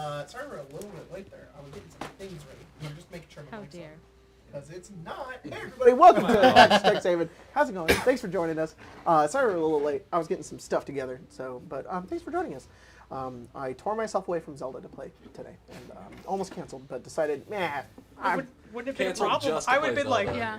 Sorry we're a little bit late there. I was getting some things ready. We were just making sure my mic's on. Because it's not. Hey, everybody, welcome to Strixhaven. How's it going? Thanks for joining us. Sorry we're a little late. I was getting some stuff together, but thanks for joining us. I tore myself away from Zelda to play today, and almost canceled, but decided, Wouldn't have been a problem. I would have been like, yeah.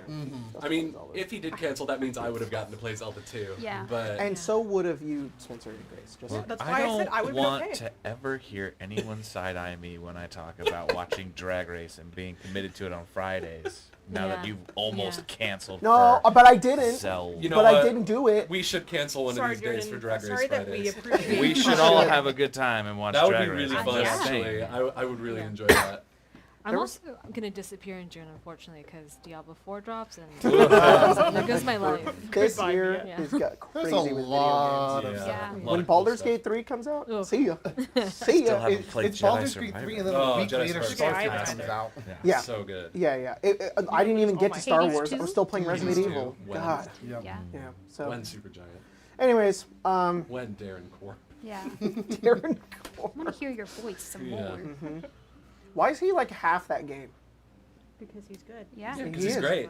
I mean, if he did cancel, that means I would have gotten to play Zelda too. Yeah. But and so would have you, Spencer and Grace. Just that's why I said I would be want okay. to ever hear anyone side-eye me when I talk about watching Drag Race and being committed to it on Fridays. Now that you've almost canceled. No, but I didn't. you know but what? I didn't do it. We should cancel one of these days for Drag Race Fridays. We should all have a good time and watch That would Drag be Race. really fun, actually. I would really enjoy that. I'm also going to disappear in June, unfortunately, because Diablo 4 drops, and there goes my life. This Goodbye, year yeah. has got There's crazy a with lot video games. of Yeah. When Baldur's Gate 3 comes out, see ya. See Still ya. haven't played It's Jedi Baldur's Gate Survivor. 3, and then Oh, a week Jedi later, Survivor. Starfield Yeah, comes out. Yeah. So good. Yeah. I didn't even get to Star Hades Wars. 2? I was still playing Resident Hades Evil. 2. God. Yep. Yeah. Yeah. So. When Supergiant. Anyways, When Darren Corp. Yeah. Darren I want to hear your voice some Yeah. more. why is he like half that game? Because he's good. Yeah. Yeah, Yeah. because he's great.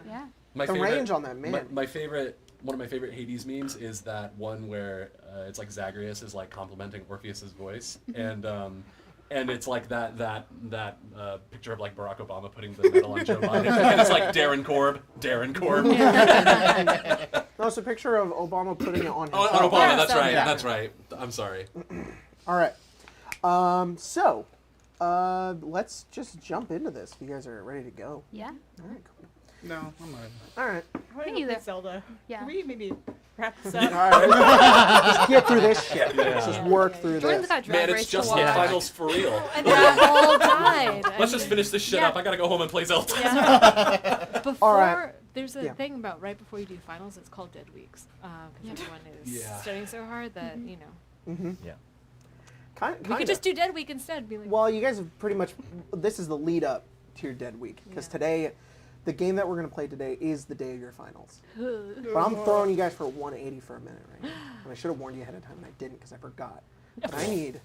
My The favorite, range on that man. one of my favorite Hades memes is that one where it's like Zagreus is like complimenting Orpheus's voice, and it's like that picture of like Barack Obama putting the medal on Joe Biden, and it's like Darren Korb. No, it's a picture of Obama putting it on himself. Oh, Obama, Yeah, that's so- right. yeah. That's right. I'm sorry. All right. Let's just jump into this. If you guys are ready to go. Yeah. All right. Cool. No, I'm not. All right. I want Me to go either. play Zelda. Yeah. Can we maybe wrap this All up? right. Just get through this shit. Let's just work through Jordan's this. got Drag Man, Race it's just to the watch. finals for real. And they all died. Let's just finish this shit up. I gotta go home and play Zelda. Yeah. Before, All right. there's a Yeah. thing about right before you do finals, it's called dead weeks. Because everyone is Yeah. studying so hard that, you know. Mm-hmm. Yeah. We could just do dead week instead. Be like, Well, you guys have pretty much. This is the lead up to your dead week because today, the game that we're gonna play today is the day of your finals. But I'm throwing you guys for 180 for a minute right now, and I should have warned you ahead of time, and I didn't because I forgot. But I need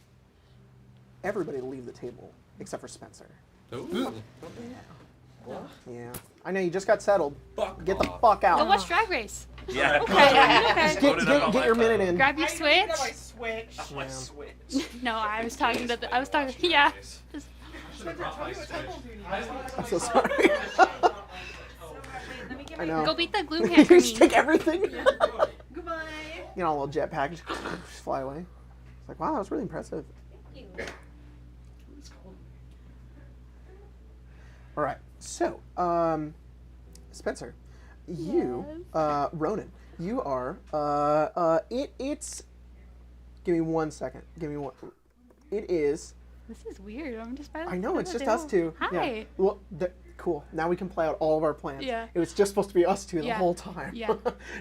everybody to leave the table except for Spencer. Ooh. Yeah, I know you just got settled. Fuck Get the off. fuck out. go watch Drag Race. Yeah. Okay. Get your minute in. Grab your Switch. Switch. My Switch. No, I was talking to yeah. I'm so sorry. I know. Go beat that glue can for Just me. take everything. Goodbye. You know, a little jetpack, just fly away. It's like, wow, that was really impressive. All right, so, Spencer, you, Ronan, you are, it's, give me 1 second, it is, This is weird. I'm just. I know, it's just us two. Hi. Yeah. Well, cool, now we can play out all of our plans. Yeah. It was just supposed to be us two the Yeah. whole time. Yeah.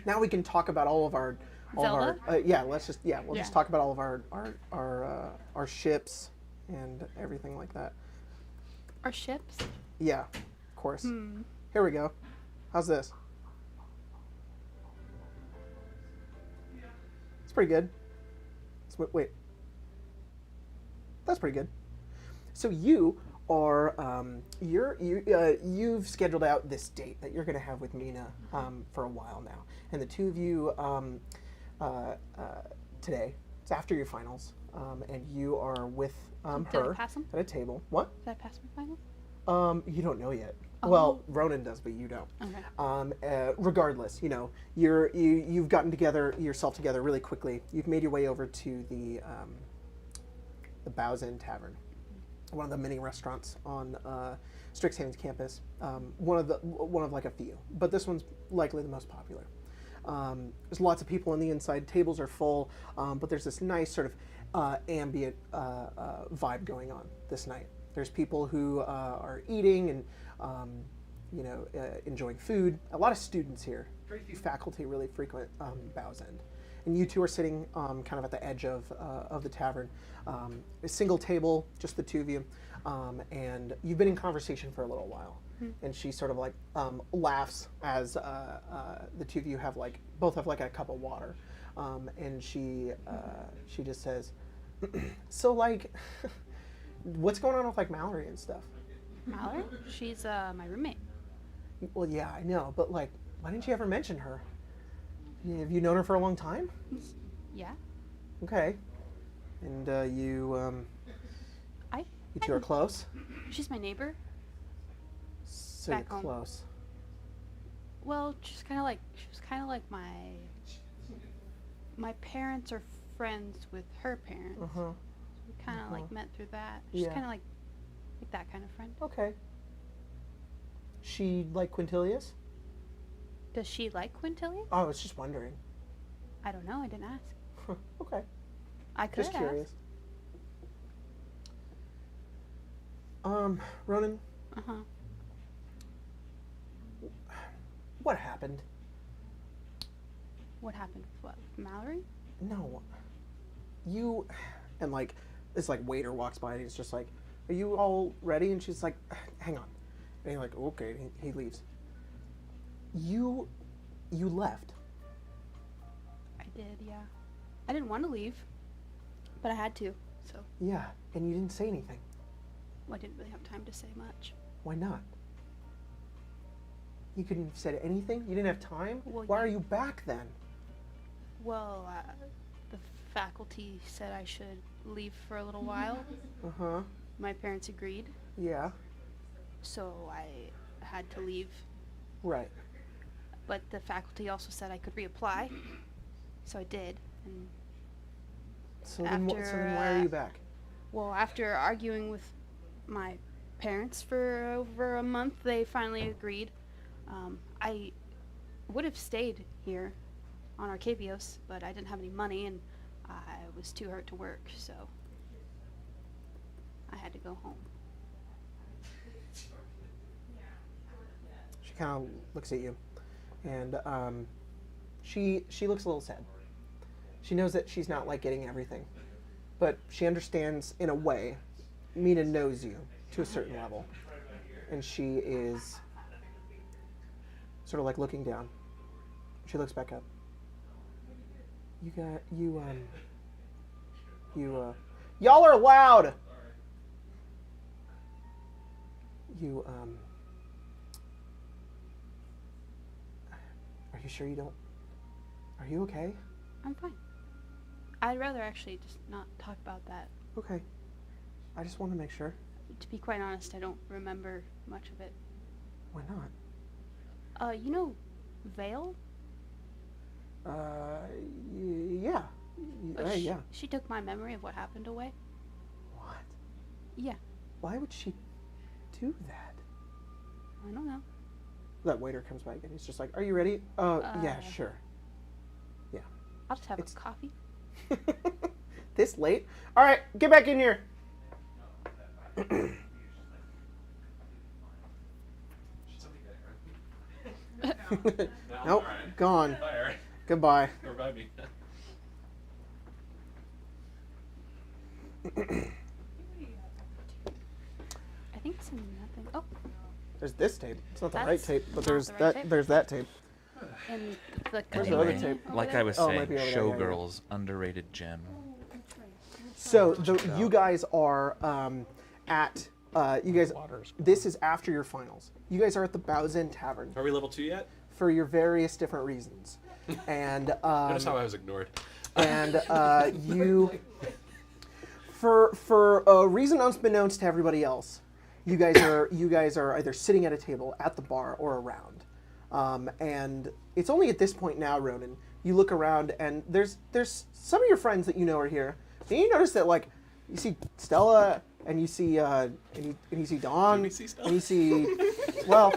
Now we can talk about all of our, Zelda? we'll just talk about all of our ships and everything like that. Our ships. Yeah, of course. Here we go. How's this? It's pretty good. Wait. That's pretty good. So you are you've scheduled out this date that you're going to have with Mina for a while now, and the two of you today. It's after your finals, and you are with Did I her pass 'em? at a table. What? Did I pass my finals? You don't know yet. Oh. Well, Ronan does, but you don't. Okay. Regardless, you know, you've gotten yourself together really quickly. You've made your way over to the Bow's Inn Tavern, one of the many restaurants on Strixhaven's campus. One of like a few, but this one's likely the most popular. There's lots of people on the inside. Tables are full, but there's this nice sort of ambient vibe going on this night. There's people who are eating and enjoying food. A lot of students here. Very few faculty really frequent Bow's End. And you two are sitting kind of at the edge of the tavern. A single table, just the two of you. And you've been in conversation for a little while. And she sort of like laughs as the two of you both have like a cup of water. And she just says, so like, What's going on with like Mallory and stuff? Mallory? She's my roommate. Well, yeah, I know, but like, why didn't you ever mention her? Have you known her for a long time? Yeah. Okay. And you I. you two are close. She's my neighbor. So Back you're home. close. Well, she was kind of like my parents are friends with her parents. huh. We kind of like met through that. She's Yeah. kind of like that kind of friend. Okay. She like Quintilius? Does she like Quintillion? Oh, I was just wondering. I don't know. I didn't ask. Okay. I could Just ask. curious. Ronan, Uh huh. what happened? What happened with what? Mallory? No. You and like this like waiter walks by and he's just like, "Are you all ready?" And she's like, "Hang on." And he's like, "Okay." And he leaves. You left. I did, yeah. I didn't want to leave, but I had to. So Yeah, and you didn't say anything. I didn't really have time to say much. Why not? You couldn't have said anything? You didn't have time? Well, Why yeah. are you back then? Well, the faculty said I should leave for a little while. Uh-huh. My parents agreed, Yeah. so I had to leave. Right. But the faculty also said I could reapply, so I did. And So then why are you back? well, after arguing with my parents for over a month, they finally agreed. I would have stayed here on Arcavios, but I didn't have any money and I was too hurt to work, so I had to go home. She kind of looks at you, and she looks a little sad. She knows that she's not like getting everything, but she understands in a way. Mina knows you to a certain level, and she is sort of like looking down. She looks back up. Y'all are loud. Are you sure you don't? Are you okay? I'm fine. I'd rather actually just not talk about that. Okay. I just want to make sure. To be quite honest, I don't remember much of it. Why not? You know Vale? Yeah. Yeah. She took my memory of what happened away. What? Yeah, Why would she do that? I don't know. That waiter comes by again. He's just like, "Are you ready?" Yeah, sure. I'll just have It's- a coffee. This late? All right, get back in here. Nope, gone. Fire. Goodbye. Revive me. I think it's in nothing. Oh, There's this tape. It's not the right That's tape, but not there's the right that. tape. There's that tape. and the Where's the other container tape? over Like there? I was Oh, it saying, might be over there, yeah, yeah. Showgirls, underrated gem. So you guys are at you guys. This is after your finals. You guys are at the Bowsin Tavern Are we level 2 yet? for your various different reasons, and Notice how I was ignored. and you, for a reason unbeknownst to everybody else, you guys are either sitting at a table at the bar or around, and it's only at this point now, Ronan, you look around and there's some of your friends that you know are here, and you notice that like you see Stella and you see you see Dawn Did we see Stella? and you see well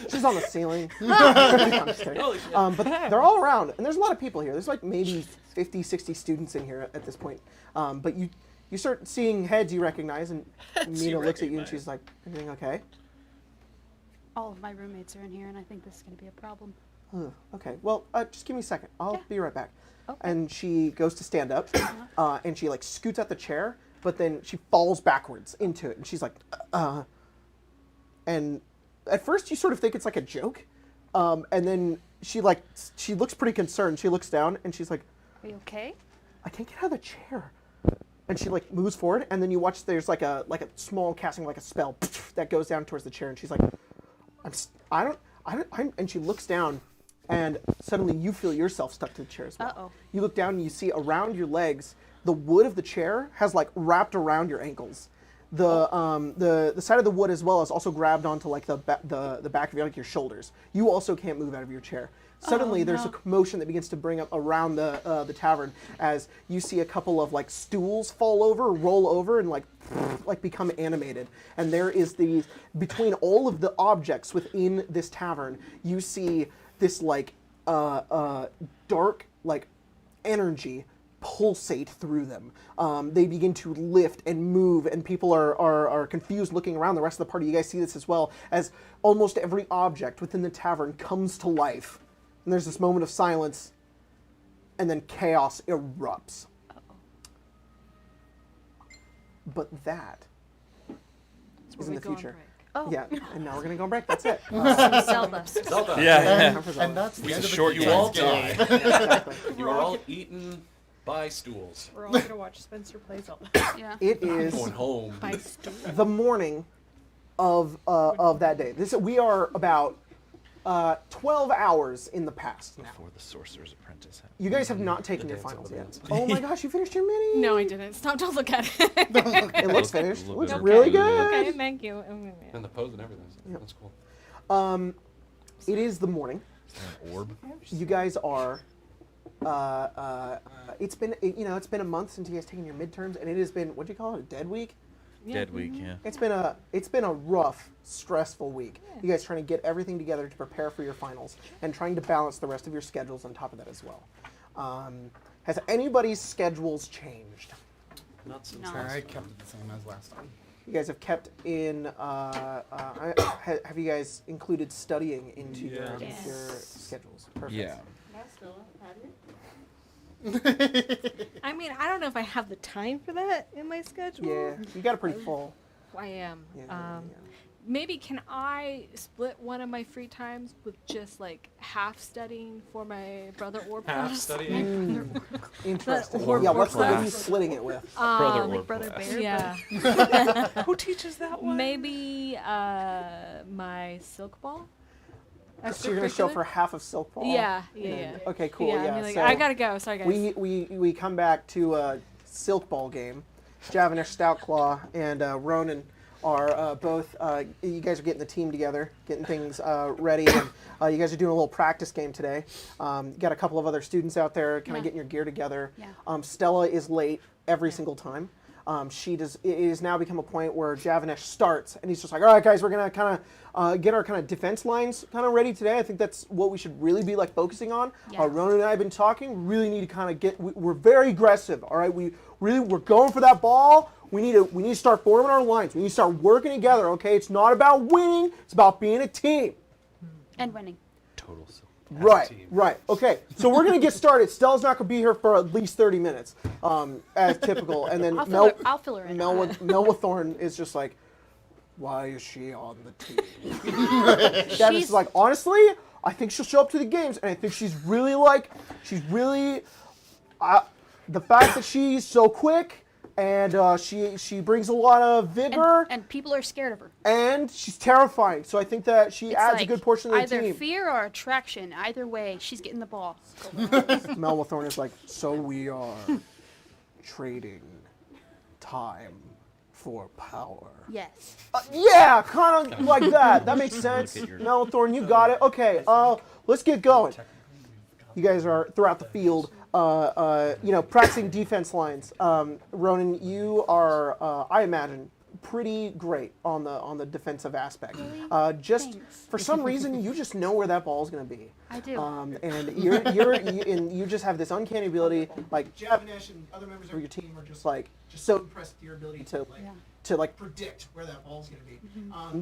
she's on the ceiling. I'm just kidding. Holy shit. But they're all around, and there's a lot of people here. There's like maybe 50, 60 students in here at this point. But you start seeing heads you recognize, and Heads you Mina looks at you and recognize. she's like, "Everything okay?" All of my roommates are in here, and I think this is going to be a problem. Okay. Well, just give me a second. I'll Yeah. be right back. Okay. And she goes to stand up, and she like scoots out the chair, but then she falls backwards into it, and she's like, And at first you sort of think it's like a joke, and then she looks pretty concerned. She looks down and she's like, Are you okay? "I can't get out of the chair." and she like moves forward, and then you watch there's like a small casting, like a spell that goes down towards the chair, and she's like, and she looks down, and suddenly you feel yourself stuck to the chair as well. Uh-oh. You look down and you see around your legs, the wood of the chair has like wrapped around your ankles. The side of the wood as well is also grabbed onto like the back of your, like your shoulders. You also can't move out of your chair. Suddenly, there's a commotion that begins to bring up around the tavern as you see a couple of like stools fall over, roll over, and like become animated. And there is between all of the objects within this tavern, you see this like dark like energy pulsate through them. They begin to lift and move, and people are confused looking around. The rest of the party, you guys see this as well, as almost every object within the tavern comes to life. And there's this moment of silence, and then chaos erupts. But that is in the future. Oh. Yeah, and now we're going to go on break. That's it. Zelda. Zelda. Yeah. Time for Zelda. And that's the It's end a of the short game. You all game. die. Yeah, exactly. You are all eaten by stools. We're all gonna watch Spencer play Zelda. Yeah. It I'm is going home. By stool. the morning of that day. We are about 12 hours in the past now. Before the Sorcerer's Apprentice. You guys have not taken The your dance finals of the yet. dance. Oh my gosh, you finished your mini? No, I didn't. Stop! Don't look at it. It looks finished. It Look looks at it. really good. Okay, thank you. And the pose and everything. So Yep. That's cool. It is the morning. Is there an orb? You guys are. It's been a month since you guys taken your midterms, and it has been, what do you call it, a dead week? Dead week, yeah. It's been a rough, stressful week. You guys trying to get everything together to prepare for your finals, and trying to balance the rest of your schedules on top of that as well. Has anybody's schedules changed? Not since No. last I time. kept it the same as last time. You guys have kept in. Have you guys included studying into your schedules? Perfect. Yeah. I mean, I don't know if I have the time for that in my schedule. Yeah, you got it pretty full. I am. Yeah, Maybe can I split one of my free times with just like half studying for my brother or Half class? studying. Interesting. Or Yeah, what are you class. splitting it with? Brother Um, or Brother class. Bear. yeah. Who teaches that one? Maybe my silk ball. So you're gonna show for half of Silk Ball? Yeah. Okay, cool. Yeah, Yeah. I mean, like, so I gotta go. Sorry, guys. we come back to a Silk Ball game. Javanish Stoutclaw and Ronan are both. You guys are getting the team together, getting things ready, and you guys are doing a little practice game today. Got a couple of other students out there, kind of getting your gear together. Yeah. Stella is late every single time. It has now become a point where Javanish starts, and he's just like, all right, guys, we're going to kind of get our kind of defense lines kind of ready today. I think that's what we should really be like focusing on. Yeah. Ronan and I have been talking. Really need to kind of we're very aggressive, all right? We're going for that ball. We need to start forming our lines. We need to start working together, okay? It's not about winning. It's about being a team. And winning. Total silk. Right. Okay. So we're gonna get started. Stella's not gonna be here for at least 30 minutes, as typical. And then I'll fill her in. Melwathorn is just like, why is she on the team? Davis is like, honestly, I think she'll show up to the games, and I think she's really the fact that she's so quick. And she brings a lot of vigor, And people are scared of her. and she's terrifying. So I think that she It's adds like a good portion of the either team. fear or attraction. Either way, she's getting the ball. Melwathorn is like, so we are trading time for power. Yes. Yeah, kind of like that. That makes sense. at your- Melwathorn, you got it. Okay, let's get going. You guys are throughout the field, practicing defense lines. Ronan, you are, I imagine, pretty great on the defensive aspect. Just Thanks. for some reason, you just know where that ball is going to be. I do. And you just have this uncanny ability. Like Javanish and other members of your team are just so impressed with your ability to predict where that ball's going to be.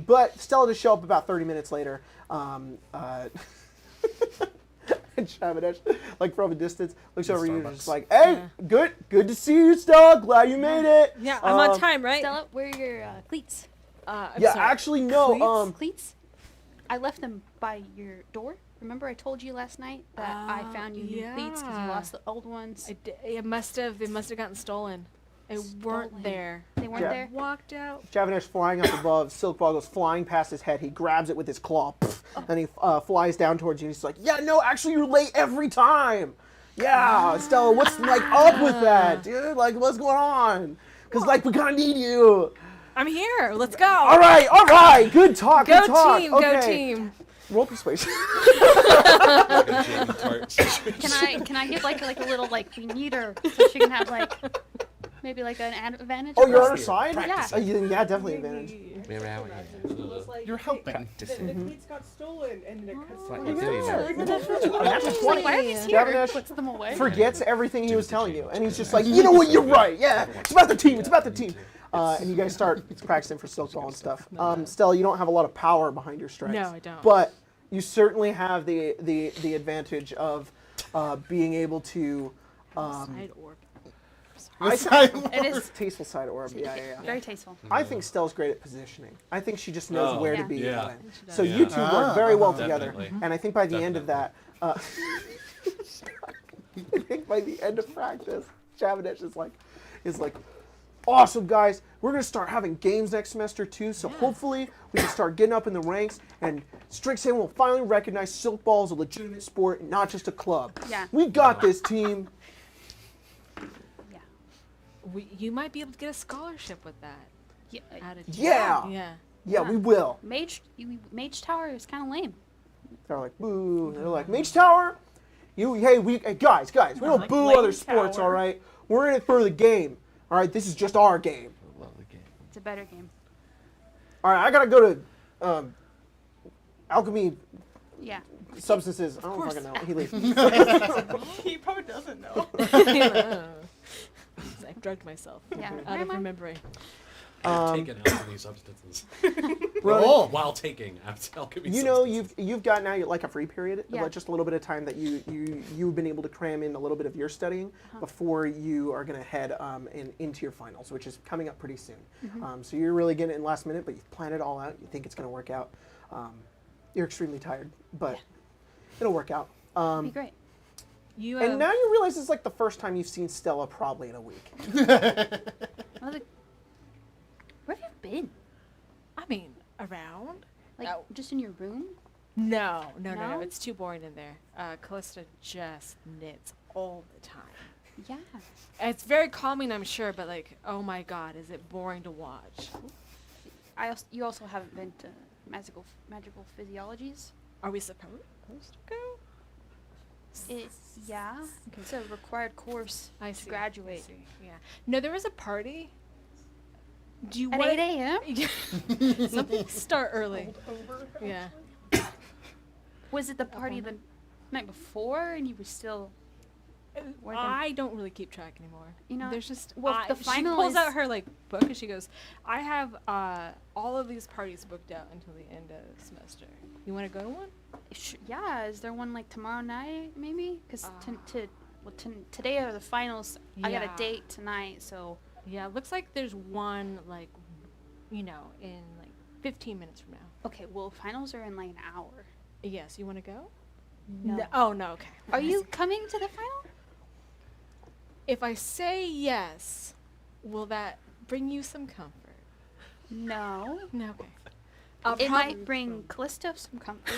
But Stella just show up about 30 minutes later. And Javanish, like from a distance, looks over at you and is just like, "Hey, good to see you, Stella. Glad you made it." Yeah, I'm on time, right? Stella, where are your cleats? I'm Yeah, sorry. actually, no. Cleats? I left them by your door. Remember I told you last night that I found you new cleats because you yeah. lost the old ones? It must have gotten stolen. It weren't there. They weren't Yeah. there. Walked out. Javanesh's flying up above. Silk Ball goes flying past his head. He grabs it with his claw, and he flies down towards you. And he's like, "Yeah, no, actually, you're late every time. Yeah, Stella, what's like up with that, dude? Like, what's going on? Because like we kind of need you. I'm here. Let's go. All right. Good talk. Go good talk. team. Okay. Go team. Roll persuasion. Like a Jamie Tart situation. Can I give like a little like we need her so she can have like maybe like an advantage? Oh, you're on over her us? side? Yeah. Yeah, definitely advantage. You're helping. The cleats got stolen, and it Like, was you did. That's a 20. Why are these here? Javanesh Puts them away. forgets everything he was telling you, and he's just like, you know what, you're right. Yeah, it's about the team. It's about the team. And you guys start practicing for Silk Ball and stuff. Stella, you don't have a lot of power behind your strikes. No, I don't. But you certainly have the advantage of being able to. Side orb. It is Tasteful side orb. Yeah. very tasteful. I think Stella's great at positioning. I think she just knows Oh, where to Yeah. be. Yeah. and when. So you two work very well together. Definitely. And I think by the end of that, I think by the end of practice, Javanesh is like, awesome guys. We're gonna start having games next semester too. So hopefully we can start getting up in the ranks, and Strixhaven will finally recognize Silk Ball as a legitimate sport and not just a club. Yeah. We got this, team. Yeah. You might be able to get a scholarship with that Yeah. attitude. Yeah. Yeah. We will. Mage Tower is kind of lame. They're like, boo. They're like, Mage Tower? Hey, guys, we don't like boo Lane other sports, Tower. all right? We're in it for the game, all right? This is just our game. Love the game. It's a better game. All right, I gotta go to alchemy Yeah. substances. I don't fucking know. He leaves. He probably doesn't know. I've drugged myself Yeah. out of remembering. I've taken alchemy substances Ronan, while taking alchemy you know, substances. you've got now like a free period, Yeah. like just a little bit of time that you've been able to cram in a little bit of your studying before you are gonna head into your finals, which is coming up pretty soon. So you're really getting it in last minute, but you've planned it all out. You think it's gonna work out. You're extremely tired, but it'll work out. It'd be great. You And now you realize it's like the first time you've seen Stella probably in a week. Where have you been? I mean, around? Like Oh. just in your room? No. No? It's too boring in there. Callista just knits all the time. Yeah. It's very calming, I'm sure, but like, oh my god, is it boring to watch? You also haven't been to magical physiologies? Are we supposed to go? Yeah. It's a required course I to see. graduate. I see. Yeah. No, there was a party. Do you At want 8 a.m.? Some people start early. Over. Yeah. Was it the party the night before and you were still working? I don't really keep track anymore. You know, there's just well, the she final pulls is- out her like book and she goes, "I have all of these parties booked out until the end of the semester. You want to go to one?" Yeah, is there one like tomorrow night maybe? Because today are the finals. I got a Yeah. date tonight, so Yeah, it looks like there's one like, in like 15 minutes from now. okay. Well, finals are in like an hour. Yes, you want to go? No. Oh no. Okay. Are you coming to the final? If I say yes, will that bring you some comfort? No. No. Okay. I'll It prob- might bring Callista some comfort.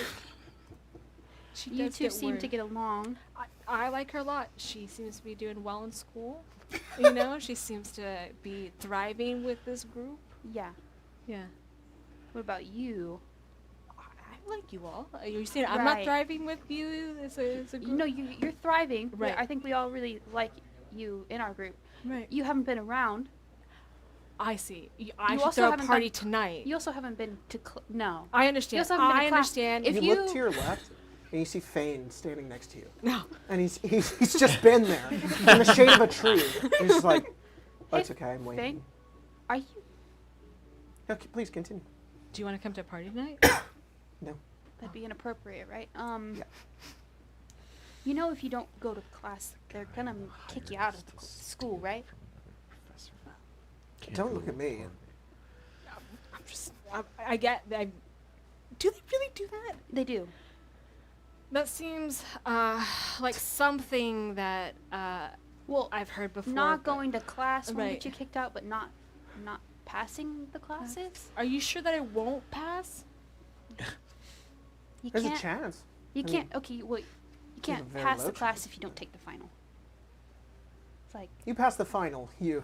She You does two get seem to worried. get along. I like her a lot. She seems to be doing well in school. She seems to be thriving with this group. Yeah. Yeah. What about you? I like you all. You're saying I'm not Right. thriving with you as a group? No, you're thriving. Right. I think we all really like you in our group. Right. You haven't been around. I see. I You should also throw a haven't party gone- tonight. You also haven't been to no. I understand. also haven't been I to class. understand. If you look you- to your left, and you see Fane standing next to you. No. And he's just been there in the shade of a tree. And he's just like, oh, it's okay, I'm waiting. Fane, are you? No, please continue. Do you want to come to a party tonight? No. That'd be inappropriate, right? Yeah. You know, if you don't go to class, they're gonna kick you out of school, right? Don't look at me. I'm just. I get. Do they really do that? They do. That seems like something that Well, I've heard before. not but- going to class won't Right. get you kicked out, but not passing the classes. Are you sure that I won't pass? You There's can't. a chance. You I mean, can't. Okay, well, you can't very pass low the class chance. if you don't take the final. It's like You pass the final. You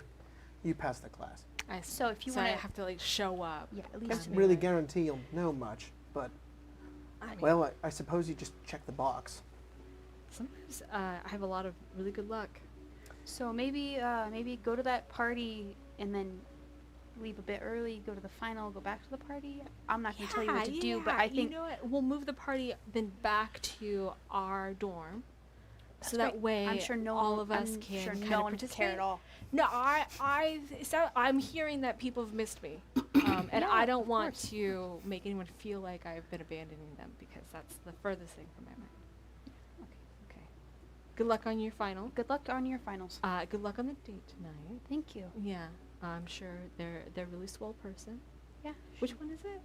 pass the class. so if you so I want to. have to like show up. Yeah, at Can't least. really guarantee you'll know much, but I mean, well, I suppose you just check the box. sometimes I have a lot of really good luck. So maybe go to that party and then leave a bit early. Go to the final. Go back to the party. I'm not gonna tell you what to do, but I think you know what? We'll move the party then back to our dorm, that's so that great. way I'm sure no all one, of us I'm can sure kind no of one participate. care at all. No, I'm hearing that people have missed me, and Yeah, I don't of want course. to make anyone feel like I've been abandoning them because that's the furthest thing from my mind. Okay. Good luck on your final. Good luck on your finals. Good luck on the date tonight. Thank you. Yeah, I'm sure they're a really swell person. Yeah. Which one is it?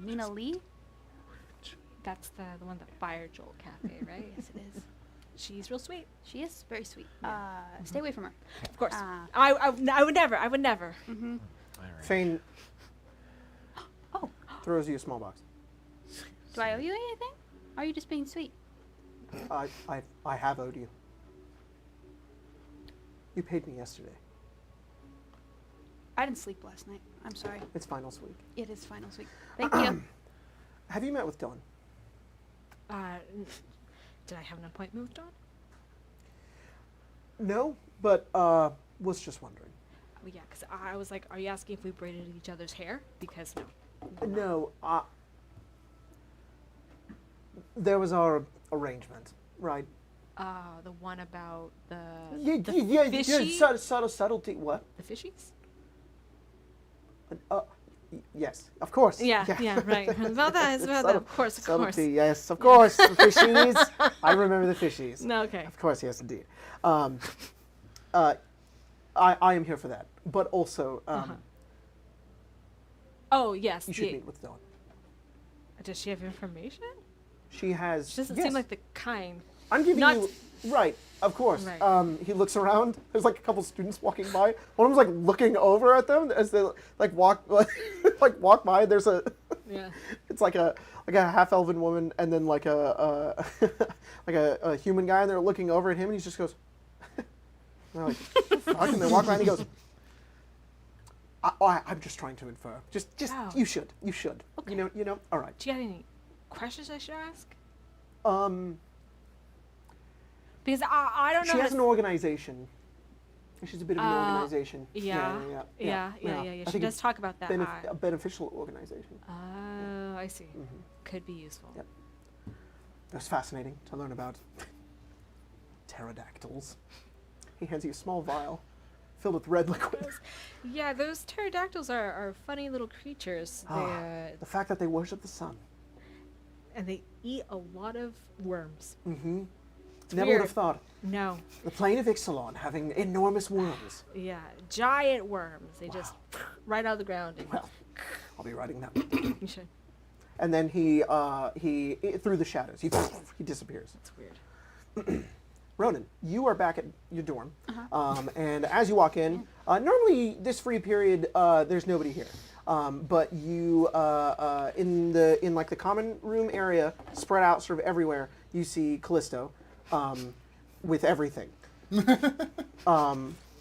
Mina Lee. That's the one that fired Joel Cafe, right? Yes, it is. She's real sweet. She is very sweet. Yeah. Stay away from her. Of course. Ah. I would never. I would never. Mm-hmm. All right. Fane Oh, throws you a small box. do I owe you anything? Or are you just being sweet? I have owed you. You paid me yesterday. I didn't sleep last night. I'm sorry. It's finals week. It is finals week. Thank you. Have you met with Dylan? Did I have an appointment with Dawn? No, but was just wondering. Oh, yeah, because I was like, are you asking if we braided each other's hair? Because no. No, there was our arrangement, right? The one about the Yeah, fishy? subtlety. What? the fishies? Yes, of course. Yeah, right. It's about that. It's about that. Of course, of course. Subtlety, yes, of course. The fishies. I remember the fishies. No, okay. Of course, yes, indeed. I am here for that, but also Oh yes. you should meet with Dylan. Does she have information? She has. She doesn't yes. seem like the kind. I'm giving not- you right. Of course. Right. He looks around. There's like a couple students walking by. One of them's like looking over at them as they like walk walk by. There's a. Yeah. It's like a half elven woman and then like a like a human guy, and they're looking over at him, and he just goes. And they're like, fuck, and they walk by, and he goes. I'm just trying to infer. Just Oh. you should. Okay. You know. All right. Do you got any questions I should ask? Because I don't know. She how has to an organization. She's a bit of an organization. Yeah. I She think does it's talk about that. a beneficial organization. Oh, I see. Mm-hmm. Could be useful. Yep. It was fascinating to learn about pterodactyls. He hands you a small vial filled with red liquid. Yeah, those pterodactyls are funny little creatures. The fact that they worship the sun. And they eat a lot of worms. Mm-hmm. It's Never weird. would have thought. No. The plane of Ixalan having enormous worms. Yeah, giant worms. They just right out of the ground. And Well, I'll be writing that. you should. And then he through the shadows, he disappears. It's weird. Ronan, you are back at your dorm, and as you walk in, normally this free period there's nobody here, but you in the common room area, spread out sort of everywhere, you see Callisto, with everything.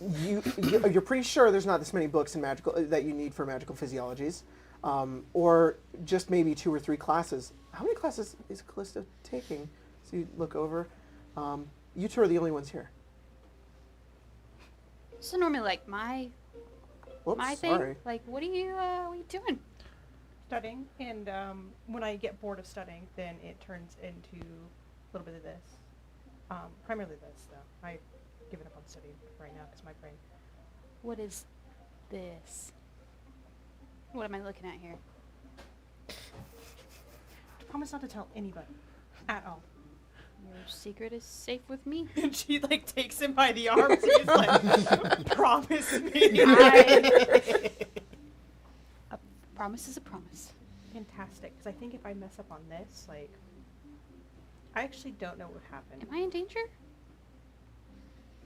You're pretty sure there's not this many books in magical that you need for magical physiologies, or just maybe 2 or 3 classes. How many classes is Callisto taking? So you look over. You two are the only ones here. So normally, like my Whoops, thing. sorry. Like, what are you doing? Studying, and when I get bored of studying, then it turns into a little bit of this. Primarily this, though. I've given up on studying right now because my brain. What is this? What am I looking at here? I promise not to tell anybody at all. Your secret is safe with me. And she like takes him by the arm. She's like, "Promise me." A promise is a promise. Fantastic, because I think if I mess up on this, like, I actually don't know what would happen. Am I in danger?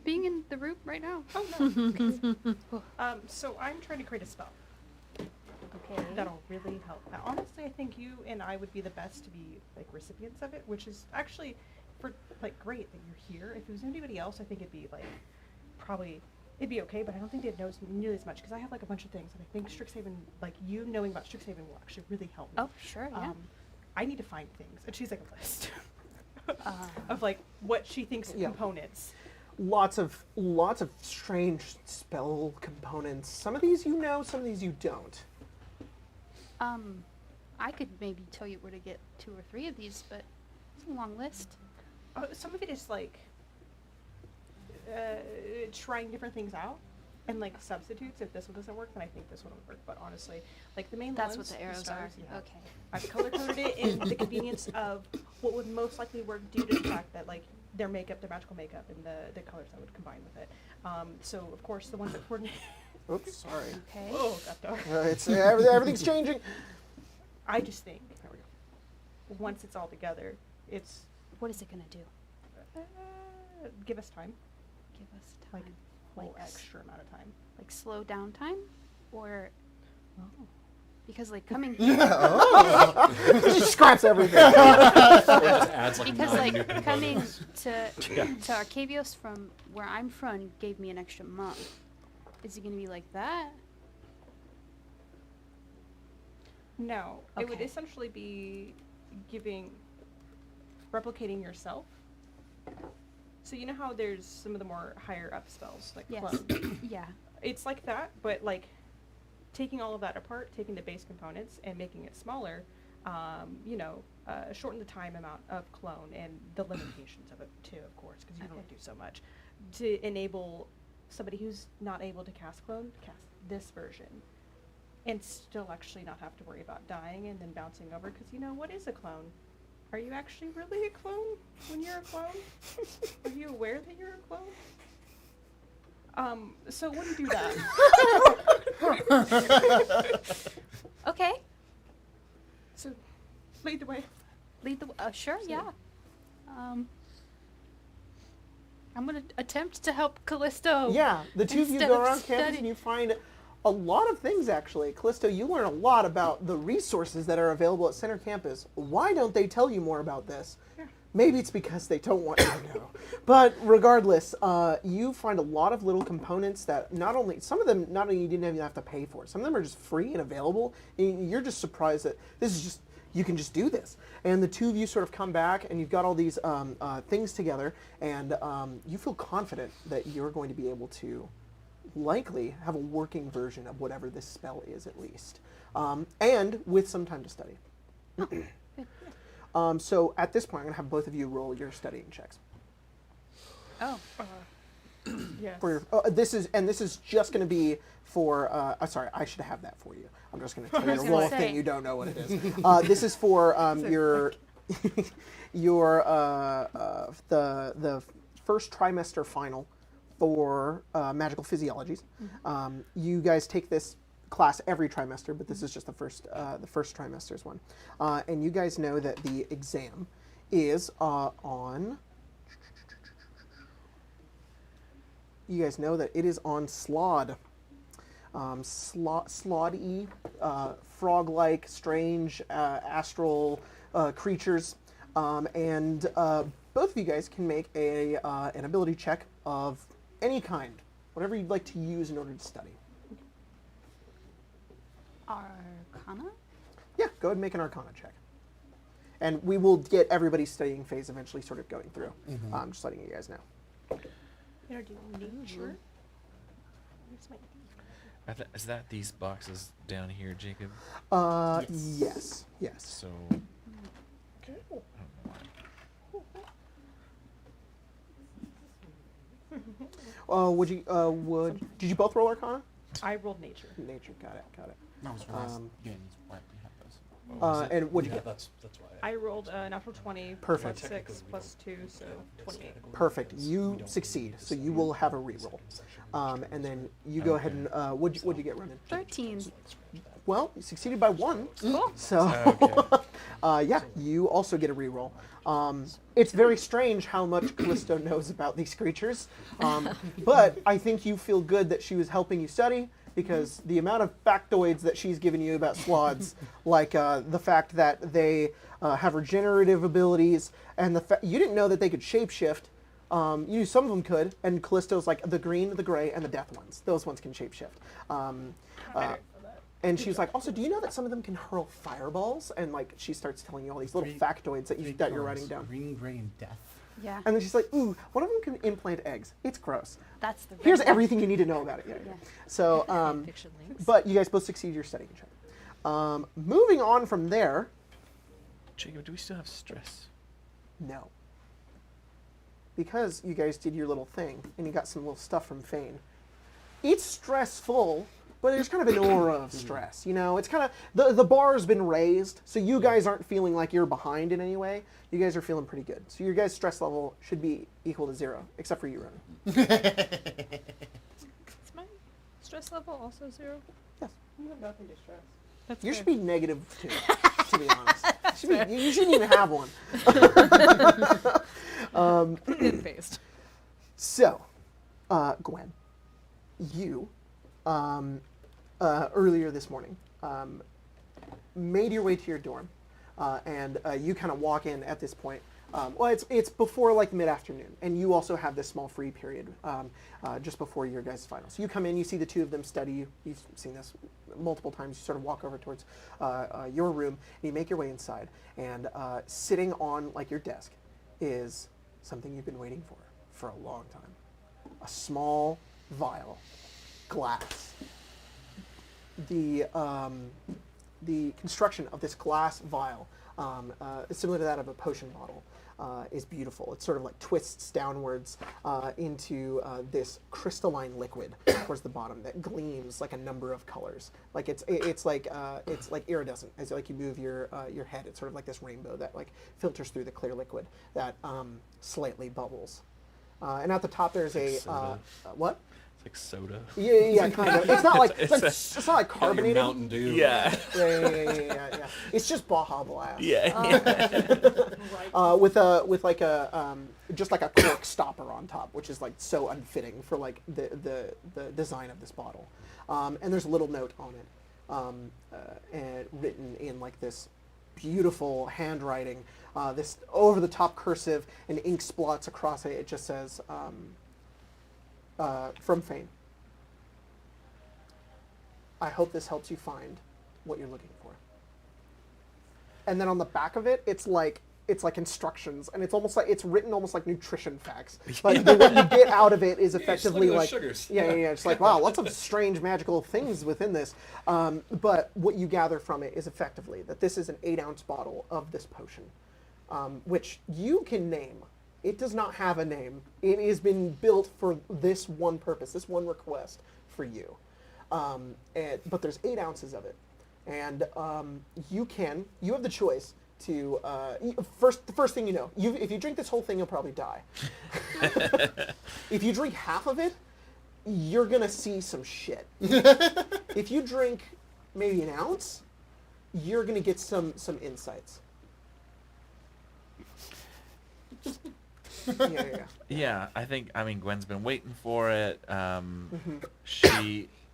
being in the room right now. Oh no. So I'm trying to create a spell Okay. that'll really help. Now, honestly, I think you and I would be the best to be like recipients of it, which is actually for like great that you're here. If it was anybody else, I think it'd be like probably it'd be okay, but I don't think they'd know nearly as much because I have like a bunch of things, and I think Strixhaven, like you knowing about Strixhaven, will actually really help me. Oh, sure, yeah. I need to find things, and she's like a list of like what she thinks Yeah. components. Lots of strange spell components. Some of these you know, some of these you don't. I could maybe tell you where to get 2 or 3 of these, but it's a long list. Some of it is like trying different things out and like substitutes. If this one doesn't work, then I think this one would work. But honestly, like the main That's ones, what the arrows stars, are. yeah. Okay. I've color coded it in the convenience of what would most likely work due to the fact that like their makeup, their magical makeup, and the colors I would combine with it. So of course the ones that coordinate. Oops, sorry. Okay. Oh, got dark. It's everything's changing. I just think There we go. once it's all together, it's What is it gonna do? give us time, Give us time. like whole Like s- extra amount of time. Like slow down time, or Oh. because like coming Just scraps everything. Or just adds like because 9 new like coming components. to Arcavios from where I'm from gave me an extra month. Is it gonna be like that? No, it would Okay. essentially be replicating yourself. So you know how there's some of the more higher up spells, like Yes. clone? Yeah. It's like that, but like taking all of that apart, taking the base components and making it smaller, shorten the time amount of clone and the limitations of it too, of course, because you can only Okay. do so much, to enable somebody who's not able to cast clone to cast this version and still actually not have to worry about dying and then bouncing over, because what is a clone? Are you actually really a clone when you're a clone? Are you aware that you're a clone? So it wouldn't do that. Okay. So lead the way. Lead the. Sure. So- Yeah. I'm gonna attempt to help Callisto. Yeah, the two of you Instead go of around campus studying. and you find a lot of things, actually. Callisto, you learn a lot about the resources that are available at Center Campus. Why don't they tell you more about this? Yeah. Maybe it's because they don't want you to know. But regardless, you find a lot of little components that some of them not only you didn't even have to pay for, some of them are just free and available. And you're just surprised that you can just do this. And the two of you sort of come back and you've got all these things together, and you feel confident that you're going to be able to likely have a working version of whatever this spell is, at least, and with some time to study. So at this point, I'm going to have both of you roll your studying checks. Oh. Yes. For your, this is just going to be for. Sorry, I should have that for you. I'm just going to tell you was to gonna roll a say. thing you don't know what it is. This is for your the first trimester final for magical physiologies. You guys take this class every trimester, but this is just the first trimester's one. And you guys know that the exam is on. You guys know that it is on Slod. Slod-y, frog-like, strange, astral creatures. And both of you guys can make an ability check of any kind, whatever you'd like to use in order to study. Arcana? Yeah, go ahead and make an Arcana check. And we will get everybody's studying phase eventually sort of going through. I'm just letting you guys know. Do nature. Where's my- Is that these boxes down here, Jacob? Yes. So. Okay. I don't know why. Did you both roll Arcana? I rolled nature. Nature, got it. That was games right behind us. And what'd you Yeah, get? that's why. I rolled a natural 20 Perfect. plus 6 plus 2, so 28. Perfect. You succeed, so you will have a reroll. And then you go ahead and what'd you get, Ronan? 13. Well, you succeeded by 1. Cool. So, yeah, you also get a reroll. It's very strange how much Callisto knows about these creatures, but I think you feel good that she was helping you study, because the amount of factoids that she's given you about sloths, like the fact that they have regenerative abilities, and you didn't know that they could shapeshift. Some of them could, and Callisto's like the green, the gray, and the death ones. Those ones can shapeshift. And she was like, also, do you know that some of them can hurl fireballs? And like, she starts telling you all these little factoids that you're writing down. Green, gray, and death. Yeah. And then she's like, ooh, one of them can implant eggs. It's gross. That's the. Here's red everything you need to know about it. Yeah. So, Fiction links. but you guys both succeed your studying check. Moving on from there, Jacob, do we still have stress? no. Because you guys did your little thing, and you got some little stuff from Fane. It's stressful, but there's kind of an aura of stress, you know? It's kind of, the bar's been raised, so you guys aren't feeling like you're behind in any way. You guys are feeling pretty good. So your guys' stress level should be equal to 0, except for you, Ronan. Is my stress level also 0? Yes. You have nothing to stress. That's You fair. should be -2, to be honest. You shouldn't even have one. Good faced. So, Gwen, you, earlier this morning, made your way to your dorm, and you kind of walk in at this point. Well, it's before like mid-afternoon, and you also have this small free period just before your guys' final. So you come in, you see the two of them study. You've seen this multiple times. You sort of walk over towards your room, and you make your way inside. And sitting on like your desk is something you've been waiting for a long time. A small vial, glass. The construction of this glass vial, similar to that of a potion bottle, is beautiful. It sort of like twists downwards into this crystalline liquid towards the bottom that gleams like a number of colors. Like it's like iridescent. As like you move your head, it's sort of like this rainbow that like filters through the clear liquid that slightly bubbles. And at the top there's a what? Like soda. Yeah, kind of. It's not like it's not like Your carbonated. Mountain Dew. Yeah. Yeah. It's just Baja Blast. Yeah. With like a just like a cork stopper on top, which is like so unfitting for like the design of this bottle. And there's a little note on it, and written in like this beautiful handwriting, this over the top cursive and ink splots across it. It just says. From Fane. I hope this helps you find what you're looking for. And then on the back of it, it's like instructions, and it's almost like it's written almost like nutrition facts. Like what you get out of it is effectively look at like those sugars. yeah. It's like wow, lots of strange magical things within this. But what you gather from it is effectively that this is an 8-ounce bottle of this potion, which you can name. It does not have a name. It has been built for this one purpose, this one request for you. But there's 8 ounces of it. And you have the choice to, the first thing you know, if you drink this whole thing, you'll probably die. If you drink half of it, you're going to see some shit. If you drink maybe an ounce, you're going to get some insights. Yeah, I mean, Gwen's been waiting for it.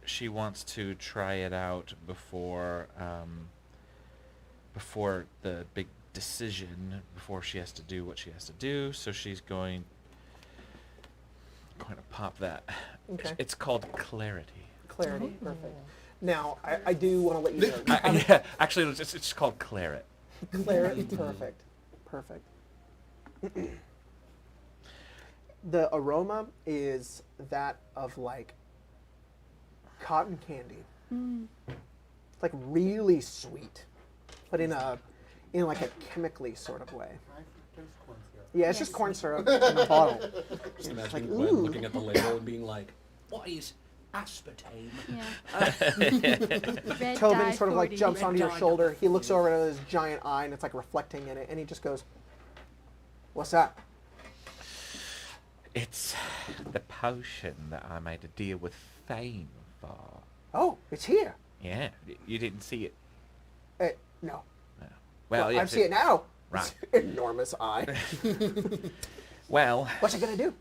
She wants to try it out before the big decision, before she has to do what she has to do. So she's going to pop that. Okay. It's called Clarity. Clarity, perfect. Now, I do want to let you know. Yeah, actually, it's just called Claret. Clarity, perfect. The aroma is that of like cotton candy. It's like really sweet, but in like a chemically sort of way. Yeah, it's just corn syrup in a bottle. Just It's imagining like, Gwen ooh. looking at the label and being like, "What is aspartame?" Red Tobin dye sort of like 40. jumps onto your dye shoulder. He looks over at his giant eye and it's like reflecting in it, and he just goes, "What's that?" It's the potion that I made a deal with Fame for. Oh, it's here. Yeah, you didn't see it. No. Well, I yes, see it now. Right. Enormous eye. Well, What's it gonna do?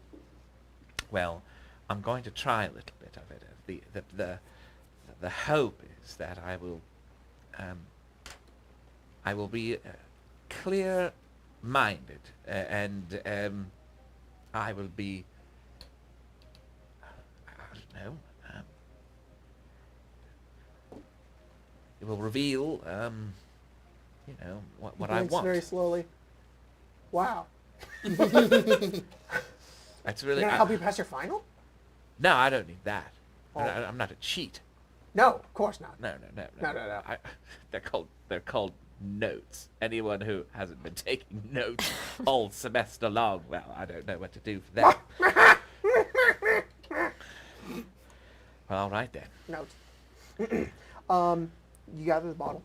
well, I'm going to try a little bit of it. The hope is that I will be clear-minded, and I will be, I don't know, it will reveal, what I Blinks want. very slowly. Wow. It's really. Gonna help you pass your final? No, I don't need that. Oh. I'm not a cheat. No, of course not. No. No. They're called notes. Anyone who hasn't been taking notes all semester long, well, I don't know what to do for them. Well, all right then. Notes. You gather the bottle,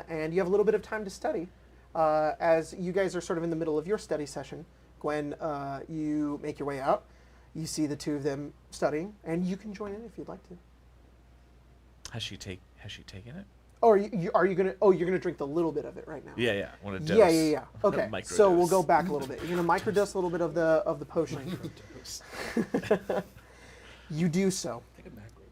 and you have a little bit of time to study. As you guys are sort of in the middle of your study session, Gwen, you make your way out. You see the two of them studying, and you can join in if you'd like to. Has she taken it? Oh, are you gonna? Oh, you're gonna drink the little bit of it right now. Yeah. Want to dose. Yeah. Okay, so we'll go back a little bit. You're gonna microdose a little bit of the potion. You do so. Take a macro.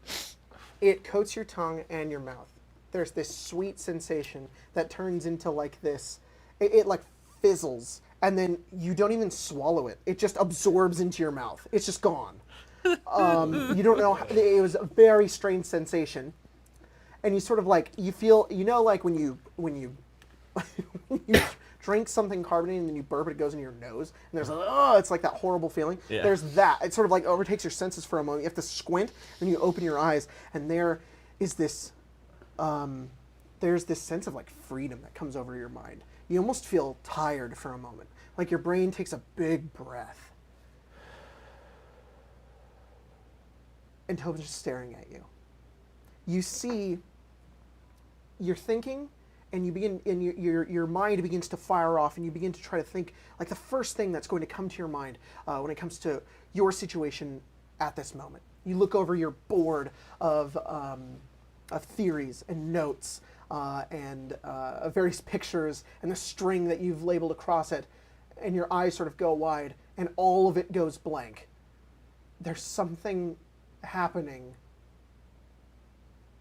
It coats your tongue and your mouth. There's this sweet sensation that turns into like this. It like fizzles, and then you don't even swallow it. It just absorbs into your mouth. It's just gone. You don't know. It was a very strange sensation. And you sort of like, you feel, like when you when you drink something carbonated and then you burp it goes into your nose, and there's it's like that horrible feeling. Yeah. There's that. It sort of like overtakes your senses for a moment. You have to squint, then you open your eyes, and there is this, there's this sense of like freedom that comes over your mind. You almost feel tired for a moment. Like your brain takes a big breath. And Tobin's just staring at you. You see, you're thinking, and you begin, and your mind begins to fire off, and you begin to try to think like the first thing that's going to come to your mind when it comes to your situation at this moment. You look over your board of theories and notes and various pictures and the string that you've labeled across it, and your eyes sort of go wide, and all of it goes blank. There's something happening.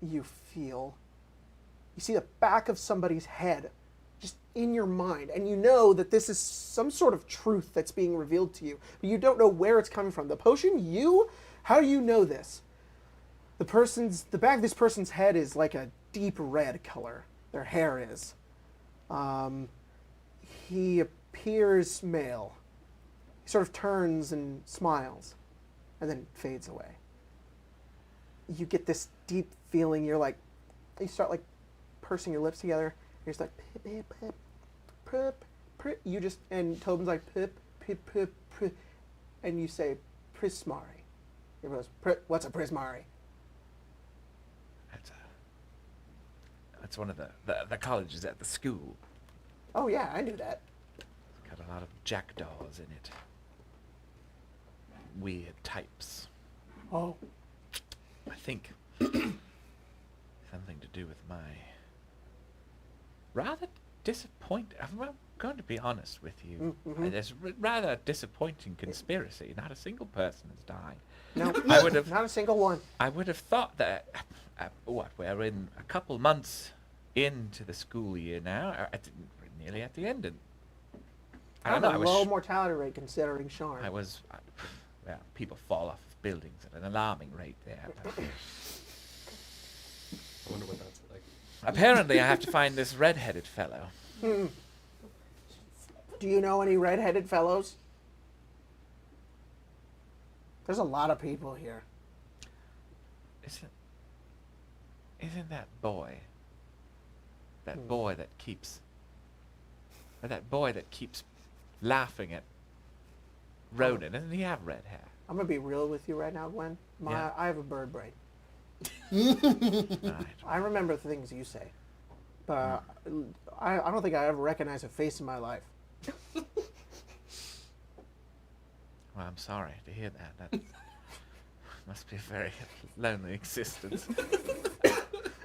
You see the back of somebody's head just in your mind, and you know that this is some sort of truth that's being revealed to you, but you don't know where it's coming from. The potion, how do you know this? The back of this person's head is like a deep red color. Their hair is. He appears male. He sort of turns and smiles, and then fades away. You get this deep feeling. You start like pursing your lips together. You're just like pip pip pip pip. You just, and Tobin's like pip pip pip pip, and you say prismari. He goes, what's a prismari? That's one of the colleges at the school. Oh yeah, I knew that. It's got a lot of jackdaws in it. Weird types. Oh. I think something to do with my rather disappointing. I'm going to be honest with you. Mm-hmm. There's rather disappointing conspiracy. Not a single person has died. No, I would have. not a single one. I would have thought that. We're in a couple months into the school year now. Nearly at the end. And I don't know. A low mortality rate considering Sharn. Well, people fall off of buildings at an alarming rate there. But I wonder what that's like. apparently, I have to find this red-headed fellow. Do you know any red-headed fellows? There's a lot of people here. Isn't that boy? That boy that keeps laughing at Ronan. Doesn't he have red hair? I'm gonna be real with you right now, Gwen. I have a bird brain. Right. I remember the things you say, but I don't think I ever recognized a face in my life. Well, I'm sorry to hear that. That must be a very lonely existence.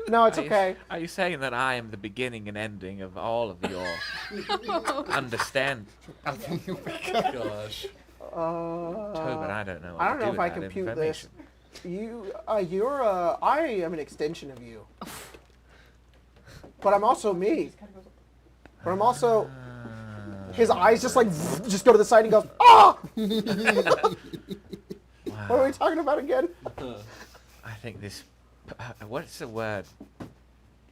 No, it's Are you- okay. Are you saying that I am the beginning and ending of all of your understand? Gosh. Tobin, I don't know. What I don't to know do if with I that compute information. I am an extension of you. But I'm also me. But I'm also. His eyes just like just go to the side and he goes, ah! What are we talking about again? I think this. What's the word?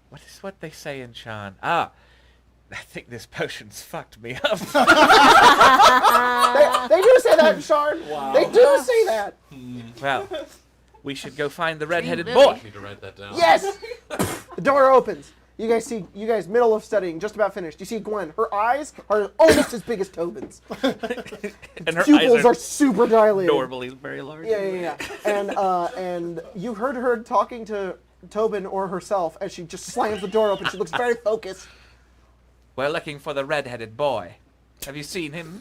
What is what they say in Shan? Ah, I think this potion's fucked me up. They do say that, Shard. Wow. They do say that. Well, we should go find the red-headed Lily. boy. Need to write that down. Yes. The door opens. You guys, middle of studying, just about finished. You see Gwen. Her eyes are almost as big as Tobin's. And her Pupils eyes are super dilated. normally very large. Yeah. And you heard her talking to Tobin or herself as she just slams the door open. She looks very focused. We're looking for the red-headed boy. Have you seen him?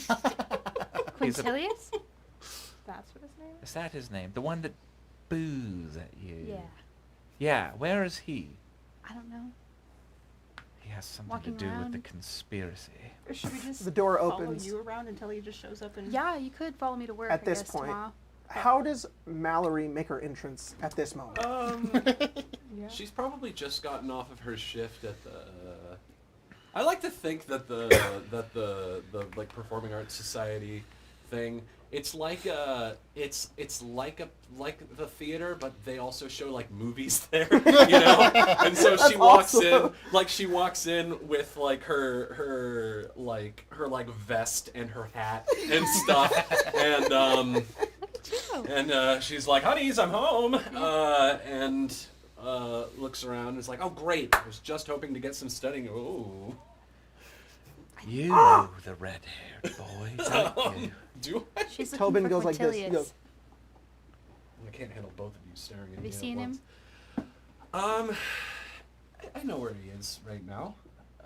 He's a- Quintilius? That's what his name is? Is that his name? The one that boos at you. Yeah. Yeah. Where is he? I don't know. He has something Walking to do with the around. conspiracy. Or should we just The door follow opens. you around until he just shows up and... Yeah, you could follow me to work At I this guess, point. tomorrow. How does Mallory make her entrance at this moment? Yeah. She's probably just gotten off of her shift at the. I like to think that the like performing arts society thing. It's like the theater, but they also show like movies there, you know. And so she walks awesome. she walks in with like her vest and her hat and stuff, and she's like, "Honeys, I'm home," and looks around and is like, "Oh, great! I was just hoping to get some studying." Oh, You know the red-haired boy, don't you? do I? She's looking Tobin for goes like this. He Quintilius. goes, I can't handle both of you staring at Have me you at seen once. him? I know where he is right now.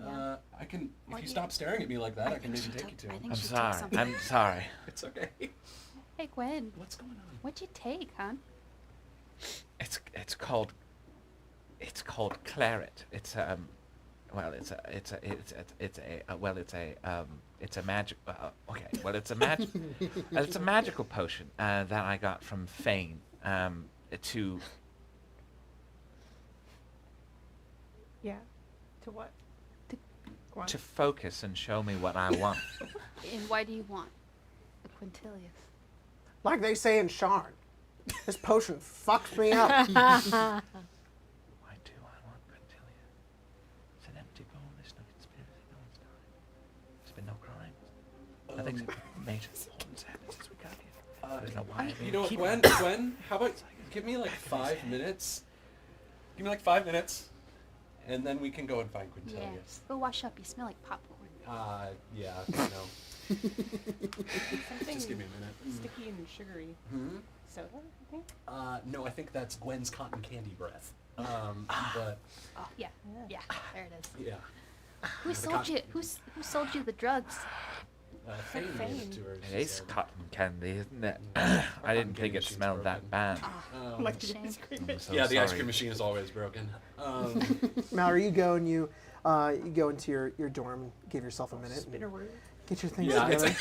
Yeah. I can. Why If you do stop staring at me like that, I can maybe she take you took- to I him. think I'm she took sorry. something. I'm sorry. It's okay. Hey, Gwen. What's going on? What'd you take, hon? It's called claret. It's a magic. Okay. Well, it's a magic. It's a magical potion that I got from Fane. To Yeah. To what? Go on. to focus and show me what I want. And why do you want a Quintilius? like they say in Sharn, this potion fucks me up. Why do I want Quintilia? It's an empty bowl. There's no conspiracy. No one's died. There's been no crimes. Nothing's major importance happened since we got here. There's no why. You know what, Keep Gwen? it. Gwen, how about give me like 5 minutes? Give me like 5 minutes, and then we can go and find Yeah. Quintilius. Go wash up. You smell like popcorn. Yeah, I know. Something Just give me a minute. sticky and sugary. Hmm? Soda, I think? No, I think that's Gwen's cotton candy breath. But Oh, yeah. Yeah. There it is. yeah, Who the sold cotton- you? Who sold you the drugs? Fane gave Fane. it to her. It she is said. cotton candy, isn't it? Cotton I didn't candy think it machine's smelled that broken. bad. Like the Shame. ice cream. I'm so Yeah, the ice sorry. cream machine is always broken. Mallory, you go and you go into your dorm and give yourself a minute and Spinaroo. get your things Yeah, it's together.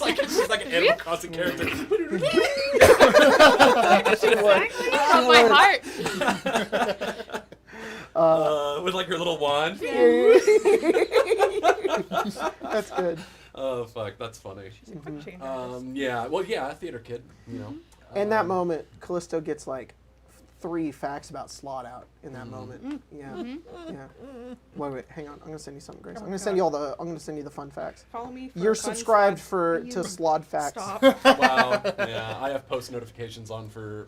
like it's like an Animal Crossing character. Oh, my heart. With like her little wand. That's good. Oh fuck, that's funny. She's a quick change artist. Yeah, well, yeah, theater kid, you know. In that moment, Callisto gets like 3 facts about Slot out in that moment. Yeah, yeah. Wait, hang on. I'm gonna send you something, Grace. Oh I'm my gonna send you God. all the. I'm gonna send you the fun facts. Follow me for You're fun subscribed stuff. to Slod Facts. Stop. Wow, yeah, I have post notifications on for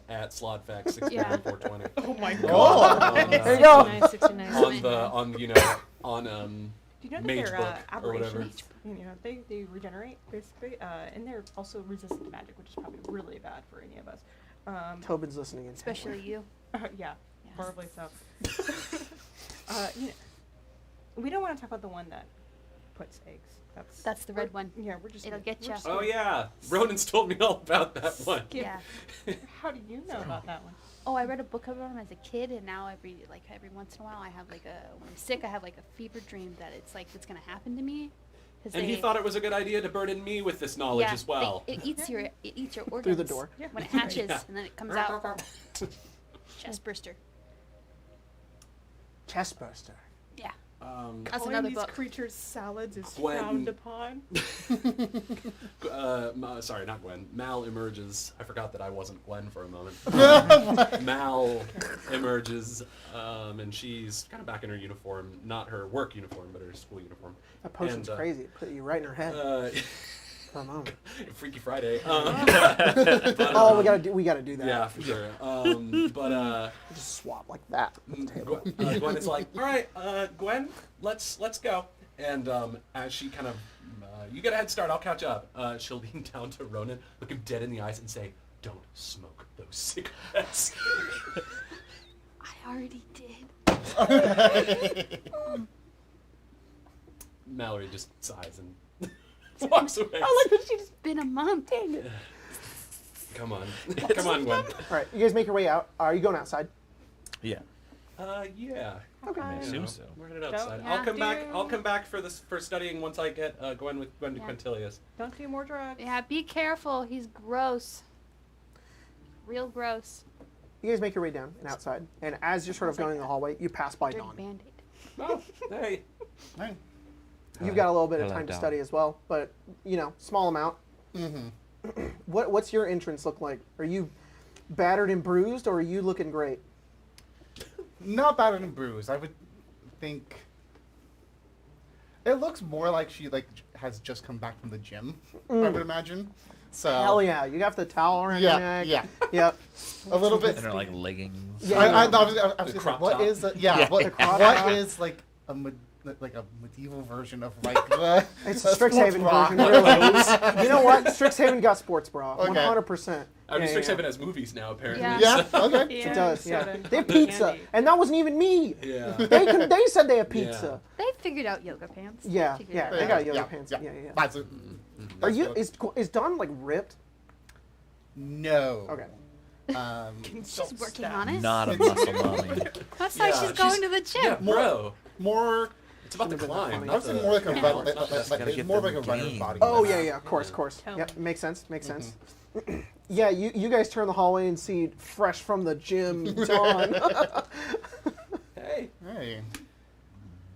at Slotfax 69420. Oh my Oh. god. There you go. 69, on you know on Do you know that Mage they're book or whatever. aberrations? You know, they regenerate basically, and they're also resistant to magic, which is probably really bad for any of us. Tobin's listening in. Especially you. Yeah, Yes. horribly so. You know, we don't want to talk about the one that puts eggs. That's the red one. Yeah, we're just. It'll get we're ya. just Oh gonna yeah, Ronan's told me all about that one. skip- Yeah. How do you know about that one? Oh, I read a book about him as a kid, and now every once in a while, I have when I'm sick, I have a fever dream that it's gonna happen to me. And he thought it was a good idea to burden me with this knowledge as well. It eats your organs Through the door. Yeah. when it hatches, Yeah. and then it comes out. Chest burster. Chest burster. Yeah, that's Calling another these book. creatures salads is Gwen- frowned upon. Sorry, not Gwen. Mal emerges. I forgot that I wasn't Gwen for a moment. Mal emerges, and she's kind of back in her uniform, not her work uniform, but her school uniform. That potion's And, crazy. It put you right in her head for a moment. Freaky Friday. Oh, we gotta do that. Yeah, for sure. Just swap like that at the table. Gwen is like, all right, Gwen, let's go. And as she kind of, you get a head start, I'll catch up. She'll lean down to Ronan, look him dead in the eyes, and say, "Don't smoke those cigarettes." I already did. Mallory just sighs and walks away. It's been a month. Come on, come on, Gwen. All right, you guys make your way out. Are you going outside? Yeah. Yeah. Okay. I assume so. We're headed outside. yeah, I'll come back. do- I'll come back for studying once I get Gwen to Yeah. Quintilius. Don't do more drugs. Yeah, be careful. He's gross. Real gross. You guys make your way down and outside, and as you're sort of Smells like going in the hallway, you pass by Dirty Dawn. Band-Aid. Oh, hey. Right. You've got a little bit of Hello, time to Dawn. study as well, but small amount. Mm-hmm. What's your entrance look like? Are you battered and bruised, or are you looking great? Not battered and bruised. I would think it looks more like she has just come back from the gym. I would imagine. So Hell yeah! You got the towel around your yeah, neck. yeah, Yep. a little bit. And they're like leggings. Yeah. I was The gonna say, crop what top. is what The crop what top. is like a medieval version of the It's a Strixhaven bra. version. Really. You know what? Strixhaven got sports bra. Okay. 100%. I mean, Yeah, Strixhaven has movies now, apparently. Yeah. Yeah. Okay. It does. Yeah. soda, They have cotton pizza, candy. and that wasn't even me. Yeah. They said they have pizza. They figured out yoga pants. Yeah. Figured Yeah. it They out. got yoga pants. Yeah. Yeah. That's it. Are That's you? good. Is Dawn like ripped? No. Okay. She's working on it. Not a muscle mommy. That's why she's going to the gym. Yeah, bro. More. It's about the Shouldn't have been climb. that I would say more like a Yeah. run, Just gotta it's get more them like a runner's gains. body. Oh than yeah, that. yeah. Of course. Tone. Yep. Makes sense. Makes sense. Yeah. You guys turn the hallway and see fresh from the gym Dawn. Hey, Hey.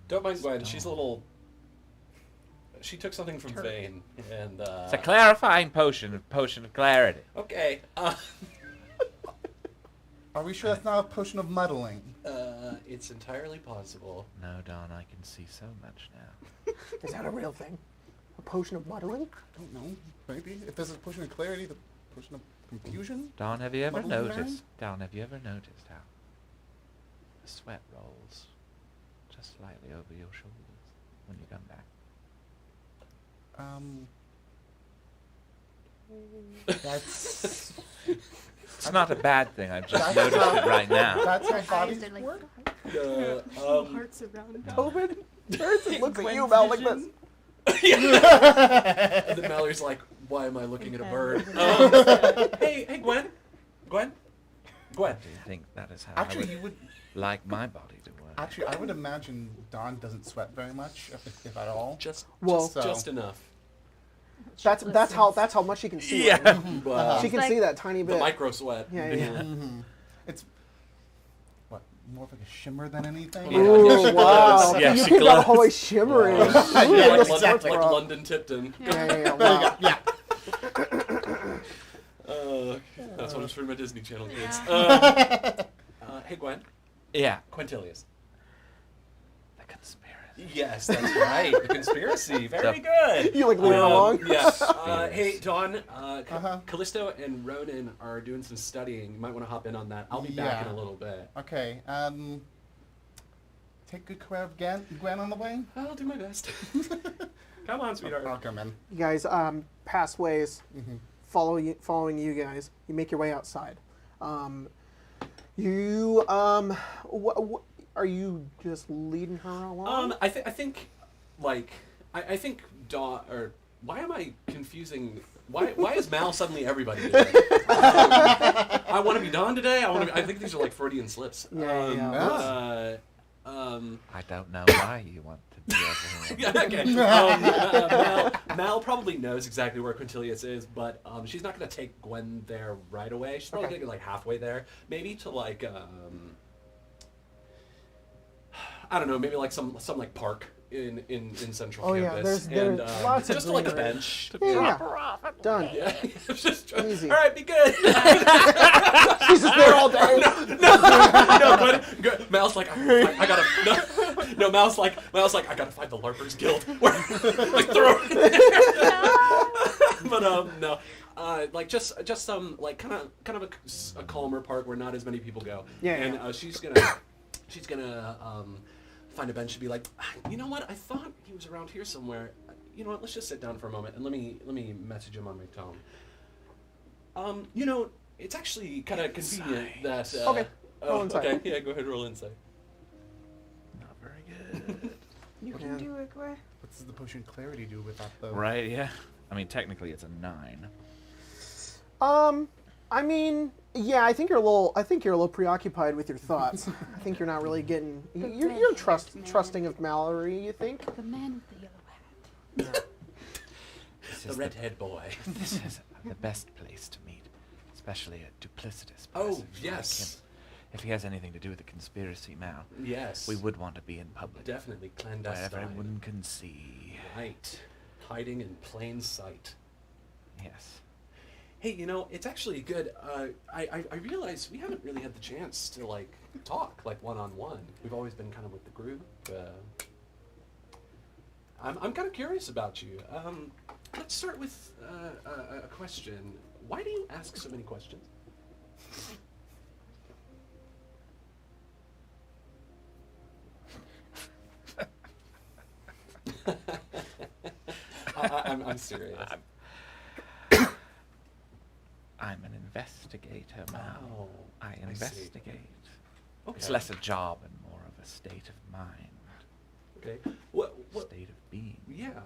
don't mind Gwen. She's a little. She took something from Vane, and It's a clarifying potion of clarity. okay. Are we sure that's not a potion of muddling? It's entirely possible. No, Don, I can see so much now. Is that a real thing? A potion of muddling? I don't know. Maybe if there's a potion of clarity, the potion of confusion. Don, have you ever Muddling noticed? Don, have you ever noticed how the sweat rolls just slightly over your shoulders when you come back? That's It's not a bad thing. I've just That's noticed not- it right now. that's how Eyes bodies are like, work. Hearts around. Tobin turns and looks at you about like this. And then Mallory's like, "Why am I looking at a bird?" Hey, Gwen, Gwen. Do you think that is how Actually, I you would would. like my body to work? Actually, I would imagine Dawn doesn't sweat very much, if at all. Just, Well- just enough. That's how much she can see. Yeah. right now. But She can Like- see that tiny the bit. micro sweat. Yeah, yeah. Mm-hmm. It's what more of like a shimmer than anything. Yeah. Ooh, wow! Yeah, you she came down the glows. hallway shimmering. Wow. Ooh, like, the London, sports like bra. London Tipton. Yeah, yeah, yeah. There you Wow. go. Yeah. That's one for my Disney Channel kids. Yeah. Hey, Gwen. Yeah. Quintilius. The conspiracy. Yes, that's right. The conspiracy. Very So- good. You like leaning along? Yeah. Conspiracy. Hey, Dawn. Uh-huh. Callisto and Ronan are doing some studying. You might want to hop in on that. I'll be back in Yeah. a little bit. Okay. Take good care of Gwen on the way. I'll do my best. Come on, sweetheart. I'll come in. You guys pass ways. Mm-hmm. Following you guys. You make your way outside. Are you just leading her along? I think, like, I think Dawn, or why am I confusing? Why is Mal suddenly everybody today? I want to be Dawn today. I think these are like Freudian slips. Yeah. I don't know why you want to be everything. Yeah, okay. Mal probably knows exactly where Quintilius is, but she's not going to take Gwen there right away. She's probably going to get like halfway there, maybe to like I don't know, maybe like some like park in central campus. there's lots of just to like a greenery. bench. Yeah. Done. Yeah, just Easy. all right, be good. She's just there all day. No, but Mal's like, I gotta. No, Mal's like, I gotta find the LARPers Guild. Like throw. But no, like just some like kind of a calmer park where not as many people go. Yeah. And she's gonna find a bench and be like, you know what? I thought he was around here somewhere. You know what? Let's just sit down for a moment and let me message him on my phone. You know, it's actually kind of convenient that. Okay. Roll insight. Okay. Yeah. Go ahead. Roll insight. Not very good. You Yeah. can do it, Gwen. What does the potion of clarity do with that, though? Right, yeah. I mean, technically it's a 9. I mean, yeah, I think you're a little preoccupied with your thoughts. I think you're not really getting. You're red-haired trusting of Mallory. You think? The man with the yellow hat. This The is redhead boy. This is the best place to meet, especially a duplicitous person. Oh, like yes. him. If he has anything to do with the conspiracy now, Yes. we would want to be in public, Definitely where clandestine. everyone can see. Right. Hiding in plain sight. Yes. Hey, you know, it's actually good. I realize we haven't really had the chance to, like, talk, like, one-on-one. We've always been kind of with the group. I'm kind of curious about you. Let's start with a question. Why do you ask so many questions? I'm serious. I'm an investigator, Mal. Oh, I see. investigate. It's Okay. less a job and more of a state of mind, Okay. What? state of being. Yeah.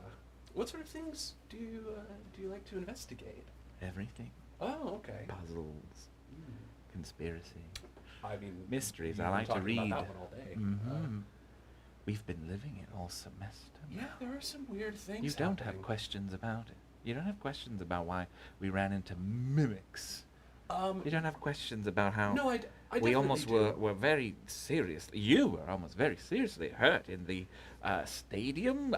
What sort of things do you like to investigate? Everything. Oh, okay. Puzzles, Mm. conspiracy, I mean, mysteries. you've I been like to talking read. about that one all day. Mhm. We've been living it all semester. Yeah, now. there are some weird things. You don't have happening. questions about it. You don't have questions about why we ran into mimics. You don't have questions about how No, I we definitely almost do. were very seriously. You were almost very seriously hurt in the stadium.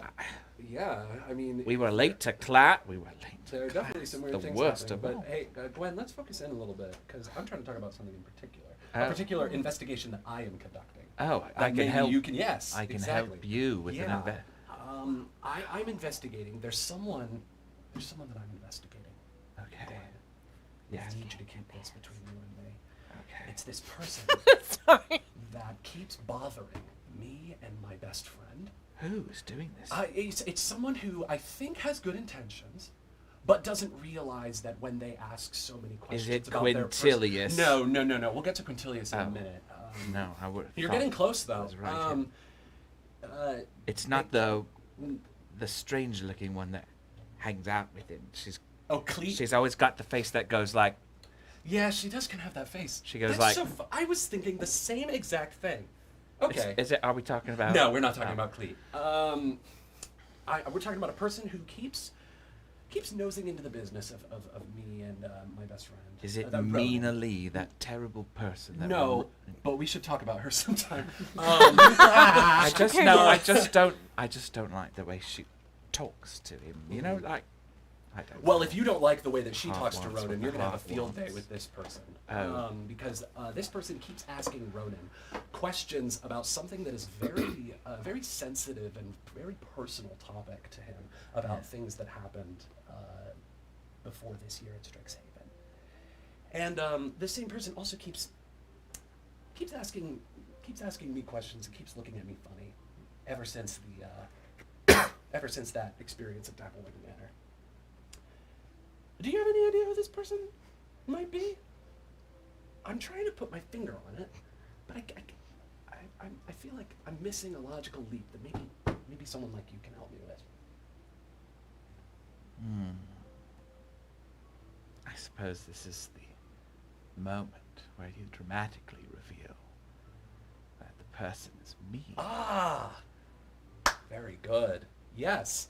Yeah, I mean, We were late to class. We were late. there are to definitely class. some weird the things worst happening. of all. But hey, Gwen, let's focus in a little bit because I'm trying to talk about something in particular. Oh. A particular investigation that I am conducting. Oh, I can maybe help. You can, yes. I can exactly. help you with Yeah. an invest. I'm investigating. There's someone that I'm investigating. Okay. Gwen, Yes. I need you to keep this between you and me. Okay. It's this person Sorry. that keeps bothering me and my best friend. Who's doing this? It's someone who I think has good intentions, but doesn't realize that when they ask so many questions it about their Quintilius? No. We'll get to Quintilius in a Oh. minute. No, I would. You're getting close, though. was right, It's not the strange-looking one that hangs out with him. Cleet. She's always got the face that goes like. Yeah, she does kind of have that face. She goes That's like- So I was thinking the same exact thing. Okay. Is it? Are we talking about? No, we're not talking Oh. about Cleet. We're talking about a person who keeps nosing into the business of me and my best friend. Is it that Mina Ronan. Lee, that terrible person? That No, but we should talk about her sometime. I just Okay. no. I just don't. I just don't like the way she talks to him. You know, like. I don't. Well, if you don't like the way that she Heart talks to wants Ronan, what you're the going to have a heart field day wants. with this person. Oh. Because this person keeps asking Ronan questions about something that is very, very sensitive and very personal topic to him about things that happened before this year at Strixhaven. And this same person also keeps asking me questions and keeps looking at me funny ever since that experience at Dapplewood Manor. Do you have any idea who this person might be? I'm trying to put my finger on it, but I feel like I'm missing a logical leap that maybe someone like you can help me with. I suppose this is the moment where you dramatically reveal that the person is me. Ah, very good. Yes.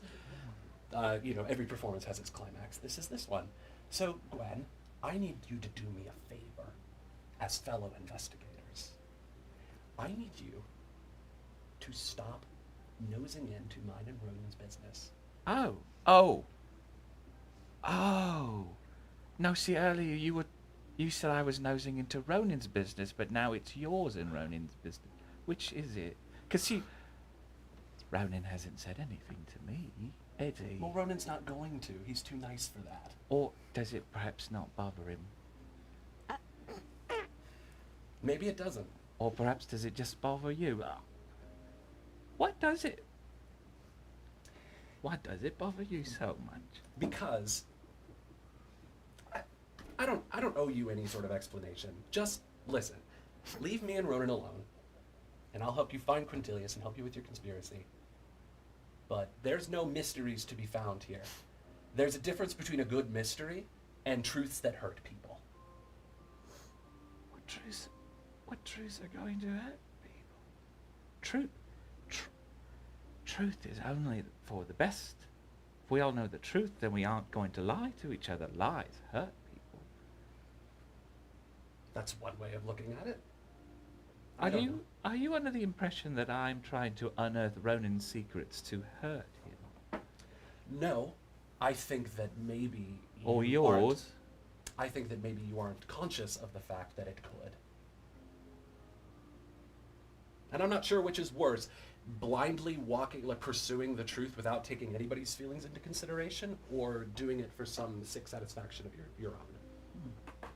Every performance has its climax. This is this one. So, Gwen, I need you to do me a favor as fellow investigators. I need you to stop nosing into mine and Ronan's business. Oh. No, see, earlier you said I was nosing into Ronin's business, but now it's yours and Ronin's business. Which is it? Because see, Ronin hasn't said anything to me, Eddie. Well, Ronan's not going to. He's too nice for that. Or does it perhaps not bother him? Maybe it doesn't. Or perhaps does it just bother you? What does it? Why does it bother you so much? Because I don't owe you any sort of explanation. Just listen. Leave me and Ronan alone, and I'll help you find Quintilius and help you with your conspiracy. But there's no mysteries to be found here. There's a difference between a good mystery and truths that hurt people. What truths are going to hurt people? Truth is only for the best. If we all know the truth, then we aren't going to lie to each other. Lies hurt people. That's one way of looking at it. Are you under the impression that I'm trying to unearth Ronin's secrets to hurt him? No, I think that maybe Or you aren't- yours? I think that maybe you aren't conscious of the fact that it could. And I'm not sure which is worse, blindly walking, like pursuing the truth without taking anybody's feelings into consideration, or doing it for some sick satisfaction of your own.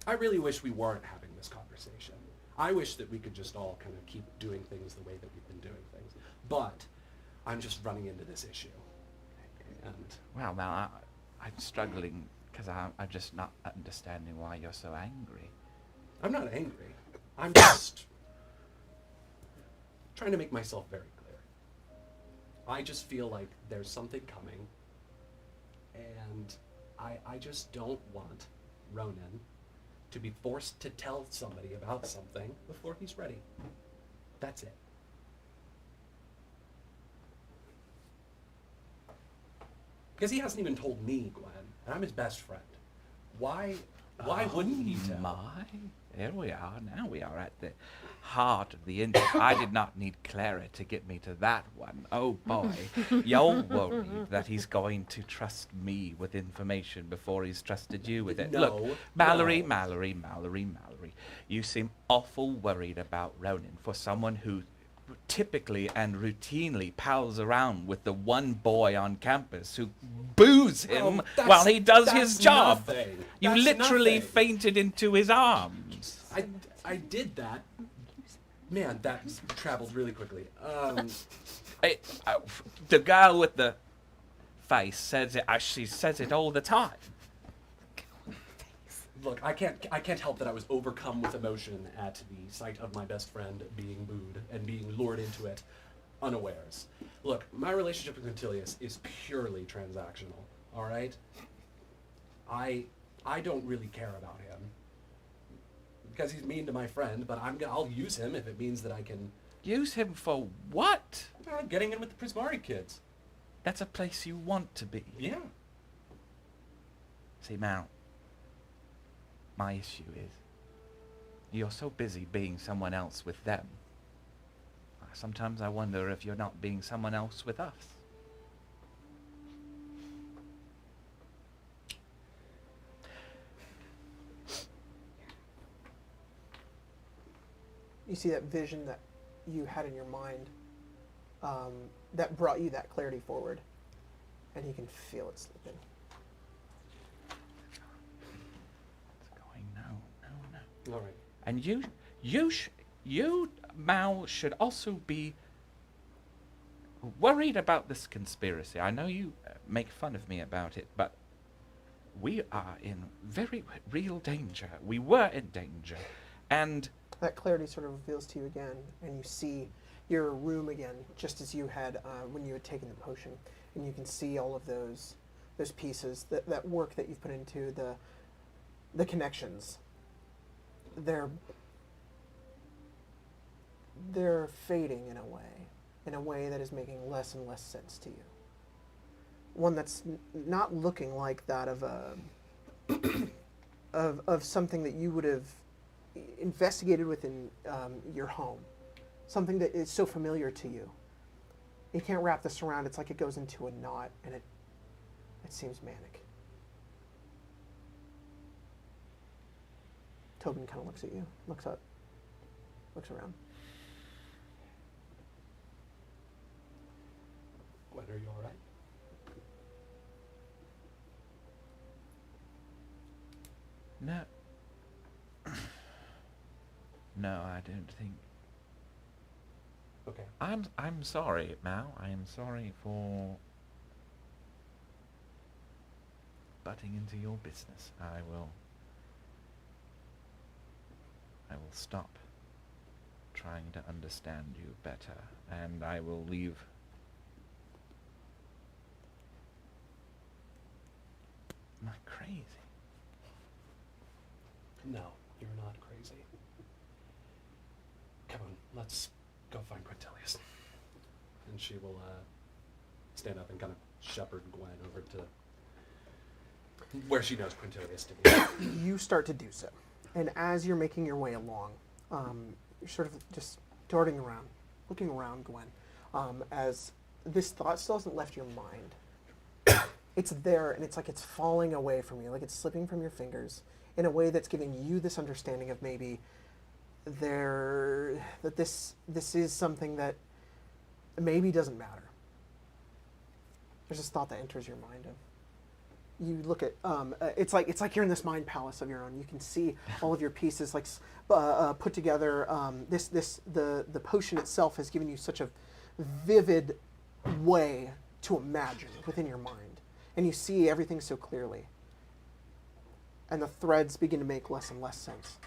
I really wish we weren't having this conversation. I wish that we could just all kind of keep doing things the way that we've been doing things. But I'm just running into this issue. And Well, now I'm struggling because I'm just not understanding why you're so angry. I'm not angry. I'm just trying to make myself very clear. I just feel like there's something coming, and I just don't want Ronan to be forced to tell somebody about something before he's ready. That's it. Because he hasn't even told me, Gwen, and I'm his best friend. Why wouldn't he tell? My, here we are. Now we are at the heart of the incident. I did not need Clara to get me to that one. Oh boy, you're worried that he's going to trust me with information before he's trusted you with it. No, Look, Mallory, no. Mallory. You seem awful worried about Ronan for someone who typically and routinely pals around with the one boy on campus who boos him Oh, while he does that's his job. nothing. You That's literally nothing. fainted into his arms. I did that. Man, that traveled really quickly. The girl with the face says it. She says it all the time. Look, I can't help that I was overcome with emotion at the sight of my best friend being booed and being lured into it unawares. Look, my relationship with Quintilius is purely transactional, all right? I don't really care about him because he's mean to my friend, but I'll use him if it means that I can Use him for what? getting in with the Prismari kids. That's a place you want to be. Yeah. See, Mal, my issue is you're so busy being someone else with them. Sometimes I wonder if you're not being someone else with us. You see that vision that you had in your mind that brought you that clarity forward, and you can feel it slipping. It's going no. All right. And you, Mal, should also be worried about this conspiracy. I know you make fun of me about it, but we are in very real danger. We were in danger, and That clarity sort of reveals to you again, and you see your room again, just as you had when you had taken the potion, and you can see all of those pieces, that work that you've put into the connections. They're fading in a way that is making less and less sense to you. One that's not looking like that of a of something that you would have investigated within your home, something that is so familiar to you. You can't wrap this around. It's like it goes into a knot, and it seems manic. Tobin kind of looks at you, looks up, looks around. Gwen, are you all right? No. No, I don't think. Okay. I'm sorry, Mal. I am sorry for butting into your business. I will stop trying to understand you better, and I will leave. Am I crazy? No, you're not crazy. Come on, let's go find Quintilius. And she will stand up and kind of shepherd Gwen over to where she knows Quintilius to be. You start to do so. And as you're making your way along, you're sort of just darting around, looking around, Gwen, as this thought still hasn't left your mind. It's there, and it's like it's falling away from you, like it's slipping from your fingers in a way that's giving you this understanding of maybe that this is something that maybe doesn't matter. There's this thought that enters your mind of. You look at it's like you're in this mind palace of your own. You can see all of your pieces like put together. The potion itself has given you such a vivid way to imagine within your mind, and you see everything so clearly. And the threads begin to make less and less sense.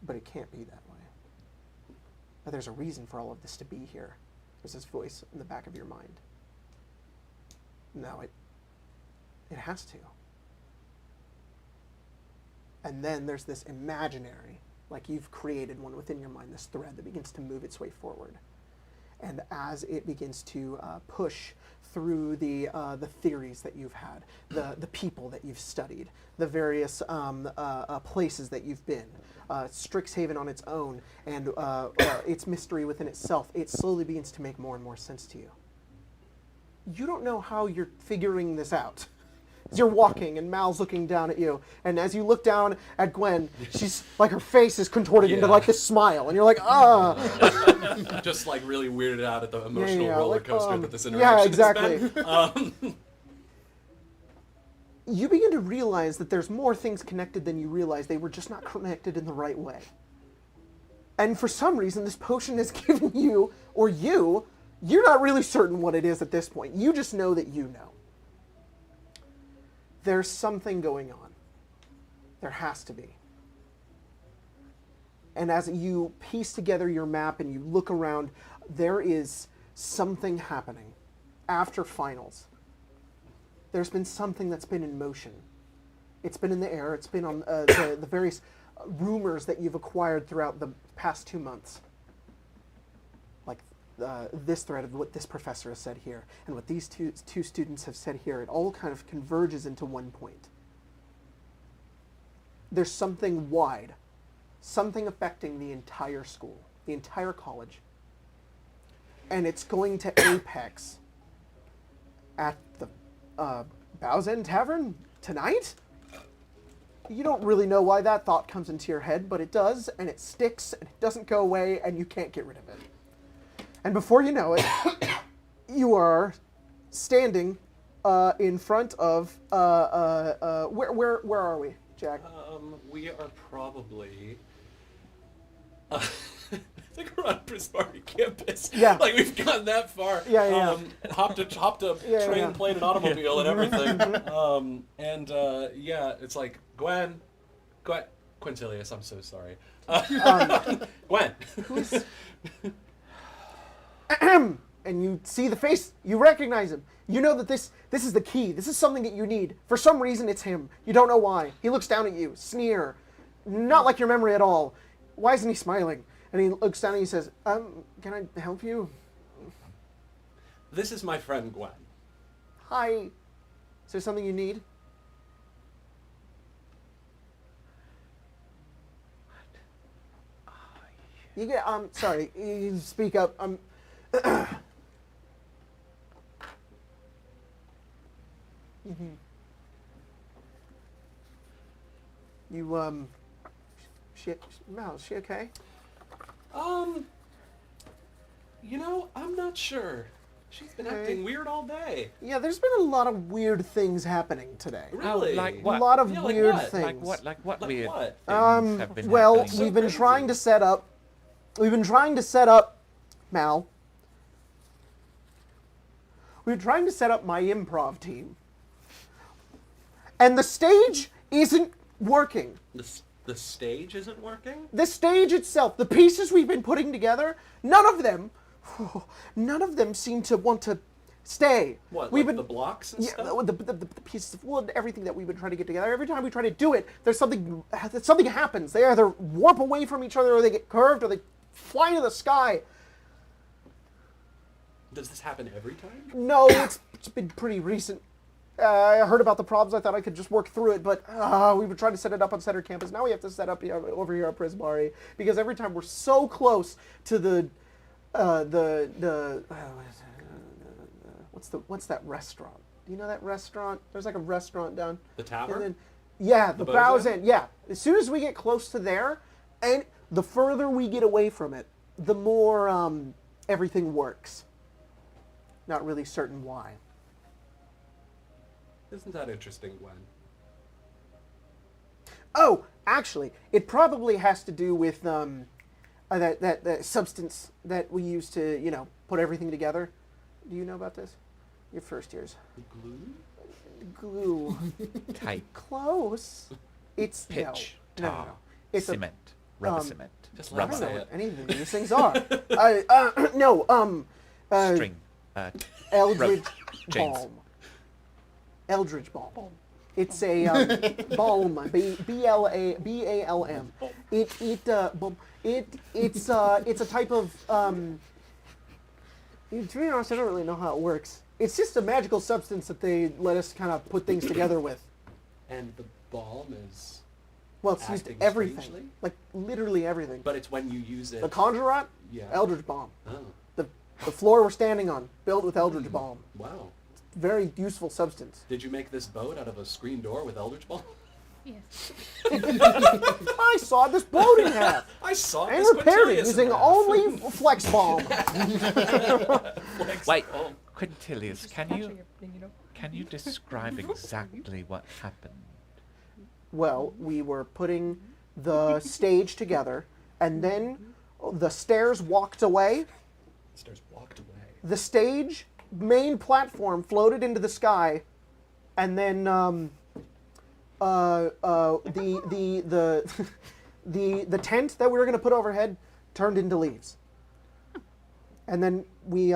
But it can't be that way. But there's a reason for all of this to be here. There's this voice in the back of your mind. No, it has to. And then there's this imaginary, like you've created one within your mind, this thread that begins to move its way forward. And as it begins to push through the theories that you've had, the people that you've studied, the various places that you've been, Strixhaven on its own, and its mystery within itself, it slowly begins to make more and more sense to you. You don't know how you're figuring this out. As you're walking and Mal's looking down at you, and as you look down at Gwen, she's like her face is contorted into like this smile, and you're like, ah. Just like really weirded out at the emotional roller like, coaster that this interaction yeah, exactly. has been. You begin to realize that there's more things connected than you realize. They were just not connected in the right way. And for some reason, this potion has given you, or you're not really certain what it is at this point. You just know that you know. There's something going on. There has to be. And as you piece together your map and you look around, there is something happening after finals. There's been something that's been in motion. It's been in the air. It's been on the various rumors that you've acquired throughout the past 2 months. Like this thread of what this professor has said here and what these two students have said here. It all kind of converges into one point. There's something wide, something affecting the entire school, the entire college. And it's going to apex at the Bow's End Tavern tonight? You don't really know why that thought comes into your head, but it does, and it sticks, and it doesn't go away, and you can't get rid of it. And before you know it, you are standing in front of where are we, Jack? We are probably I think we're on Prismari campus. Yeah. Like we've gotten that far. Yeah. Hopped a train, plane, and automobile and everything. It's like Gwen, Quintilius, I'm so sorry. Um, Gwen. and you see the face. You recognize him. You know that this is the key. This is something that you need. For some reason, it's him. You don't know why. He looks down at you, sneer, not like your memory at all. Why isn't he smiling? And he looks down and he says, can I help you? This is my friend Gwen. Hi. Is there something you need? You get, sorry, you speak up. You, Mal, is she okay? You know, I'm not sure. She's been acting weird all day. Yeah, there's been a lot of weird things happening today. Really? Oh, like A what? lot of Yeah, like weird what? things. Like what Like weird what? things have been Well, happening? we've been crazy. trying to set up. We've been trying to set up, Mal. We've been trying to set up my improv team, and the stage isn't working. The stage isn't working? The stage itself, the pieces we've been putting together, none of them seem to want to stay. What, We've like been, the blocks and yeah, stuff? the pieces of wood, everything that we've been trying to get together. Every time we try to do it, something happens. They either warp away from each other, or they get curved, or they fly into the sky. Does this happen every time? No, it's been pretty recent. I heard about the problems. I thought I could just work through it, but we were trying to set it up on Center Campus. Now we have to set up over here at Prismari, because every time we're so close to the what's that restaurant? Do you know that restaurant? There's like a restaurant down. The tavern? And then, the Bow's Bow's End? End. Yeah. As soon as we get close to there, and the further we get away from it, the more everything works. Not really certain why. Isn't that interesting, Gwen? Oh, actually, it probably has to do with that substance that we use to, put everything together. Do you know about this? Your first years. Glue? Glue. Type, Close. It's pitch, no. tar, It's cement, rubber um, cement, Just I let don't me know say what it. any of these things are. string, Eldridge James. balm. Eldridge balm. It's a balm. B-A-L-M. It's a type of. To be honest, I don't really know how it works. It's just a magical substance that they let us kind of put things together with. And the balm is... Well, it's used Acting everything, strangely? like literally everything. But it's when you use it... The Conjurat, Yeah. Eldridge balm. Oh, The floor we're standing on, built with Eldridge balm. wow. Very useful substance. Did you make this boat out of a screen door with Eldritch Ball? Yes. I sawed this boat in half I saw and this repaired it Quintilius using in half. only Flex balm. Flex Wait, balm. Quintilius, Just can catching you everything, can you describe exactly what happened? Well, we were putting the stage together, and then the stairs walked away. Stairs walked away. The stage main platform floated into the sky, and then the the tent that we were going to put overhead turned into leaves. And then we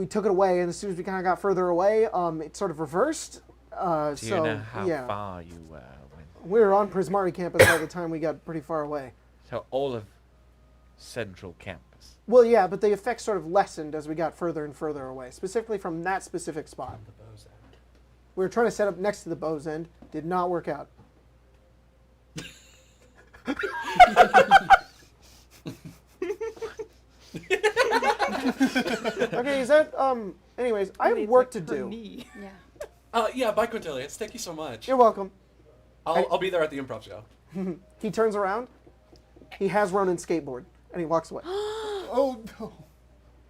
took it away, and as soon as we kind of got further away, it sort of reversed. Do you So know how yeah, far you were when? we were on Prismari campus by the time we got pretty far away. So all of Central Campus. Well, yeah, but the effects sort of lessened as we got further and further away, specifically from that specific spot. The bow's end. We were trying to set up next to the Bow's End. Did not work out. Okay, is that anyways, I have It's work like to her do. knee. Yeah. Yeah, bye Quintilius. Thank you so much. You're welcome. I'll be there at the improv show. He turns around. He has Ronan's skateboard, and he walks away. Oh no.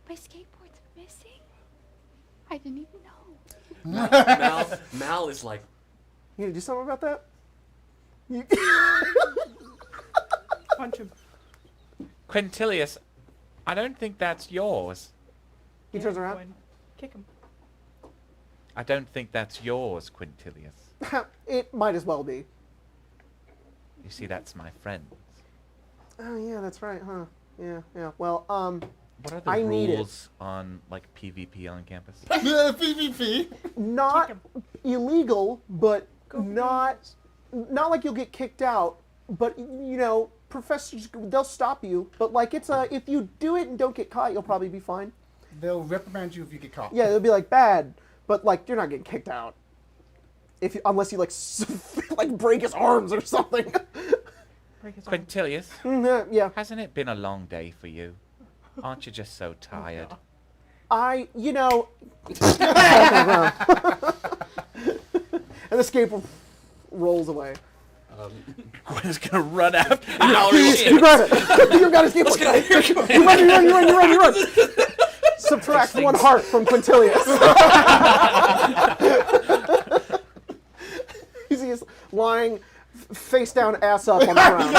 My skateboard's missing. I didn't even know. Mal is like, You gonna do something about that? You- Punch him. Quintilius, I don't think that's yours. He Yeah, turns around. go and kick him. I don't think that's yours, Quintilius. It might as well be. You see, that's my friend. Oh yeah, that's right, huh? Yeah. Well, What are the I need it. rules on like PvP on campus? PvP. not Kick 'em. illegal, but Go not like you'll get kicked out. But you know, professors they'll stop you. But like it's if you do it and don't get caught, you'll probably be fine. They'll reprimand you if you get caught. Yeah, they'll be like bad, but like you're not getting kicked out. Unless you like like break his arms or something. Break his arm. Quintilius, Yeah. hasn't it been a long day for you? Aren't you just so tired? You know. And the scape rolls away. Gwen's gonna run out. You got it. You got his scape. You run. Subtract one heart from Quintilius. He's lying face down, ass up on the ground.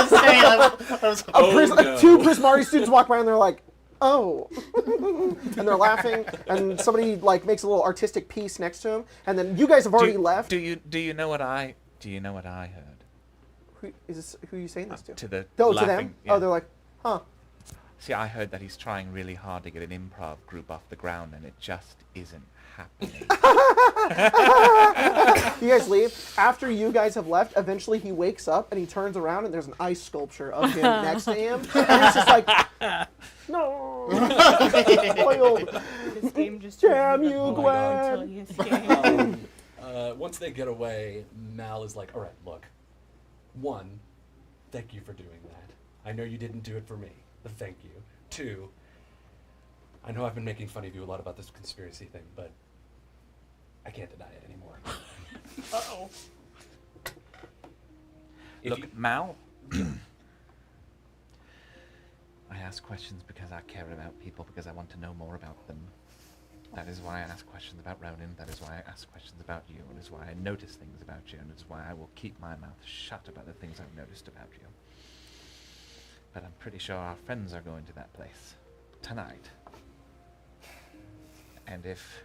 Two Prismari students walk by and they're like, "Oh," and they're laughing. And somebody like makes a little artistic piece next to him. And then you guys have already left. Do you know what I heard? Who are you saying this to? To the To laughing, them? yeah. Oh, they're like, huh. See, I heard that he's trying really hard to get an improv group off the ground, and it just isn't happening. You guys leave. After you guys have left, eventually he wakes up and he turns around and there's an ice sculpture of him next to him. And he's just like, no. Foiled. This game just Damn turned you, into a Gwen. Quintilius game. Once they get away, Mal is like, all right, look. One, thank you for doing that. I know you didn't do it for me, but thank you. Two, I know I've been making fun of you a lot about this conspiracy thing, but I can't deny it anymore. Uh-oh. Look, Mal, I ask questions because I care about people, because I want to know more about them. That is why I ask questions about Ronan. That is why I ask questions about you. And it is why I notice things about you. And it is why I will keep my mouth shut about the things I've noticed about you. But I'm pretty sure our friends are going to that place tonight. And if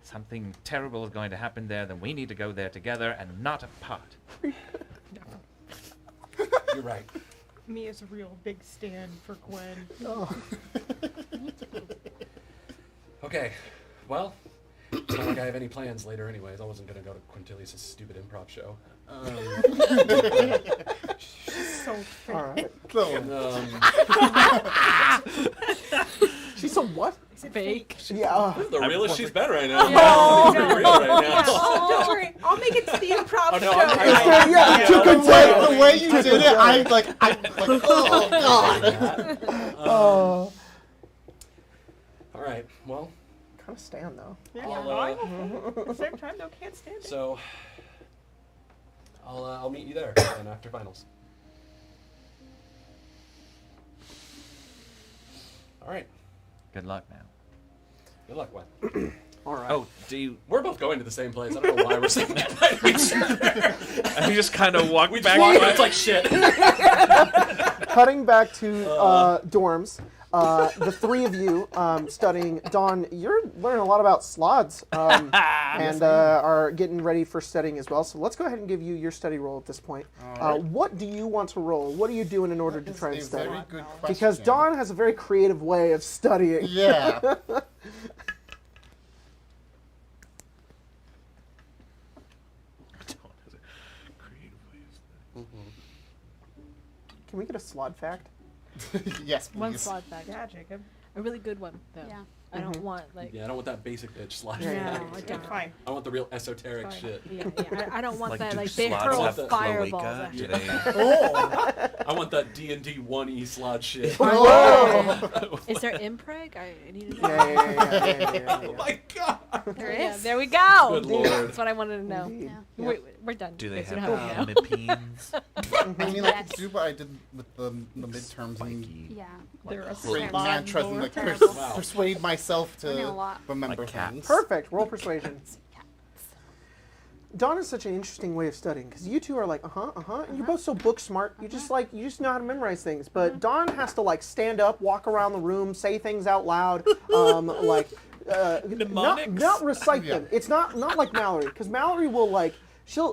something terrible is going to happen there, then we need to go there together and not apart. You're right. Me is a real big stand for Gwen. Okay, well, it's not like I have any plans later anyways. I wasn't going to go to Quintilius' stupid improv show. So fake. All right. She's so what? Is it Fake. Yeah. The realest she's been right now. No, She's no. real right Yeah, now. oh, don't worry. I'll make it to the improv no, show. Yeah, too content. The way you did it, I'm like, oh god. Oh. All right, well, Kind of stand though. Yeah, I'll, no, I'm okay. At the same time, though, can't stand it. so I'll meet you there and after finals. All right. Good luck now. Good luck, Gwen. All right. Oh, do you... We're both going to the same place. I don't know why we're saying that. We You just kind of walk just back. walk by. It's like shit. Cutting back to dorms. The three of you studying. Dawn, you're learning a lot about slots and are getting ready for studying as well. So let's go ahead and give you your study roll at this point. What do you want to roll? What are you doing in order to try and That's a study? very good Because question. Dawn has a very creative way of studying. Yeah. Can we get a slot fact? Yes, One please. slot back. Yeah, Jacob. A really good one, though. Yeah. I don't want, like... Yeah, I don't want that basic bitch slide. Yeah. No, I don't. Fine. I want the real esoteric Fine. shit. Yeah, I don't want that, do like, they slots hurl have fireballs cloaca? at Do you. they... I want that D&D 1E slot shit. Whoa! Is there impreg? I need to know. Yeah. Oh my god! There Yeah, is. there we go. Good lord. That's what I wanted to know. Indeed. Yeah. We're done. Do they Guys, you have don't have to know. Philippines? I mean, I could Yes. do what I did with the midterms and Spiky. Yeah. They're a create slot mantras and lord. like Terrible. Wow. persuade myself Learning a to lot. remember Like cats. things. Perfect. Roll persuasion. Dawn is such an interesting way of studying because you two are like, and you're both so book smart. You just know how to memorize things. But Dawn has to like stand up, walk around the room, say things out loud, not Mnemonics? recite them. It's not like Mallory because Mallory will like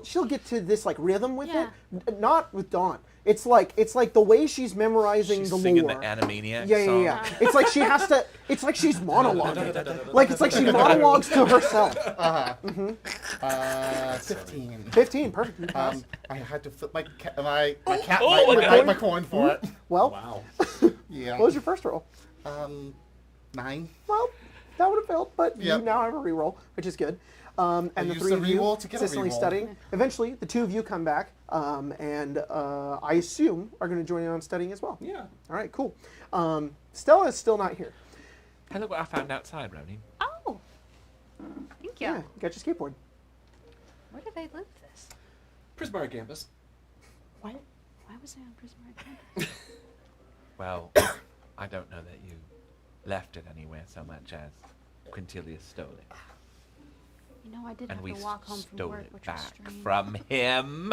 she'll get to this like rhythm with Yeah. it. Not with Dawn. It's like the way she's memorizing She's the singing lore. the Animaniacs Yeah, song. yeah. It's like she has to. It's like she's monologuing. Like it's like she monologues to herself. 15. 15, perfect. You pass. I had to flip my cat Oh, my coin for it. Well, Wow. Yeah. what was your first roll? 9. Well, that would have failed, but Yep. you now have a reroll, which is good. And the used three the of you reroll to get a consistently reroll. studying. Eventually, the two of you come back, and I assume are going to join in on studying as well. Yeah. All right, cool. Stella is still not here. Hey, look what I found outside, Roni. Oh, thank you. Yeah, you got your skateboard. Where did I leave this? Prismari campus. Why was I on Prismari? Well, I don't know that you left it anywhere so much as Quintilius stole it. You know, I did And have we to walk home from stole work, it which was back strange. from him.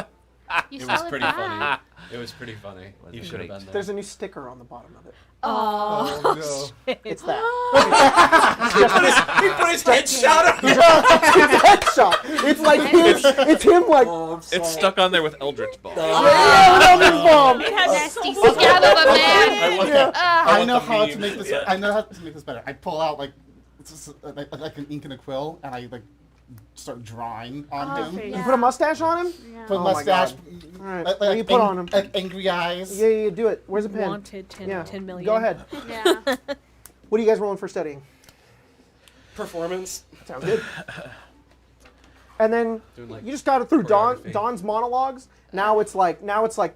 You It stole was pretty back. funny. It was pretty funny. Was You it should have great? been there. There's a new sticker on the bottom of it. Oh, no. It's that. He put his headshot on. Headshot. It's like him. It's him like. Oh, I'm sorry. It's stuck on there with Eldritch Ball. Yeah, Elvis Bomb. It has nasty so scab of a man. I want Yeah. I want know the how to meme. make this. Yeah. I know how to make this better. I pull out like it's just, like an ink and a quill, and I like start drawing on him. okay. You put a mustache on him? Yeah. Put Oh my mustache. God. All right. Like, What do you put on him? Like angry eyes. Yeah, yeah, do it. Where's the pen? Wanted 10, Yeah. 10 million. Go ahead. Yeah. What are you guys rolling for studying? Performance. Sounds good. And then Doing, like, you just got it through choreography. Don's monologues. Now it's like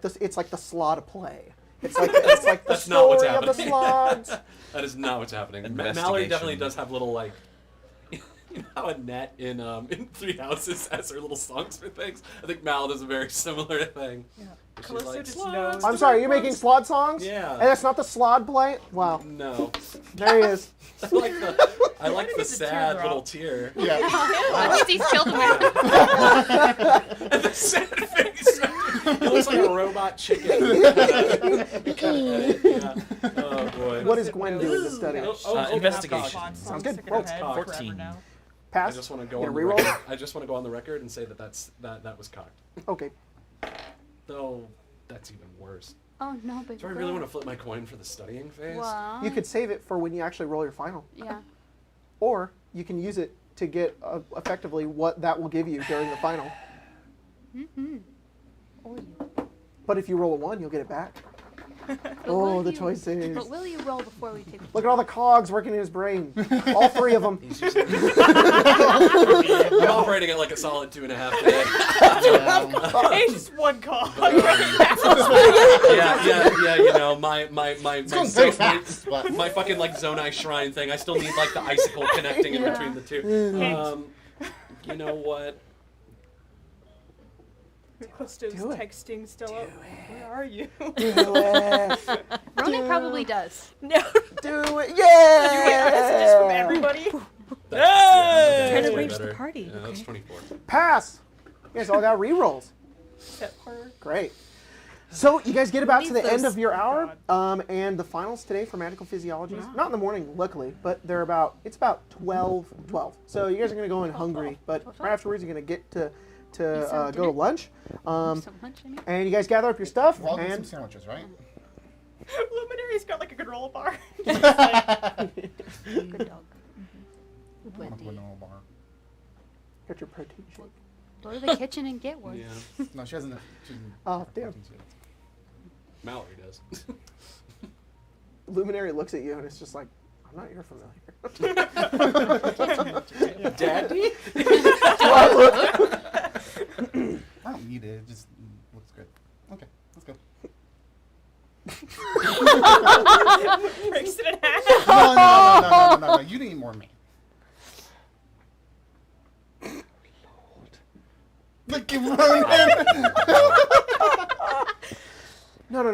this. It's like the slot play. It's like the That's not what's story of the happening. slots. That is not what's happening. Mallory Investigation. definitely does have little like, you know how Annette in Three Houses has her little songs for things. I think Mal does a very similar thing. Yeah. She's Callisto like, just "Slots." knows. I'm sorry, you're making slod songs? Yeah. And that's not the slod play? Wow. No, There he is. I like the It's a sad teardrop. little tear. Yeah. Look at these children. And the sad face. It looks like a robot chicken. Yeah. Oh boy. What does Gwen do in the study? Investigation. Sounds good. Roll. Roll. 14. I Pass? just want to go Get a on the reroll? record. I just want to go on the record and say that that was cocked. Okay. Though that's even worse. Oh no, baby. Do I really want to flip my coin for the studying phase? Well, You could save it for when you actually roll your final. Yeah. Or you can use it to get effectively what that will give you during the final. Mm-hmm. But if you roll a 1, you'll get it back. Oh, the choices. But will you roll before we take? Look at all the cogs working in his brain. All 3 of them. He's using I'm operating at like a solid 2.5 today. It's just one call. yeah. You know, my going very fast, but- my fucking like Zonai shrine thing. I still need like the icicle connecting in between the two. You know what? Callisto's Do it. texting Stella. Where are you? Do it. Ronan probably does. No. Do it. You get messages from Yeah. everybody. That's Trying to way arrange the better. party, Yeah, that's okay. 24. Pass. You guys all got rerolls. Except for Great. So you guys get about to the Needs end those- of your hour, God. and the finals today for magical physiologies. Not in the morning, luckily, but they're about 12. So you guys are gonna go in hungry, but right afterwards you're gonna get to some go to lunch. Some lunch, I mean. And you guys gather up your stuff We'll all get some and sandwiches, right? Luminary's got like a granola bar. Good dog. I want a granola bar. get your protein shake. Go to the kitchen and get one. Yeah, No, she hasn't. Oh, damn. Mallory does. Luminary looks at you and it's just like, I'm not your familiar. Daddy? I don't need it. It just looks good. Okay, let's go. Breaks it in half. No. You need more than me. Look at Ronan.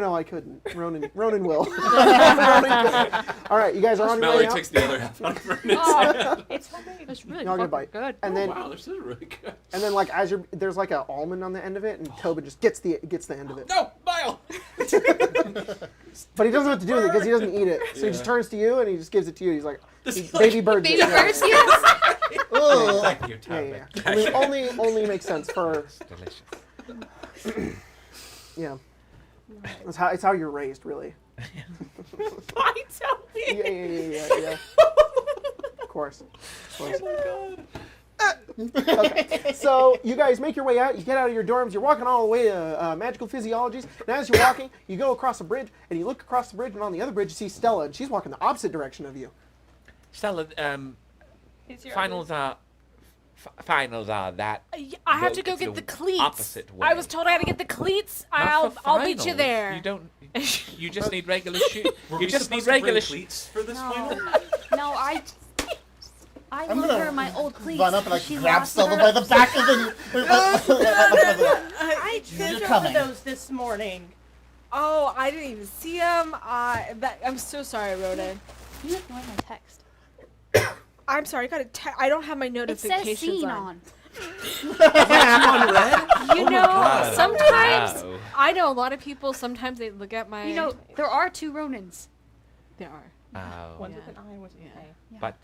No, I couldn't. Ronan will. Ronan couldn't. All right, you guys are on your way Mallory out. takes the other half out of Vernon's Oh, hand. It's homemade. It's really Y'all gonna fucking bite. good. And then Wow, this is really good. and then like as you're there's like an almond on the end of it, and Tobin just gets the end of it. No, Mile! But he doesn't know what to do with it because he doesn't eat it. So he just Yeah. turns to you and he just gives it to you. He's like, This is baby like- bird. Baby birds, yes. Oh, only, Thank you, yeah, Tavin. yeah. Only makes sense for It's delicious. yeah. It's how you're raised, really. I tell you. Yeah. Of course. Oh Okay. So you guys make your way out. You get out of your dorms. You're walking all the way to Magical Physiologies. And as you're walking, you go across a bridge, and you look across the bridge, and on the other bridge you see Stella, and she's walking the opposite direction of you. Stella, Is your finals are that. I have Go to go the get the cleats. opposite way. I was told I had to get the cleats. Not for I'll meet you finals. there. You don't. You just need regular shoes. Were You we just need supposed to bring regular cleats for this No, final? no, I I'm loaned gonna her my old cleats. Run up and like She grab lost Stella her. by the back of the. I tripped over coming. those this morning. Oh, I didn't even see him. I'm so sorry, Ronan. You ignored my text. I'm sorry. I don't have my It notifications says seen on. on. You know, God. sometimes Wow. I know a lot of people. Sometimes they look at my. You know, there are 2 Ronins. there are. Oh. One's Yeah. with an I, one's with an Yeah. A. But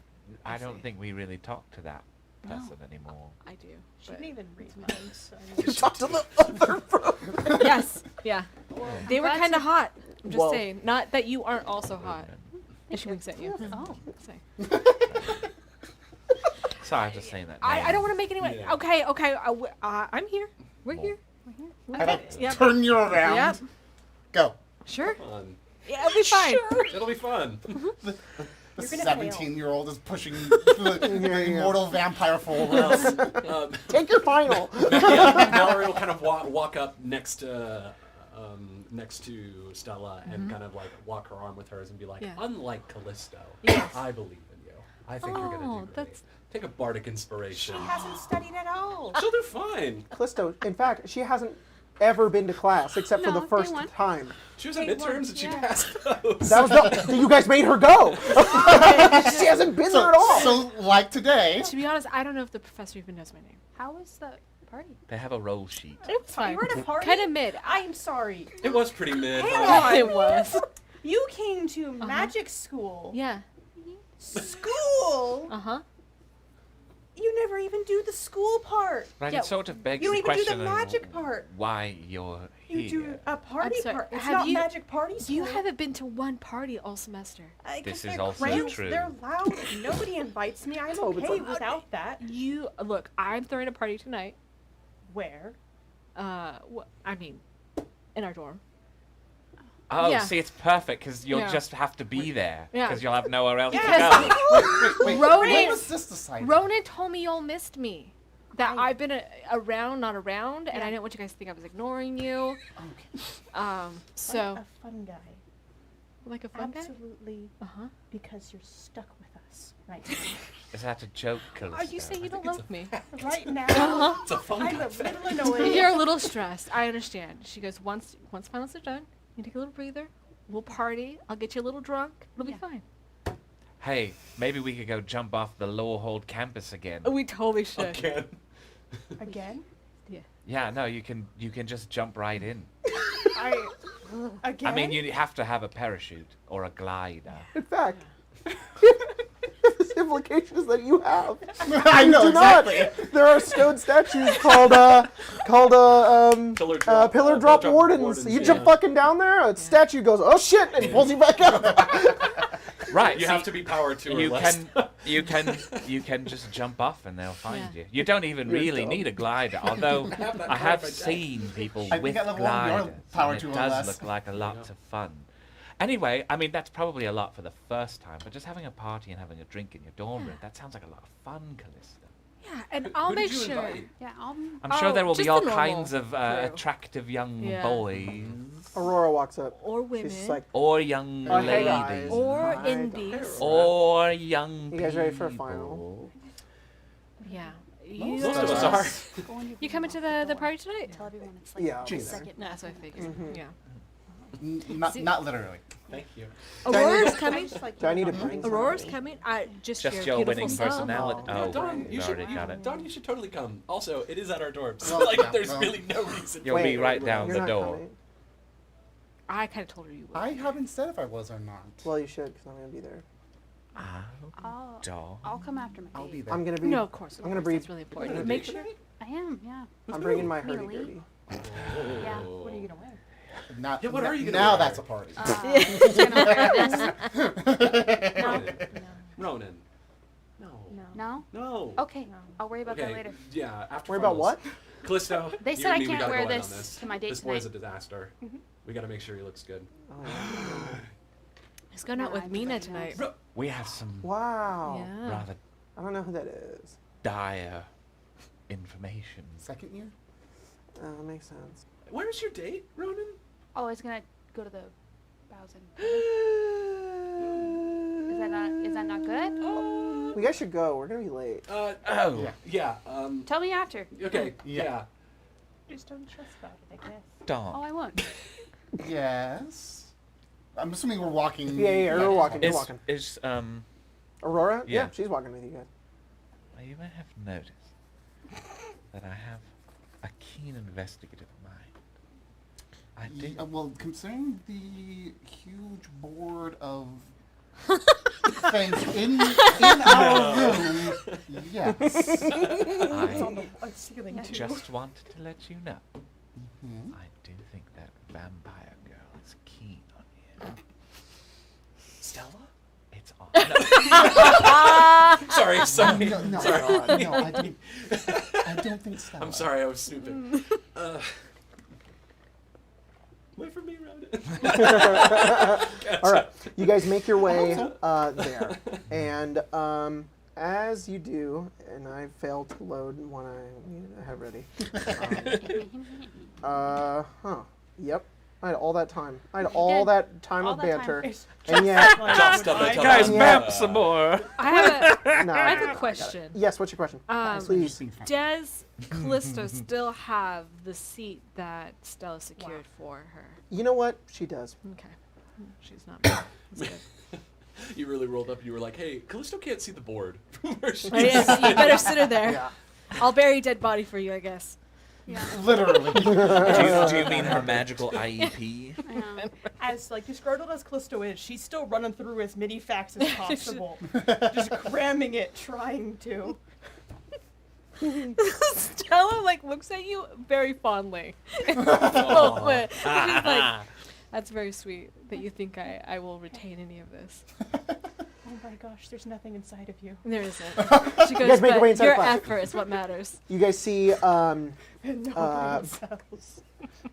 I I don't see. think we really talk to that person anymore. I do. She but- didn't even read mine. So I mean, Talk to the other bro. Yes. Yeah. They were glad kind to- of hot. I'm just Whoa. saying. Not that you aren't also hot. And she winks at you. Oh. Say. Sorry, I'm just saying that. I don't want to make anyone. Yeah. Okay. I'm here. We're here. We're I here. like Yep. turn you around. Yep. Go. Sure. Fun. Yeah, it'll be fine. It'll be fun. The You're gonna fail. 17-year-old is pushing the Yeah. immortal vampire forwards. Take your final. Mallory will kind of walk up next to Stella and kind of like walk her arm with hers and be like, Yeah. unlike Callisto, Yes. I believe in you. I think you're gonna Oh, do great. that's- Take a bardic inspiration. She hasn't studied at all. She'll do fine. Callisto, in fact, she hasn't ever been to class except for No, the day first one. time. She was in Take one, midterms and she yeah. passed those. That was you guys made her go. She hasn't been there at all. So, like today, To be honest, I don't know if the professor even knows my name. How was the party? They have a roll sheet. It was fine. You were at a party? Kind of mid. I'm sorry. It was pretty mid. Hang huh? on. It was. You came to magic school. Yeah. School? Uh huh. You never even do the school part. Right, Yeah, it sort of begs you don't the even do the question of magic part. why you're You here. do a party sorry, part. It's have not you- magic party school. You haven't been to one party all semester. 'Cause This is they're also cramped, true. They're loud. Nobody invites me. I'm Oh, but okay some- without that. You look. I'm throwing a party tonight. Where? I mean, in our dorm. Oh, Yeah. see, it's perfect because you'll Yeah. just have to be there Yeah. because you'll have nowhere else Yes. to go. wait, Ronan- when was this decided? Ronan told me y'all missed me. That I- I've been around, not around, and Yeah. I didn't want you guys to think I was ignoring you. So Like a fun guy. like a fun guy. Absolutely. Uh huh. Because you're stuck with us right Is that a joke, Callisto? Are you saying you don't love me? now. Right now. Uh-huh. It's a fun I'm guy. a little annoyed. You're a little stressed. I understand. She goes, once finals are done, you take a little breather. We'll party. I'll get you a little drunk. It'll be Yeah. fine. Hey, maybe we could go jump off the Lowerhold campus again. We totally should. Again. Again? Yeah, no, you can just jump right in. Again? I mean, you have to have a parachute or a glider. In fact, this implication is that you have. I know, Do exactly. not. There are stone statues called pillar drop wardens. You jump fucking down there, a statue goes, oh shit, and pulls you back up. Right. You see, have to be power 2 or you less. you can just jump off and they'll find Yeah. you. You don't even You're really dumb. need a glider, although have that I have card by Jack. seen people I with think at level 1 you're gliders. power and 2 it or does less. look like a lot of fun. Anyway, I mean that's probably a lot for the first time, but just having a party and having a drink in your dorm room, that sounds like a lot of fun, Callisto. Yeah, and Who I'll did make you sure. invite? Yeah, I'm sure there will be just all the kinds normal of crew. attractive young Yeah. boys Aurora walks up. Or women. She's like, or young Oh, hey, ladies guys. Or Hi, indies. or young You guys ready for a people. final? Yeah. Most You, of us are. you coming to the party tonight? Tell everyone it's like Yeah, I'll be the there. second. No, that's what I figured. Mhm. Yeah. Not literally. Thank you. Aurora's I coming. just like Do I need to to bring Aurora's somebody? coming. Just Just your your beautiful winning self. personality. Oh. Oh, Don, you you should. already got it. Don, you should totally come. Also, it is at our dorms. Well, like, yeah, there's well. really no reason. You'll be Wait, right down You're the not door. coming. I kind of told her you would. I haven't said if I was or not. Well, you should, because I'm going to be there. I'll come after my I'll date. be there. I'm gonna be. No, of course. I'm gonna That's breathe. really important. gonna Make breathe. sure. I am, yeah. I'm bringing my Me to hurdy lead? gurdy. Yeah. What are you gonna wear? Not, Yeah, what are you gonna now wear? that's a party. Just gonna wear this. No. Ronan. No. No. No? No. Okay. No. I'll worry about that Okay, later. yeah, after Worry about finals. what? Callisto, They you said I and me, we can't gotta wear go in this on this. to my date This boy is a tonight. disaster. We gotta make sure he looks good. Oh, yeah. He's going out with Everybody Mina knows. tonight. We have some Wow. Yeah. rather I don't know who that is. dire information. Second year? That makes sense. Where's your date, Ronan? Oh, I was gonna go to the Bowsen. Is that not good? We guys should go. We're gonna be late. Oh, Yeah. Tell me after. Okay. Yeah. Yeah. Just don't stress about it, I guess. Oh, darn. I won't. Yes. I'm assuming we're walking. Yeah, we're walking. You're Is, walking. is Aurora? Yeah. She's walking with you guys. well, you may have noticed that I have a keen investigative mind. I do. Well, considering the huge board of things in our room, yes. It's on I the ceiling too. just wanted to let you know. Mhm. I do think that vampire girl is keen on you. Stella? It's on. Sorry. No, Sorry. no, I don't think so. I'm sorry, I was stupid. Wait for me, Ronan. All right, you guys make your way there, and as you do, and I failed to load one I have ready. Yep. I had all that time. I had all did. that time All of that time. banter, It's and yet, Just a little. Guys, Yeah. map some more. I have no, I have no, a no, question. Yes, what's your question? Please. Does Callisto still have the seat that Stella secured for her? You know what? She does. Okay. She's not mad. That's good. You really rolled up. You were like, "Hey, Callisto can't see the board from where she's Oh, yeah, you better sit her there. Yeah. I'll bury dead body for you, I guess. Yeah. Literally. Do you mean her magical IEP? Yeah. As like disgruntled as Callisto is, she's still running through as many facts as possible, just cramming it, trying to. Stella like looks at you very fondly. In the moment. She's like, that's very sweet that you think I will retain any of this. Oh my gosh, there's nothing inside of you. There isn't. She guys goes, make your way but inside your class. effort is what matters. You guys see No brain cells.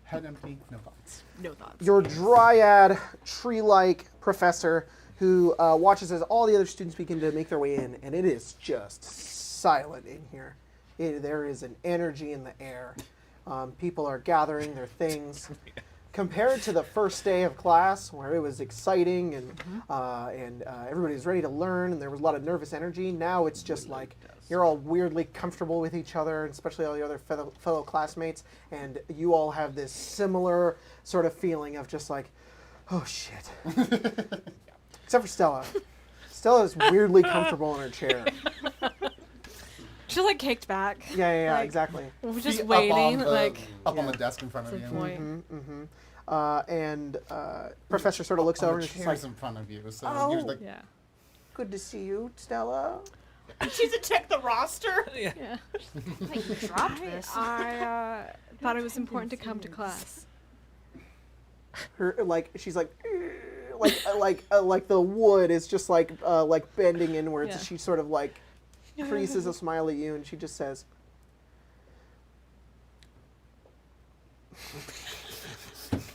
Head empty, no thoughts. No thoughts. your dryad, tree-like professor who watches as all the other students begin to make their way in, and it is just silent in here. There is an energy in the air. People are gathering their things. Compared to the first day of class, where it was exciting and everybody was ready to learn, and there was a lot of nervous energy, now it's just like you're all weirdly comfortable with each other, and especially all the other fellow classmates, and you all have this similar sort of feeling of just like, oh shit. Except for Stella. Stella is weirdly comfortable in her chair. She's like kicked back. Yeah, Like, exactly. We're just Feet waiting, up on the, like up on Yeah. the desk in front of Good you. point. And Professor sort of looks On over the and is just chairs like, in front of you. So Oh. you're like, yeah. good to see you, Stella. She's to check the roster. Yeah. Wait, you dropped this. I thought it was important to come to class. Her she's like like the wood is just like bending inwards. Yeah. She sort of like creases a smile at you, and she just says,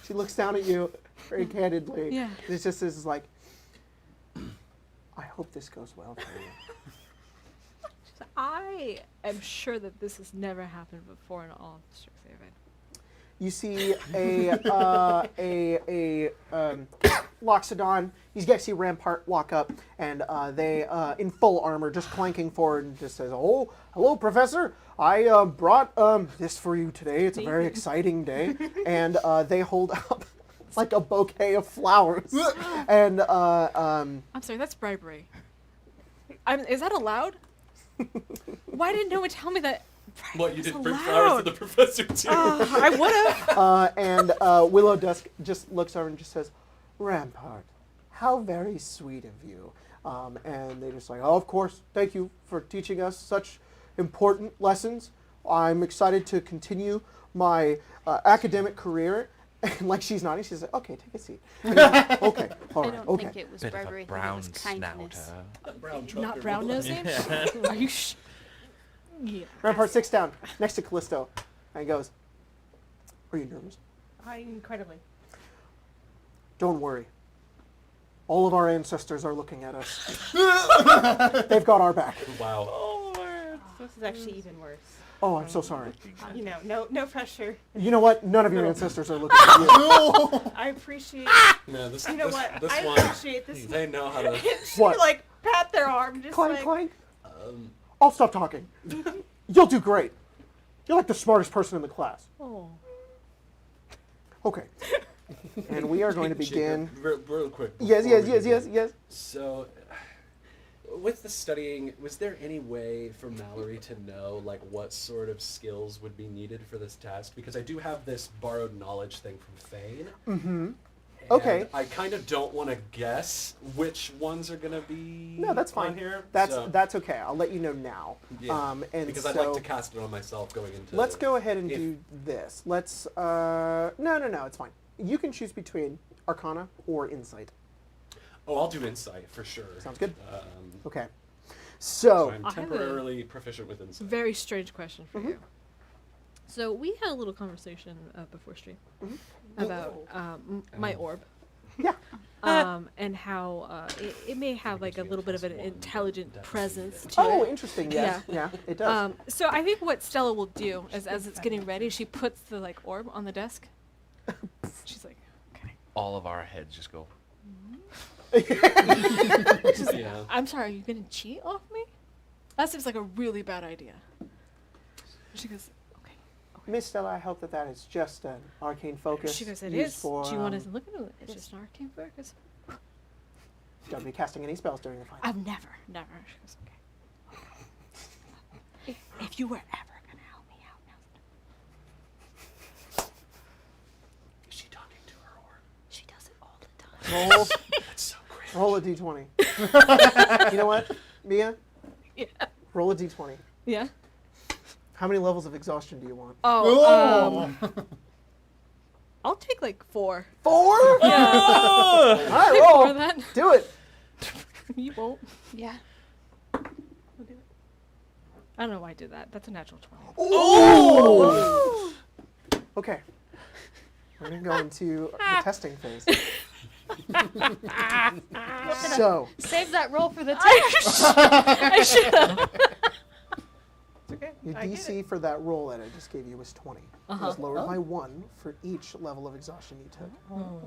she looks down at you very candidly. Yeah. It's just this like, I hope this goes well for you. I am sure that this has never happened before in all of Strixhaven. You see Loxodon, you guys see Rampart walk up, and they, in full armor, just clanking forward and just says, "Oh, hello, Professor. I brought this for you today. It's a very exciting day." And they hold up like a bouquet of flowers. And I'm sorry, that's bribery. Is that allowed? Why didn't no one tell me that? What, you Bribery's did bring allowed? flowers to the professor too? I would have. and Willow Dusk just looks over and just says, "Rampart, how very sweet of you. And they're just like, oh, of course, thank you for teaching us such important lessons. I'm excited to continue my academic career. And like she's nodding, she's like, okay, take a seat. And he's like, okay, all I right, don't okay. think it was Bit of bribery. a I think it brown was kindness. snouter. Brown Not brown nose name? Are you Yeah. Rampart sits down next to Callisto and he goes, are you nervous? Incredibly. Don't worry. All of our ancestors are looking at us. They've got our back. Wow. Oh, this is actually even worse. Oh, I'm so sorry. You know, no pressure. You know what? None of your ancestors are looking at you. I appreciate. No, this, You know this, what? this I one, appreciate this. they know how to. She What? like pat their arm, just Clank, like. clank. Um, I'll stop talking. You'll do great. You're like the smartest person in the class. Oh. Okay. And we are going to begin. real quick. Yes, before yes, we yes, begin. yes, yes. So, with the studying, was there any way for Mallory to know like what sort of skills would be needed for this test? Because I do have this borrowed knowledge thing from Thane. Mm-hmm. and Okay. I kind of don't want to guess which ones are gonna be. No, that's on fine. here. That's so, okay. I'll let you know now. yeah, And because so I'd like to cast it on myself going into. let's go ahead and if- do this. Let's. No, it's fine. You can choose between Arcana or Insight. Oh, I'll do insight for sure. Sounds good. Um, Okay. so So. I'm I have a temporarily proficient with insight. Very strange question for Mhm. you. So we had a little conversation before stream Mhm. about my orb. Yeah. And how it may have like a little bit of an intelligent presence to Oh, it. interesting. Yes. Yeah. It does. So I think what Stella will do as it's getting ready, she puts the like orb on the desk. She's like, okay. All of our heads just go. Yeah. I'm sorry, are you gonna cheat off me? That seems like a really bad idea. She goes, okay. Miss Stella, I hope that is just an arcane focus. She goes, it used is. For, Do you want to look at it? It's just an arcane focus. Don't be casting any spells during the fight. I've never. She goes, okay. If you were ever gonna help me out, now Is she talking to her orb? she does it all the time. Roll, That's so great. roll a d20. You know what, Mia? Yeah. Roll a d20. Yeah. How many levels of exhaustion do you want? Oh. I'll take like 4. 4? All right, Take 4 roll. of that. Do it. You won't. Yeah. I'll do it. I don't know why I did that. That's a natural 20. Oh! Okay. We're going to go into the testing phase. So, Save that roll for the test. I should have. It's okay. your I get it. DC for that roll that I just gave you was 20. It Uh-huh. was lowered by 1 for each level of exhaustion you took.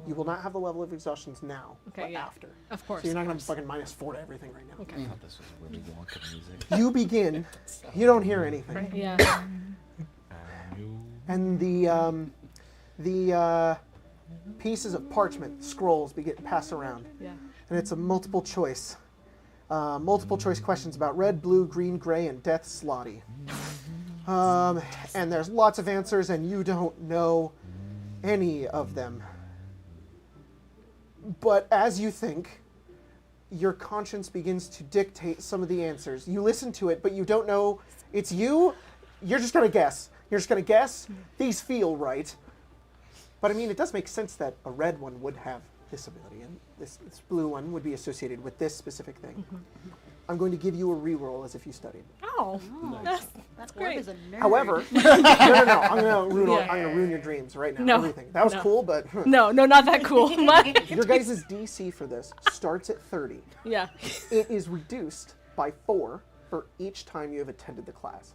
You will not have the level of exhaustions now, Okay, but yeah. after. Of course. So you're not of going to course. fucking -4 to everything right now. Okay. I thought this was Willy Wonka music. You begin. You don't hear anything. Yeah. And the pieces of parchment, scrolls, begin passed around. Yeah. And it's a multiple choice. Multiple choice questions about red, blue, green, gray, and death slotty. And there's lots of answers, and you don't know any of them. But as you think, your conscience begins to dictate some of the answers. You listen to it, but you don't know it's you. You're just going to guess. You're just going to guess. These feel right. But I mean, it does make sense that a red one would have this ability, and this blue one would be associated with this specific thing. I'm going to give you a reroll as if you studied. Oh. Nice. That great. orb is a nerd. However, no. I'm going to ruin. Yeah. I'm going to ruin your dreams right now. No. Everything. That was No. cool, but No, not that cool. your guys' DC for this starts at 30. Yeah. It is reduced by 4 for each time you have attended the class.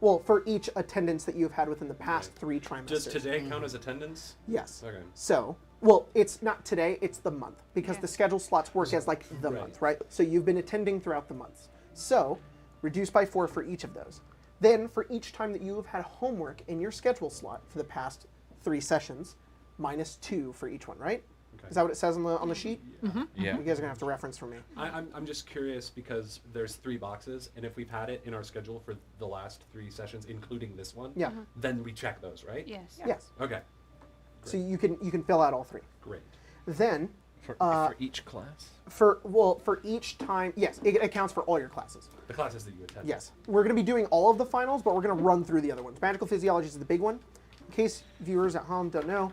Well, for each attendance that you've had within the past 3 trimesters. Does today count as attendance? Yes. Okay. So, well, it's not today, it's the month, because Okay. the schedule slots work as like the Right. month, right? So you've been attending throughout the months. So, reduce by 4 for each of those. Then, for each time that you have had homework in your schedule slot for the past 3 sessions, -2 for each one, right? Okay. Is that what it says on the sheet? Yeah. You guys are gonna have to reference for me. I'm just curious because there's 3 boxes, and if we've had it in our schedule for the last 3 sessions, including this one, Yeah. then we check those, right? Yes. Yes. Okay. So you can fill out all 3. Great. Then For each class? For each time, yes, it accounts for all your classes. The classes that you attend. Yes, we're going to be doing all of the finals, but we're going to run through the other ones. Magical physiology is the big one. In case viewers at home don't know,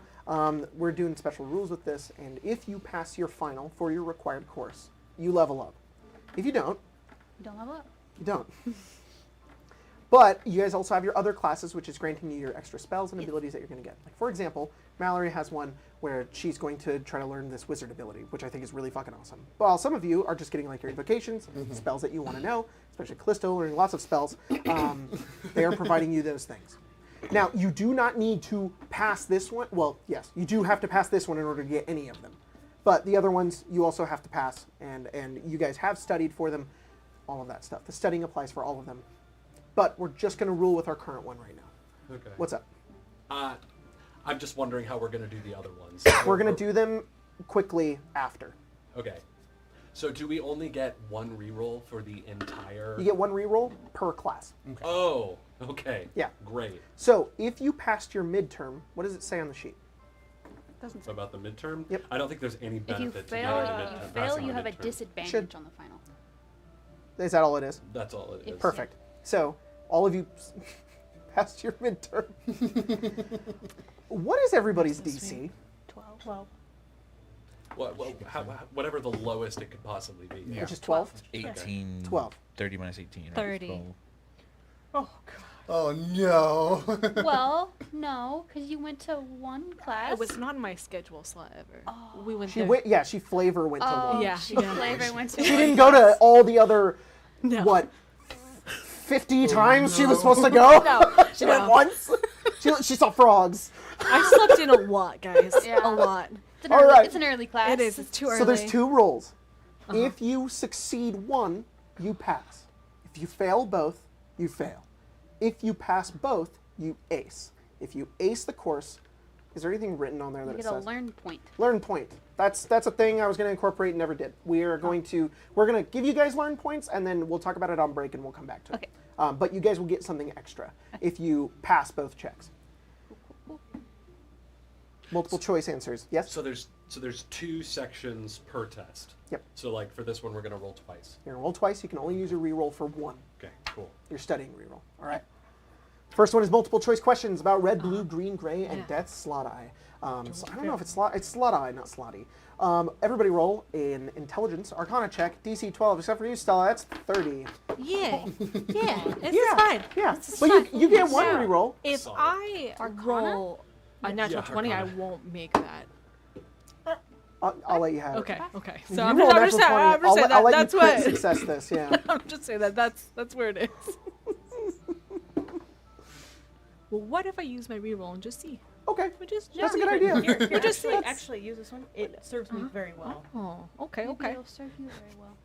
we're doing special rules with this, and if you pass your final for your required course, you level up. If you don't, You don't level up. you don't. But you guys also have your other classes, which is granting you your extra spells and abilities that you're going to get. Like, for example, Mallory has one where she's going to try to learn this wizard ability, which I think is really fucking awesome. While some of you are just getting like your invocations, spells that you want to know, especially Callisto learning lots of spells, they are providing you those things. Now, you do not need to pass this one. Well, yes, you do have to pass this one in order to get any of them. But the other ones you also have to pass, and you guys have studied for them, all of that stuff. The studying applies for all of them. But we're just going to rule with our current one right now. Okay. What's up? I'm just wondering how we're going to do the other ones. We're going to do them quickly after. Okay. So do we only get one reroll for the entire... You get one reroll per class. Oh, okay. Yeah. Great. So if you passed your midterm, what does it say on the sheet? Doesn't So about the midterm? Yep. I don't think there's any If benefit you to fail, getting the midterm. passing you the have a midterm. disadvantage Should- on the final. Is that all it is? That's all it is. Perfect. So all of you passed your midterm. What is everybody's DC? 12. Whatever the lowest it could possibly be. Yeah. Which is 12? 18. 12. 30 minus 18. Right? 30. 12. Oh, God. Oh no. Well, no, because you went to one class. It was not in my schedule slot ever. Oh. We went She there. went. Yeah, she flavor went to Oh, one. Yeah, she yeah. flavor went to She one. didn't go to all the other No. what 50 times she was supposed to go. No, She went once. She saw frogs. I slept in a lot, guys. Yeah. A lot. It's an All early, right. it's an early class. It is. It's too early. So there's two rolls. If you succeed one, you pass. If you fail both, you fail. If you pass both, you ace. If you ace the course, is there anything written on there that You it get a says? learn point. Learn point. That's a thing I was going to incorporate and never did. We're going to give you guys learn points, and then we'll talk about it on break, and we'll come back to it. Okay. But you guys will get something extra if you pass both checks. Multiple choice answers. Yes. So there's 2 sections per test. Yep. So like for this one, we're gonna roll twice. You're gonna roll twice. You can only use a reroll for one. Okay, cool. You're studying reroll. All right. First one is multiple choice questions about red, blue, green, gray, and Yeah. death slot eye. So I don't know if it's slot eye, not slotty. Everybody roll an intelligence Arcana check, DC 12, except for you, Stella. That's 30. Yeah. Yeah. It's Yeah. fine. Yeah, It's but fine. you get one Now, reroll. If Solid. I Arcana? roll a natural Yeah, 20, I Arcana. won't make that. I'll let you have Okay. it. Okay. If So you I'm roll a just natural 20, saying I'll let you that's crit what. success this. Yeah. I'm just saying that's where it is. Well, what if I use my reroll and just see? Okay. We just That's a yeah. good idea. Here, Just- actually use this one. It serves me very well. Oh, okay, Maybe okay. It'll serve you very well.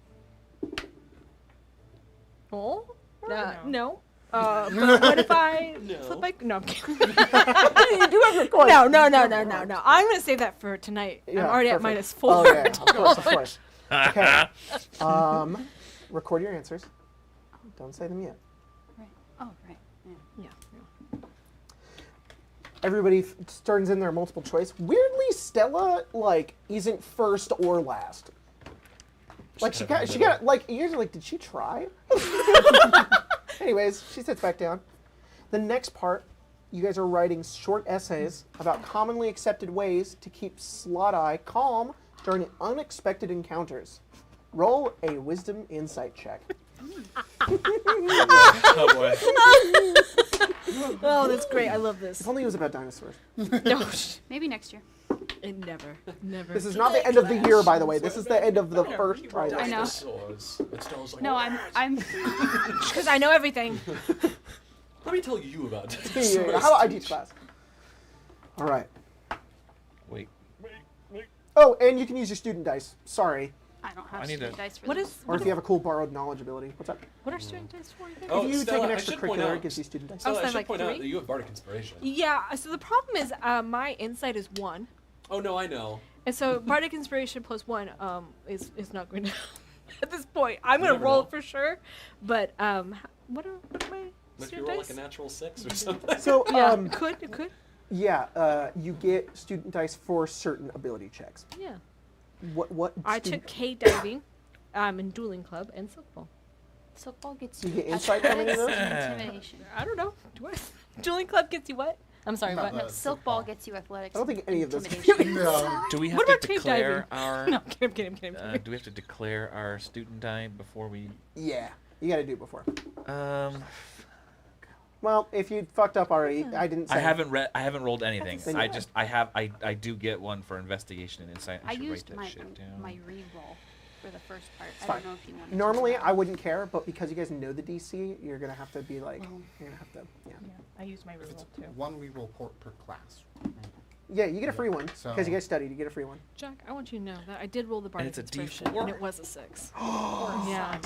Oh, no. no. But what if I flip my? No, I'm kidding. you do have your coin. No. I'm gonna save that for tonight. Yeah, I'm already perfect. at -4. Oh yeah, of course. Okay. Record your answers. Don't say them yet. Right. Oh, right. Yeah. Yeah. Everybody turns in their multiple choice. Weirdly, Stella isn't first or last. Like she got like you're like, did she try? Anyways, she sits back down. The next part, you guys are writing short essays about commonly accepted ways to keep Slot Eye calm during unexpected encounters. Roll a wisdom insight check. Oh boy. Oh, that's great. I love this. If only it was about dinosaurs. No, Maybe next year. never. This is not the end of the year, by the way. This is the end of the first I trimester. know. It's like, No, I'm. Because I know everything. Let me tell you about Yeah. How about I teach class? All right. Wait. Oh, and you can use your student dice. Sorry. I don't have I need student to- dice for What this. is? Or if you have a cool borrowed knowledge ability. What's up? What are student dice for again? Oh, if you Stella, take I an should point extracurricular, out- it gives you student dice. Oh, So I so should like point out 3? that you have bardic inspiration. Yeah. So the problem is, my insight is 1, Oh no, I know. and so bardic inspiration plus 1 is not going to. At this point, I'm You gonna never roll know. it for sure. But what are my What if you student roll dice? like a natural 6 or something? So, Yeah, it could. yeah, you get student dice for certain ability checks. Yeah. What? I took cave diving, in dueling club, and silkball. Silkball gets Do you you get insight from any of those? intimidation. I don't know. Do I? Dueling club gets you what? I'm sorry, No, what? No, Uh, Silkball Silkball. gets you athletics. I don't think any of those. intimidation. No. Do we have What to about cave declare diving? our? No, I'm kidding. Do we have to declare our student die before we? Yeah, you got to do it before. Um, Well, if you fucked up already, I didn't say. I haven't rolled anything. Then I you- just I do get one for investigation and insight. I I should write used that my shit down. my re-roll for the first part. It's I fine. don't know if you want. Normally, I wouldn't care, but because you guys know the DC, you're gonna have to be like, Well. you're gonna have to, yeah. Yeah, I used my reroll too. One reroll per class. Yeah, you get a free one because So- you guys studied. You get a free one. Jack, I want you to know that I did roll the bardic it's a inspiration, D4? and it was a 6.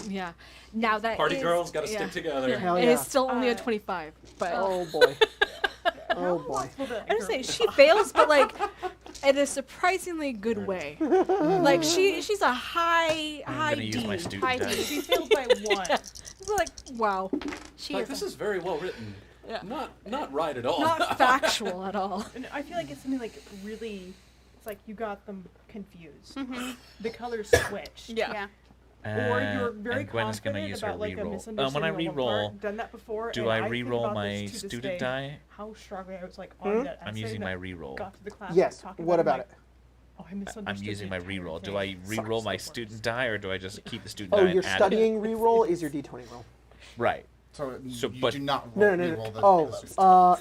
Yeah. Now that Party is- girls got to yeah. stick together. Hell It yeah. is still only a Uh, 25, but Oh boy. Oh boy. I'm just saying she fails, but like in a surprisingly good way. Like she's a high I'm high gonna D. use my student High die. D. She failed by 1. It's like wow, She Like, is. this is very well written. Yeah. Not right at all. not factual at all. And I feel like it's something like really, it's like you got them confused. Mhm. The colors switched. Yeah. Or you're very and Gwen's gonna confident use her about like a reroll. misunderstanding. When I of a reroll, part, done that before. do and I think reroll about my this to this student day, die? How strongly I was like Hmm? on that. I'm essay using my that reroll. Got to the class. Yes. talking What I'm about like, it? Oh, I misunderstood. I'm using the my entire reroll. Do thing. I reroll my student die or do I just keep the student Oh, die? your and add it? studying reroll is your D20 roll. Right. So, So, you but- do not No, roll, no, reroll no. the Oh,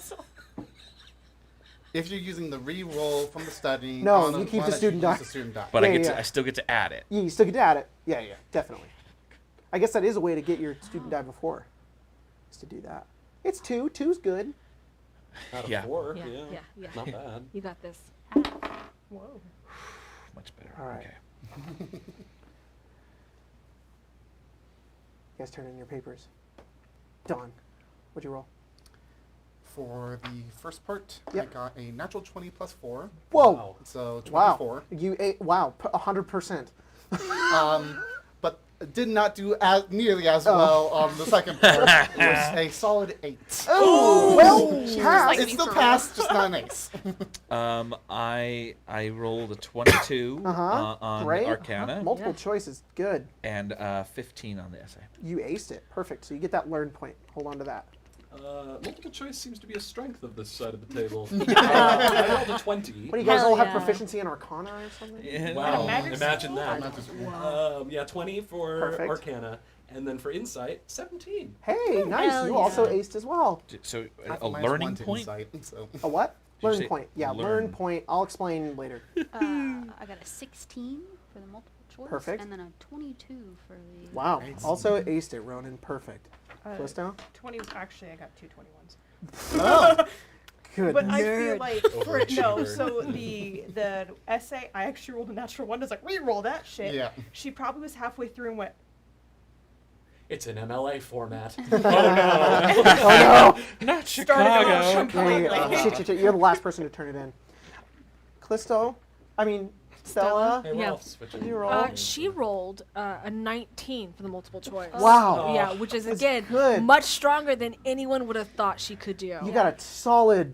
If you're using the reroll from the studying, No, on you a keep the planet, student you use die. the student die. But Yeah, I get yeah. I still get to add it. yeah, you still get to add it. Yeah, definitely. I guess that is a way to get your student die before. Is to do that. It's 2. 2's good. Out of Yeah. 4. Yeah, Yeah. yeah. Not bad. You got this. Whoa. Much better. All right. Okay. You guys turn in your papers. Dawn, what'd you roll? For the first part, Yep. I got a natural 20 plus 4, Whoa! Wow. so Wow! 24. You ate. Wow! 100%. But did not do as nearly as Oh. well on the second part. It was a solid 8. Oh, well, pass. like It's me still for passed, just not an ace. I rolled a 22 Uh-huh. on Great. Arcana Multiple Yeah. choices. Good. and 15 on the essay. You aced it. Perfect. So you get that learn point. Hold on to that. Multiple choice seems to be a strength of this side of the table. I rolled a 20. What do you guys Hell all have yeah. proficiency in Arcana or something? Yeah. Wow, Magic imagine school? that. Yeah, 20 for Perfect. Arcana, and then for Insight, 17. Hey, nice. Hell You also yeah. aced as well. So Half a minus learning 1 to point. insight, so. A what? Did you Learn say point. Yeah, learn learn? point. I'll explain later. I got a 16 for the multiple choice. Perfect. And then a 22 for the. Wow. Nice. Also aced it, Ronan. Perfect. Callisto? 20. Actually, I got 2 21s. Oh, good. But I Nerd. feel like for no, Overachiever. so the essay I actually rolled a natural 1. I was like, re-roll that shit. Yeah. She probably was halfway through and went, It's an MLA format. Oh no! Not Started off Yeah, completely. yeah, yeah. Shit. You're the last person to turn it in. Callisto? I mean, Stella? Hey, we're Yeah. all switching. You roll. She rolled a 19 for the multiple choice. Wow. Yeah, which is That's again good. much stronger than anyone would have thought she could do. You got a solid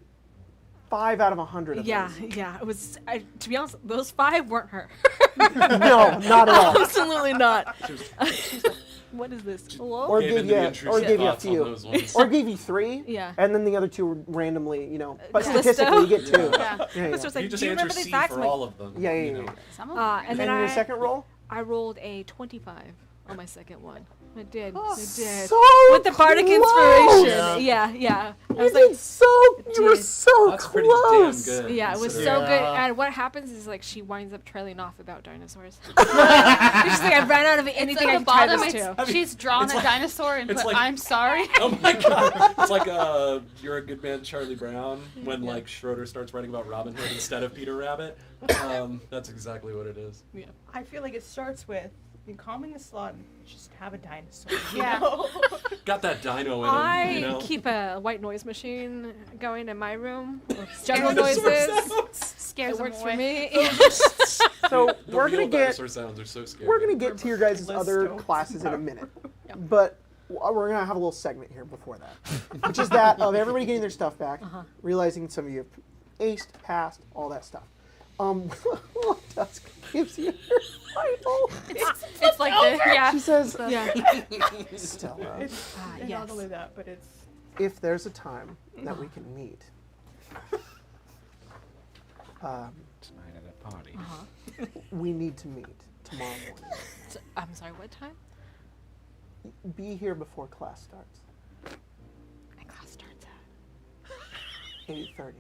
5 out of 100 of Yeah, those. yeah. It was. To be honest, those 5 weren't her. No, not at all. Absolutely not. She's like, what is this? Hello? Or Gave gave in you, the intrusive or gave you a thoughts on few. those ones. Or gave you 3. Yeah. And then the other 2 were randomly, but Callisto? statistically you get 2. Yeah. Yeah. Yeah, yeah. Callisto was like, You just do you answer remember these C facts? for I'm like, all of them. Yeah, yeah, you yeah, know. yeah. Some of and And then your I, second roll? I rolled a 25 on my second one. I did. Oh, I did. so With the bardic close! inspiration. Yeah. I You was did like, you were did. so That's pretty damn close. good. yeah, it was so considering- good. Yeah. And what happens is like she winds up trailing off about dinosaurs. She's just like, I ran out of anything It's I at could the tie bottom. this to. It's, she's drawn it's a like- dinosaur and it's put, like- I'm sorry. Oh my god! It's like You're a Good Man, Charlie Brown, when like Schroeder starts writing about Robin Hood instead of Peter Rabbit. That's exactly what it is. Yeah. I feel like it starts with you calming the slot and just have a dinosaur. You Yeah. know? Got that dino in him, I you know? keep a white noise machine going in my room. Jungle Dinosaur noises. sounds. Scares It them works away. for me. So The we're real gonna get dinosaur sounds are so scary. we're gonna get to your guys' Callisto. other classes in a minute, but we're gonna have a little segment here before that, which is that of everybody getting their stuff back, realizing some of you have aced, passed, all that stuff. Dusk gives you her Bible. It's like the, yeah. She says, Yeah. Stella, It's yes. not only that, but it's if there's a time that we can meet, Tonight at a party. Uh-huh. we need to meet tomorrow morning. So, I'm sorry, what time? Be here before class starts. My class starts at. 8:30.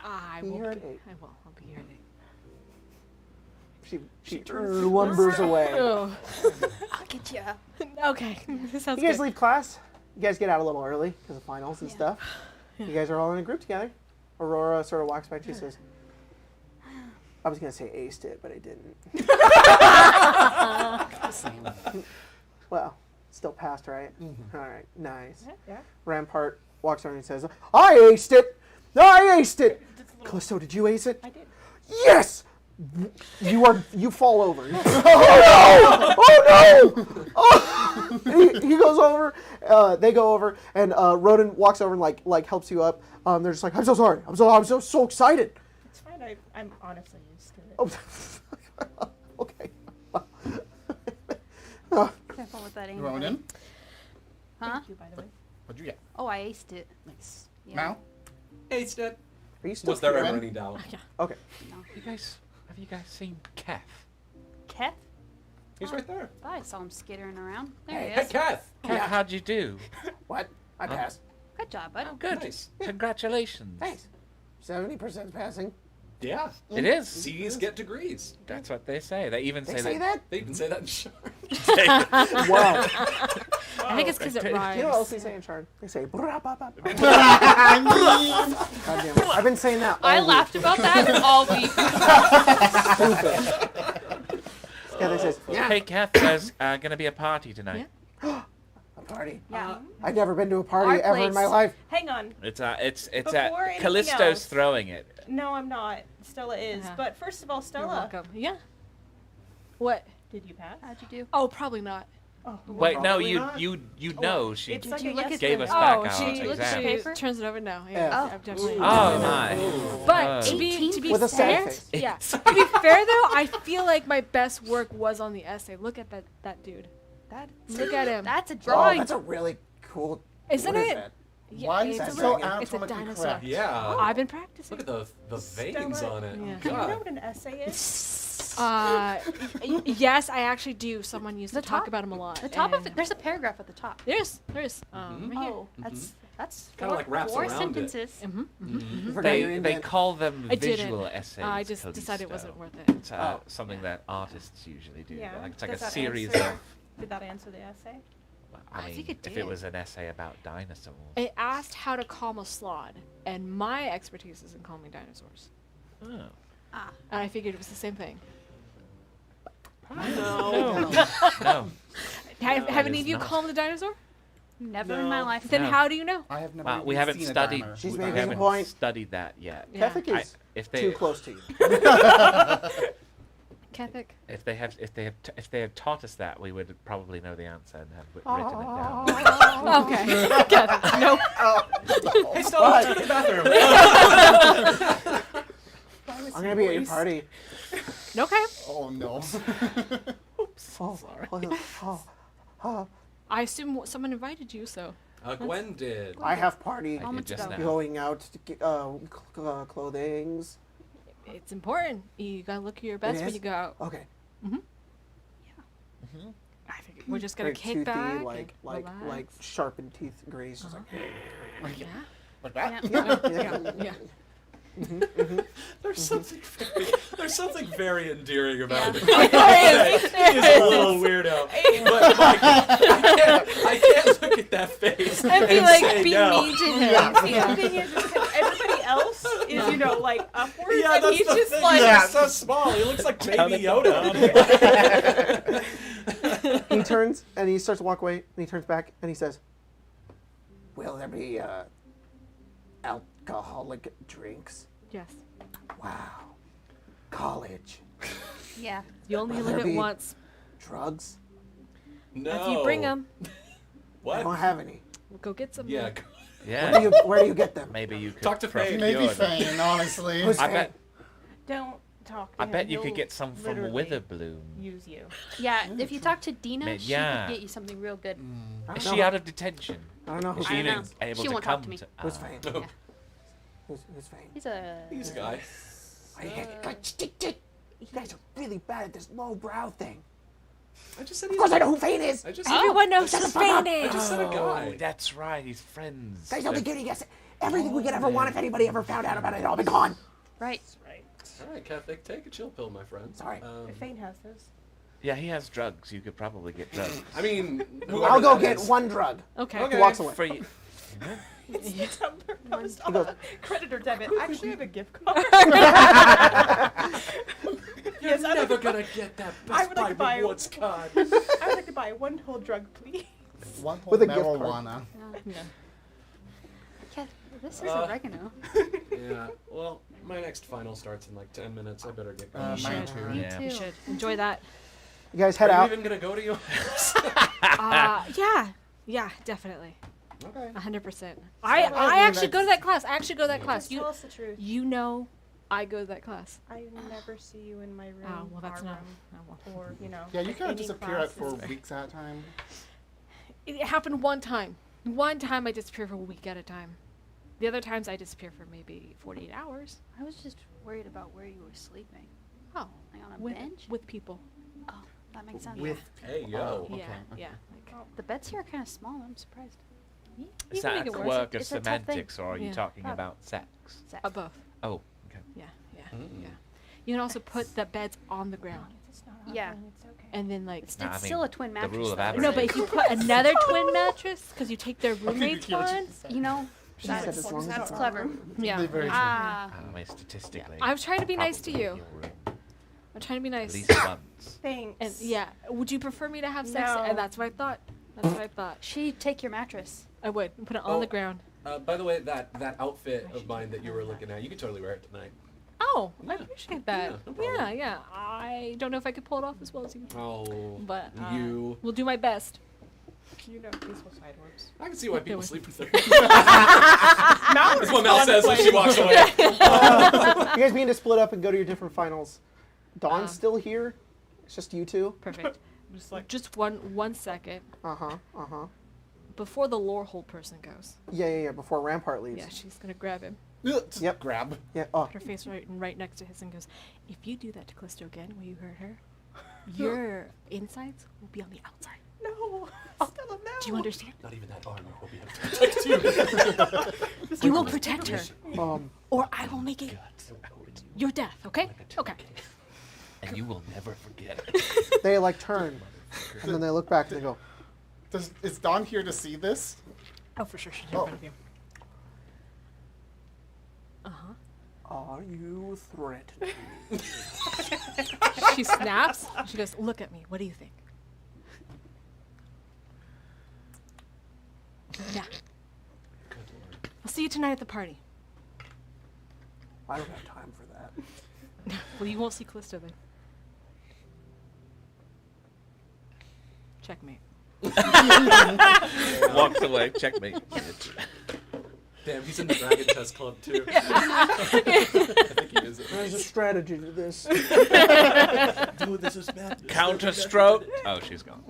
I Be will here at be- 8. I will. I'll be here at 8. She lumbers away. Oh. I'll get you. Okay. This sounds You guys good. leave class. You guys get out a little early because of finals and Yeah. stuff. You guys are all in a group together. Aurora sort of walks by to you and says, I was going to say aced it, but I didn't. Well, still passed, right? All right, nice. yeah. Rampart walks over and says, I aced it! I aced it! Callisto, did you ace it? I did. Yes! You fall over. Oh no! Oh no! Oh! He goes over. They go over, and Roden walks over and like helps you up. They're just like, I'm so sorry. I'm so excited. It's fine. I'm honestly used to it. Oh, okay. Careful with that aim. You want in? Huh? Thank you, by the way. What'd you get? Oh, I aced it. Nice. Yeah. Now? Aced it. Are you still Was there here? ever any doubt? Okay. Have you guys seen Keth? Keth? He's right there. I saw him skittering around. There Hey, he Hey, is. Kath. Keth, how'd you do? What? I passed. Good job, bud. Oh, good. Nice. Congratulations. Thanks. 70% passing. Yeah. It is. C's get degrees. That's what they say. They even They say that? They even say that in Shark. Wow. I think it's because it rhymes. You know what else they say in Shard? They say, "Brah, bah, bah, bah." God damn it. I've been saying that all I week. laughed about that all week. Yeah, they says, yeah, Hey, Keth, there's gonna be a party tonight. a party. Yeah. I've never been to a party Our ever in my place. life. Hang on. It's Before anything Callisto's else. throwing it. No, I'm not. Stella is. Yeah. But first of all, You're Stella, welcome. Yeah. What? did you pass? How'd you do? Oh, probably not. Oh, Wait, no, Probably you not. you know she it's Did like you a look yes at gave the- us back Oh, our she looked at exam. the paper? turns it over now. Yeah. Yeah. Oh. I've definitely. Oh my. But to be 18%? With a sad fair, face. yeah. To be fair though, I feel like my best work was on the essay. Look at that dude. Look at him. That's a Oh, drawing. that's a really cool. Isn't what is it? that? Yeah, Why is it's that a so little- dragon. It's a anatomically dinosaur. correct? Yeah. I've been practicing. Look at the veins Stella, on it. Yeah. Do you know God. what an essay is? Yes, I actually do. Someone used to The talk top- about him a lot. the top of and- it, there's a paragraph at the top. There's. Mhm. Right here. Oh, that's Kinda four, like wraps four around it. sentences. Mm-hmm. You forgot your They indent. call them I didn't. visual essays. I just Callisto. decided it wasn't worth it. It's Oh. something that artists usually do. Yeah. Like, it's like Does a that series answer- of. Did that answer the essay? I mean, think it if did. it was an essay about dinosaurs. It asked how to calm a slod, and my expertise is in calming dinosaurs. Oh. Ah, And I figured it was the same thing. No. Have any is of you not. calmed a dinosaur? never in my No. life. Then No. how do you know? I have never Well, even we haven't seen studied. a diner. She's we making a haven't point. studied that yet. Yeah. Catholic I, is if they too close to you. Catholic. if they have taught us that, we would probably know the answer and have written it down. Okay. Catholic. Nope. Hey, Stella, let's go to the bathroom. I'm gonna be at your party. Okay. Oh no. Oh, oh. I assume someone invited you, so. Gwen did. I have party. I Moments did just ago. now. Going out to get clothings. It's important. You gotta look your best when is? you go out. Okay. I think we're just gonna Very kick toothy, back like and like relax. sharpened teeth. Grace just like. Yeah. Like that? Yeah. There's something very endearing about it. There is. He's a little weirdo. But Mike, I can't look at that face And be and like, say be no. mean to him. The thing is because everybody else is, like upwards, Yeah, and that's he's the just thing. like, He's so small. He looks like Baby Yoda. He turns and he starts to walk away and he turns back and he says, "Will there be alcoholic drinks?" Yes. Wow. College. Yeah. You only Will live there it be once. Drugs? No. If you bring them, I What? don't have any. we'll go get some. Yeah. Where do Yeah. where do you get them? Maybe you could Talk to Faye. procure Maybe them. Fane, honestly. Who's I Faye? bet. Don't talk to I him. bet you could He'll get some from literally Witherbloom. use you. Yeah, if you talk to Dina, she Yeah. could get you something real good. I Is don't she know. out of detention? I don't know who Is I she don't know. able She to won't talk come to me. Who's Fane? Yeah. Who's Fane? He's a. He's a guy. I hate it. You guys are really bad at this lowbrow thing. I just said Of he's course I know who Fane is. I just Everyone knows shut who the fuck up. Fane I is. just said a Oh, guy. that's right. He's friends. Guys, don't be giving us everything we could ever want. If anybody ever found out about it, it'd all be gone. Right. Right. All right, Catholic, take a chill pill, my friend. Sorry. If Fane has those. Yeah, he has drugs. You could probably get drugs. I mean, I'll whoever go that get is. one drug. Okay. Okay. He walks away. For you. It's post He goes- credit or debit. Actually, I have a gift card. Yes, You're I never would gonna get that I Best would like Buy to buy- rewards card. I would like to buy one whole drug, please. One whole With a gift card. marijuana. Yeah. Cat, this is oregano. Yeah. Well, my next final starts in like 10 minutes. I better get going. Mine should. too. Me Yeah. too. You should enjoy that. You guys head Are out. you even gonna go to yours? Yeah, definitely. Okay. 100%. I I mean, actually go to that class. I actually go to that class. Just You tell us the truth. you know, I go to that class. I never see you in my room. Oh well, that's our not. room, Oh, well. or Yeah, you kind of any disappear at for classes. weeks at a time. It happened one time. One time I disappear for a week at a time. The other times I disappear for maybe 48 hours. I was just worried about where you were sleeping. Oh, Like on a with bench? with people. Oh, that makes sense. With Hey, yo. Oh, okay, Yeah, okay. yeah. Like, The beds here are kind of small. I'm surprised. you Is can that make a it work. quirk of It's a tough thing. semantics, or are you Yeah. talking Oh. about sex? Both. Oh, okay. Yeah, yeah. You can also put the beds on the ground, It's not Yeah. ugly, It's okay. and then like. It's, Nah, I it's still mean, a twin the mattress. rule of though. averages. No, but if you put another twin mattress, because you take their roommate's hear what you one. said. You know, She said that's, as long as that's it's clever. Yeah. Very true. Ah. I mean, statistically. I was trying to be nice to probably you. in your room I'm trying to be At nice. least once. Thanks. And yeah, would you prefer me to have sex? No. And that's what I thought. That's what I thought. She'd take your mattress. I would and put it on Oh. the ground. By the way, that outfit of mine that you were looking at, you could totally wear it tonight. Oh, I Yeah. appreciate that. Yeah, no problem. Yeah. I don't know if I could pull it off as well as you, Oh, but you. will do my best. You know peaceful side orbs. I can see why people was- sleep with her. Mal That's what Mel says when she walks away. You guys begin to split up and go to your different finals. Dawn's still here. It's just you two. Perfect. Just like Just one second Uh huh. Uh huh. before the lore hole person goes. Yeah. Before Rampart leaves. Yeah, she's gonna grab him, Yep. Grab. Yeah. Oh. put her face right next to his, and goes, "If you do that to Callisto again, when you hurt her, your insides will be on the outside. no. Stella, no. Do you understand? Not even that armor will be able to protect you. You will protect her, Um. or I will make it your death. Okay? Okay. And you will never forget. They like turn, and then they look back and they go, Is Dawn here to see this? Oh, for sure, she's in Oh. front of you. "Are you threatened?" She snaps. She goes, "Look at me. What do you think?" Yeah. I'll see you tonight at the party. I don't have time for that. Well, you won't see Callisto then. Checkmate. Walks away. Checkmate. Damn, he's in the Dragon Test Club too. I think he is. There's a strategy to this. Dude, this is bad. Counter stroke. Oh, she's gone.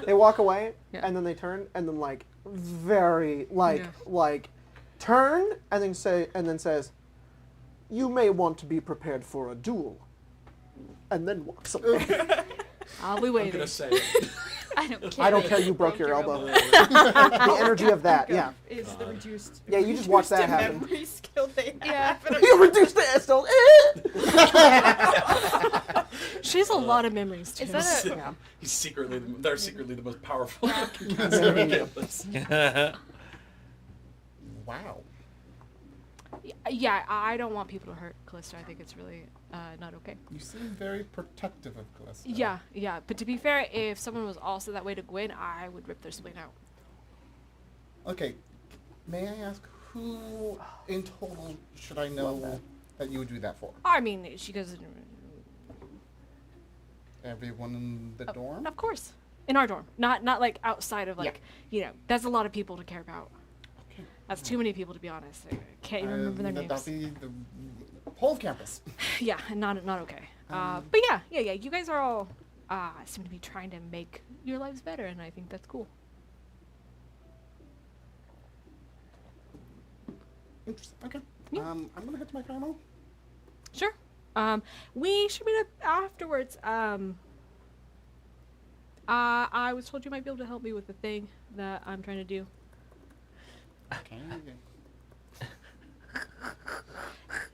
They walk away, Yeah. and then they turn, and then like very like Yeah. like turn, and then says, "You may want to be prepared for a duel," and then walks away. I'll be I'm waiting. gonna say it. I don't care. I don't care. You broke your elbow. elbow. The energy of that, yeah. Is the reduced. Yeah, you just watch that reduced happen. Memory skill they Yeah. have. You reduced the SL. She has a lot of memories too. Is that a? Yeah. He's secretly, they're secretly the most powerful caster on campus. Wow. Yeah, I don't want people to hurt Callisto. I think it's really not okay. You seem very protective of Callisto. Yeah. But to be fair, if someone was also that way to Gwen, I would rip their spleen out. Okay. May I ask who in total should I know that you would do that for? I mean, she goes, Everyone in the dorm? of course, in our dorm, not like outside of like, that's a lot of people to care about. Okay. That's too many people to be honest. I can't even remember their names. That'll be Whole of campus. Yeah, and not okay. But yeah. You guys are all seem to be trying to make your lives better, and I think that's cool. Interesting. Okay. Yeah. I'm gonna head to my final. Sure. We should meet up afterwards. I was told you might be able to help me with the thing that I'm trying to do. Okay.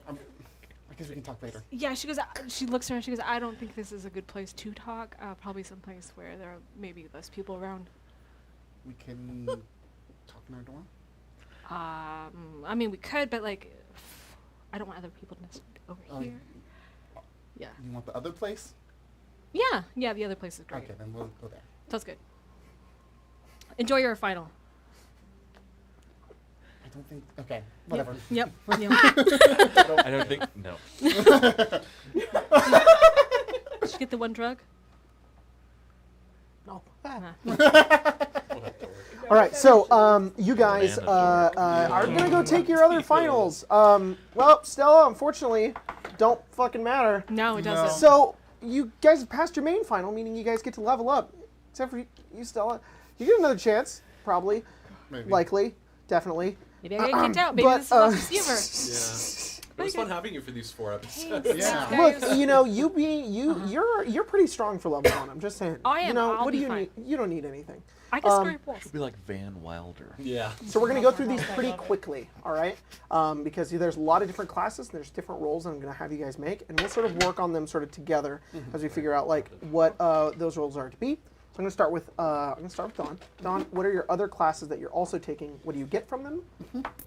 I guess we can talk later. Yeah, she goes. She looks around. She goes, I don't think this is a good place to talk. Probably someplace where there are maybe less people around. We can talk in our dorm. I mean, we could, but like, I don't want other people to necessarily over here. Yeah. You want the other place? Yeah. The other place is great. Okay, then we'll go there. Sounds good. Enjoy your final. I don't think. Okay, whatever. Yep. I don't think. No. Did you get the one drug? No. We'll have to work. All right, so you guys are gonna go take your other finals. Well, Stella, unfortunately, don't fucking matter. No, it No. doesn't. So you guys have passed your main final, meaning you guys get to level up. Except for you, Stella. You get another chance, probably, Maybe. likely, definitely. Maybe I get kicked out. Maybe but, this is Lost Universe. Yeah. It was fun having you for these 4 episodes. Yeah. Guys. Look, you know, you're pretty strong for level 1. I'm just saying. I am. You know, I'll what do be you fine. need? You don't need anything. I can scrape walls. It'll be like Van Wilder. Yeah. So we're going to go through these pretty quickly, all right? Because there's a lot of different classes, and there's different roles I'm going to have you guys make, and we'll sort of work on them sort of together as we figure out like what those roles are to be. So I'm going to start with Dawn. Dawn, what are your other classes that you're also taking? What do you get from them?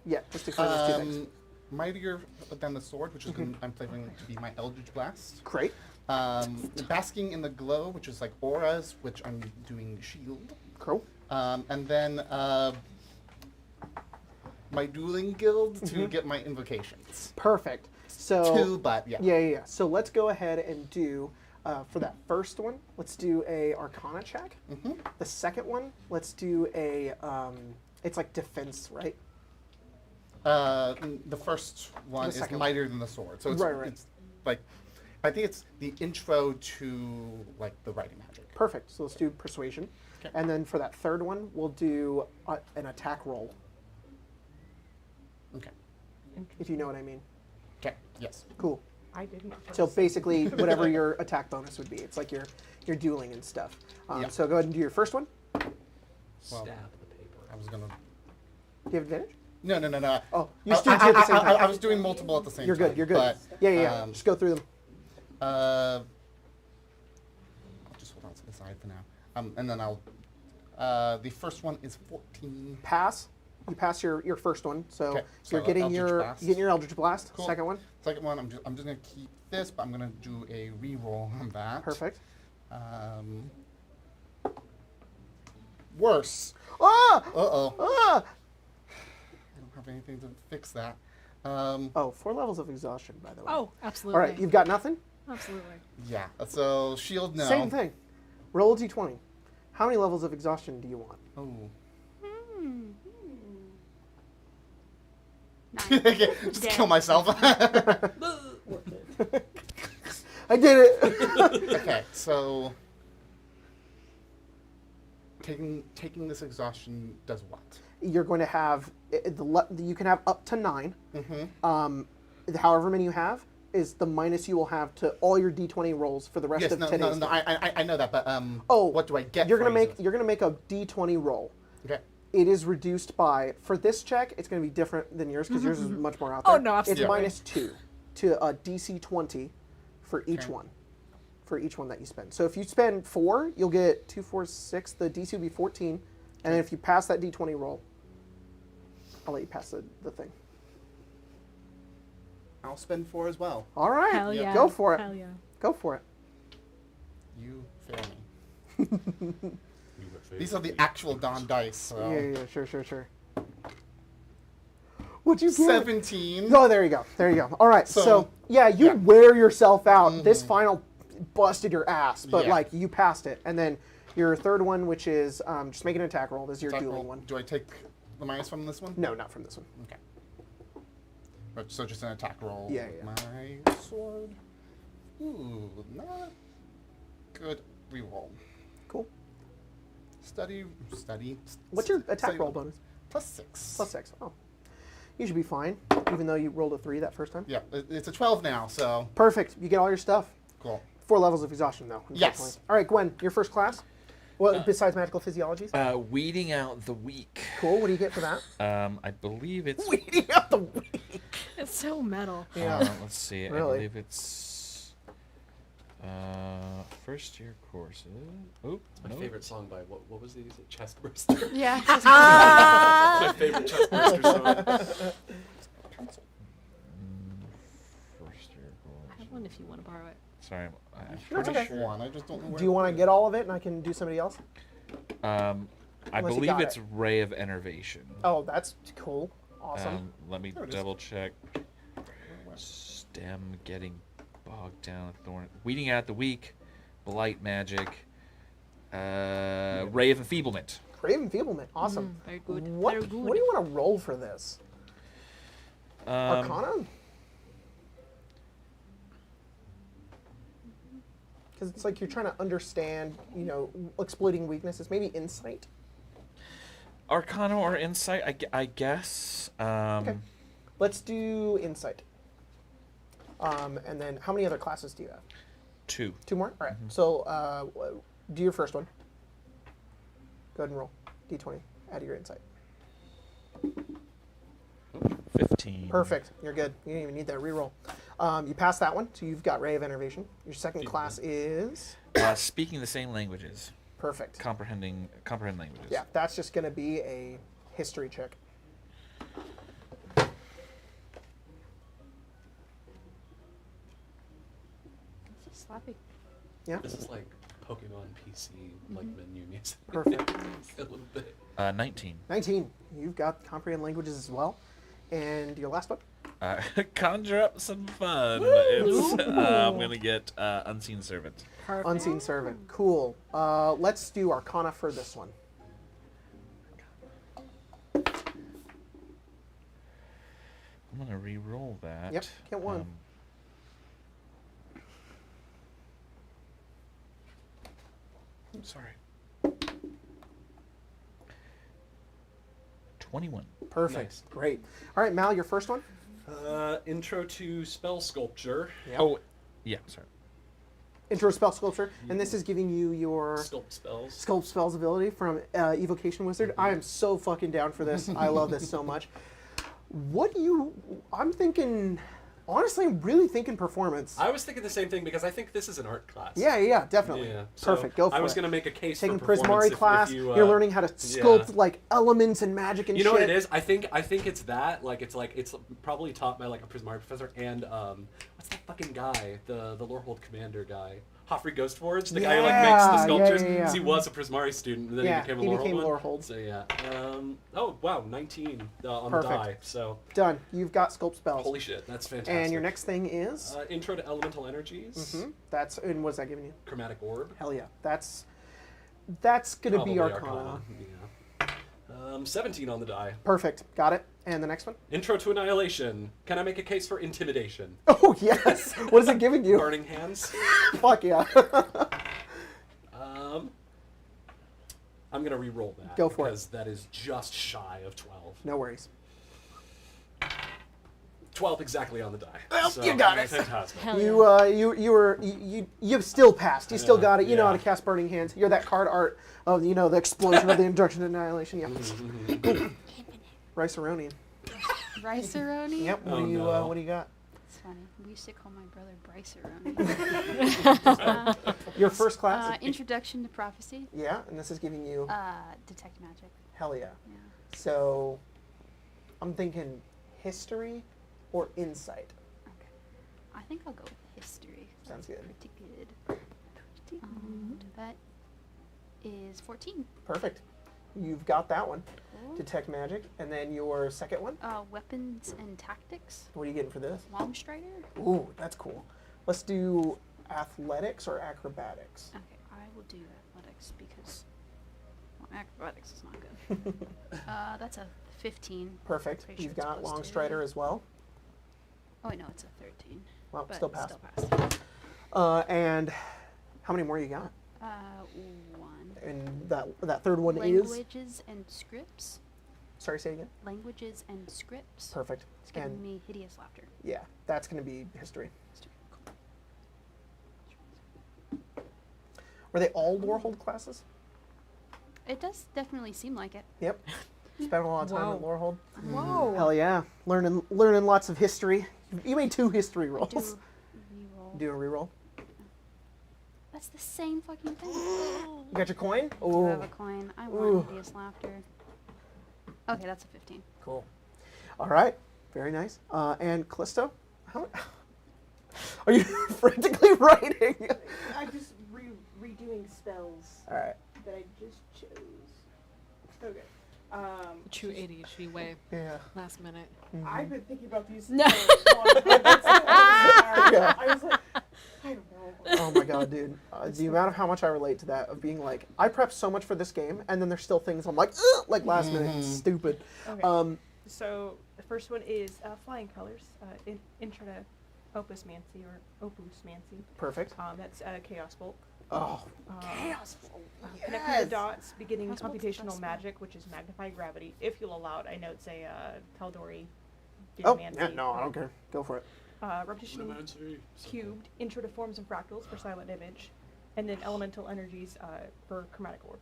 Yeah, just explain those two things. Mightier than the sword, which is I'm planning to be my Eldritch Blast. Great. Basking in the glow, which is like auras, which I'm doing shield. Cool. And then my dueling guild to get my invocations. Perfect. So 2, but yeah. Yeah. So let's go ahead and do for that first one. Let's do a Arcana check. The second one, let's do a. It's like defense, right? The first one is second mightier than the sword. So it's, Right. it's like, I think it's the intro to like the writing magic. Perfect. So let's do persuasion, Okay. and then for that third one, we'll do an attack roll. Okay. If you know what I mean. Okay. Yes. Cool. I didn't. So basically, whatever your attack bonus would be, it's like you're dueling and stuff. Yeah. So go ahead and do your first one. Well, Stab the paper. I was gonna. Do you have advantage? No. Oh, you're still doing it at the same time. I was doing multiple at the same You're time. good. You're good. But, Yeah. Just go through them. I'll just hold on to the side for now. And then I'll. The first one is 14. Pass. You pass your first one, so Okay, you're so getting Eldritch your Blast. Eldritch Blast. Cool. Second one. Second one, I'm just gonna keep this, but I'm gonna do a reroll on that. Perfect. Worse. Ah! Uh-oh. Ah! I don't have anything to fix that. Oh, 4 levels of exhaustion, by the way. Oh, absolutely. All right, you've got nothing. Absolutely. Yeah. So shield no. Same thing. Roll a d20. How many levels of exhaustion do you want? Oh. Just Yeah. kill myself. I did it. Okay, so taking this exhaustion does what? You're going to have you can have up to 9. However many you have is the minus you will have to all your d20 rolls for the rest Yes, of no, today's. no, I know that, but Oh, what do I get? You're for gonna using make a d20 roll. this? Okay. It is reduced by for this check. It's going to be different than yours because yours is much more out there. Oh, no, absolutely. It's minus 2 to a DC 20 for each Okay. one. For each one that you spend. So if you spend 4, you'll get 2, 4, 6. The DC will be 14, and then if you pass that d20 roll, I'll let you pass the thing. I'll spend 4 as well. All right, Hell yeah. go for it. Hell yeah. Go for it. You fail me. These are the actual Don dice. So. Yeah, sure. What'd you get? 17. Oh, there you go. All right, so yeah, you yeah. wear yourself out. This final busted your ass, but Yeah. like you passed it. And then your third one, which is just make an attack roll. This is your Attack dueling roll. one. Do I take the minus from this one? No, not from this one. Okay. So just an attack roll. Yeah, with yeah. My sword. Ooh, not good reroll. Cool. Study. What's your attack Study- roll bonus? +6. +6. Oh. You should be fine, even though you rolled a 3 that first time. Yeah, it's a 12 now, so Perfect. You get all your stuff. cool. 4 levels of exhaustion, though. Yes. unfortunately. All right, Gwen, your first class? Well, besides magical physiologies? Weeding out the weak. Cool. What do you get for that? I believe it's. Weeding out the weak. It's so metal. Yeah. Let's see. I Really? believe it's. First year courses. Oh, My no. favorite song by what was it? Is it Chestburster? Yeah. My favorite Chestburster song. First year I course. have one if you want to borrow it. Sorry, I'm That's pretty okay. sure. One. I just don't know where. Do you want to get all of it and I can do somebody else? I Unless you believe got it's it. Ray of Enervation. Oh, that's cool. Awesome. Let me There it is. double check. Stem getting bogged down. Thorn. Weeding out the weak. Blight magic. Ray of Enfeeblement. Brave enfeeblement. Awesome. Very good. What, Very good. what do you want to roll for this? Arcana? Because it's like you're trying to understand, exploiting weaknesses. Maybe insight? Arcana or Insight, I guess. Okay. Let's do insight. And then how many other classes do you have? 2. 2 more? All right. So do your first one. Go ahead and roll. D20. Add your insight. 15. Perfect. You're good. You didn't even need that reroll. You passed that one, so you've got Ray of Enervation. Your second class is Speaking the same languages. perfect. Comprehend languages. Yeah, that's just going to be a history check. It's just slappy. Yeah, This is like Pokemon PC like menu music. perfect. A little bit. 19. 19. You've got comprehend languages as well. And your last one? Conjure up some fun. It's, I'm going to get Unseen Servant. Perfect. Unseen Servant. Cool. Let's do Arcana for this one. I'm going to re-roll that. Yep, get one. 21. Perfect. Nice. Great. All right, Mal, your first one? Intro to spell sculpture. Yep. Oh, yeah, sorry. Intro spell sculpture. And this is giving you your Sculpt spells. sculpt spells ability from Evocation Wizard. I am so fucking down for this. I love this so much. I'm thinking, honestly, I'm really thinking performance. I was thinking the same thing because I think this is an art class. Yeah, definitely. Yeah. So Perfect. Go for it. I was going to make a case Taking for performance Prismari class, if you're learning how to sculpt like elements and magic and You shit. know what it is? I think it's that. It's probably taught by like a Prismari professor and what's that fucking guy? The Lorehold commander guy. Hoffrey Ghostforge, the guy who like makes the sculptures. yeah. 'Cause he was a Prismari student and then Yeah, he became a he Lorehold became one. Lorehold. So yeah. Oh wow, 19 on Perfect. the die. So Done. You've got sculpt spells. holy shit, that's fantastic. And your next thing is? Intro to elemental energies. And what's that giving you? Chromatic orb. Hell yeah. That's gonna be Probably Arcana. Yeah. 17 on the die. Perfect. Got it. And the next one? Intro to annihilation. Can I make a case for intimidation? Oh yes. What is it giving you? Burning hands. Fuck yeah. I'm gonna re-roll that. Go for it. because that is just shy of 12. No worries. 12 exactly on the die. Well, So, you got it. Fantastic. Hell You've still passed. You still Yeah, got it. You know how to yeah. cast Burning Hands. You're that card art of the explosion of the Induction to Annihilation. Yeah. Cool. Rice-A-Roni. Rice-A-Roni? Yep. Oh, no. What do you got? It's funny. We used to call my brother Bryce-A-Roni. Your first class. Introduction to Prophecy. Yeah, and this is giving you Detect Magic. hell yeah. Yeah. So, I'm thinking history or insight. Okay. I think I'll go with History. Sounds good. Pretty good. That is 14. Perfect. You've got that one. Cool. Detect magic, and then your second one. Weapons and Tactics. What are you getting for this? Longstrider. Ooh, that's cool. Let's do athletics or acrobatics. Okay, I will do Athletics because Acrobatics is not good. That's a 15. Perfect. Pretty sure You've it's got +2. Longstrider as well. Oh, wait, no, it's a 13. Well, But still passed. Still passed. And how many more you got? 1. And that third one is. Languages and scripts. Sorry, say it again. Languages and scripts. Perfect. It's giving And me hideous laughter. yeah, that's going to be history. Were they all Lorehold classes? It does definitely seem like it. Yep. Spent a lot of time at Wow. Lorehold. Whoa. Hell yeah, learning lots of history. You made 2 history I rolls. do reroll. Do a reroll. That's the same fucking thing. You got your coin? I do have Oh, a coin. I Ooh. want hideous laughter. Okay, that's a 15. cool. All right, very nice. And Callisto, how are you frantically writing? I just redoing spells All right. that I just chose. Okay. True ADHD way. Yeah. Last minute. I've been thinking about these. No. Yeah. I was like, I don't know. Oh my god, dude. The amount of how much I relate to that, of being like, I prepped so much for this game, and then there's still things I'm like, ugh, like last minute, stupid. Okay. So the first one is Flying Colors, Intro to Opusmancy or Opusmancy. Perfect. That's Chaos Bolt. Oh, Chaos Bolt. Connect with the dots, beginning Chaos Bolt's the computational best magic, which is Magnify Gravity, if you'll allow it. I know it's a Taldori. Oh, Geomancy. yeah, no, I don't care. Go for it. Repetition Elementary. Cubed, Intro to Forms and Fractals for Silent Image, and then Elemental Energies for Chromatic Orb.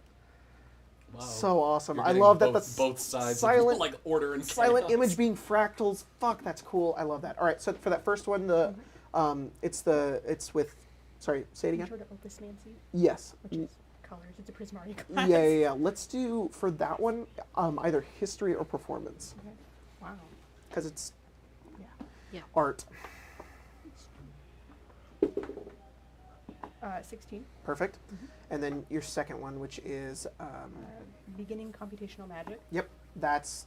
Wow. So awesome. You're I getting love that both, the both sides silent- of, like order and silent chaos. image being fractals. Fuck, that's cool. I love that. All right, so for that first one, it's with. Sorry, say it again. Intro to Opusmancy, Yes. which is colors. It's a Prismari class. Yeah. Let's do for that one either history or performance, Okay. Wow. because it's Yeah. art. 16. Perfect. And then your second one, which is Beginning computational magic. yep, that's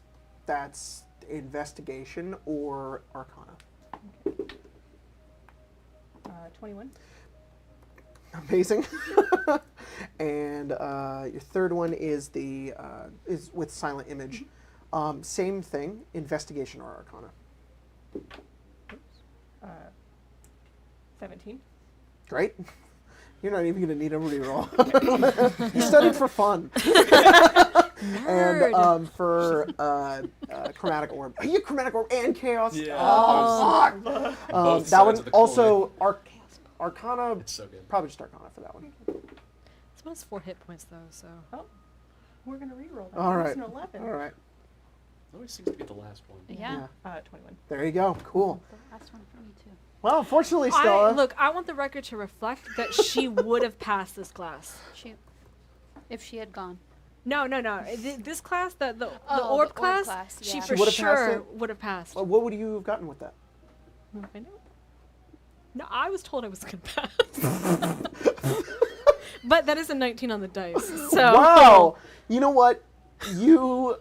investigation or arcana. 21. Amazing. And your third one is is with silent image. Same thing, investigation or arcana. 17. Great. You're not even going to need a reroll. You studied for fun. And for chromatic orb. Are you chromatic orb and chaos? Yeah. Oh, fuck. Both That sides one of the also arcana. It's so good. Probably just arcana for that one. This one has 4 hit points though, so. Oh, we're going to reroll that. All That's right. an 11. All right. Always seems to be the last one. Yeah. 21. There you go. Cool. The last one for me, too. Well, fortunately, Stella. Look, I want the record to reflect that she would have passed this class. If she had gone. No. This class, the Oh, orb the orb class, class, she yeah. for She would have passed sure it? would have passed. What would you have gotten with that? I know. No, I was told I was going to pass. But that is a 19 on the dice. So Wow. You know what? You.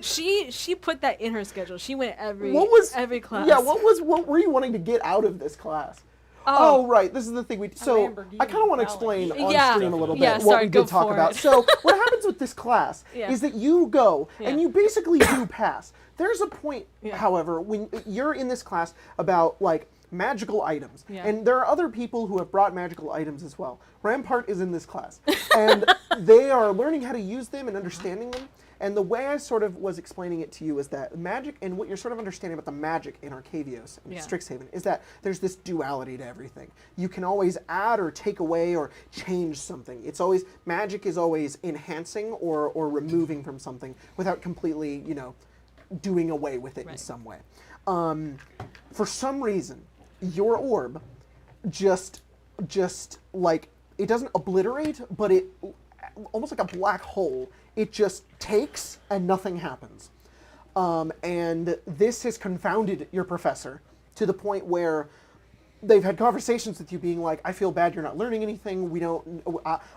She put that in her schedule. She went every class. Yeah. What were you wanting to get out of this class? Oh, right. This is the thing So Lamborghini I kind of want to Valley. explain on Yeah. stream a little bit Yeah, what sorry, we go did talk for about. it. So what happens with this class Yeah. is that you go and Yeah. you basically do pass. There's a point, Yeah. however, when you're in this class about like magical items, Yeah. and there are other people who have brought magical items as well. Rampart is in this class, and they are learning how to use them and understanding them. And the way I sort of was explaining it to you is that magic, and what you're sort of understanding about the magic in Arcavios and Yeah. Strixhaven, is that there's this duality to everything. You can always add or take away or change something. It's always, magic is always enhancing or removing from something without completely, doing away with it in Right. some way. For some reason, your orb just like, it doesn't obliterate, but it, almost like a black hole, it just takes and nothing happens. And this has confounded your professor to the point where they've had conversations with you being like, I feel bad you're not learning anything.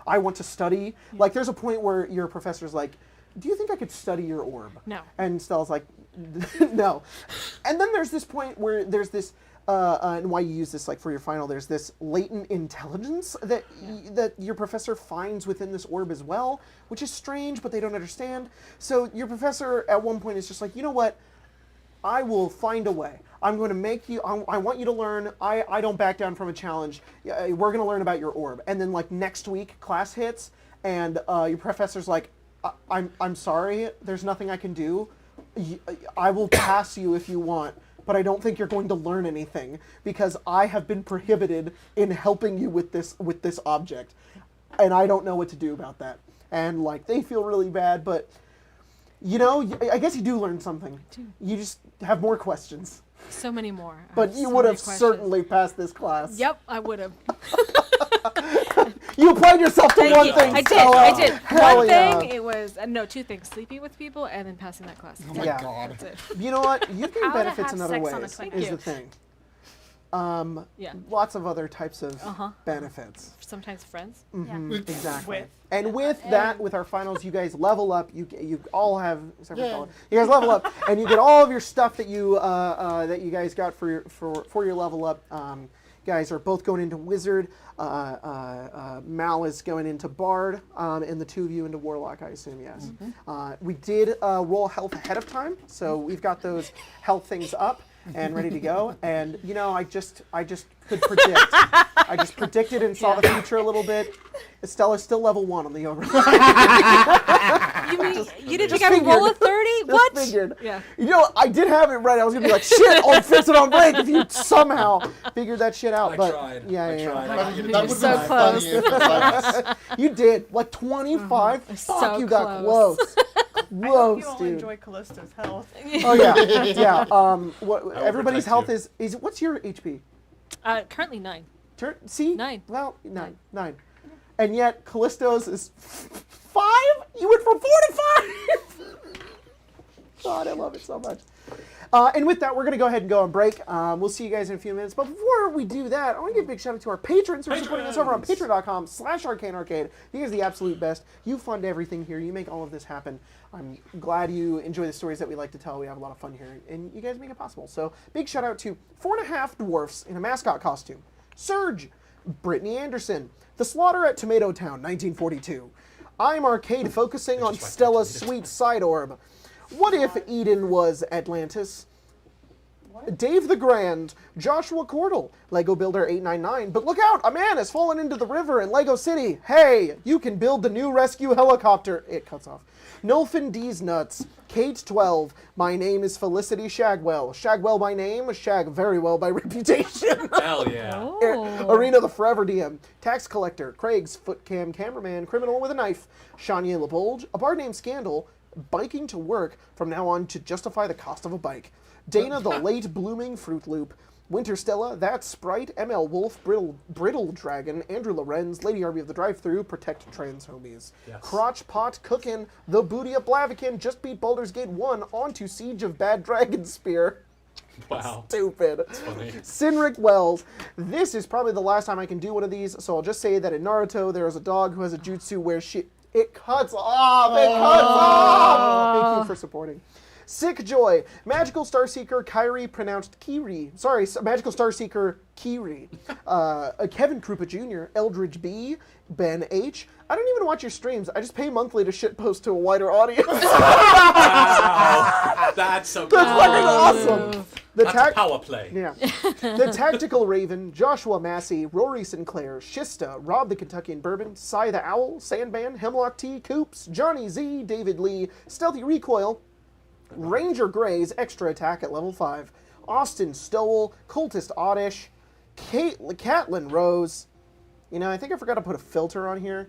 I want to study. Like, there's a point where your professor's like, do you think I could study your orb? No. And Stella's like, no. And then there's this point where there's this, and why you use this like for your final, there's this latent intelligence that that your professor finds within this orb as well, which is strange, but they don't understand. So your professor at one point is just like, you know what? I will find a way. I'm going to make you. I want you to learn. I don't back down from a challenge. We're going to learn about your orb, and then like next week, class hits, and your professor's like, I'm sorry. There's nothing I can do. I will pass you if you want, but I don't think you're going to learn anything because I have been prohibited in helping you with this object, and I don't know what to do about that. And like they feel really bad, but you know, I guess you do learn something. You just have more questions. So many more. But you would have certainly passed this class. Yep, I would have. You applied yourself to one thing. I did. Stella. I did. Hell One yeah. thing, it was no, two things: sleeping with people and then passing that class. Oh my Yeah. god. That's it. You know what? You can How to benefits have in other sex on a ways. plane. Is Thank the you. thing. Yeah. Lots of other types of Uh-huh. benefits. Sometimes friends. Mhm, Yeah. Exactly. With. And with that, with our finals, you guys level up. You all have except for Yay. Stella. You guys level up, and you get all of your stuff that you guys got for your level up. You guys are both going into wizard. Mal is going into bard, and the two of you into warlock. I assume yes. We did roll health ahead of time, so we've got those health things up and ready to go. And you know, I just could predict. I just predicted and saw the future a little bit. Stella's still level 1 on the overlay. You mean you didn't just think I would roll a figured. 30? What? Just figured. Yeah. You know, I did have it right. I was gonna be like, shit, I'll fix it on break if you somehow figured that shit out. I but tried. yeah, I yeah, tried. yeah. I figured it That out. would So have been close. funny if it was. You did like 25. Fuck, So you got close. close. I hope Close, you all dude. enjoy Callisto's health. Oh yeah, yeah. What everybody's protect health you. is what's your HP? Currently 9. See? 9. Well, nine. And yet Callisto's is 5? You went from 4 to 5! God, I love it so much. And with that, we're going to go ahead and go on break. We'll see you guys in a few minutes. But before we do that, I want to give a big shout out to our patrons who are supporting us over on patreon.com/arcanearcade. You guys are the absolute best. You fund everything here. You make all of this happen. I'm glad you enjoy the stories that we like to tell. We have a lot of fun here, and you guys make it possible. So big shout out to 4.5 dwarfs in a mascot costume. Surge, Brittany Anderson, The Slaughter at Tomato Town, 1942. I'm Arcade, focusing on Stella's sweet side orb. What if Eden was Atlantis? Dave the Grand, Joshua Cordell, Lego Builder 899. But look out, a man has fallen into the river in Lego City. Hey, you can build the new rescue helicopter. It cuts off. Nolfin D's Nuts, Kate 12. My name is Felicity Shagwell. Shagwell by name, Shag very well by reputation. Hell yeah. Oh. Arena the Forever DM, Tax Collector, Craig's Footcam Cameraman, Criminal with a Knife, Shania LeBolge, a bard named Scandal, Biking to Work, from now on to justify the cost of a bike, Dana the Late Blooming Fruit Loop, Winter Stella, That Sprite, ML Wolf, Brittle Dragon, Andrew Lorenz, Lady Army of the Drive-Thru, Protect Trans Homies, Yes. Crotch Pot Cookin', The Booty of Blaviken, just beat Baldur's Gate 1 onto Siege of Bad Dragon Spear. Wow. Stupid. Funny. Sinric Wells. This is probably the last time I can do one of these, so I'll just say that in Naruto, there is a dog who has a jutsu where it cuts off! It cuts off! Thank you for supporting. Sick Joy. Magical Starseeker Kyrie, pronounced Kiri. Sorry, Magical Starseeker Kiri. Kevin Krupa Jr., Eldridge B, Ben H. I don't even watch your streams. I just pay monthly to shitpost to a wider audience. Wow. That's so That's cool. fucking awesome! The That's a power play. Yeah. The Tactical Raven, Joshua Massey, Rory Sinclair, Shista, Rob the Kentuckian Bourbon, Cy the Owl, Sandman, Hemlock T, Coops, Johnny Z, David Lee, Stealthy Recoil, Ranger Gray's Extra Attack at level 5, Austin Stowell, Cultist Oddish, Caitlin Rose. You know, I think I forgot to put a filter on here.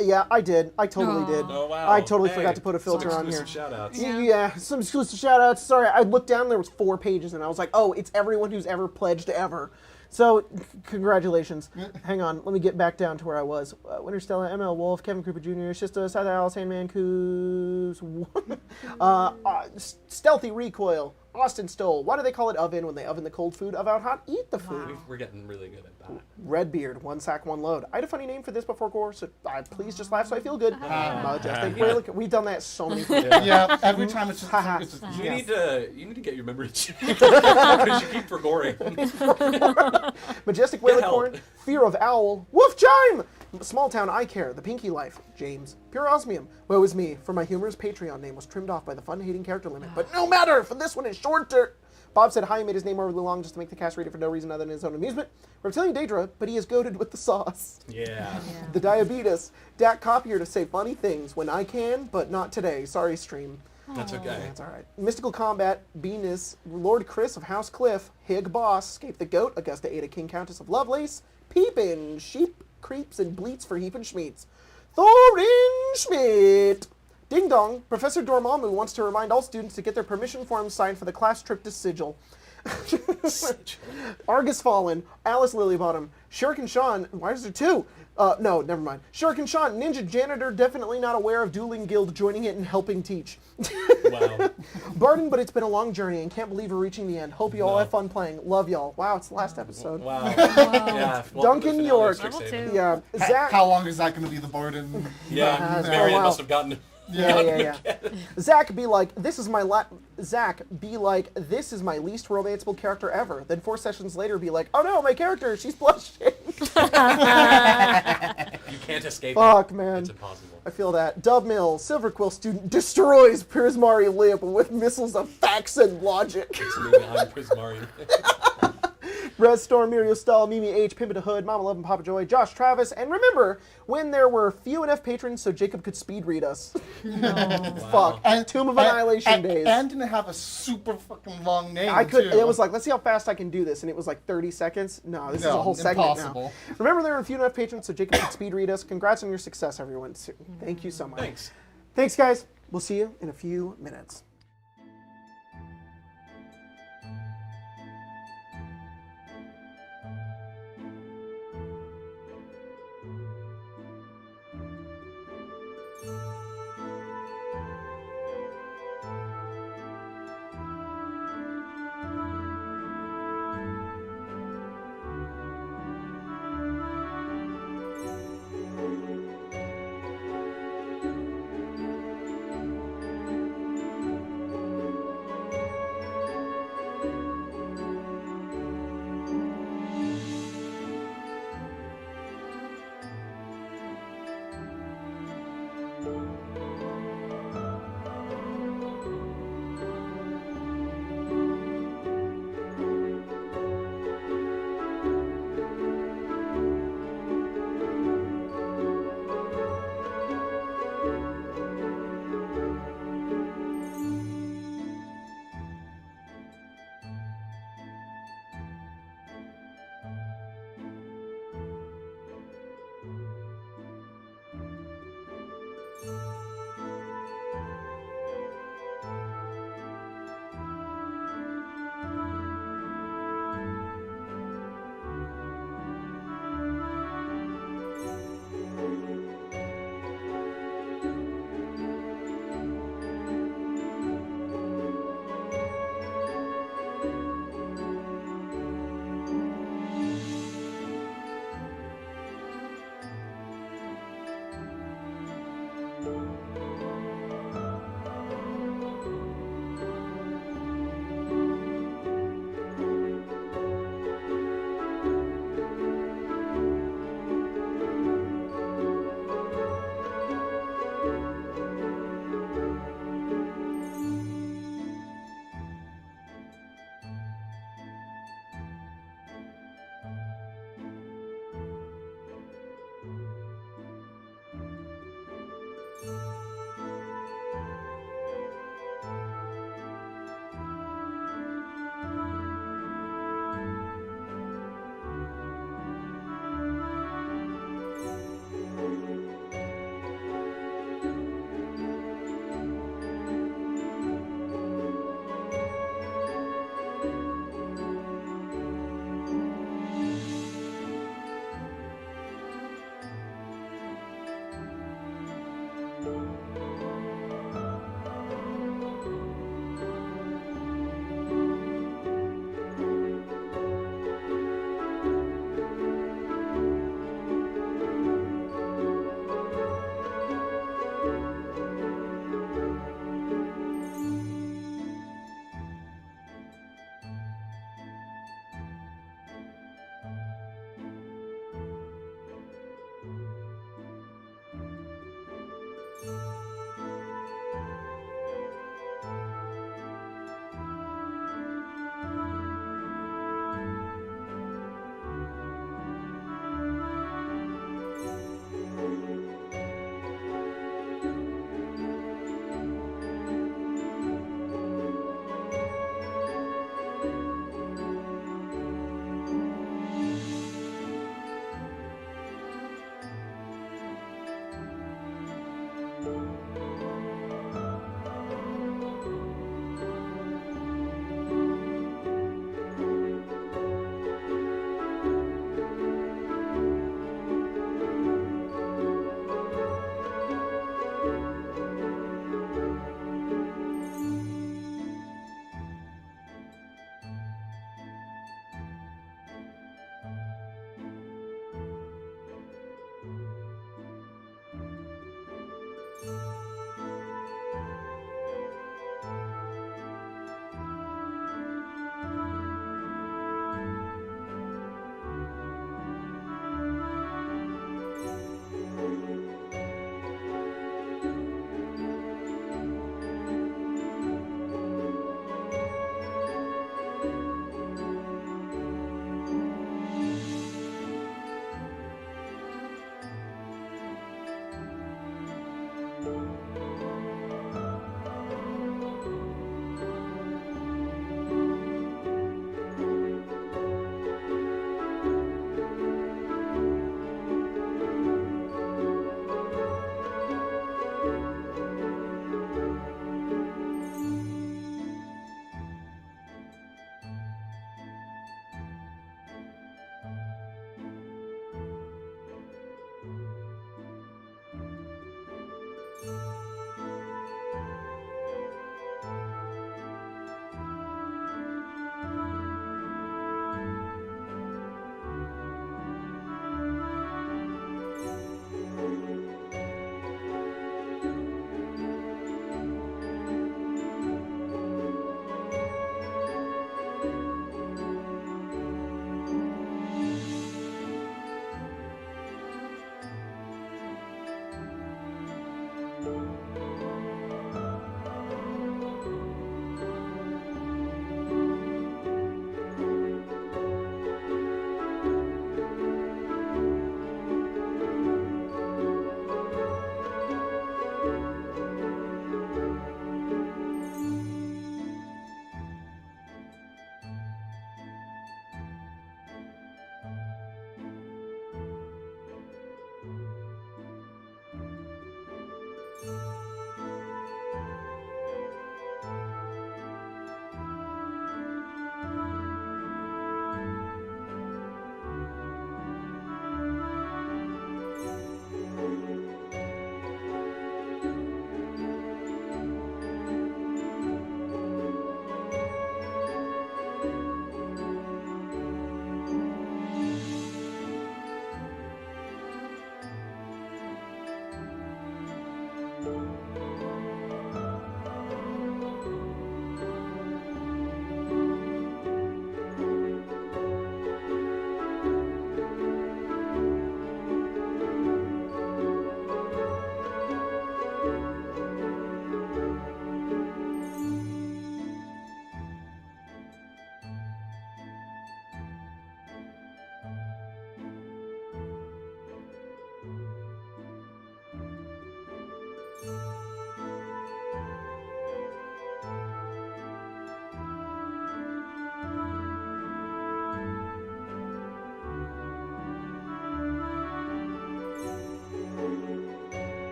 Yeah, I did. I totally did. Oh, wow. I totally Hey, forgot to put a filter some on here. exclusive shout-outs. Yeah, some exclusive shout-outs. Sorry, I looked down, there was 4 pages, and I was like, oh, it's everyone who's ever pledged ever. So, congratulations. Hang on, let me get back down to where I was. Winter Stella, ML Wolf, Kevin Cooper Jr., Shista, Scythe Owl, Sandman, Coos, Stealthy Recoil, Austin Stoll. Why do they call it oven when they oven the cold food? Of out hot, eat the food. We're getting really good at that. Redbeard, 1 sack, 1 load. I had a funny name for this before core, so please just laugh so I feel good. Majestic Whale. We've done that so many times. Yeah, every time it's just, Haha. it's just You Yes. need to get your memory checked because you keep forgoing. Majestic Whale Get help. Corn, Fear of Owl, Wolf Chime! Small town I care, the Pinky Life, James. Pure osmium, woe is me, for my humorous Patreon name was trimmed off by the fun-hating character limit. But no matter, for this one is shorter. Bob said hi, he made his name overly long just to make the cast read it for no reason other than his own amusement. Reptilian Daedra, but he is goaded with the sauce. Yeah. The diabetes. Dak copier to say funny things when I can, but not today. Sorry, stream. That's okay. That's all right. Mystical Combat, Venus, Lord Chris of House Cliff, Hig Boss, Scape the Goat, Augusta Ada King Countess of Lovelace, Peepin, Sheep, Creeps, and Bleats for Heap and Schmeats. Thorin Schmidt. Ding Dong, Professor Dormammu wants to remind all students to get their permission forms signed for the class trip to Sigil. Argus Fallen, Alice Lilybottom, Shuriken Sean, why is there two? No, never mind. Shuriken Sean, Ninja Janitor, definitely not aware of Dueling Guild, joining it and helping teach. Wow. Barden, but it's been a long journey and can't believe we're reaching the end. Hope you all have fun playing. Love y'all. Wow, it's the last episode. Wow. Yeah. welcome to Duncan the finale York. of Strixhaven. Level 2. Yeah, Zach. How long is that going to be the Borden? Yeah. for a Marion while. must have gotten. Yeah. Zach be like, this is my Zach be like, this is my least romanceable character ever. Then 4 sessions later, be like, oh no, my character, she's blushing. You can't escape. Fuck, it. man. It's impossible. I feel that. Dub Mill, Silver Quill student destroys Prismari Lip with missiles of facts and logic. It's me. I'm Prismari. Red Storm, Muriel Stahl, Mimi H, Pimpin' Hood, Mama Love and Papa Joy, Josh Travis, and remember when there were few enough patrons so Jacob could speed read us. Wow. Fuck. Tomb of Annihilation days. And didn't have a super fucking long name. I could. Too. It was like, let's see how fast I can do this, and it was like 30 seconds. No, this is a whole segment impossible. now. Remember, there were few enough patrons so Jacob could speed read us. Congrats on your success, everyone. Thank you so much. Thanks, guys. We'll see you in a few minutes.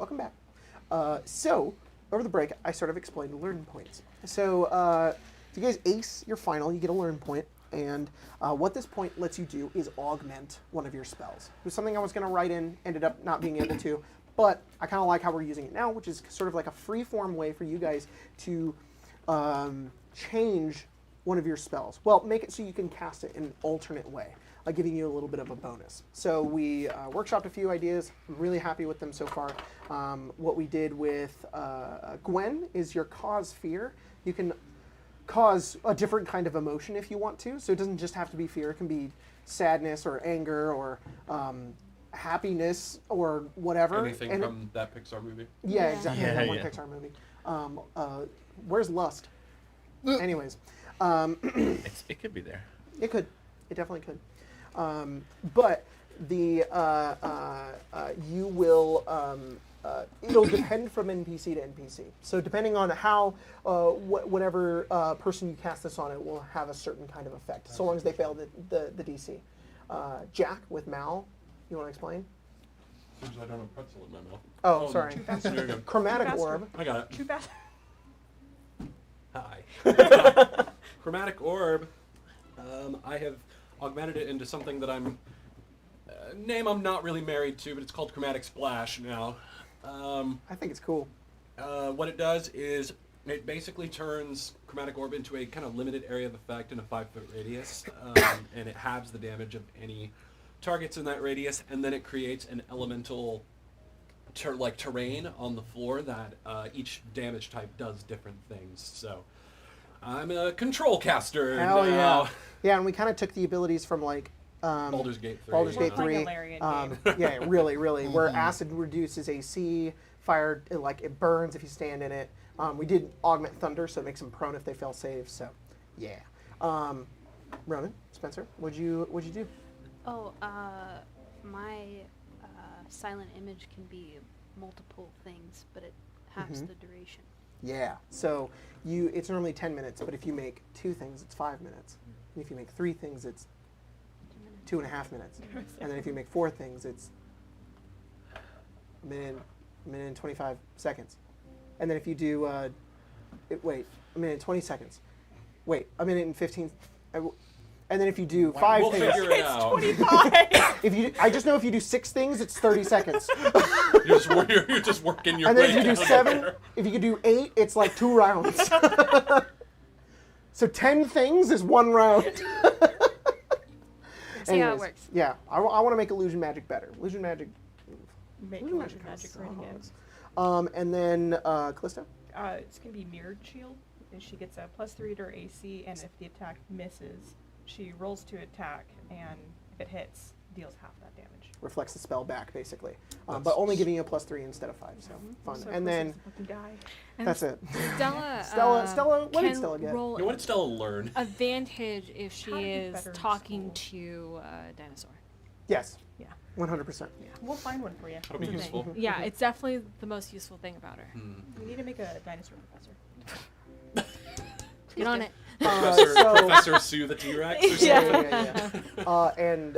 welcome back. So, over the break, I sort of explained learn points. So, if you guys ace your final, you get a learn point. And what this point lets you do is augment one of your spells. It was something I was going to write in, ended up not being able to. But I kind of like how we're using it now, which is sort of like a free-form way for you guys to change one of your spells. Well, make it so you can cast it in an alternate way, giving you a little bit of a bonus. So we workshopped a few ideas. I'm really happy with them so far. What we did with Gwen is your cause fear. You can cause a different kind of emotion if you want to. So it doesn't just have to be fear. It can be sadness or anger or happiness or whatever. Anything from that Pixar movie? Yeah, exactly. Yeah, that one yeah. Pixar movie. Where's Lust? Anyways, It could be there. it could. It definitely could. But the you will it'll depend from NPC to NPC. So depending on how whatever person you cast this on, it will have a certain kind of effect. So long as they fail the DC. Jack with Mal, you want to explain? Seems I don't have pretzel in my mouth. Oh, sorry. There you go. Chromatic faster. orb. I got it. Too fast. Hi. Chromatic orb. I have augmented it into something that I'm name I'm not really married to, but it's called Chromatic Splash now. I think it's cool. What it does is it basically turns Chromatic Orb into a kind of limited area of effect in a 5-foot radius, and it halves the damage of any targets in that radius, and then it creates an elemental terrain on the floor that each damage type does different things. So I'm a control caster Hell now. yeah. Yeah, and we kind of took the abilities from Baldur's Gate 3. Baldur's We're Gate playing 3. a Larian game. Yeah, really. Where acid reduces AC, fire, it burns if you stand in it. We did augment thunder, so it makes them prone if they fail saves. So, yeah. Ronan, Spencer, what'd you do? Oh, my silent image can be multiple things, but it halves the duration. Yeah. So it's normally 10 minutes, but if you make 2 things, it's 5 minutes. And if you make 3 things, it's 2.5 minutes. And then if you make 4 things, it's a minute and 25 seconds. And then if you do, a minute and 20 seconds. Wait, a minute and 15. And then if you do 5 We'll things, figure it out. 25. I just know if you do 6 things, it's 30 seconds. You're just working your And way then if you do down 7, there. if you could do 8, it's like 2 rounds. So 10 things is 1 round. See how it Anyways, works. Yeah, I want to make illusion magic better. Illusion magic. Make Illusion magic magic great again. sucks. And then Callisto. It's gonna be mirrored shield, and she gets a +3 to her AC, and if the attack misses, she rolls to attack, and if it hits, deals half that damage. Reflects the spell back, basically. But That's- only giving you a +3 instead of 5, so fun. So And Callisto's then a fucking guy. And that's it. Stella, What did can Stella get? roll You know what did Stella learn? advantage if she How to be is better in talking school. to a dinosaur. Yes, Yeah, 100%. we'll find one for you. That'll be That's the useful. thing. Yeah, it's definitely the most useful thing about her. We need to make a dinosaur professor. Get on it. Professor Sue the T-Rex or something? Yeah. And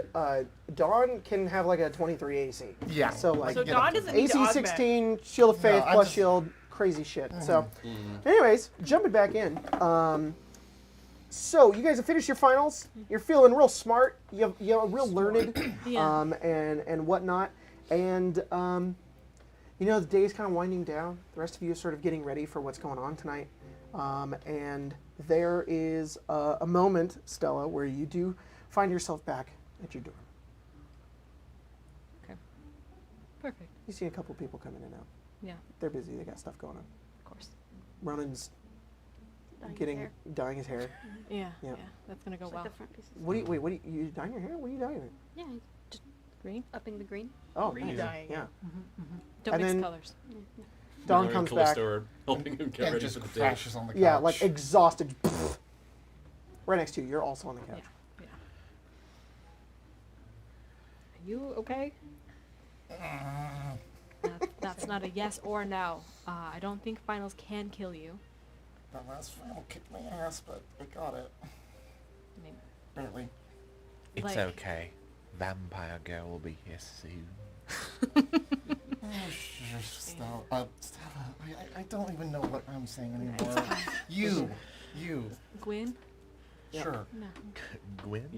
Dawn can have like a 23 AC. Yeah. So like So get Dawn up to doesn't need AC to augment. 16, Shield of Faith I plus just- shield, crazy shit. So, anyways, jumping back in. So you guys have finished your finals. You're feeling real smart. You're real learned, Yeah. and whatnot. And the day's kind of winding down. The rest of you are sort of getting ready for what's going on tonight. And there is a moment, Stella, where you do find yourself back at your door. Okay. Perfect. You see a couple people coming in and out. Yeah, They're busy. They got stuff going on. of course. Ronan's Dyeing hair. dyeing his hair. Yeah, Yeah. yeah, that's gonna go Just well. like the front pieces. What do you dyeing your hair? What are you dyeing it? Yeah, just Green. upping the green. Oh, Redying nice. it. Yeah. Don't And mix then- colors. Dawn Miller comes and back. Callisto are helping him get And ready just for the day. crashes on the couch. Yeah, like exhausted. Right next to you. You're also on the couch. Yeah. Are you okay? That's not a yes or no. I don't think finals can kill you. That last final kicked my ass, but I got it. I mean, Barely. It's Like- okay. Vampire girl will be here soon. Sure, Stella. Stella, I don't even know what I'm saying anymore. You. Gwyn? Sure. No. Gwen?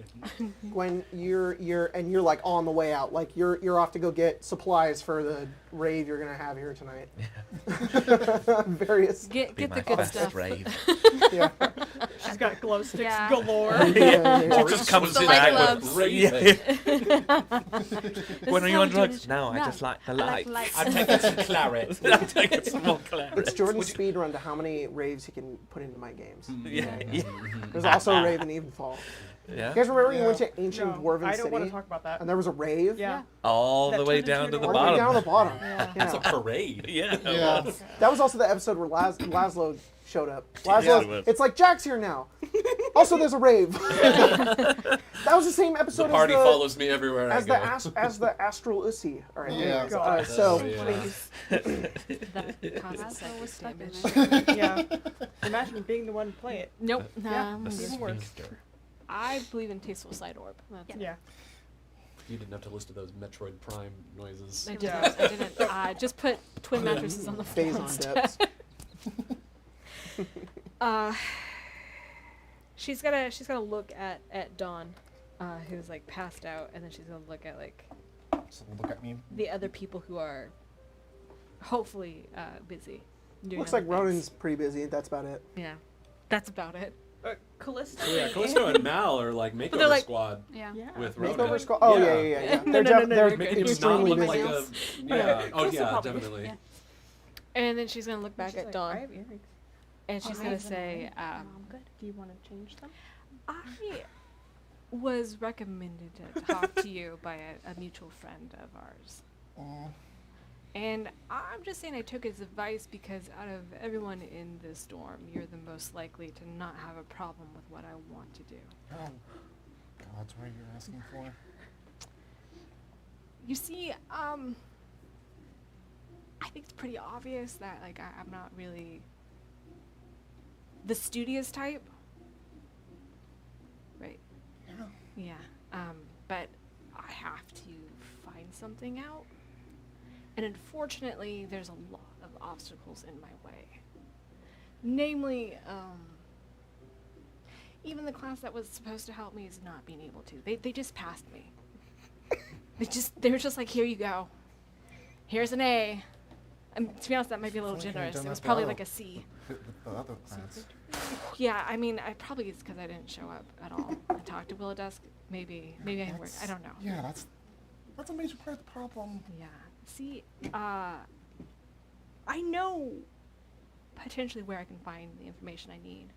Gwen, you're like on the way out. Like you're off to go get supplies for the rave you're gonna have here tonight. Various. Get Be the my good best stuff. rave. Yeah. She's got glow sticks Yeah. galore. Yeah. Just comes The back light with gloves. raving. This When is are you how on we do drugs? this. No, I just like the I like lights. lights. I'm taking some claret. I'm taking some more claret. It's Jordan's speed run to how many raves he can put into my games. Yeah. There's also a rave in Evenfall. Yeah. You guys remember you went Yeah. to ancient No, Dwarven I don't want City to talk about that. and there was a rave? Yeah. All That the way turned down into to the an All the way bottom. down to the bottom. Yeah. That's a Yeah. parade. Yeah. Yeah. That was also the episode where Laszlo showed up. Yeah, it Laszlo, was. it's like Jack's here now. Also, there's a rave. That was the same episode The party as follows me everywhere I as go. as the astral Ussi. All right. Yeah. anyways, God. so Yeah. Please. That causes That's what was psychic stuck damage. in Yeah. Imagine being the one to play it. Nope. Yeah. Um, Even worse. Sphincter. I believe in tasteful side orb. That's it. Yeah. You didn't have to listen to those Metroid Prime noises. I didn't. Yeah. I didn't. Just put twin mattresses on the floor phase on instead. depths. She's gonna look at Dawn, who's like passed out, and then she's gonna look at like So look at me. the other people who are hopefully busy. doing Looks other like things. Ronan's pretty busy. That's about it. Yeah, that's about it. Callisto. So yeah, Callisto and Mal are like makeover they're like- squad Yeah. Yeah. with Makeover Rhoda. squad. Oh yeah, yeah, yeah. No, They're no, no, def- no, they're no, Making him not extremely look busy. like a yeah. Oh Callisto yeah, probably would. definitely. Yeah. And then she's gonna look back She's at like, Dawn, I have earrings. and she's I gonna have them say, already. No, I'm good. Do you want to change them? I was recommended to talk to you by a mutual friend of ours. And I'm just saying I took his advice because out of everyone in this dorm, you're the most likely to not have a problem with what I want to do. Oh, that's what you're asking for. You see, I think it's pretty obvious that like I'm not really the studious type. Right. Yeah. Yeah. But I have to find something out. And unfortunately, there's a lot of obstacles in my way. Namely, even the class that was supposed to help me is not being able to. They just passed me. They were just like, here you go. Here's an A. To be honest, that might be a little I feel like I've generous. done It was that probably well. like a C. With the other class. Yeah, I mean, I probably it's because I didn't show up at all. I talked to Willow Dusk. Maybe I didn't work. I don't know. Yeah, that's a major part of the problem. Yeah. See, I know potentially where I can find the information I need.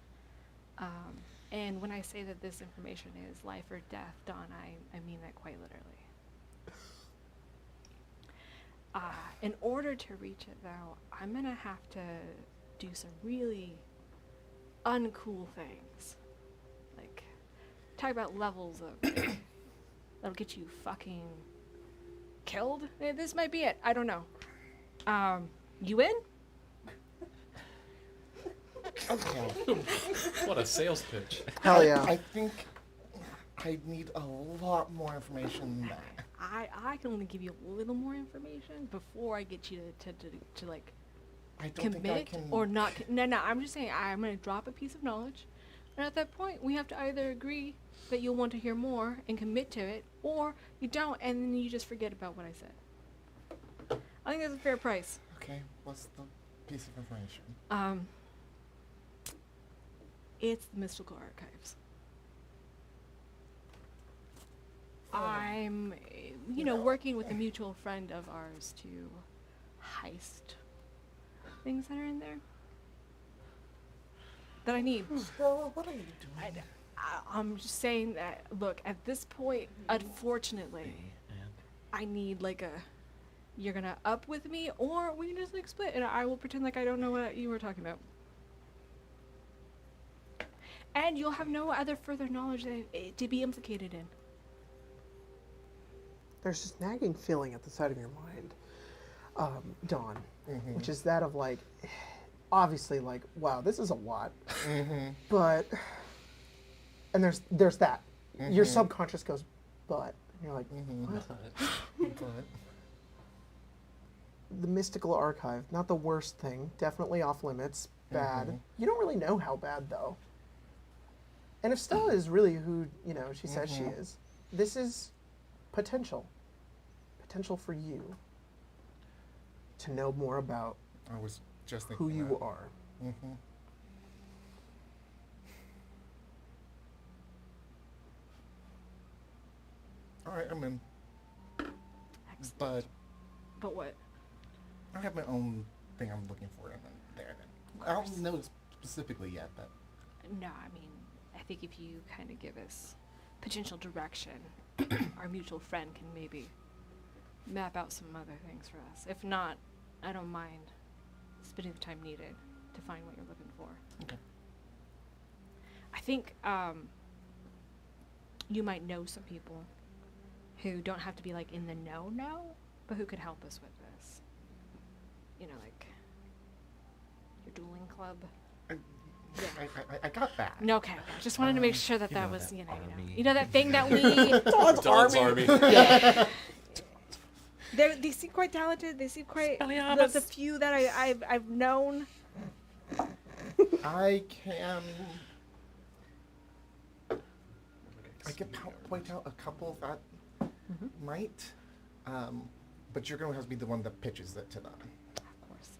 And when I say that this information is life or death, Dawn, I mean that quite literally. In order to reach it, though, I'm going to have to do some really uncool things. Like, talk about levels of, like, that'll get you fucking killed. This might be it. I don't know. You in? Okay. What a sales pitch. Hell yeah. I think I need a lot more information than that. I can only give you a little more information before I get you to like I don't think I commit can. or not. No, I'm just saying I'm gonna drop a piece of knowledge, and at that point we have to either agree that you'll want to hear more and commit to it, or you don't, and then you just forget about what I said. I think that's a fair price. Okay, what's the piece of information? It's the mystical archives. I'm, working with a mutual friend of ours to heist things that are in there that I need. Well, what are you doing? I'm just saying that, look, at this point, unfortunately, I need you're gonna up with me, or we can just split, and I will pretend like I don't know what you were talking about. And you'll have no other further knowledge to be implicated in. There's this nagging feeling at the side of your mind, Dawn, Mm-hmm. which is that of like, obviously like, wow, this is a lot, Mm-hmm. but, and there's that. Your Mhm. subconscious goes, but, and you're like, Mm-hmm. what? But the mystical archive. Not the worst thing. Definitely off limits. Bad. Mhm. You don't really know how bad though. And if Stella is really who she says she Mhm. is, this is potential. Potential for you to know more about I was just thinking who you that. are. Mm-hmm. All right, I'm in. But But what? I have my own thing I'm looking for in there. I don't know specifically yet, but No, I mean, I think if you kind of give us potential direction, our mutual friend can maybe map out some other things for us. If not, I don't mind spending the time needed to find what you're looking for. okay. I think you might know some people who don't have to be like in the know, but who could help us with this. You know, like your dueling club. I got that. No, okay. I just wanted to make sure that you that know was, that you know that thing that we. Dawn's Army. Yeah. They seem quite talented. They seem quite. The few that I've known. I can point out a couple that might, but you're going to have to be the one that pitches it to them. Of course.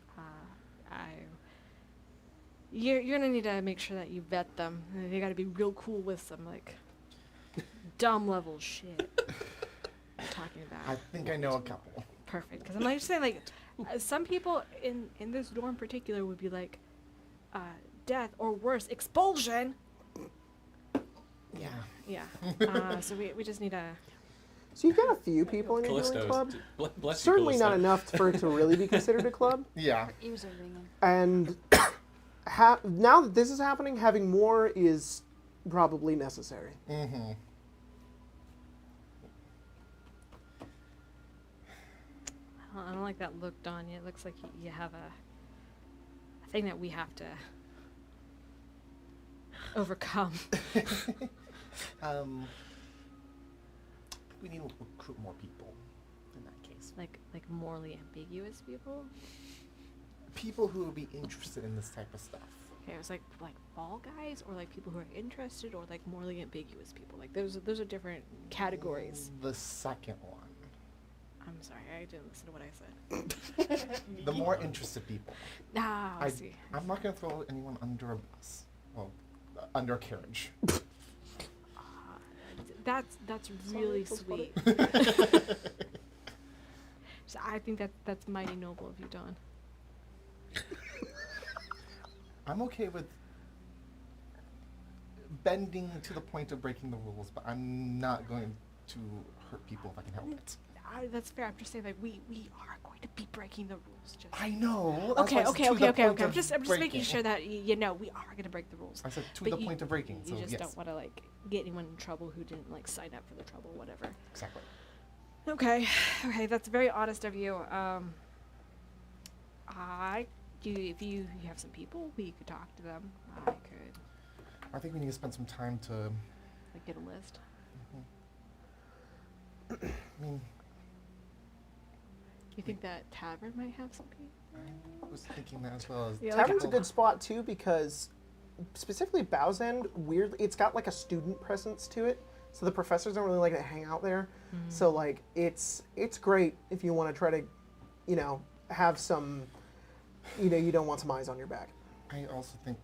You're gonna need to make sure that you vet them. They gotta be real cool with some like dumb level shit. I'm talking about. I think I know a couple. Perfect. Because I'm like saying like some people in this dorm in particular would be like death or worse, expulsion. Yeah. Yeah. So we just need a. So you've got a few people in your dueling Callisto. club. Bless you, Certainly not Callisto. enough for it to really be considered a club. Yeah. Ears are ringing. And now that this is happening, having more is probably necessary. Mm-hmm. I don't like that look, Dawn. It looks like you have a thing that we have to overcome. We need to recruit more people in that case. like morally ambiguous people. People who would be interested in this type of stuff. Okay, it was like ball guys, or like people who are interested, or like morally ambiguous people. Like those are different categories. The second one. I'm sorry, I didn't listen to what I said. The more interested people. Ah, I see. I'm not going to throw anyone under a bus. Well, under a carriage. That's really sweet. So I think that's mighty noble of you, Dawn. I'm okay with bending to the point of breaking the rules, but I'm not going to hurt people if I can help it. That's fair. I'm just saying, like we are going to be breaking the rules. Just I know. That's okay, why I said okay, to okay, the okay, point okay. of I'm just making breaking. sure that you know we are going to break the rules. I said to But the point of breaking. You So just yes, don't want to like get anyone in trouble who didn't like sign up for the trouble, whatever. exactly. Okay, that's very honest of you. If you have some people, we could talk to them. I could I think we need to spend some time to. like get a list. I mean, You think that tavern might have some people? I was thinking that as well. As Yeah, like- Tavern's a good spot too because specifically Bow's End, weirdly, it's got like a student presence to it. So the professors don't really like to hang out there. So like it's great if you want to try to, have some, you don't want some eyes on your back. I also think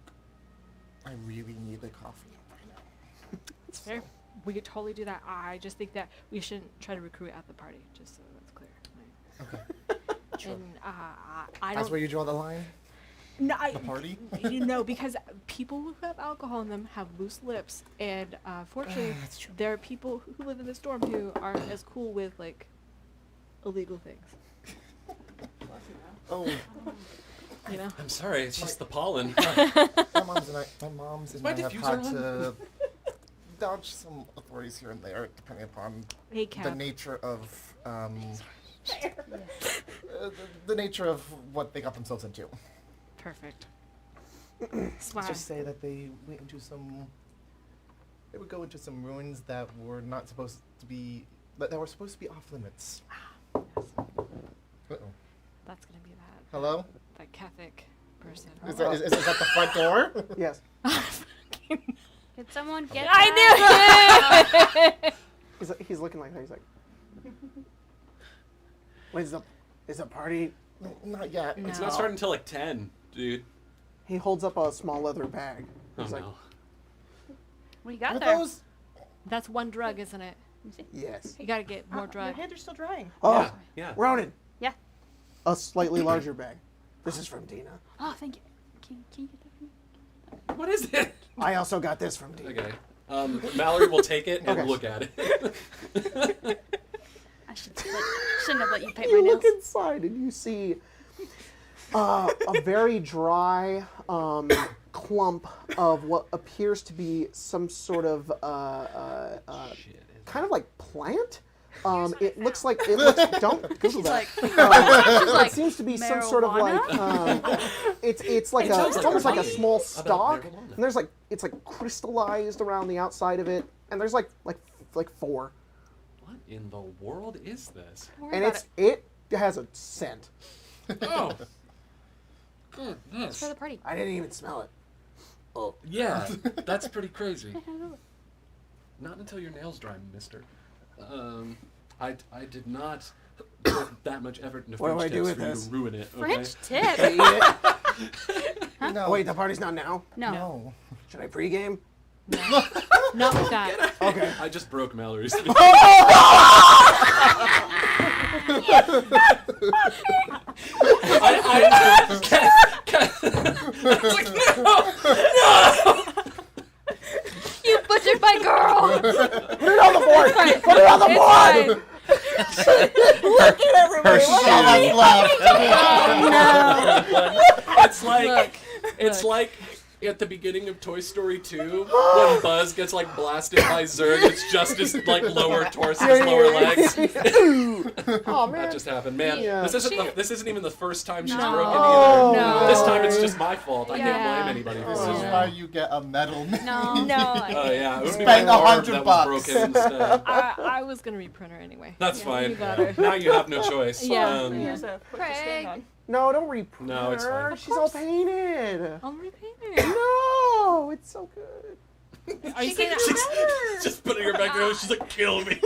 I really need a coffee right now. It's fair. We could totally do that. I just think that we shouldn't try to recruit at the party, just so that's clear. Okay. Sure. And I That's don't. where you draw the line? No, The party? because people who have alcohol in them have loose lips, and fortunately, That's true. there are people who live in the storm who aren't as cool with like illegal things. Oh, You know. I'm sorry, it's just the pollen. my mom's and My I have diffuser had to dodge some authorities here and there, depending upon Hey, the Cap. nature of the nature of what they got themselves into. Perfect. Let's just say that they went into some. They would go into some ruins that were not supposed to be. That were supposed to be off limits. Uh-oh. That's gonna be that Hello? that Catholic person. Is that the front door? Yes. Can someone get I knew it! He's looking like that. He's like, when's is the party? Not yet. No. It's not starting until like 10, dude. He holds up a small leather bag. Oh He's like, no. What do you got Are there? those? That's one drug, isn't it? yes. You gotta get more Your drug. hands are still drying. Oh, Yeah, yeah. Ronan. Yeah. A slightly larger bag. This is from Dina. Oh, thank you. Can you get that for me? What is it? I also got this from Dina. Okay. Mallory will take it and Okay. look at it. I shouldn't have let you paint my You nails. look inside and you see a very dry clump of what appears to be some sort of Shit, is kind of like plant. It looks like don't Google that. It seems to be some sort of like it's like sounds it's like almost a like a read small about stalk, marijuana. and there's like it's like crystallized around the outside of it, and there's like four, What in the world is this? and it has a scent. Oh. Goodness. For the party. I didn't even smell it. Oh, Yeah, that's pretty crazy. Not until your nails dry, mister. I did not put that much effort into What do French I do tips with for you this? to ruin it, okay? French tip? Can I eat it? No. Oh, wait, the party's not now. No. No. Should I pregame? Not with that. Okay. I just broke Mallory's. You butchered my girl! Put it on the board! Put it on the board! Look at everybody! Look at It's like it's like at the beginning of Toy Story 2 when Buzz gets like blasted by Zurg. It's just his like lower torso, his lower legs. Oh man! That just happened, man. Yeah. This isn't even the first time she's No. broken Oh, either. no. This time it's just my fault. I can't Yeah. blame anybody for This this. is why you get a medal. No. Oh yeah, it would be Spend my arm $100 that was bucks. broken instead. I was gonna reprint her anyway. That's Yeah, fine. You got her. Now you have no choice. Yeah. Here's a foot to stand on. No, don't reprint No, it's her. fine. She's all painted. I'll repaint her. No, it's so good. Are you saying She's just putting her back there. She's like, kill me.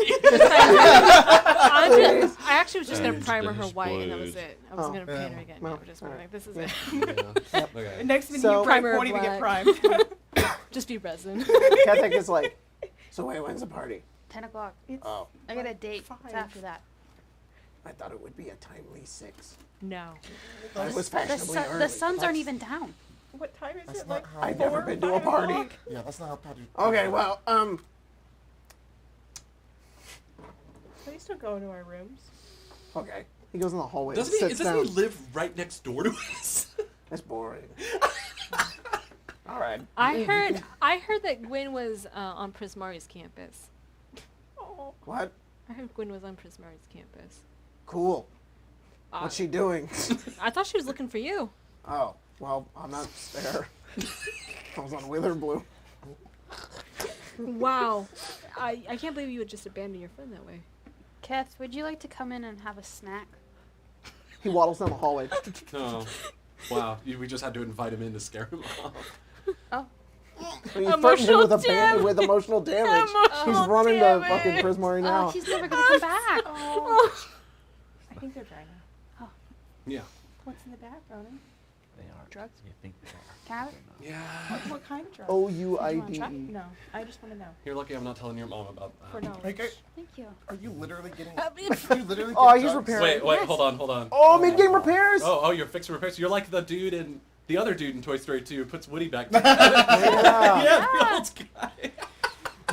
I actually was just gonna And primer her this white, and that was blood. it. I was Oh. gonna paint her again. Well, No, just all like right. this is Yeah. it. Okay. Next minute So- you Primer won't even get black. primed. Just be resin. Catholic is like, so wait, when's the party? 10 o'clock. Oh, I got a date. Five. It's after that. I thought it would be a timely 6. No. It was The, fashionably early. the suns aren't even down. What time is That's it? not Like how- I've never 4, been to a 5 party. o'clock? Yeah, that's not how Patrick. Okay, well, Please don't go into our rooms. okay. He goes in the hallway. Doesn't and he? sits Doesn't down. he live right next door to us? That's boring. All right. I heard that Gwen was on Prismari's campus. Oh. What? I heard Gwen was on Prismari's campus. Cool. What's she doing? I thought she was looking for you. Oh, well, I'm not there. I was on Witherbloom. Wow. I can't believe you would just abandon your friend that way. Keth, would you like to come in and have a snack? He waddles down the hallway. Oh, wow. We just had to invite him in to scare him off. Oh. He threatened him with, with emotional damage. He's Emotional running to damage. fucking Prismari now. Oh, he's never gonna come back. Oh. I think they're dry now. Yeah. What's in the back, Ronan? They are. Drugs? You think they are. Can I have it? Yeah. What kind of drugs? OUIDE. No, I just want to know. You're lucky I'm not telling your mom about For that. knowledge. Like, Thank you. are you literally getting? I mean- Are you literally Oh, getting he's drugs? repairing. Wait, Yes. hold on. Oh, mid-game repairs! Oh, you're fixing repairs. You're like the dude in the other dude in Toy Story 2 who puts Woody back together. Yeah. Yeah, the old guy.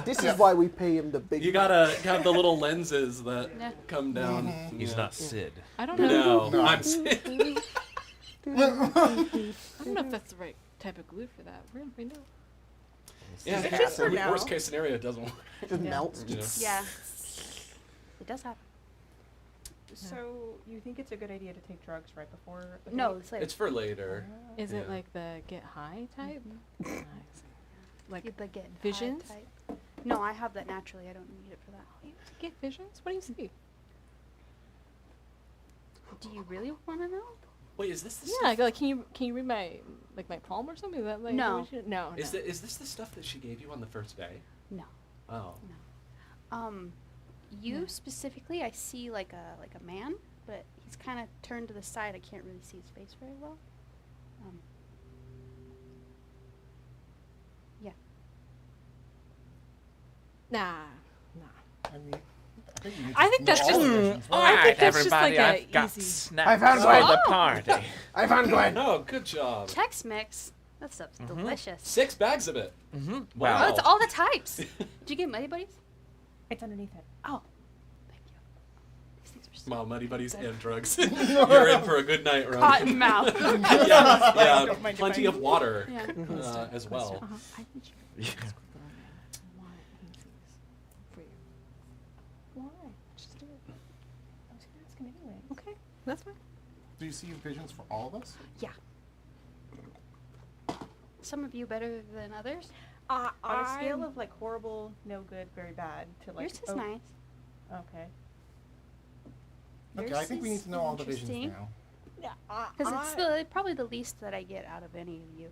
This is why we pay him the big. You gotta have the little lenses that Yeah. come down. He's Yeah. not Sid. I don't know. No, No. I'm. I don't know if that's the right type of glue for that. We're gonna find out. Yeah, It's just for now. worst case scenario, it doesn't work. Just melts. You know? Yeah. It does happen. So, you think it's a good idea to take drugs right before? the No, date? it's later. It's for later. Is it Yeah. like the get high type? Nice. Like You'd like get high visions? type. No, I have that naturally. I don't need it for that. you get visions? What do you see? Do you really want to know? Wait, is this the Yeah, stuff? like can you read my my palm or something? Is that like No. what you- no. Is no. is this the stuff that she gave you on the first day? No. Oh. You Yeah. specifically, I see like a man, but he's kind of turned to the side. I can't really see his face very well. Yeah. Nah. I mean, I think, I think that's just. I think that's just like I've a got easy. snacks I found for Gwen. the party. I found Gwen. Oh, good job. Tex Mex. That stuff's delicious. 6 bags of it. Mm-hmm. Oh, Wow. it's all the types. Did you get Muddy Buddies? It's underneath it. Oh, thank you. These things are so Wow, Muddy Buddies good. and drugs. You're in for a good night, Ron. Cotton mouth. yeah, Don't mind if plenty I- of water Yeah. as well. Uh-huh. I think you Yeah. should ask Vernon what he sees for you. Why? Just do it. I was gonna ask him anyway. Okay, that's fine. Do you see visions for all of us? Yeah. Some of you better than others. On a scale of like horrible, no good, very bad to like Yours is nice. Okay. Okay, Yours I think we is need to know all the visions interesting. now. Because it's probably the least that I get out of any of you.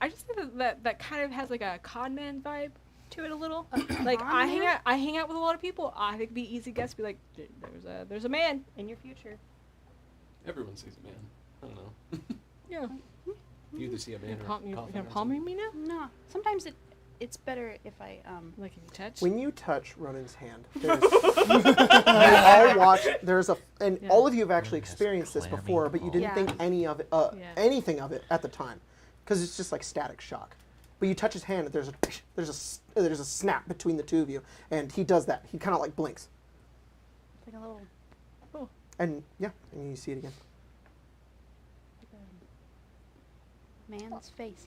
I just think that kind of has like a con man vibe to it a little. Like con I man? hang out with a lot of people. I think it'd be easy guess be like there's a man. In your future. Everyone sees a man. I don't know. Yeah. You either see a man or a You're coffin gonna or palm something. me now? No, sometimes it's better if I Like if you touch. When you touch Ronan's hand, there's, you all watch. There's and Yeah. all of you have actually There's experienced this clammy before, but you didn't Yeah. think any of it, Yeah. anything of it at the time, because it's just like static shock. But you touch his hand, there's a snap between the two of you, and he does that. He kind of like blinks, like a little and yeah, and you see it again. man's face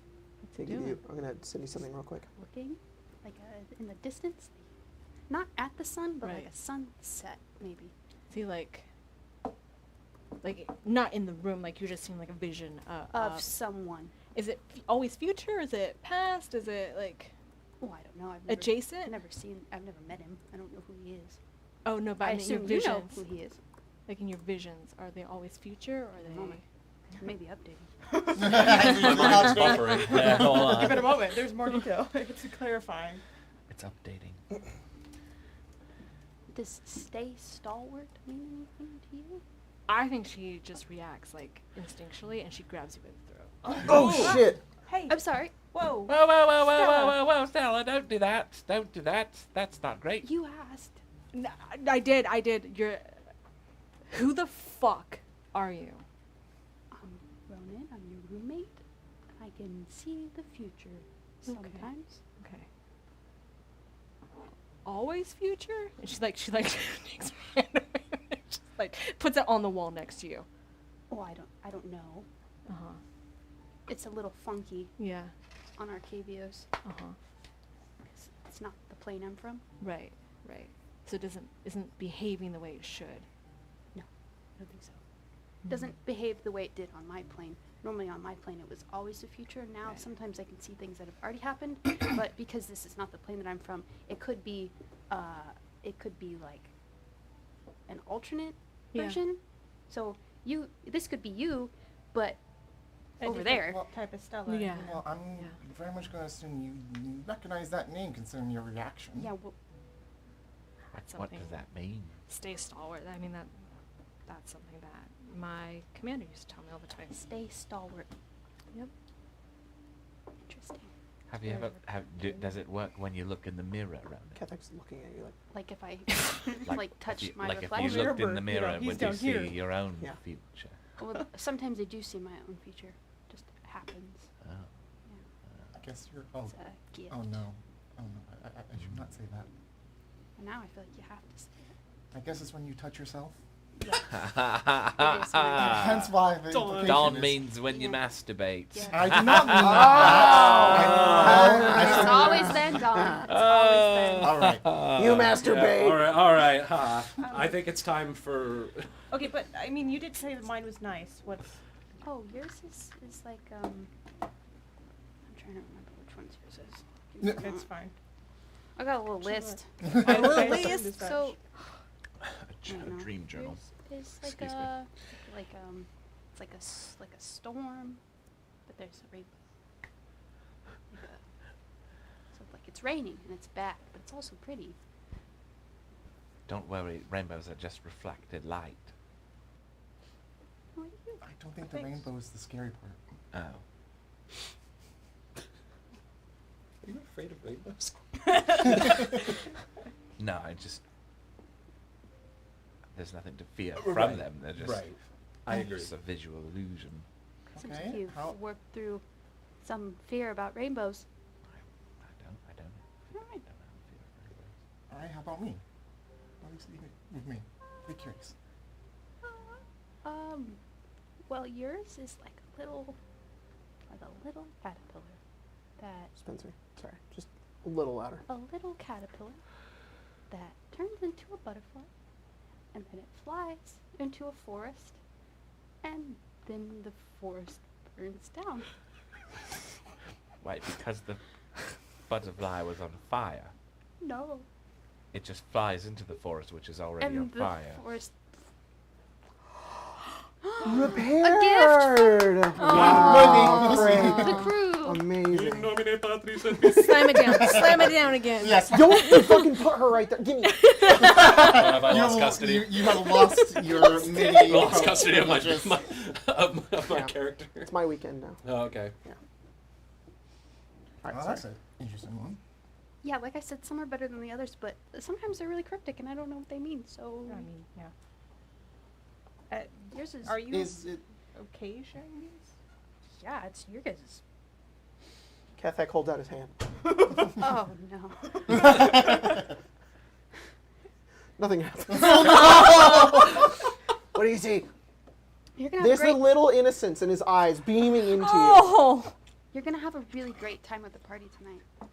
Take it, you. I'm gonna send you something real quick. looking like in the distance, not at the sun, but like Right. a sunset maybe. See like not in the room. Like you just seem like a vision Of someone. Is it always future? Is it past? Is it like Oh, I don't know. I've never, adjacent? I've never met him. I don't know who he is. Oh no, but I I mean your assume you know visions. who he is. Like in your visions, are they always future or are they? Moment. Maybe updating. My mind's buffering. Yeah, hold on. Give it a moment. There's more detail. It's clarifying. It's updating. Does stay stalwart mean anything to you? I think she just reacts like instinctually and she grabs you by the throat. Oh shit! Hey. I'm sorry. Whoa. Whoa, Stella, don't do that. Don't do that. That's not great. You asked. I did. You're. Who the fuck are you? I'm Ronan. I'm your roommate. I can see the future sometimes. Okay. Always future? And she takes her hand away and just like puts it on the wall next to you. Oh, I don't know. Uh huh. It's a little funky Yeah. on Arcavios. Uh huh. 'Cause it's not the plane I'm from. Right. So it isn't behaving the way it should. I don't think so. Doesn't behave the way it did on my plane. Normally on my plane it was always the future. Now Right. sometimes I can see things that have already happened, but because this is not the plane that I'm from, it could be like an alternate Yeah. version. So this could be you, but A over different there. Well, Type of Stella. Yeah. Well, I'm Yeah. very much going to assume you recognize that name considering your reaction. Yeah, well, That's What something. does that mean? Stay stalwart. I mean that's something that my commander used to tell me all the time. stay stalwart. Yep. Interesting. Have you ever does it work when you look in the mirror around it? Catherine's looking at you like, Like if I Like, touch if you, my like if reflection. you looked in Mirror, the you mirror, know, he's would you down see here. your own Yeah. future? Well, sometimes I do see my own future. Just happens. Oh. I guess you're. Oh, It's a gift. oh no. Oh no. I should not say that. And now I feel like you have to say it. I guess it's when you touch yourself. It is my Hence why the implication Dawn is- means when you Yeah. masturbate. Yeah. I did not mean that. It's always been Dawn. It's always been. All right. you Yeah, masturbate. all right. I think it's time for. Okay, but I mean, you did say that mine was nice. What's? Oh, yours is like I'm trying to remember which one's yours is. It's fine. I got a little list. A little So A I don't know. dream journal. is like Excuse me. it's like a storm, but there's a rainbow. So like it's raining and it's bad, but it's also pretty. Don't worry, rainbows are just reflected light. What do you? I don't think the rainbow is the scary part. Oh. Are you afraid of rainbows? No, I just... There's nothing to fear Right. from them. They're just... Right. I agree. Just a visual illusion. Seems Okay, like you've how- worked through some fear about rainbows. I don't. All right. I don't have fear of rainbows. Alright, how about me? What is it with me? Be curious. Well, yours is like a little caterpillar. That Spencer, sorry, just a little louder. a little caterpillar that turns into a butterfly, and then it flies into a forest, and then the forest burns down. Wait, because the butterfly was on fire. No. It just flies into the forest, which is already on And the fire. forest. Repaired! Wow, great. The crew. Amazing. Slam it down. Slam it down again. Yes. Don't you fucking put her right there. Give me. Have I lost custody? You have lost your mini. Lost custody of my privileges. of my Yeah. character. It's my weekend now. Oh, okay. All right, Well, sorry. that's an interesting one. Yeah, like I said, some are better than the others, but sometimes they're really cryptic, and I don't know what they mean. So I mean, yeah. yours is. Are you Is it? okay sharing these? Yeah, it's your guys'. Kathek holds out his hand. Oh no. Nothing happens. What do you see? You're gonna have There's a great. the little innocence in his eyes beaming into Oh. You're gonna have a really great time at the party tonight. you.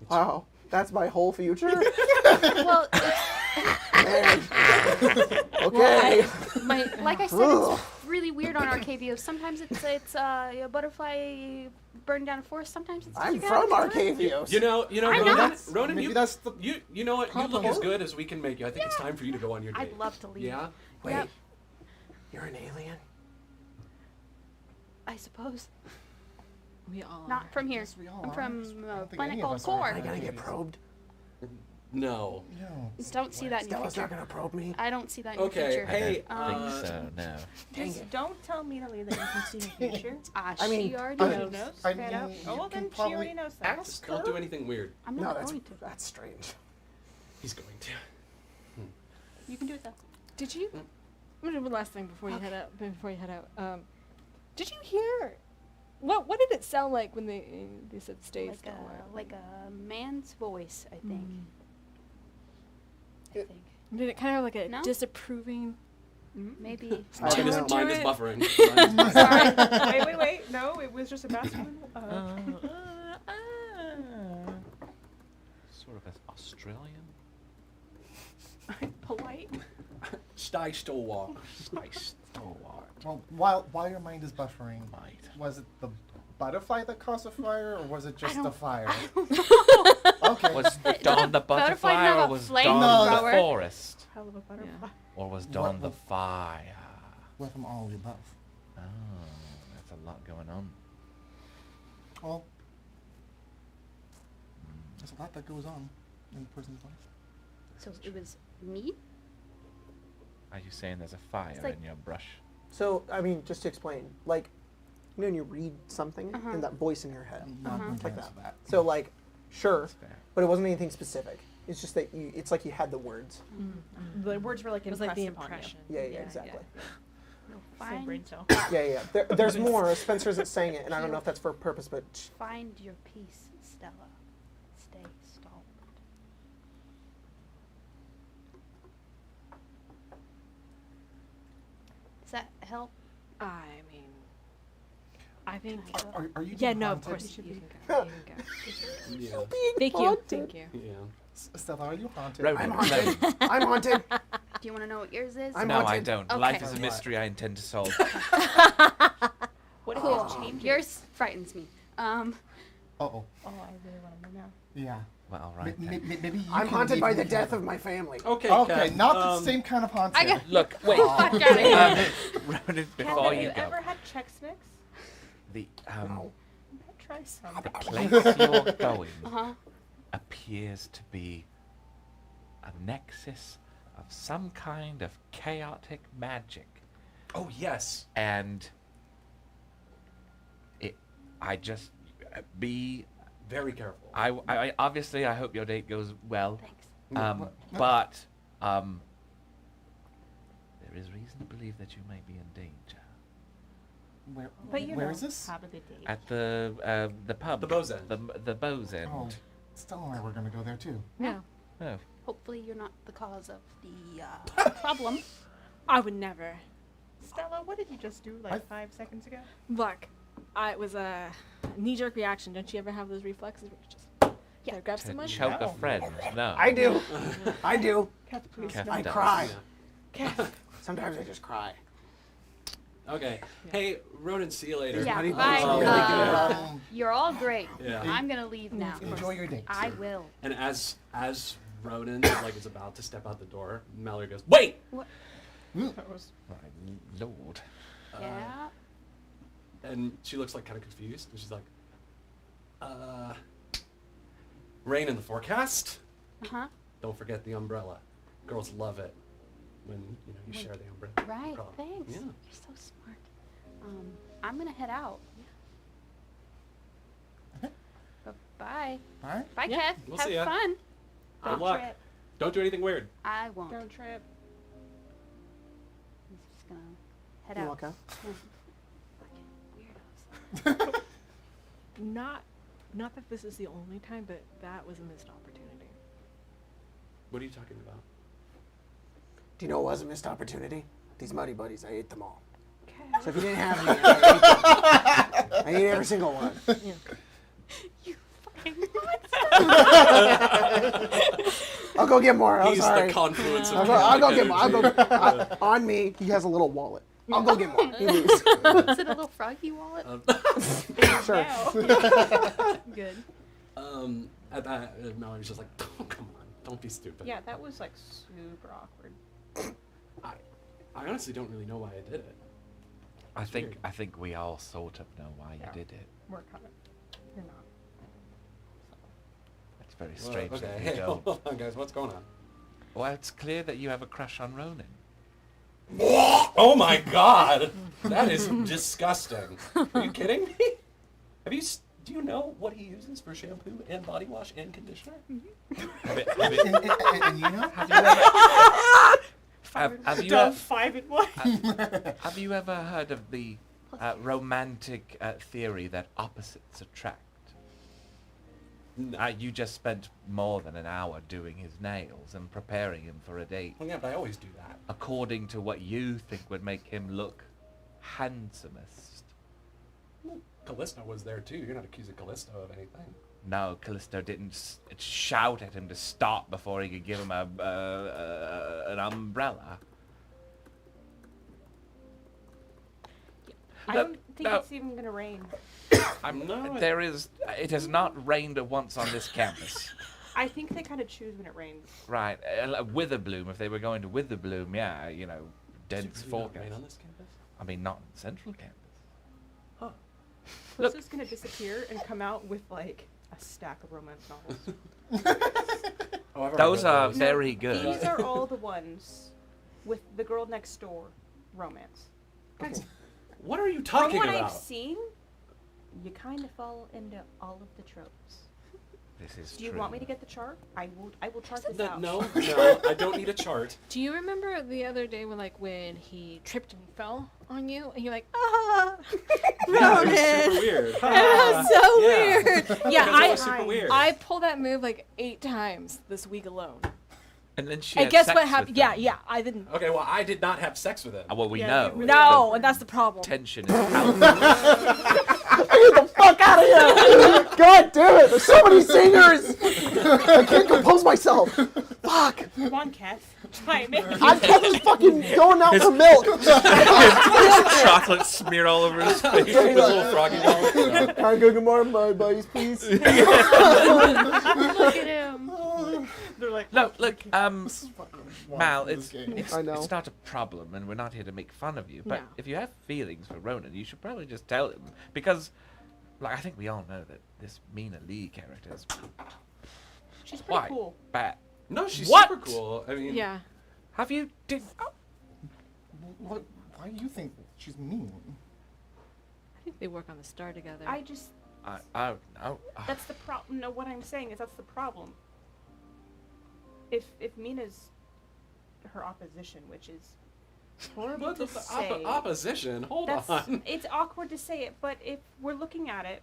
Wow, that's my whole future? Well, Man. Okay. like I said, it's really weird on Arcavio. Sometimes it's a butterfly burning down a forest. Sometimes it's. I'm you're gonna from have a good time. Arcavios. You know, I'm Ronan, not. Ronan, Maybe you, that's the. you know what? You look as good as we can make you. I think it's time for you to go on your date. I'd love to leave. Yeah. Wait, Yep. you're an alien? I suppose. We all Not are. from here. Yes, we all I'm are. from I a don't think planet any of called us are. Core. Am I gonna get probed? No. No. Don't see that in your Stella's not future. gonna probe me. I don't see that in your Okay. future. Hey. I don't think so, no. Dang Just it. don't tell Mita-Lee that you can see the future. I mean, she already I- She knows. knows. I Fair mean, enough. you Oh, well, can then she probably already knows that. Just don't do anything weird. I'm No, not that's going to. that's strange. He's going to. You can do it though. Did you? I'm gonna do one last thing before you head out. Before you head out, did you hear? What did it sound like when they said stay Like still? like a man's voice, I think. I think. Did it kind of like a No? disapproving? Maybe. I don't Mine know. is, mine is Do it. buffering. Mine is buffering. Wait. No, it was just a bathroom. Sort of as Australian? Polite. Stay stalwart. Well, while your mind is buffering, was it the butterfly that caused the fire, or was it just the fire? Okay. Was Dawn the butterfly butterfly, have or a was flame Dawn the thrower? forest? Hell of a butterfly. Or was Dawn the fire? What from all of the above? Oh, that's a lot going on. Well, there's a lot that goes on in a person's life. So it was me? Are you saying there's a fire like- in your brush? So, I mean, just to explain, like, you know when you read something and that voice in your head, I'm not like against that. So, like, sure, That's fair. but it wasn't anything specific. It's just that it's like you had the words. The words were like It was like the impressed upon you. impression. Yeah, exactly. No, Same brain find, cell. Yeah. There's more. Spencer isn't saying it, and I don't know if that's for a purpose, but find your peace, Stella. Stay stalwart. Does that help? I mean, I think. Are you Yeah, being no, of haunted? course you can go. You can go. Yeah. Thank you. haunted. Thank you. Yeah. Stella, are you haunted? Ronan, I'm haunted. Ronan. I'm haunted. Do you want to know what yours is? I'm No, I haunted. don't. Okay. Life is a What? mystery I intend to solve. What if Cool. it changes? Yours frightens me. Uh-oh. Oh, I really want to know now. Yeah. Well, all right. then. Maybe you I'm can haunted leave by me the here. death of my family. Okay. Okay, Kev, not the same kind of haunted. Look, wait. Ronan, before Have you you go, ever had Chex Mix? the Try some. the place you're going Uh-huh. appears to be a nexus of some kind of chaotic magic, Oh yes. and I just be. Very careful. I obviously I hope your date goes well. Thanks. But there is reason to believe that you may be in danger. But you Where know, is this? How did they date? At the pub. The Bow's End. The Bow's End. Oh, Stella and I were gonna go there too. No, Oh. Hopefully you're not the cause of the problem. I would never. Stella, what did you just do like 5 seconds ago? Look, it was a knee-jerk reaction. Don't you ever have those reflexes where you just Yeah. grab To someone? choke a friend. No. I do. I do. Kath, please. Kath I does. cry. Kath. Sometimes I just cry. Okay. Hey, Ronan, see you later. Yeah, How do you bye. think it's really good? You're all great. Yeah. I'm gonna leave now. Enjoy your date. I will. And as Ronan like is about to step out the door, Mallory goes, "Wait!" That was My lord. Yeah. And she looks like kind of confused, and she's like, rain in the forecast. Uh-huh. Don't forget the umbrella. Girls love it when you share the umbrella. Right. umbrella. Thanks. Yeah. You're so smart. I'm gonna head out. Bye. All right. Bye, Yeah, Kath. we'll Have see ya. fun. Good Don't luck. trip. Don't do anything weird. I won't. Don't trip. I'm just gonna head You out. walk out. Fucking weirdos. Not that this is the only time, but that was a missed opportunity. What are you talking about? Do you know what was a missed opportunity? These Muddy Buddies, I ate them all. Kath. So if you didn't have any, I ate every single one. You fucking I'll go get more. I'm He's sorry. the confluence of I'll go chaotic get more. I'll go. energy. On me, he has a little wallet. I'll go get more. He leaves. Is it a little froggy wallet? Sure. Good. At that, Mallory's just like, "Oh, come on, don't be stupid." Yeah, that was like super awkward. I honestly don't really know why I did it. I think we all sort of know why Yeah. you did it. We're kind of. You're not. It's very Well, strange okay, that hey, you don't. hold on, guys. What's going on? Well, it's clear that you have a crush on Ronan. Oh my God, that is disgusting. Are you kidding me? Do you know what he uses for shampoo and body wash and conditioner? And you know? Have you Done ever, 5 in 1. have you ever heard of the romantic theory that opposites attract? No. You just spent more than an hour doing his nails and preparing him for a date, Well, yeah, but I always do that. according to what you think would make him look handsomest. Callisto was there too. You're not accusing Callisto of anything. No, Callisto didn't shout at him to stop before he could give him an umbrella. I No, don't think no. it's even gonna rain. No, It has not rained once on this campus. I think they kind of choose when it rains. Right, Witherbloom, if they were going to Witherbloom, yeah, dense Does it not forecast. rain on this campus? I mean, not in Central Campus. Huh. Look. Callisto's gonna disappear and come out with like a stack of romance novels. Oh, I've already Those read are those. very good. These are all the ones with the girl next door romance. Guys, what are you From talking what about? I've seen, you kind of fall into all of the tropes. This is Do you true. want me to get the chart? I will chart this out. No, I don't need a chart. Do you remember the other day when he tripped and fell on you, and you're like, ah, Yeah, it was Ronan. super weird. It was so Yeah. weird. Yeah, Because it was super weird. I pulled that move like 8 times this week alone. And then she And had guess sex what with happened? him. Yeah, I didn't. Okay, well, I did not have sex with him. Well, we Yeah, know. you really No, and that's the problem. Tension is out. Get the fuck out of here! God damn it! There's so many singers. I can't compose myself. Fuck. Fuck! Come on, Keth. Chime in. I was fucking going out for milk. Chocolate smeared all over his face. Yeah, he's Little like, froggy mouth. Can I go get more buddies, please? Look at him. They're like, No, look, This is fucking wild, Mal, this game. I know. it's not a problem, and we're not here to make fun of you. But No. if you have feelings for Ronan, you should probably just tell him, because, like, I think we all know that this Mina Lee character is she's pretty quite cool. bad. No, she's What? super cool. I mean, Yeah. Have you? Why do you think she's mean? I think they work on the star together. I just, that's the problem. No, what I'm saying is that's the problem. If Mina's her opposition, which is horrible What to the say. opposition? Hold That's on. it's awkward to say it, but if we're looking at it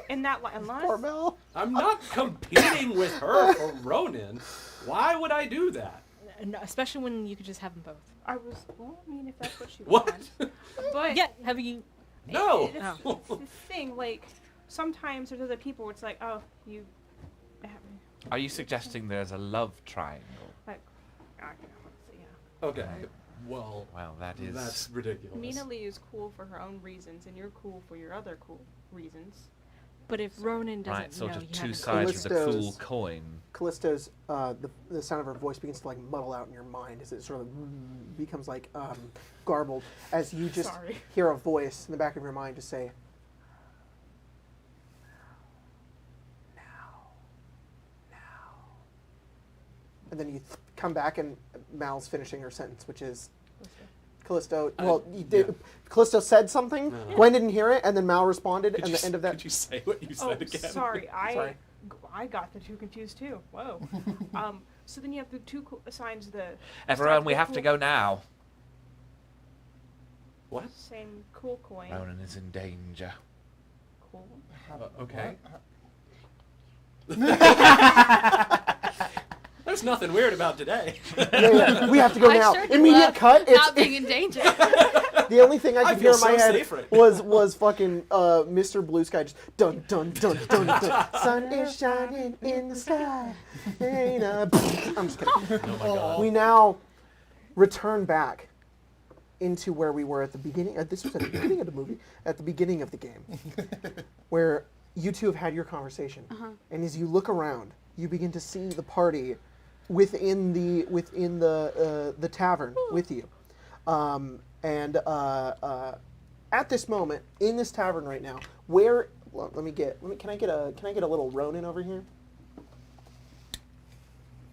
in that light, Poor unless Mel. I'm not competing with her for Ronan. Why would I do that? No, especially when you could just have them both. I was, well, I mean, if that's what you What? want, but Yeah, have you? No. it's the thing. Like sometimes there's other people where it's like, oh, you, Are you suggesting there's a love triangle? like, yeah. Okay. Well, Well, that is. that's ridiculous. Mina Lee is cool for her own reasons, and you're cool for your other cool reasons. But if Ronan doesn't Right, sort know, of you two haven't sides of the cool Callisto's- coin. Callisto's, the sound of her voice begins to like muddle out in your mind as it sort of becomes like garbled as you just Sorry. hear a voice in the back of your mind just say, and then you come back and Mal's finishing her sentence, which is Callisto. Well, you did. yeah. Callisto said something. Uh-huh. Gwen didn't hear it, and then Mal responded, Could and you the end of that. Could you say what you Oh, said again? sorry, Sorry. I got the two confused too. Whoa. So then you have the two signs. The Everyone, we the have to cool- go now. What? Same cool coin. Ronan is in danger. Cool. Okay. There's nothing weird about today. Yeah, we have to go I now. sure do Immediate love cut. Not being in danger. The only thing I I could hear feel in my so head safe right was fucking Mr. Blue Sky just dun dun dun dun dun. Sun is shining in the sky. Ain't a I'm just kidding. Oh my god. We now return back into where we were at the beginning. This was at the beginning of the movie. At the beginning of the game, where you two have had your conversation, and as you look around, you begin to see the party within the tavern with you. At this moment in this tavern right now, where can I get a little Ronin over here?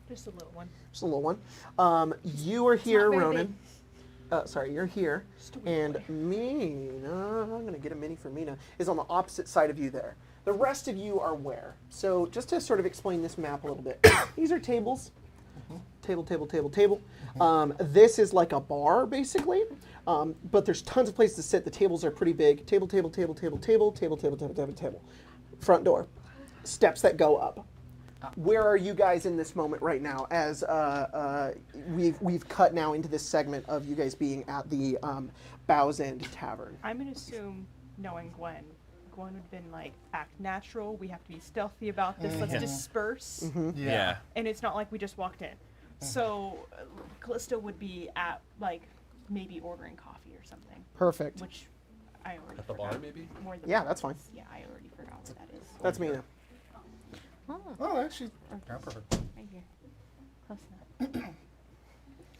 Just a little one. Just a little one. You are here, very Ronin. Sorry, you're here, Just a wee and boy. Mina. I'm gonna get a mini for Mina. Is on the opposite side of you there. The rest of you are where? So just to sort of explain this map a little bit, these are tables. Table. This is like a bar, basically, but there's tons of places to sit. The tables are pretty big. Table. Front door. Steps that go up. Where are you guys in this moment right now? As we've cut now into this segment of you guys being at the Bow's End Tavern. I'm gonna assume, knowing Gwen would have been like, act natural. We have to be stealthy about this. Let's Yeah. disperse. Yeah. And it's not like we just walked in. So Callisto would be at like maybe ordering coffee or something, Perfect. which I already At the forgot. bar, maybe? More than Yeah, that's fine. Yeah, I already forgot what that is. That's Mina. Oh, actually, yeah, perfect. Right here. Close enough.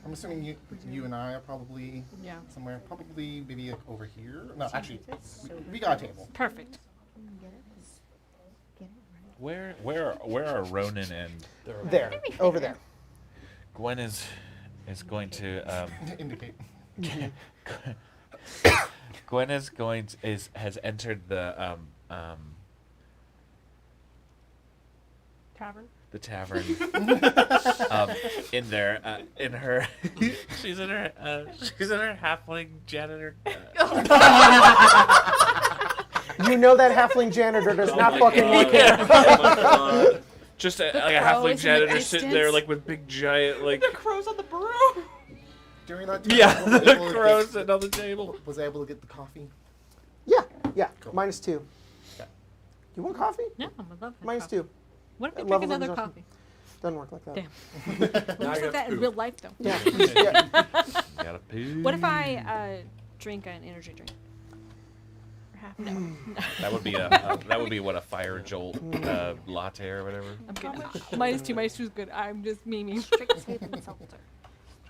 I'm assuming you and I are probably Yeah. somewhere, probably maybe like over here. No, actually, It's we got a table. Perfect. Where are Ronan and There, over there. Gwen is going to Indicate. Gwen is going to, has entered the Tavern. tavern in her she's in her halfling janitor You know that halfling janitor does not my fucking God. look here. Oh my god. just a crow halfling is in the janitor sitting there distance. like with big giant like The crows on the broom. During that time, yeah I was the able to crows get- sitting on the table. Was I able to get the coffee? Yeah. Cool. -2. Okay. You want coffee? Yeah, I would love that. -2. What if we Levels drink of another exhaustion. coffee? Doesn't work like that. Damn. Now Looks you like have that to in real life, though. Yeah. yeah. Gotta poo. What if I drink an energy drink? Or half That would be a fire jolt latte or whatever. I'm good. Minus two is good. I'm just memeing. Strixhaven seltzer.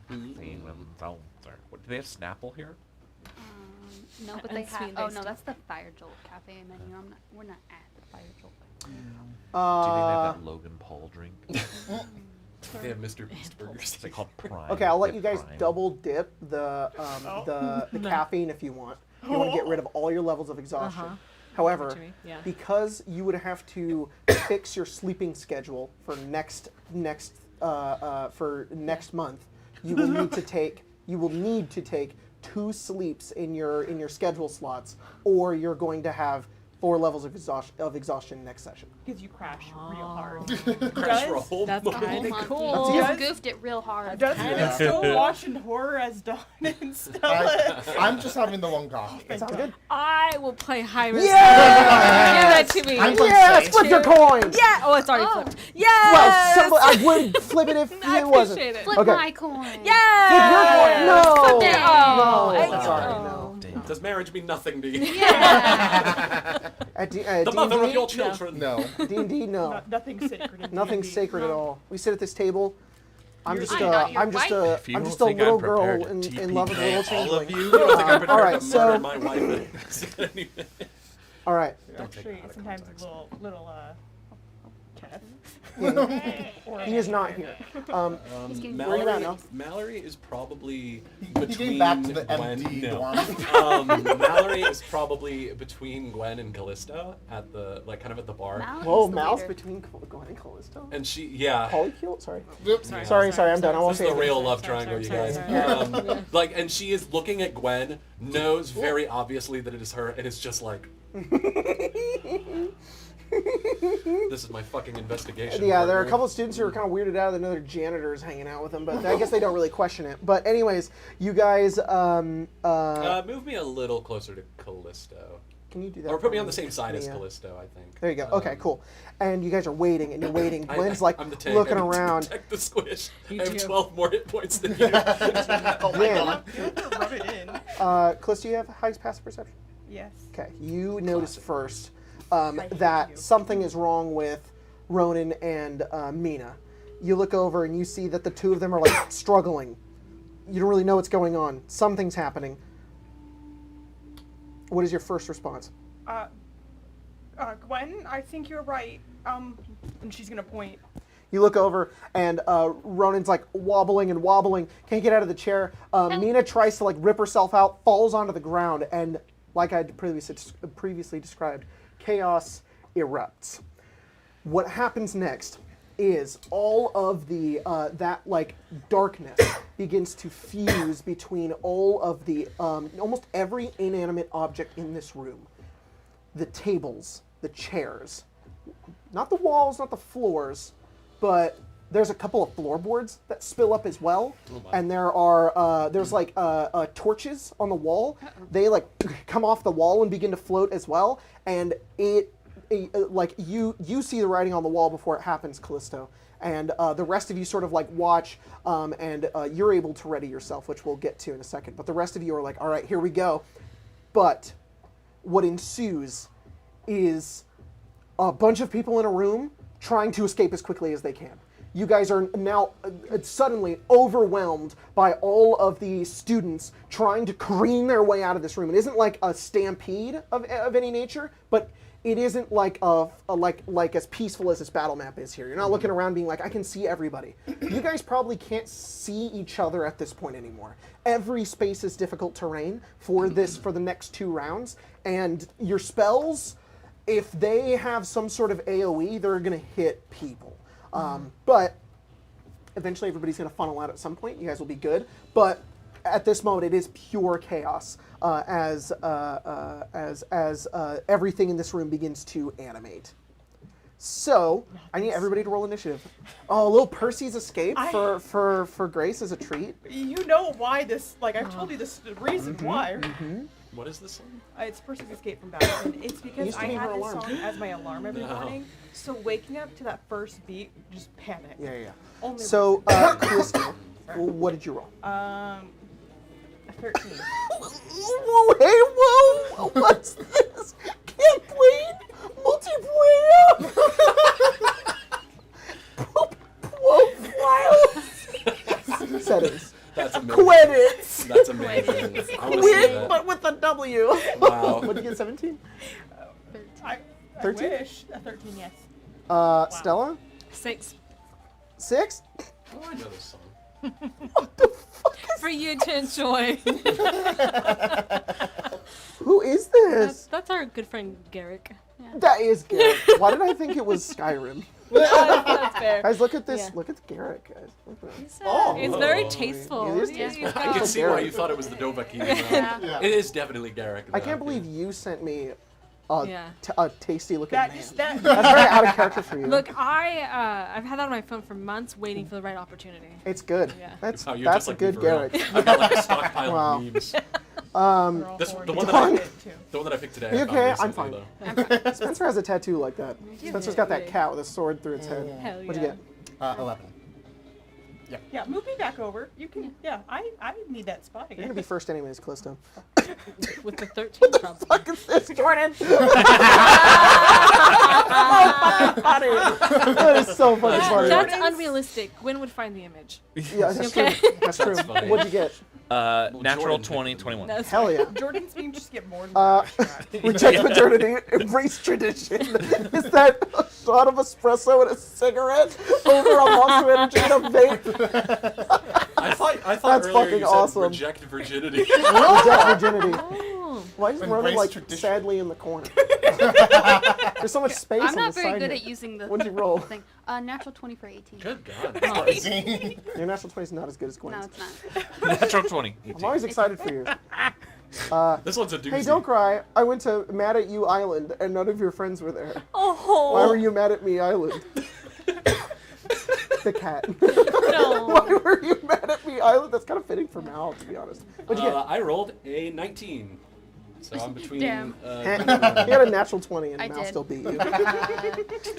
What, do they have Snapple here? No, but And they have. sweet Oh iced no, tea. that's the Fire Jolt Cafe menu. We're not at the Fire Jolt. Do you think they have that Logan Paul drink? They have Mr. Beast burgers. They call Prime. Okay, I'll let They you guys Prime. double dip the caffeine if you want. You want to get rid of all your levels of exhaustion. Uh-huh. However, What you mean, yeah. because you would have to fix your sleeping schedule for next month, you will need to take 2 sleeps in your schedule slots, or you're going to have 4 levels of exhaustion next session. Because you crash real hard. Crash for a whole That's month. kind of Month. cool. You Does- goofed it real hard. Doesn't Yeah. it still watching horror as Dawn and Stella? I'm just having the one coffee. That sounds good. I will play high risk. Yes! Give that to me. I'm gonna Yes, say- flip your coin. Yeah. Oh, it's already Oh. flipped. Yes. Well, I would flip it if I it wasn't. appreciate it. Flip Okay. my coin. Yes. Flip your coin. No. Flip it. Oh, No. I- Sorry, oh. no. Does marriage mean nothing to you? At The mother of your children. No. D&D, no. Nothing's sacred. In Nothing's D&D. sacred at all. We sit at this table. I'm You're just right. You're I'm just right. a If you I'm don't just a think I'm little girl prepared to in love with a TPK little all of changeling. You don't think I'm prepared all right, to so murder my wife? all right. Don't take Actually, it out of sometimes context. a little Kenneth. Or He is not here. He's getting Where are you at now? Mallory is probably He between came back to the Gwen. empty No. dorm. Mallory is probably between Gwen and Callisto at the kind of at the bar. Mallory's Whoa, the mouse leader. between Gwen and Callisto. And yeah. Polycule? Sorry. Oops. Sorry, I'm done. I won't This is say the real anything. love Sorry, triangle, you sorry, guys. sorry. And she is looking at Gwen, knows very obviously that it is her, and is just like, this is my fucking investigation. Yeah, there are a partner." couple of students who are kind of weirded out that know their janitors hanging out with them, but I guess they don't really question it. But anyways, you guys, Move me a little closer to Callisto. can you do that? Or put me for on the same side as Yeah. Callisto, I think. There you go. Okay, cool. And you guys are waiting, and you're waiting. Gwen's like I'm the tank. looking I need to around. protect the squish. You I have do. 12 more hit points than you. Oh my Yeah. god. You have to rub it in. Callisto, you have highest passive perception? Yes. Okay, you notice first hate that you. something is wrong with Ronan and Mina. You look over and you see that the two of them are like struggling. You don't really know what's going on. Something's happening. What is your first response? Gwen, I think you're right. And she's gonna point. You look over and Ronan's like wobbling and wobbling, can't get out of the chair. Mina tries to like rip herself out, falls onto the ground, and like I previously described, chaos erupts. What happens next is all of the that like darkness begins to fuse between all of the almost every inanimate object in this room. The tables, the chairs, not the walls, not the floors, but there's a couple of floorboards that spill up as well, and there's like torches on the wall. They like come off the wall and begin to float as well, and like you see the writing on the wall before it happens, Callisto, and the rest of you sort of like watch, and you're able to ready yourself, which we'll get to in a second. But the rest of you are like, all right, here we go. But what ensues is a bunch of people in a room trying to escape as quickly as they can. You guys are now suddenly overwhelmed by all of the students trying to careen their way out of this room. It isn't like a stampede of any nature, but it isn't like like as peaceful as this battle map is here. You're not looking around being like, I can see everybody. You guys probably can't see each other at this point anymore. Every space is difficult terrain for the next 2 rounds, and your spells, if they have some sort of AoE, they're gonna hit people. But eventually everybody's going to funnel out at some point. You guys will be good. But at this moment, it is pure chaos as everything in this room begins to animate. So I need everybody to roll initiative. Oh, little Percy's escape for Grace is a treat. You know why this? Like I've told you this the reason why. What is this song? It's Pursuit Escape from Babylon. It's because Used to I be had her this alarm. song as my alarm every No. morning. So waking up to that first beat, just panic. Yeah. Only So, Callisto, what did you roll? a 13. Whoa, hey, whoa! What's this? Can't play multiplayer. Whoa, settings. That's amazing. Credits. That's amazing. I want to see Win, that. but with a W. Wow. What did you get? 17. I 13? wish. A 13, yes. Stella, 6. 6. Oh, I know this song. For you to enjoy. Who is this? That's our good friend Garrick. That is Garrick. Why did I think it was Skyrim? That's fair. Guys, look at this. Yeah. Look at Garrick, guys. Look at that. Oh. It's very tasteful. It is Yeah, tasteful. he's I got- can see why Garrick. you thought it was the Dovahkiin. Yeah. Yeah. It is definitely Garrick. I though. can't believe you sent me a, Yeah. a tasty looking That man. is that. That's very out of character for you. Look, I've had that on my phone for months, waiting for the right opportunity. It's good. Yeah. That's Wow, you're that's just a like me good for real. Garrick. I've got like a stockpile Wow. of memes. We're all This- forward the one to that I- it, too. The one that I picked today. You I found okay? recently, I'm though. Spencer has a tattoo like that. Spencer's got that cat with a sword through its head. Hell What'd you yeah. get? 11. Yeah, move me back over. You can. Yeah, I need that spot You're again. gonna be first anyways, Callisto. With the 13 probably. Fuck is this, Jordan? That is so fucking funny. That's unrealistic. Gwen would find the image. Yeah, that's Okay. true. That's true. That's funny. What'd you get? Natural Jordan 20, picked 21. That's Hell yeah. Jordan's memes just get more and more abstract. Reject modernity, embrace tradition. Is that a shot of espresso and a cigarette over a Monster Energy and a vape? I thought That's earlier fucking you awesome. said reject virginity. Reject virginity. Oh. Why is Ronan Embrace like tradition. sadly in the corner? There's so much space I'm on not the very side good here. at using the What'd you roll? thing. Natural 20 for 18. Good God. Your natural 20 is not as good as No, Gwen's. it's not. Natural 20. I'm always excited for you. This one's a doozy. Hey, don't cry. I went to Mad at You Island and none of your friends were there. Oh. Why were you mad at me, Island? The cat. No. Why were you mad at me, Island? That's kind of fitting for Mal, to be honest. What'd you get? I rolled a 19. So I'm between. Damn. you got a natural 20 and I Mal did. still beat you.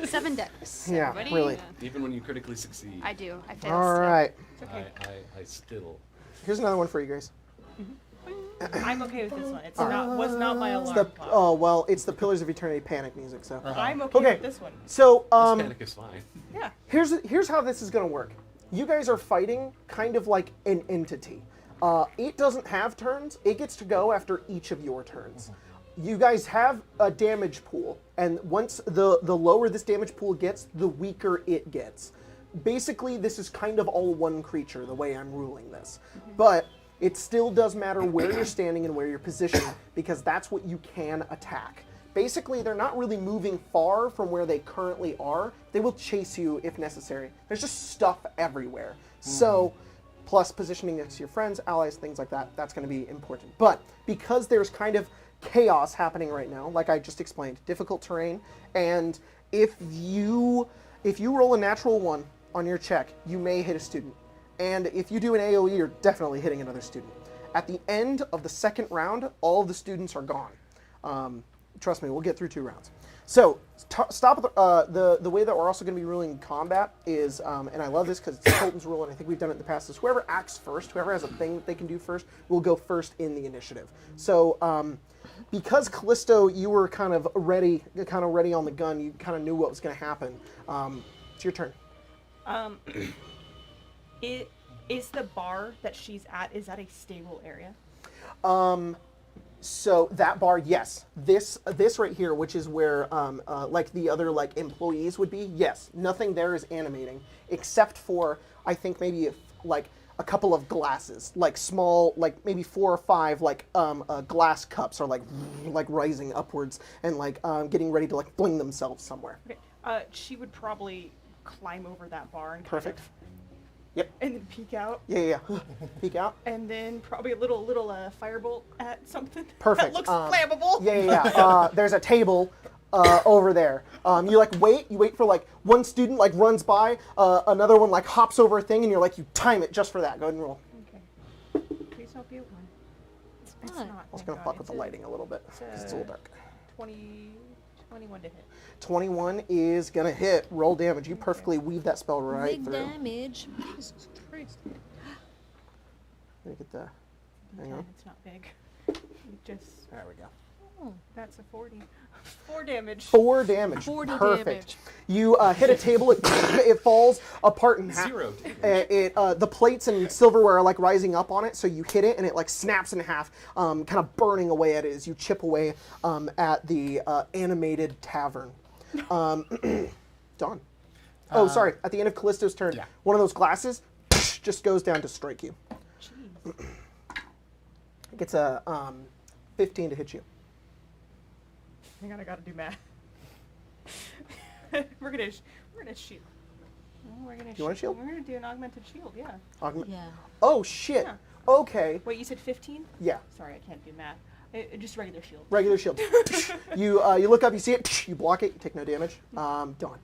7 decks. Yeah, Everybody? really. Even when you critically succeed. I do. I fail. All still. right. It's okay. I still. Here's another one for you guys. I'm okay with this one. It's not was not my alarm The, clock. oh, well, it's the Pillars of Eternity panic music, so. I'm okay, Okay. with this one. So, This panic is fine. Yeah. here's how this is going to work. You guys are fighting kind of like an entity. It doesn't have turns. It gets to go after each of your turns. You guys have a damage pool, and once the lower this damage pool gets, the weaker it gets. Basically, this is kind of all one creature, the way I'm ruling this. But it still does matter where you're standing and where you're positioned, because that's what you can attack. Basically, they're not really moving far from where they currently are. They will chase you if necessary. There's just stuff everywhere. So, plus positioning next to your friends, allies, things like that, that's going to be important. But because there's kind of chaos happening right now, like I just explained, difficult terrain, and if you roll a natural 1 on your check, you may hit a student. And if you do an AoE, you're definitely hitting another student. At the end of the second round, all of the students are gone. Trust me, we'll get through 2 rounds. So, stop. The way that we're also going to be ruling combat is, and I love this because it's Colton's rule, and I think we've done it in the past, is whoever acts first, whoever has a thing that they can do first, will go first in the initiative. So, because Callisto, you were kind of ready on the gun, you kind of knew what was going to happen. It's your turn. It is the bar that she's at. Is that a stable area? So that bar, yes. This right here, which is where like the other like employees would be, yes. Nothing there is animating, except for I think maybe like a couple of glasses, like small, like maybe 4 or 5 like glass cups are like rising upwards and like getting ready to like bling themselves somewhere. Okay. She would probably climb over that bar and Perfect. kind of, Yep. and then peek out, Yeah. Peek out. and then probably a little firebolt at something Perfect. that looks flammable. Yeah. There's a table over there. You like wait. You wait for like one student like runs by, another one like hops over a thing, and you're like you time it just for that. Go ahead and roll. Okay. Please don't be a 1. It's Fun. not. Also thank gonna God. fuck with the It's a lighting a little bit. 'Cause it's a little dark. 21 to hit. 21 is gonna hit. Roll damage. You perfectly weave that spell right Big through. damage. Jesus Christ. Let me get the. Hang 10, on. it's not big. You just, There we go. that's a 40. 4 damage. 4 damage. 40 Perfect. damage. You hit a table. It falls apart in half. 0 damage. The plates and silverware are like rising up on it, so you hit it and it like snaps in half, kind of burning away at it as you chip away at the animated tavern. Dawn. Oh, sorry. At the end of Callisto's turn, Yeah. one of those glasses just goes down to strike you. Jeez. It gets a 15 to hit you. Hang on, I gotta do math. we're gonna shield. We're gonna You want a shield? We're gonna do an augmented shield, yeah. Yeah. Oh shit. Yeah. Okay. Wait, you said 15? Yeah. Sorry, I can't do math. Just regular shield. Regular shield. You look up, you see it, you block it, you take no damage. Dawn.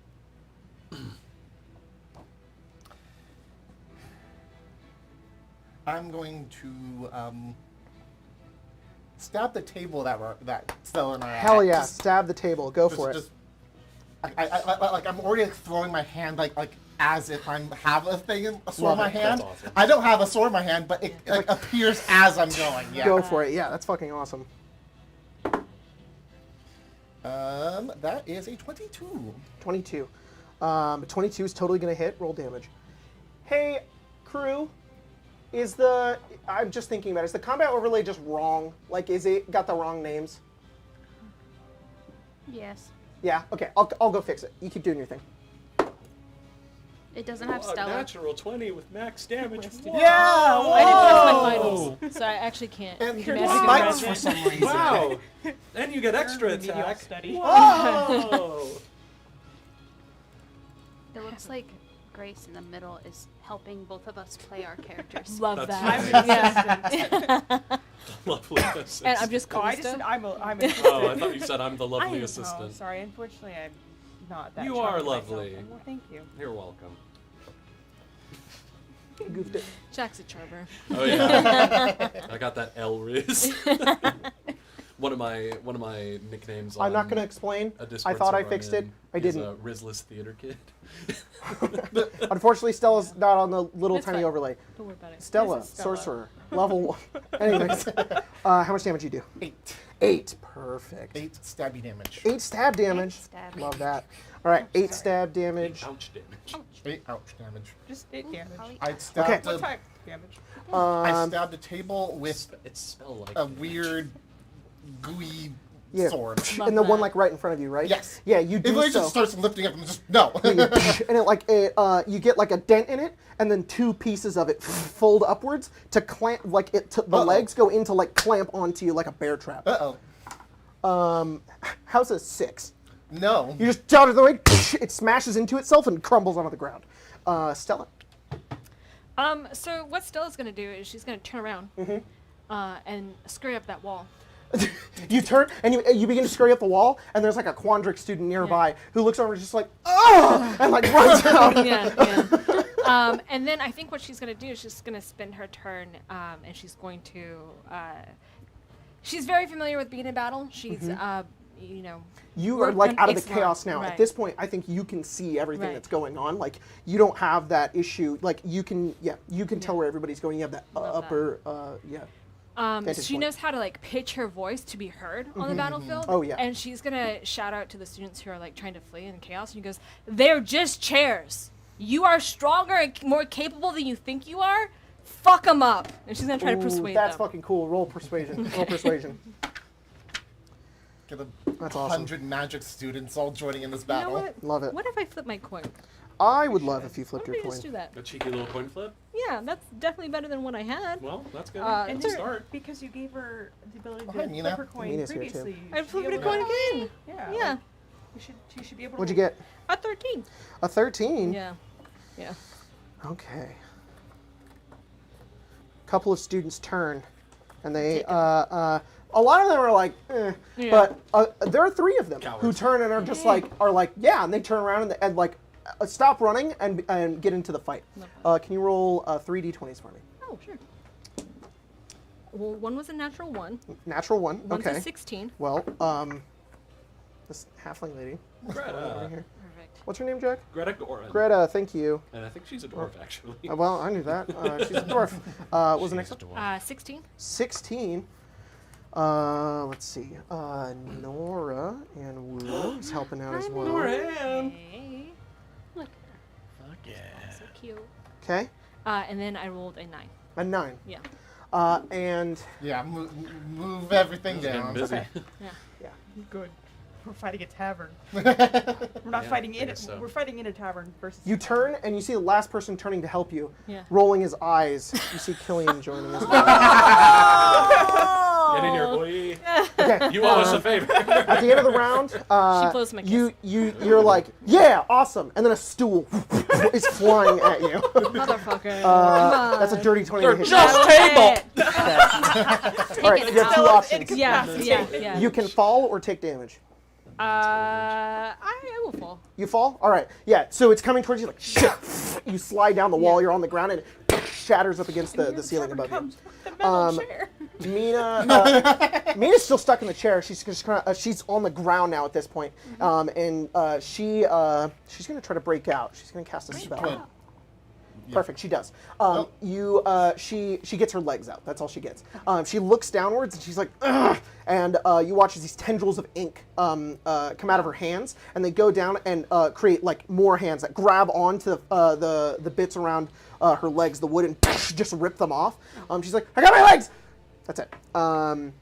I'm going to stab the table that Stella and I are Hell at. yeah. Just- Stab the table. Go just- for it. just- like I'm already throwing my hand like as if I have a thing, a sword in my Love it. hand. That's awesome. I don't have a sword in my hand, but it like appears as I'm going. Yeah. Go for it. Yeah, that's fucking awesome. That is a 22. 22. 22 is totally going to hit. Roll damage. Hey, crew, I'm just thinking about it. Is the combat overlay just wrong? Like, is it got the wrong names? Yes. Yeah, okay. I'll go fix it. You keep doing your thing. It doesn't have Oh, Stella. natural 20 with max damage. Twisted. Whoa! Yeah! I didn't finish my Whoa! finals, so I actually can't. And You're magic spikes around for it. some reason. Wow! And you get extra Remedial attack. study. Whoa! It looks like Grace in the middle is helping both of us play our characters. Love That's that. Yeah. Lovely assistant. And I'm just Oh, I just Callisto. said I'm Oh, I thought you said I'm the lovely Oh, assistant. sorry. Unfortunately, I'm not that. You are charming myself. lovely. Well, thank you. You're welcome. Goofed it. Jack's a charmer. Oh yeah, I got that L Riz. one of my nicknames. I'm not on going to explain. a Discord I thought I server I'm fixed it. in I is didn't. a Rizless theater kid. Unfortunately, Stella's not on the little That's tiny fine. overlay. Don't worry about it. Stella, This is Stella. sorcerer, level 1. Anyways, how much damage you do? 8. 8. Perfect. 8 stabby damage. 8 stab damage. stab Love that. All right, 8 stab damage. Ouch damage. 8 ouch damage. Just 8 damage. I stabbed Okay. What a, type damage? I stabbed a table with It's spell like a weird gooey Yeah. sword. Love And the one that. like right in front of you, right? Yes. Yeah, you It do literally so. just starts lifting up and just no. and it you get like a dent in it, and then 2 pieces of it fold upwards to clamp, like it. The Uh-oh. legs go into like clamp onto you like a bear trap. Uh-oh. How's a 6? No. You just jot it away. It smashes into itself and crumbles onto the ground. Stella. So what Stella's gonna do is she's gonna turn around and scurry up that wall. You turn and you begin to scurry up the wall, and there's like a Quandric student nearby who looks over and is just like, oh, and like runs out. Yeah. And then I think what she's gonna do is she's gonna spend her turn, and she's going to. She's very familiar with being in battle. She's, you know. You are worked like on out of the Ixalan. chaos now. Right. At this point, I think you can see everything Right. that's going on. Like you don't have that issue. Like you can tell where everybody's going. You have that Love that. upper, vantage She point. knows how to like pitch her voice to be heard on the battlefield. Oh, yeah. And she's gonna shout out to the students who are like trying to flee in chaos. And she goes, "They're just chairs. You are stronger and more capable than you think you are. Fuck them up." And she's gonna try to Ooh, persuade that's them. fucking cool. Roll persuasion. Roll persuasion. Get That's awesome. 100 magic students all joining in this You know battle. what? Love it. What if I flip my coin? I would love if you Why flipped don't your we just do coin. that? A cheeky little coin flip. Yeah, that's definitely better than what I had. Well, that's good. And Good there- start. Because you gave her the ability Oh, to hi, flip Mina. her coin Mina's here, too. previously. I You should flipped be a able coin to- again. Yeah. Yeah. like, you should be able to. What'd you get? A 13. A 13. Yeah. Yeah. Okay. Couple of students turn, and they Take it. a lot of them are like, eh, Yeah. but there are 3 of them who Cowards. turn and are just like yeah, and they turn around and like stop running and get into the fight. Can you roll 3d20s for me? Oh, sure. Well, one was a natural 1. Natural 1. One's Okay. a 16. Well, this halfling lady. Over Greta. here. Perfect. What's her name, Jack? Greta Goran. Greta. Thank you. And I think she's a dwarf, actually. Well, I knew that. She's a dwarf. What was the next one? 16. 16. Let's see. Nora and Wu is helping out as well. Noran. Hey. Look. Fuck yeah. So cute. Okay. And then I rolled a 9. A 9. Yeah. And Yeah, move everything This is getting down. busy. Yeah. Good. We're fighting a tavern. Okay. We're not Yeah, fighting I in it. guess so. We're fighting in a tavern versus. you turn and you see the last person turning to help you. Yeah. Rolling his eyes. You see Killian joining us. Get in here, boy. Okay. You owe us a favor. At the end of the round, blows my you're like, yeah, awesome, and then a stool is flying at you. Motherfucker. Come That's a on. dirty 20 to They're hit. just table. All right, it you have two out. options. Yeah. You can fall or take damage. I will fall. You fall? All right. Yeah, so it's coming towards you like, shit. You slide down the wall, you're on the ground, and it shatters up against the ceiling above you. Comes with the metal chair. Mina, Mina's still stuck in the chair. She's just she's on the ground now at this point, and she's gonna try to break out. She's gonna cast a spell. Good. Perfect. She does. She gets her legs out. That's all she gets. She looks downwards and she's like, ugh! And you watch as these tendrils of ink come out of her hands, and they go down and create like more hands that grab onto the bits around her legs, the wood, and just rip them off. She's like, I got my legs. That's it. Got down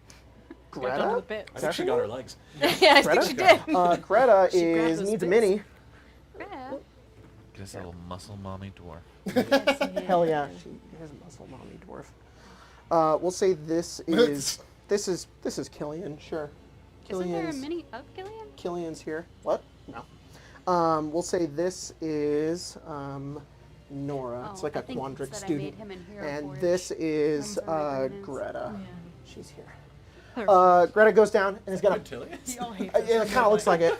to Greta. the bit. I think she got her legs. Yeah, I think she did. Greta She grabbed those needs a bits. mini. Yeah. Get us a little muscle mommy dwarf. Hell yeah, she is a muscle mommy dwarf. We'll say this is Killian. Sure. Isn't there a Killian's- mini of Gillian? Killian's here. What? No. We'll say this is Nora. It's like I a think Quandrix it's that student. I made him in Hero And Forge. this is Remember her name is? Greta. Yeah. She's here. Perfect. Greta goes down and is gonna. He all hates Yeah, it kind of looks like it.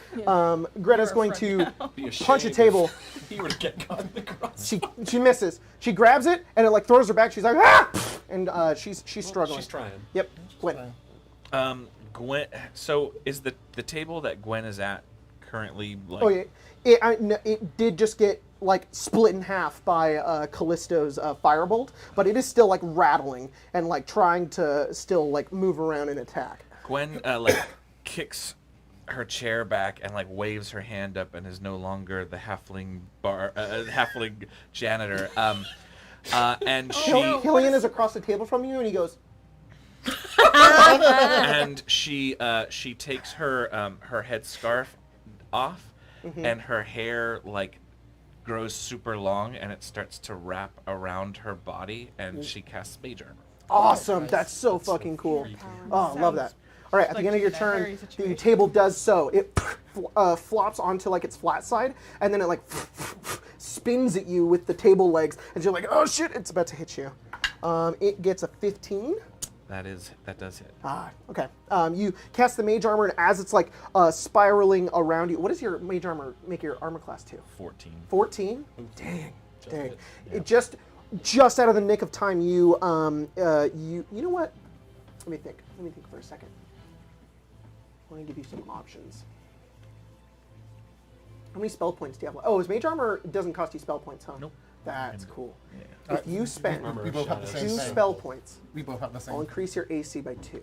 Greta's going to Be punch a ashamed table. if He were to get caught in the cross. She misses. She grabs it and it like throws her back. She's like ah! And she's struggling. She's trying. Yep. Gwen. Gwen. So is the table that Gwen is at currently like? Oh yeah. It did just get like split in half by Callisto's firebolt, but it is still like rattling and like trying to still like move around and attack. Gwen like kicks her chair back and like waves her hand up and is no longer the halfling janitor. And she Killian is across the table from you, and he goes, and she takes her her headscarf off, and her hair like grows super long, and it starts to wrap around her body, and she casts mage armor. "Awesome! That's so fucking cool! Oh, I love that." All right, at like the end of your that turn, Harry the situation. table does so. It flops onto like its flat side, and then it like spins at you with the table legs, and you're like, "Oh shit! It's about to hit you." It gets a 15. That does hit. Okay. You cast the mage armor, and as it's like spiraling around you, what does your mage armor make your armor class to? 14. 14. Dang. hit. It just out of the nick of time. You you know what? Let me think for a second. I want to give you some options. How many spell points do you have? Oh, is mage armor doesn't cost you spell points, huh? Nope. That's cool. Yeah. If you spend Armor We of both have the shadows. same 2 thing. spell points, We both have the I'll same. increase your AC by 2.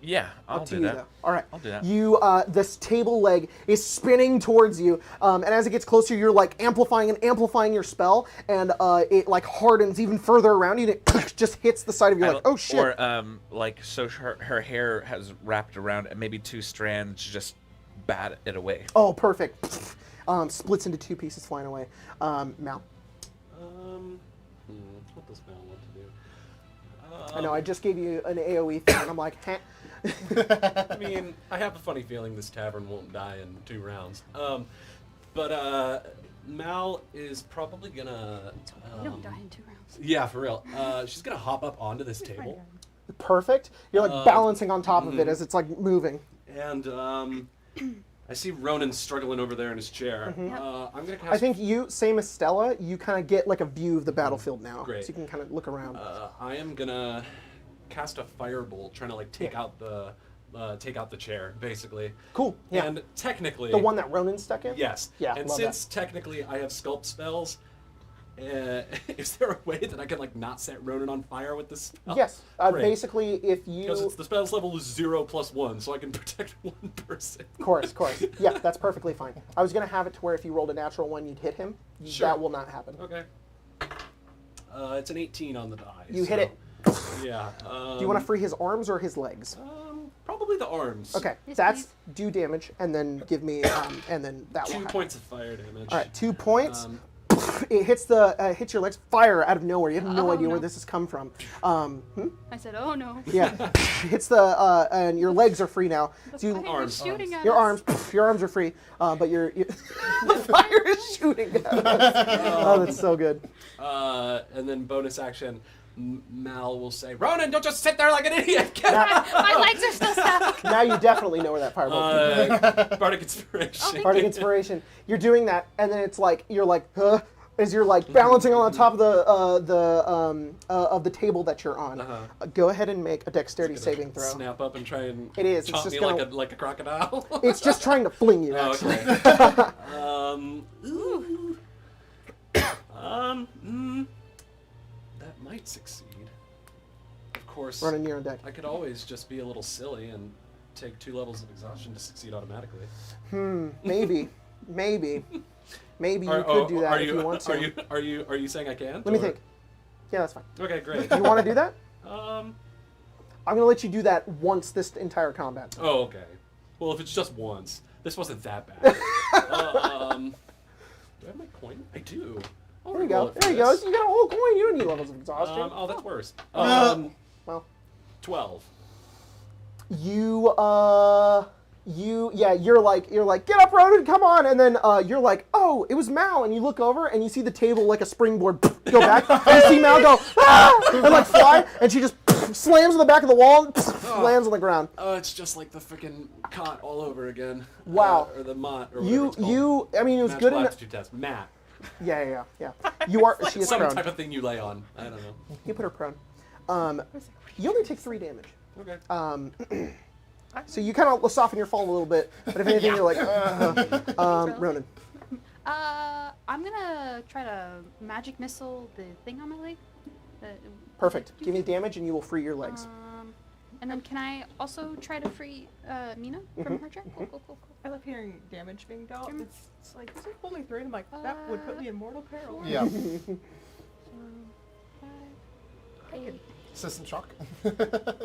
Yeah, I'll Up to do you, that. though. All right. I'll do that. You, this table leg is spinning towards you, and as it gets closer, you're like amplifying your spell, and it like hardens even further around you, and it just hits the side of you like, oh shit. Or like so her hair has wrapped around, and maybe 2 strands just bat it away. Oh, perfect. Splits into 2 pieces, flying away. Mal. What does Mal want to do? I know I just gave you an AOE thing, and I'm like, heh. I mean, I have a funny feeling this tavern won't die in 2 rounds. But Mal is probably gonna. We don't die in 2 rounds. Yeah, for real. She's gonna hop up onto this table, Perfect. You're like balancing on top of it as it's like moving. and I see Ronan struggling over there in his chair. Mhm. I'm gonna cast. I think you, same as Stella, you kind of get like a view of the battlefield now. Great. So you can kind of look around. I am gonna cast a firebolt, trying to like take out the chair, basically. Cool. Yeah. And technically, the one that Ronan's stuck in? yes. Yeah, And love since technically I have sculpt spells, is there a way that I can like not set Ronan on fire with this spell? Yes. Great. Basically, if you... Because the spell's level is 0 + 1, so I can protect one person. Of course. Yeah, that's perfectly fine. I was going to have it to where if you rolled a natural one, you'd hit him. Sure. That will not happen. Okay. It's an 18 on the die. You hit it. Yeah. Do you want to free his arms or his legs? Probably the arms. Okay, Yes, that's please. do damage, and then give me, and then that 2 will happen. points of fire damage. All right, 2 points. Um, It hits hits your legs. Fire out of nowhere. You have no Oh, idea where no. this has come from. I said, oh no. Yeah, hits the and your legs are free now. So you, Arms. Shooting at your us. your arms are free, but the fire is shooting at us. Oh, that's so good. and then bonus action, Mal will say, Ronan, don't just sit there like an idiot. Get up! My legs are still stuck. Now you definitely know where that firebolt. Bardic Inspiration. Bardic Inspiration. You're doing that, and then it's like you're like, huh, as you're like balancing on top of the table that you're on. Go ahead and make a dexterity saving throw. Snap up and try and It is. It's chop just me gonna- like a crocodile. It's just trying to fling you. Oh, Actually. okay. Ooh. That might succeed. Of course, Running near on deck. I could always just be a little silly and take 2 levels of exhaustion to succeed automatically. Maybe you could do that if you want to. Are you saying I can't? Let me or- think. Yeah, that's fine. Okay, great. You want to do that? um. I'm gonna let you do that once this entire combat. Oh, okay. Well, if it's just once, this wasn't that bad. Do I have my coin? I do. I'll There you roll go. it for There you go. this. You got a whole coin. You don't need levels of exhaustion. Oh, that's worse. Well, 12. you're like, get up, Ronan, come on, and then you're like, oh, it was Mal, and you look over and you see the table like a springboard go back, and you see Mal go, ah, and like fly, and she just slams on the back of the wall, and lands on the ground. Oh, it's just like the freaking cot all over again. Wow. Or the mott, or whatever it's called. I mean, it was Match good enough. aptitude test. Matt. Yeah. You are. She is Some prone. type of thing you lay on. I don't know. You put her prone. You only take 3 damage. Okay. So you kind of soften your fall a little bit, but if anything, you're like, Ronan. I'm gonna try to magic missile the thing on my leg. Perfect. Give me damage, and you will free your legs. And then can I also try to free Mina from her trap? Cool. I love hearing damage being dealt. It's like, this is only 3. I'm like, that would put me in mortal peril. Yeah. 5, System shock.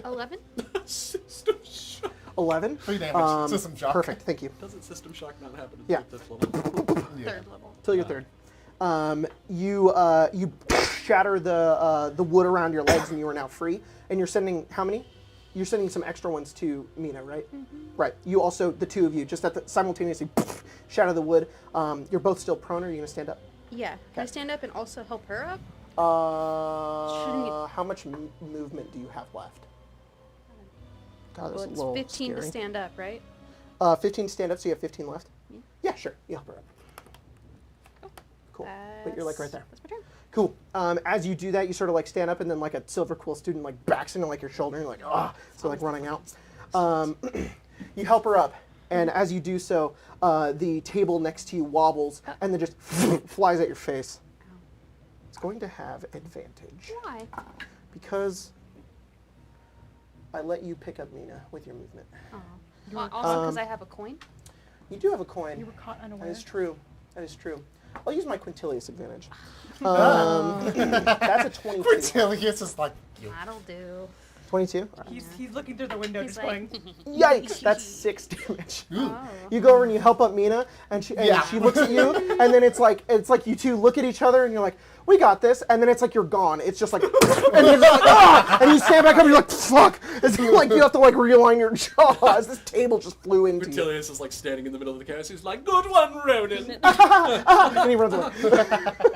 11. System shock. 11. 3 damage. System shock. Perfect. Thank you. Doesn't system shock not happen Yeah. at this level? Yeah. 3rd level. Till your 3rd. You shatter the wood around your legs, and you are now free. And you're sending how many? You're sending some extra ones to Mina, right? Right. You also, the 2 of you, just simultaneously shatter the wood. You're both still prone. Or are you gonna stand up? Yeah. Can I stand up and also help her up? How much movement do you have left? God, that's Well, a it's little 15 to scary. stand up, right? 15 stand up, so you have 15 left? Yeah. Yeah, sure. You help her up. Cool. But you're like right there. That's my turn. Cool. As you do that, you sort of like stand up, and then like a silver quill student like backs into like your shoulder, and you're like, ah, so like running out. You help her up, and as you do so, the table next to you wobbles, and then just flies at your face. It's going to have advantage Why? because I let you pick up Mina with your movement. Oh. Also because I have a coin. You do have a coin. You were caught That unaware. is true. That is true. I'll use my Quintilius advantage. That's a 22. Quintilius is like, you. That'll do. 22? He's looking through the window, He's just like- going. Yikes! That's 6 damage. Oh. You go over and you help up Mina, and she looks at you, and then it's like you two look at each other, and you're like, "We got this," and then it's like you're gone. It's just like, and you're like, ah! And you stand back up, and you're like, "Fuck!" It's like you have to like realign your jaw as this table just flew into you. Bertilius is like standing in the middle of the chaos. He's like, "Good one, Ronan." And he runs away.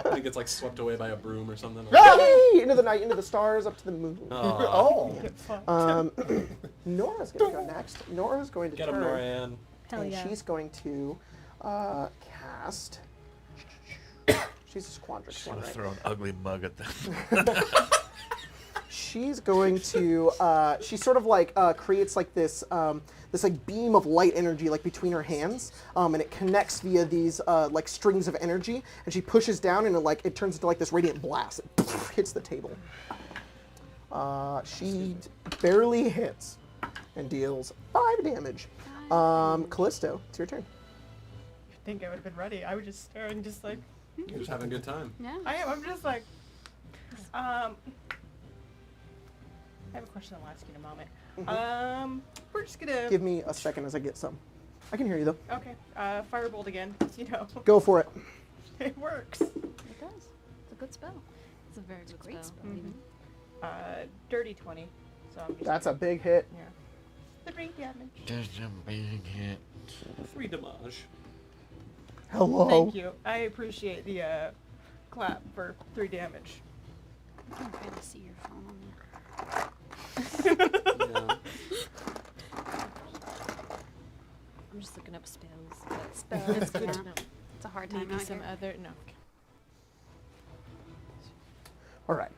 And he gets like swept away by a broom or something. Yay! Into the night, into the stars, up to the moon. Oh. Nora's going to go next. Nora's going to Get him, turn. Noran. Hell and yeah. she's going to cast. She's a Squadrix Should one, have right? thrown an ugly mug at them. She's going to. She sort of like creates like this this like beam of light energy like between her hands, and it connects via these like strings of energy, and she pushes down, and it turns into like this radiant blast. It hits the table. She barely hits and deals 5 damage. Callisto, it's your turn. I think I would have been ready. I would just stare and just like, You're just having a good time. Yeah. I am. I'm just like, I have a question I'll ask you in a moment. We're just gonna. Give me a second as I get some. I can hear you though. Okay. Firebolt again. You know, Go for it. it works. It does. It's a good spell. It's a very It's a good great spell. spell. Even. Dirty 20. So I'm just. That's a big hit. Yeah. 3 damage. Just a big hit. 3 damage. Hello. Thank you. I appreciate the clap for 3 damage. I can barely see your phone on there. Yeah. I'm just looking up spells. But Spells, it's good yeah. to know. It's a hard time Maybe out some here. other. No. All right.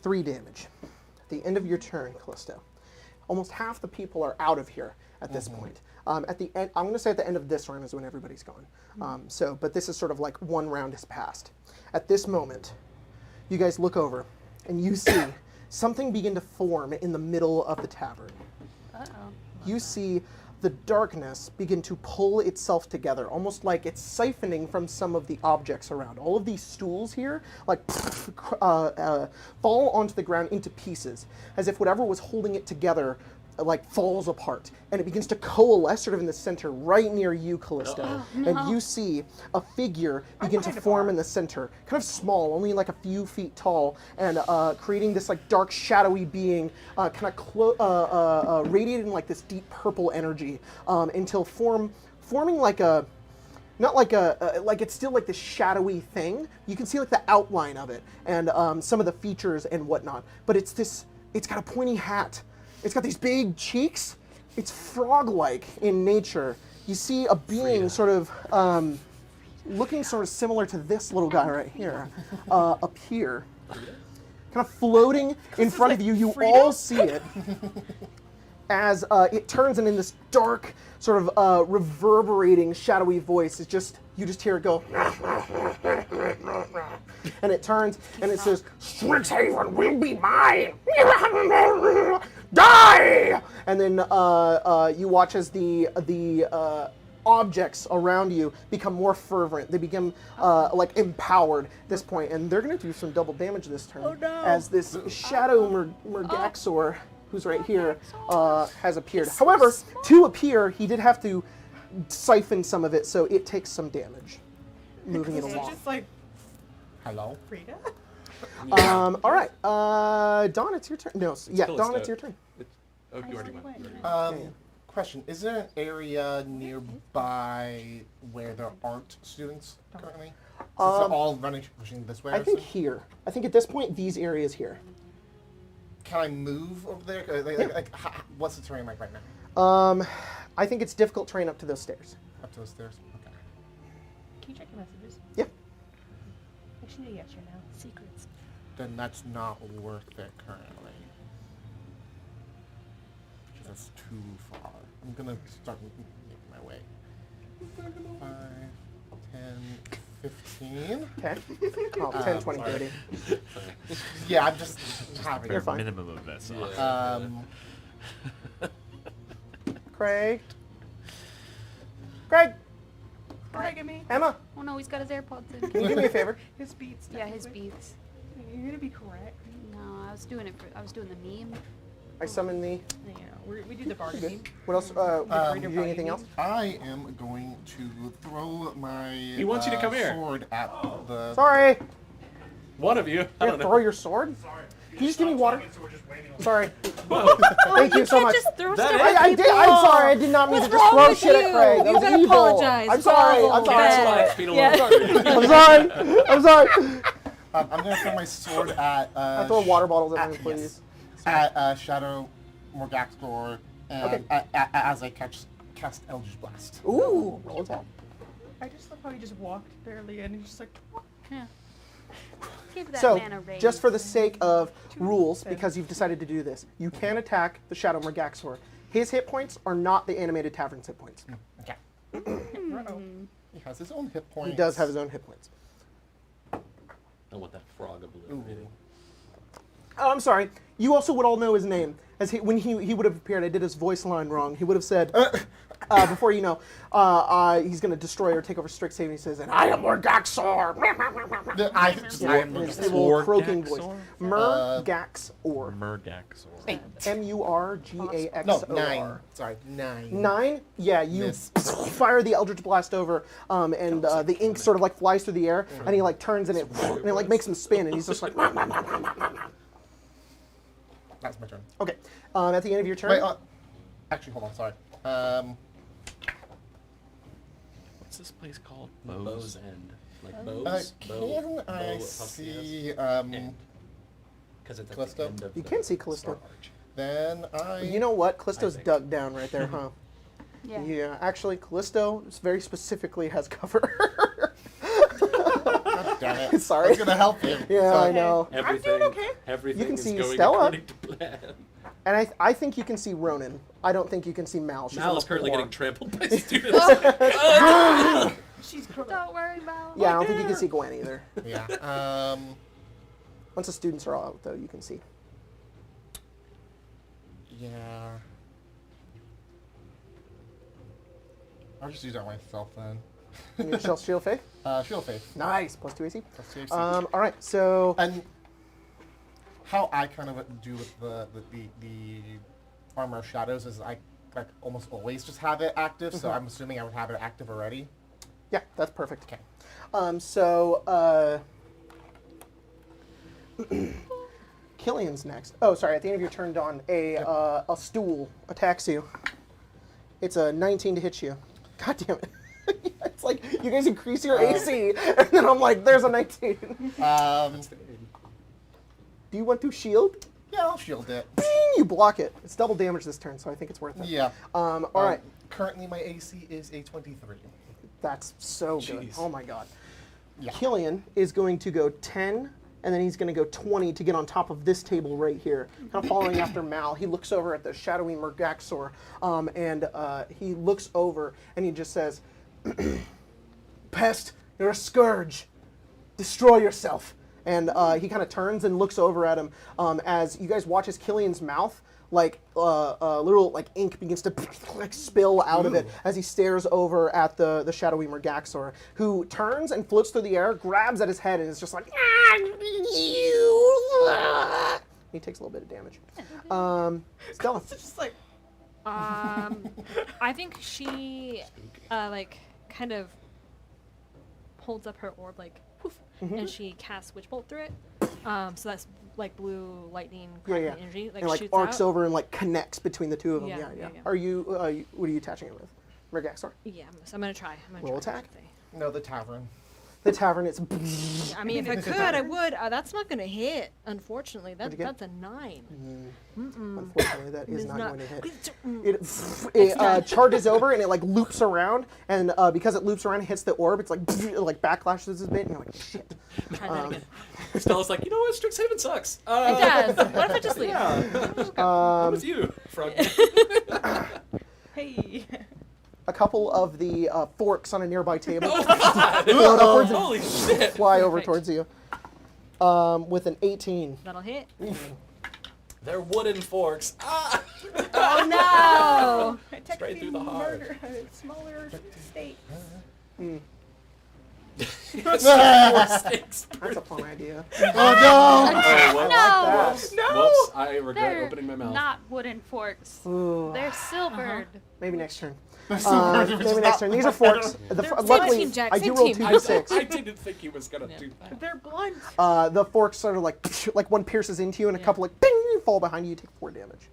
3 damage. At the end of your turn, Callisto, almost half the people are out of here at this point. At the end, I'm going to say at the end of this round is when everybody's gone. But this is sort of like one round has passed. At this moment, you guys look over and you see something begin to form in the middle of the tavern. Uh-oh. You see the darkness begin to pull itself together, almost like it's siphoning from some of the objects around. All of these stools here, like, fall onto the ground into pieces, as if whatever was holding it together, like, falls apart. And it begins to coalesce sort of in the center, right near you, Callisto. And you see a figure begin to form in the center, kind of small, only like a few feet tall, and creating this like dark, shadowy being, kind of radiating like this deep purple energy, until forming like a, not like like it's still like this shadowy thing. You can see like the outline of it and some of the features and whatnot. But it's got a pointy hat. It's got these big cheeks. It's frog-like in nature. You see a being sort of looking sort of similar to this little guy right here, appear. Kind of floating in front of you. You all see it as it turns, and in this dark, sort of reverberating, shadowy voice, you just hear it go. And it turns and it says, "Strixhaven will be mine! Die!" And then you watch as the objects around you become more fervent. They become like empowered at this point, and they're going to do some double damage this turn. As this Shadow Murgaxor, who's right here, has appeared. However, to appear, he did have to siphon some of it, so it takes some damage. Moving it It's along. just like, Hello? Frida? All right, Dawn, it's your turn. No, yeah, Still a Dawn, step. it's your turn. Oh, you already went. Yeah. Question: is there an area nearby where there aren't students currently? Since they're all pushing this way. I or think so? here. I think at this point, these areas here. Can I move over there? What's the terrain like right now? I think it's difficult terrain up to those stairs. Up to those stairs. Okay. Can you check your messages? Yeah. Actually, yes, you're now. Secrets. Then that's not worth it currently. That's too far. I'm gonna start making my way. 5, 10, 15. Okay. Oh, 10, 20, sorry. 30. Yeah, I'm just having You're fine. Minimum of that song. Craig. Craig. Greg and me. Emma. Oh no, he's got his AirPods in. Can you do me a favor? His beats. Yeah, his technically. beats. You're gonna be correct. No, I was doing the meme. I summon the. You know, we do the bargaining. What else? You doing anything else? I am going to throw my He wants you to come here. sword at the. Sorry. One of you. I You don't gonna know. throw your sword? Can you just give me water? Sorry. Whoa. Thank you so much. Just throw That stuff is- at I did. people. I'm sorry. I did not mean What's to just wrong throw with shit at you? Craig. That You was gotta evil. apologize. I'm sorry. I'm Horrible. sorry. Bad. Relax, feet Yeah. alone. I'm sorry. I'm sorry. I'm gonna throw my sword at. I throw water bottles at me, yes. please. At Shadow Morgaxor, and Okay. as I catch cast Eldritch Blast. Ooh, roll attack. I just love how he just walked barely in and just like. Yeah. Give that So, man a raise. just for the sake of rules, Then. because you've decided to do this, you can attack the Shadow Mergaxor. His hit points are not the animated tavern's hit points. Okay. Uh-oh. He has his own hit points. He does have his own hit points. I want that frog obliterated. Oh, I'm sorry. You also would all know his name. As when he would have appeared, I did his voice line wrong. He would have said, before you know, he's going to destroy or take over Strixhaven. He says, and I am Mergaxor. I just I am His Mergaxor. little croaking voice. Mergaxor? Mergaxor. Mergaxor. Murgaxor. no 9. Sorry, 9. 9? Yeah, you Miss. fire the Eldritch Blast over, and the ink sort of like flies through the air, and he like turns and it like makes him spin, and he's just like. That's my turn. Okay. At the end of your turn. Wait, actually, hold on. Sorry. What's this place called? Bow's End. Like bows? Can I see? Because it's at Callisto? the end of You the can see Callisto. Star Arch. Then I. You know what? Callisto's think. dug down right there, huh? Yeah. Yeah, actually, Callisto very specifically has cover. God damn it. Sorry. I was gonna help you. Yeah, Sorry. I know. Everything, okay. everything You can is see going Stella. according to plan. And I think you can see Ronan. I don't think you can see Mal. She's Mal on is the currently floor. getting trampled by students. She's Don't worry about it. Yeah, I don't think you can see Gwen either. Yeah. Once the students are all out, though, you can see. Yeah. I'll just use that myself then. And your Shield Faith? Shield of Faith. Nice. +2 AC. Plus 2 AC. All right, so. And how I kind of do with the Armor of Shadows is I like almost always just have it active, so I'm assuming I would have it active already. Yeah, that's perfect. Okay. Killian's next. Oh, sorry. At the end of your turn, Dawn, a stool attacks you. It's a 19 to hit you. God damn it. It's like you guys increase your AC, and then I'm like, there's a 19. Do you want to shield? Yeah, I'll shield it. Bing! You block it. It's double damage this turn, so I think it's worth it. Yeah. All right. Currently, my AC is a 23. That's so good. Jeez. Oh my god. Yeah. Killian is going to go 10, and then he's going to go 20 to get on top of this table right here. Kind of following after Mal. He looks over at the shadowy Mergaxor, and he looks over and he just says, Pest, you're a scourge. Destroy yourself. And he kind of turns and looks over at him as you guys watch as Killian's mouth, like literal like ink begins to like spill out of it as he stares over at the shadowy Mergaxor, who turns and floats through the air, grabs at his head, and is just like, he takes a little bit of damage. Stella. It's just like. I think she, like, kind of holds up her orb, like, poof, and she casts Witch Bolt through it. So that's, like, blue lightning crackling energy, like, and like shoots arcs out. over and like connects between the two of them. Yeah, Yeah. yeah, yeah. Are you? What are you attaching it with? Mergaxor. Yeah, so I'm gonna try. Roll attack. No, the tavern. The tavern. It's. I mean, if I could, I would. That's not gonna hit, unfortunately. What'd you get? That's a 9. Unfortunately, that is It's not going to hit. Mm. It charges over and it like loops around, and because it loops around and hits the orb, it's like it like backlashes a bit, and you're like shit. Try that again. Stella's like, you know what? Strixhaven sucks. It does. What if I just leave? I'm with you, frog. Hey. A couple of the forks on a nearby table Oh, float upwards and Holy shit! fly over Perfect. towards you. With an 18. That'll hit. They're wooden forks. Ah! Oh no! Technically through the heart. murder, smaller state. Four stakes. That's a fun idea. Oh Oh, whoops. No! Whoops. No! Whoops. I regret They're opening my mouth. not wooden forks. Ooh. They're silvered. Maybe next turn. no! Maybe next turn. These are forks. Luckily, team, Jack, I do same roll team. 2d6. I didn't think he was gonna do that. They're blunt. The forks sort of like one pierces into you, and a couple like bing fall behind you. You take 4 damage.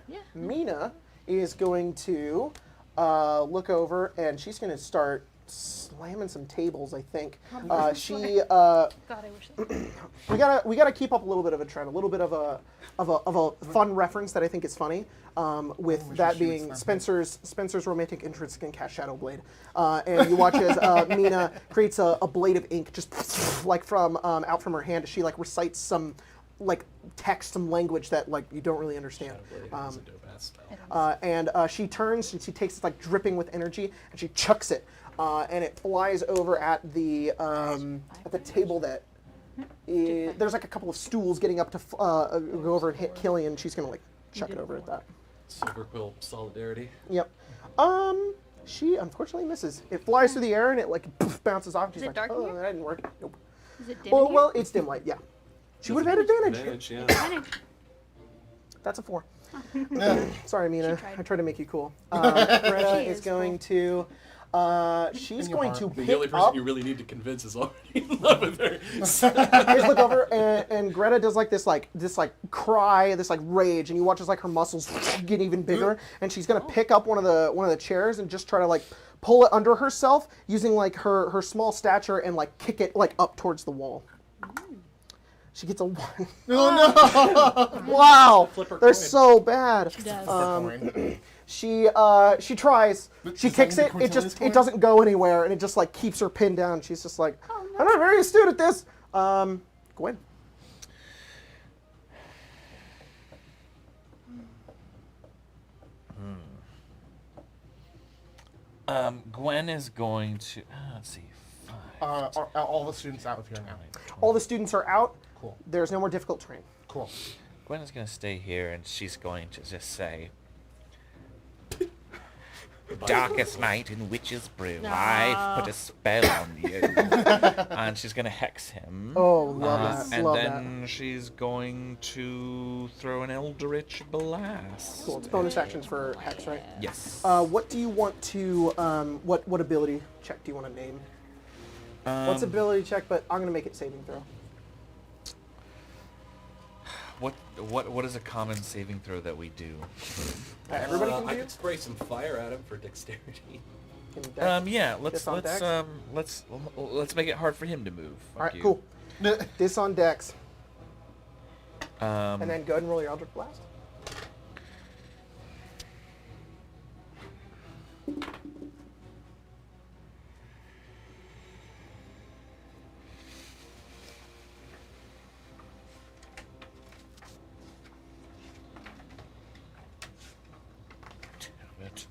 Yeah. Mina is going to look over, and she's going to start slamming some tables, I think. Probably. She God, I wish that. we gotta keep up a little bit of a trend, a little bit of a fun reference that I think is funny. With we that should shoot being something. Spencer's romantic interest in cast Shadow Blade, and you watch as Mina creates a blade of ink just like from out from her hand as she like recites some like text, some language that like you don't really understand. That's a dope ass spell. And she turns and she takes it like dripping with energy and she chucks it, and it flies over at the table that there's like a couple of stools getting up to go over and hit Killian. She's gonna like chuck it over at that. Super quill solidarity. Yep. She unfortunately misses. It flies through the air and it like bounces off. She's it like, dark in oh, here? that didn't work. Nope. Is it dim? Oh here? well, it's dim light. Yeah. She would have had advantage. Advantage, yeah. Advantage. That's a 4. Yeah. Sorry, Mina. tried. I tried to make you cool. Greta She is is going to. She's In your going heart. to The pick only person up. you really need to convince is already in love with her. I just look over and Greta does like this cry, this like rage, and you watch as like her muscles get even bigger, and she's gonna pick up one of the chairs and just try to like pull it under herself using like her small stature and like kick it like up towards the wall. She gets a 1. Oh no! Wow, Flip her they're coin. so bad. She does. She tries. She Is kicks that it. gonna be It just Cortelia's it coin? doesn't go anywhere, and it just like keeps her pinned down. She's just like, Oh, no. I'm not very astute at this. Gwen. Gwen is going to. Let's see. 5. Are all the students out of here now? All the students are out. Cool. There's no more difficult terrain. Cool. Gwen is going to stay here, and she's going to just say, "Darkest night in witch's brew, I've put a spell on you," and she's going to hex him. Oh, love that. And Love then she's going to throw an Eldritch Blast. that. Cool. It's bonus actions for Hex, right? Yes. What do you want to? What ability check do you want to name? What's ability check? But I'm gonna make it saving throw. What is a common saving throw that we do? Everybody can I do. could spray some fire at him for dexterity. Can you dex? Yeah. Let's Dis on let's make it hard for him to move. All right, cool. Dis on Dex, and then go ahead and roll your Eldritch Blast. It.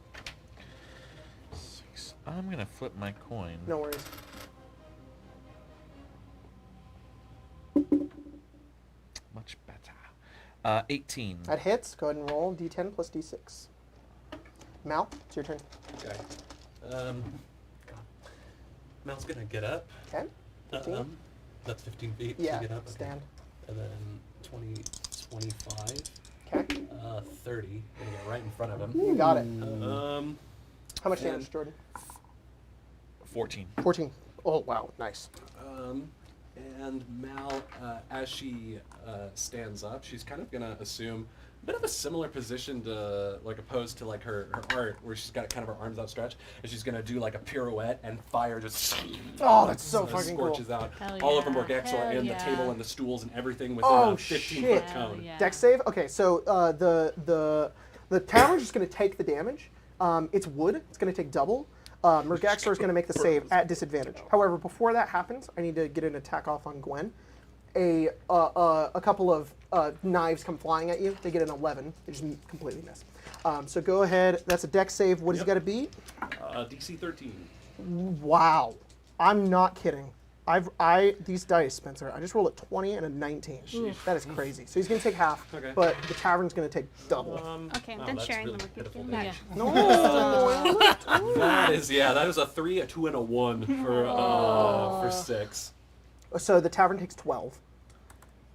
6. I'm gonna flip my coin. No worries. Much better. 18. That hits. Go ahead and roll D10 plus D6. Mal, it's your turn. Okay. God. Mel's gonna get up. Okay. 15? That's 15 feet Yeah. to get up. Okay. Stand. And then 20, 25, Okay. 30. Gonna get right in front of him. You got it. How much and- damage, Jordan? 14. 14. Oh wow, nice. And Mal, as she stands up, she's kind of gonna assume a bit of a similar position to, like, opposed to like her art, where she's got kind of her arms outstretched, and she's gonna do like a pirouette, and fire just Oh, that's so fucking cool. scorches out Hell all over yeah. Morgexor Hell and yeah. the table and the stools and everything within Oh, a 15-foot shit. Hell cone. yeah. Dex save. Okay, so the tavern's just going to take the damage. It's wood. It's going to take double. Murgaxor is going to make the save at disadvantage. However, before that happens, I need to get an attack off on Gwen. A couple of knives come flying at you. They get an 11. They just completely miss. So go ahead. That's a Dex save. What does Yep. he got to beat? DC 13. Wow. I'm not kidding. These dice, Spencer, I just rolled a 20 and a 19. That is crazy. So he's going to take half, Okay. but the tavern's going to take double. Okay, I'm wow, done that's sharing really them with pitiful you. Yeah. No. That is a 3, a 2, and a 1 for 6. So the tavern takes 12,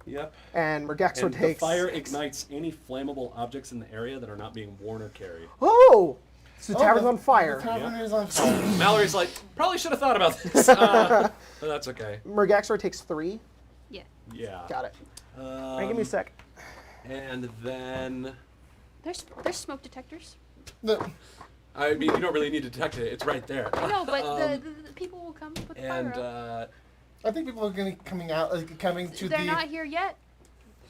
Yep. and Murgaxor And the takes. fire ignites any flammable objects in the area that are not being worn or carried. Oh! So the tavern's on fire. The tavern is on fire. Mallory's like, probably should have thought about this. But that's okay. Murgaxor takes 3. Yeah. Yeah. Got it. All right, give me a sec. And then There's smoke detectors. The- I mean, you don't really need to detect it. It's right there. No, but the people will come put the And fire out. I think people are going to be coming to They're the. not here yet.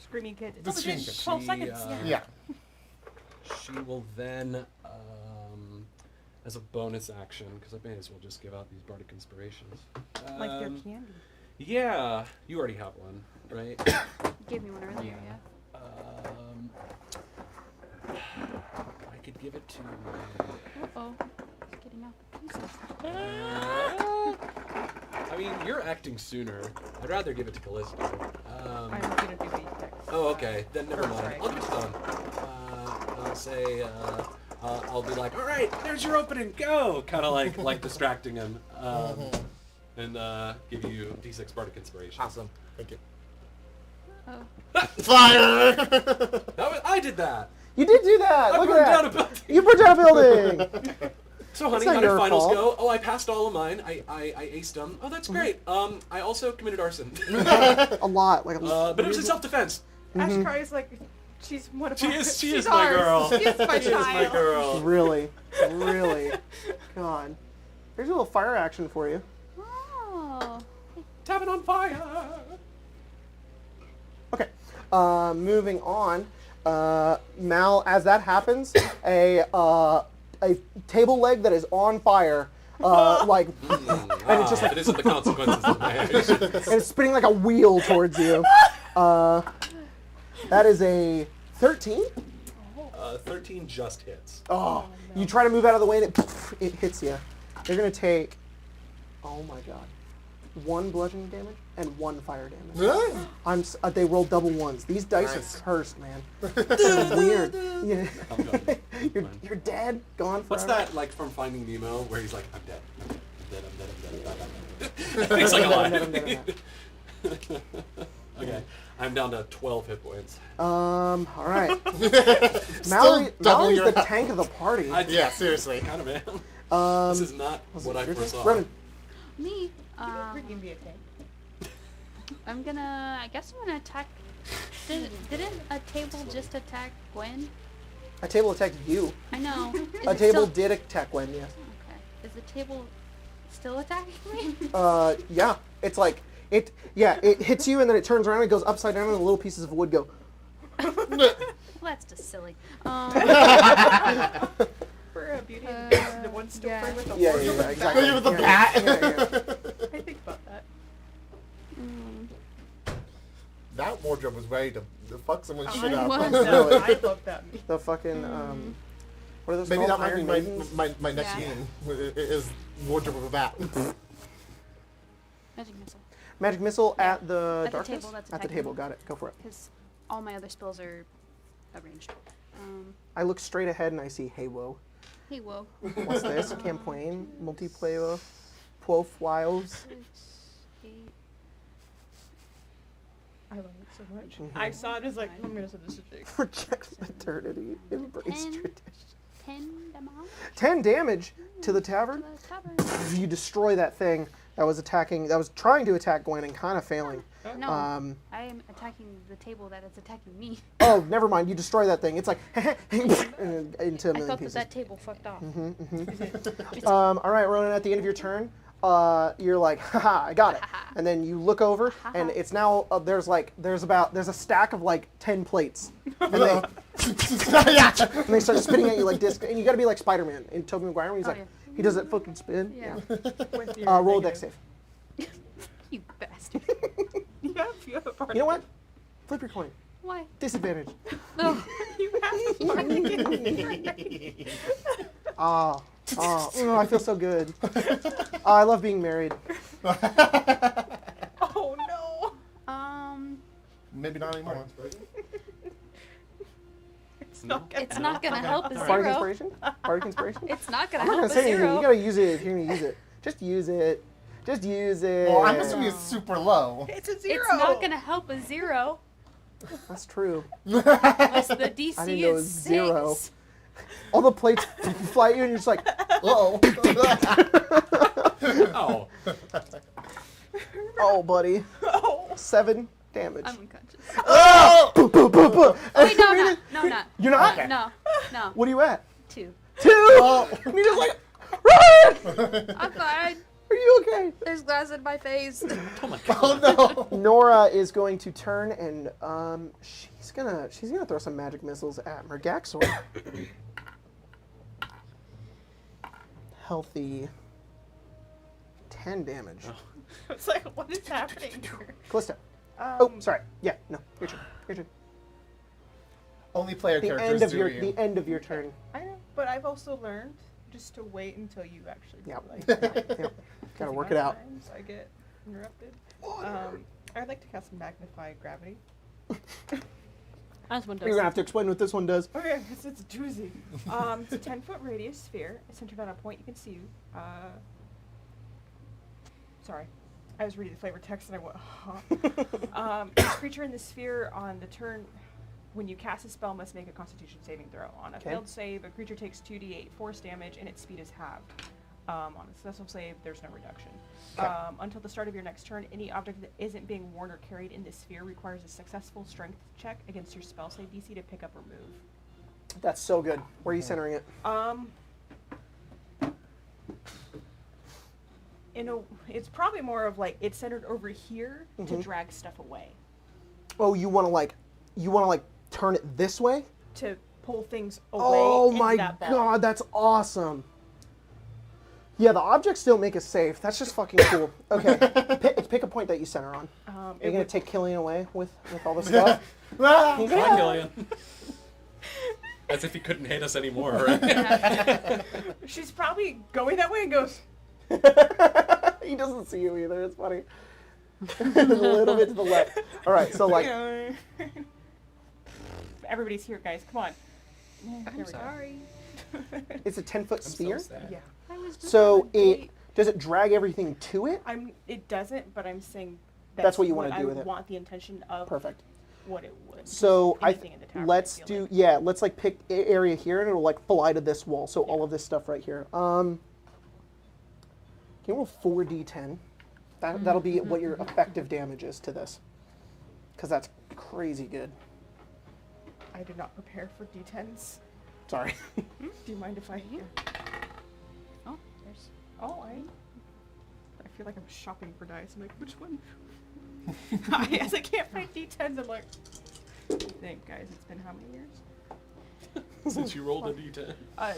Screaming kid. The It's been screaming kid. 12 She, seconds. Yeah. She will then, as a bonus action, because I may as well just give out these bardic inspirations. Like their candy. Yeah, you already have one, right? You gave me one earlier, yeah. I could give it to. Uh-oh. He's getting out the pieces. I mean, you're acting sooner. I'd rather give it to Callisto. I'm looking to do the text. Oh, okay. Then never mind. Sorry. I'll give it to them. I'll say, I'll be like, all right, there's your opening, go! Kind of like distracting him. And give you D6 bardic inspiration. Awesome. Thank you. Oh. Fire! I did that. You did do that. I Look burned at down a that. building. You burned down a building. So, honey, not how did your finals fault. go? Oh, I passed all of mine. I aced them. Oh, that's great. I also committed arson. A lot. Like. But it was in self-defense. Ashkar is like, she's one of She our- is she's my ours. girl. She's my She is my child. girl. Really. God. Here's a little fire action for you. Oh. Tavern on fire. Okay. Moving on. Mal, as that happens, a table leg that is on fire, like, and it's just like, it isn't the consequences of my actions. and it's spinning like a wheel towards you. That is a 13. 13 just hits. Oh, you try to move out of the way, and it hits you. You're gonna take, oh my god, 1 bludgeoning damage and 1 fire damage. Really? They roll double ones. These dice Nice. are cursed, man. It's weird. Yeah. I'm done. You're dead, gone forever. What's that like from Finding Nemo where he's like, I'm dead. It's like a line. Okay, I'm down to 12 hit points. All right. Still double Mallory's your the tank of the party. Yeah, seriously. Kind of, man. Um, This is not what I your turn? foresaw. Ronan. Me. You can be a tank. I'm gonna. I guess I'm gonna attack. Didn't a table just attack Gwen? A table attacked you. I know. Is A it table still- did attack Gwen, yes. Okay. Is the table still attacking me? Yeah. It's like, it hits you and then it turns around and it goes upside down and the little pieces of wood go. Well, that's just silly. For a Beauty and the Beast, the one still yeah. frame with the Yeah, wardrobe. exactly. With the Yeah, bat. yeah. I think about that. That wardrobe was ready to fuck someone's Oh, shit it up. was. No, I love that. The fucking, what are those Maybe called? that might be Iron Maidens? my next Yeah. game. Is wardrobe of a bat. Magic missile. Magic missile Yeah. at the At the darkness? table, that's at the attacking table, me. got it. Go for it. Because all my other spells are arranged. I look straight ahead and I see, hey, whoa. Hey, whoa. What's this? Campaign? Multiplayer? Profiles? 6, 8. I love it so much. I saw it as like, I'm gonna send this to Jake. Project maternity. Embrace 10. tradition. 10 damage 10 damage to the tavern. to the tavern. You destroy that thing that was trying to attack Gwen and kind of failing. No, Um, I am attacking the table that is attacking me. Oh, never mind. You destroy that thing. It's like and into a I million thought pieces. that table fucked off. All right, Ronan. At the end of your turn, you're like, haha, I got it. And then you look over, and it's now there's a stack of like 10 plates, and they start spinning at you like disc, and you got to be like Spider-Man in Tobey Maguire when he's Oh, like, yeah. he does that fucking spin. Yeah. With your Roll a dex negative. save. You bastard. You have a part You know of what? Flip your coin. Why? Disadvantage. No. it. You have a part of it. Oh, I feel so good. Oh, I love being married. Oh no. Maybe not anymore. It's not gonna It's not gonna help a Bardic zero. inspiration? Bardic inspiration? It's not gonna I'm not help gonna a say anything. zero. You gotta use it if you're gonna use it. Just use it. Just use it. Well, I'm assuming it's super low. It's a zero. It's not gonna help a zero. That's true. Unless the DC I didn't know it is was zero. 6. All the plates fly at you, and you're just like, Uh-oh. Oh, oh, buddy. Oh. 7 damage. I'm unconscious. Oh! Boom, boom, boom, boom. Wait, no, I'm not. No, I'm not. You're not? Okay. No, no. What are you at? 2. 2, and you're just like, run! I'm fine. Are you okay? There's glass in my face. Oh my god. Oh no! Nora is going to turn and she's gonna throw some magic missiles at Mergaxor. Healthy 10 damage. It's like, what is happening here? Callisto. Oh, sorry. Yeah, no, your turn. Your turn. Only player The characters end of do your you. the end of your turn. I know, but I've also learned just to wait until you actually do, Yep. like, Yep. Gotta the work it out. times I get interrupted. I'd like to cast Magnify Gravity. As one does. You're gonna have to explain what this one does. Okay, it's a doozy. It's a 10-foot radius sphere. It's centered on a point you can see. Sorry. I was reading the flavor text and I went, huh. Each creature in the sphere on the turn, when you cast a spell, must make a Constitution saving throw. On a Okay. failed save, a creature takes 2d8 force damage and its speed is halved. On a successful save, there's no reduction. Okay. Until the start of your next turn, any object that isn't being worn or carried in this sphere requires a successful strength check against your spell save DC to pick up or move. That's so good. Where are you centering it? It's probably more of like it's centered over here to Mhm. drag stuff away, Oh, you wanna turn it this way? to pull things away. Oh into my that ball. god, that's awesome. Yeah, the objects don't make us safe. That's just fucking cool. Okay, pick a point that you center on. Are you gonna take Killian away with all the stuff? Ah! Come on, Gillian. As if he couldn't hate us anymore, right? She's probably going that way and goes. He doesn't see you either. It's funny. A little bit to the left. All right, so like, Everybody's here, guys. Come on. Here we I'm go. sorry. it's a 10-foot I'm so sphere. sad. Yeah. I was just So on a date. does it drag everything to it? It doesn't, but I'm saying That's what you wanna do with I it. want the intention of Perfect. what it would. So Anything in the tower, let's I do feel like. let's like pick area here and it'll like fly to this wall. So all of this stuff right here. Can you roll 4d10? That'll be what your effective damage is to this. Because that's crazy good. I did not prepare for D10s. Sorry. Do you mind if I? Yeah. Oh, there's. Oh, I feel like I'm shopping for dice. I'm like, which one? As I can't find D10s, I'm like, think, guys, it's been how many years? Since you rolled a d10.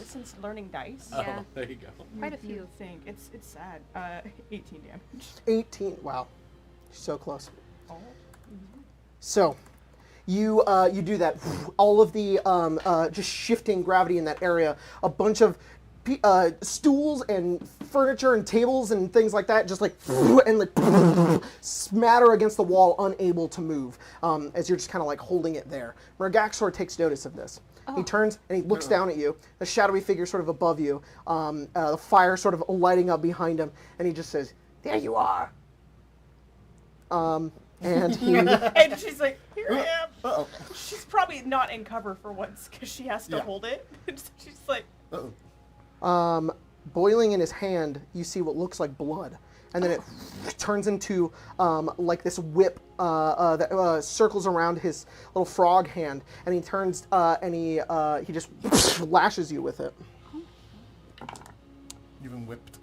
Since learning dice. Yeah. Oh, there you go. Quite a You few. think it's sad. 18 damage. 18. Wow. So close. Oh. So, you do that. All of the just shifting gravity in that area. A bunch of stools and furniture and tables and things like that just like and like smatter against the wall, unable to move. As you're just kind of like holding it there. Mergaxor takes notice of this. He turns and he looks down at you. The shadowy figure sort of above you. The fire sort of lighting up behind him, and he just says, "There you are." And he. And she's like, here I am. Uh-oh. She's probably not in cover for once because she has to Yeah. hold it. So she's like, Uh-oh. Boiling in his hand, you see what looks like blood. And then it turns into like this whip that circles around his little frog hand. And he turns and he just lashes you with it. You've been whipped.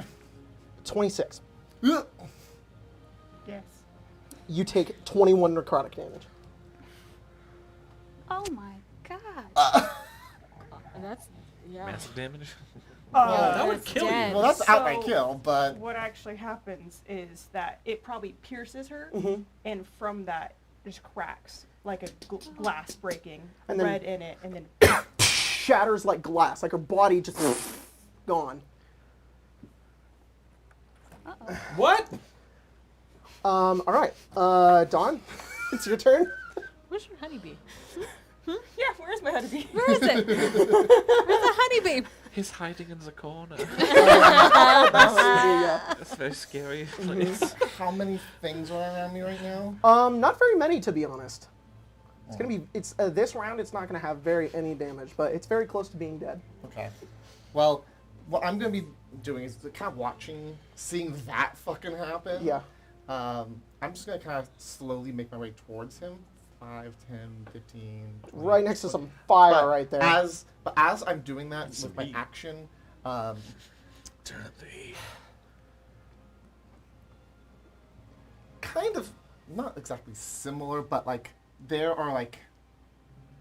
26. Ugh. yes. You take 21 necrotic damage. Oh my god. And that's yeah. Massive damage. That would That's kill dead. you. Well, that's outright So- kill, but What actually happens is that it probably pierces her, and from that, just cracks like a glass breaking, And then- red in it, and then Shatters like glass, like her body just gone. What? All right, Dawn, it's your turn. Where's your honeybee? yeah, where's my honeybee? Where is it? Where's the honeybee? He's hiding in the corner. Yeah. That's a very scary place. how many things are around me right now? Not very many, to be honest. It's gonna be. It's this round. It's not gonna have any damage, but it's very close to being dead. Okay. Well, what I'm gonna be doing is kind of watching, seeing that fucking happen. Yeah. I'm just gonna kind of slowly make my way towards him. 5, 10, 15. 20, Right next to 20. some fire But right there. As I'm doing that Some with my heat. action, Turn up the heat. kind of not exactly similar, but like there are like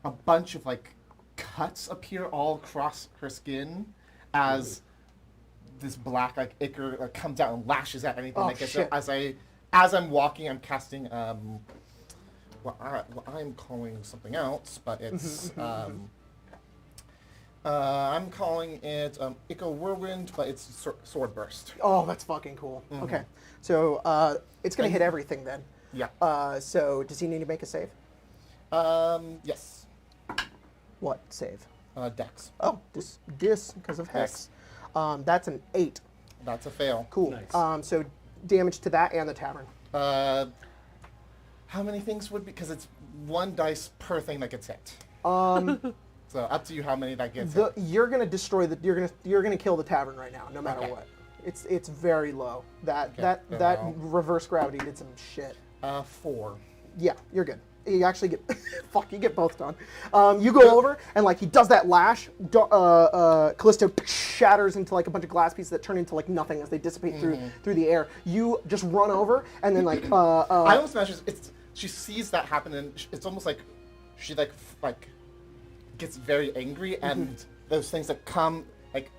a bunch of like cuts appear all across her skin as this black like ichor like, comes out and lashes at anything Oh, that gets shit. as I'm walking, I'm casting what I'm calling something else, but it's I'm calling it Ico Whirlwind, but it's Sword Burst. Oh, that's fucking cool. Mhm. Okay, so it's gonna hit everything then. Yeah. So does he need to make a save? Yes. What save? Dex. Oh, dis because of hex. That's an 8. That's a fail. Cool. Nice. So damage to that and the tavern. How many things would be? Because it's 1 dice per thing that gets hit. So up to you how many that gets hit. You're gonna destroy the. You're gonna kill the tavern right now, no matter Okay. what. It's very low. That Okay, very that low. reverse gravity did some shit. 4. Yeah, you're good. You actually get fuck. You get both done. You go over and like he does that lash. Callisto shatters into like a bunch of glass pieces that turn into like nothing as they dissipate through the air. You just run over and then like I almost imagine she sees that happen and it's almost like she like gets very angry and those things that come like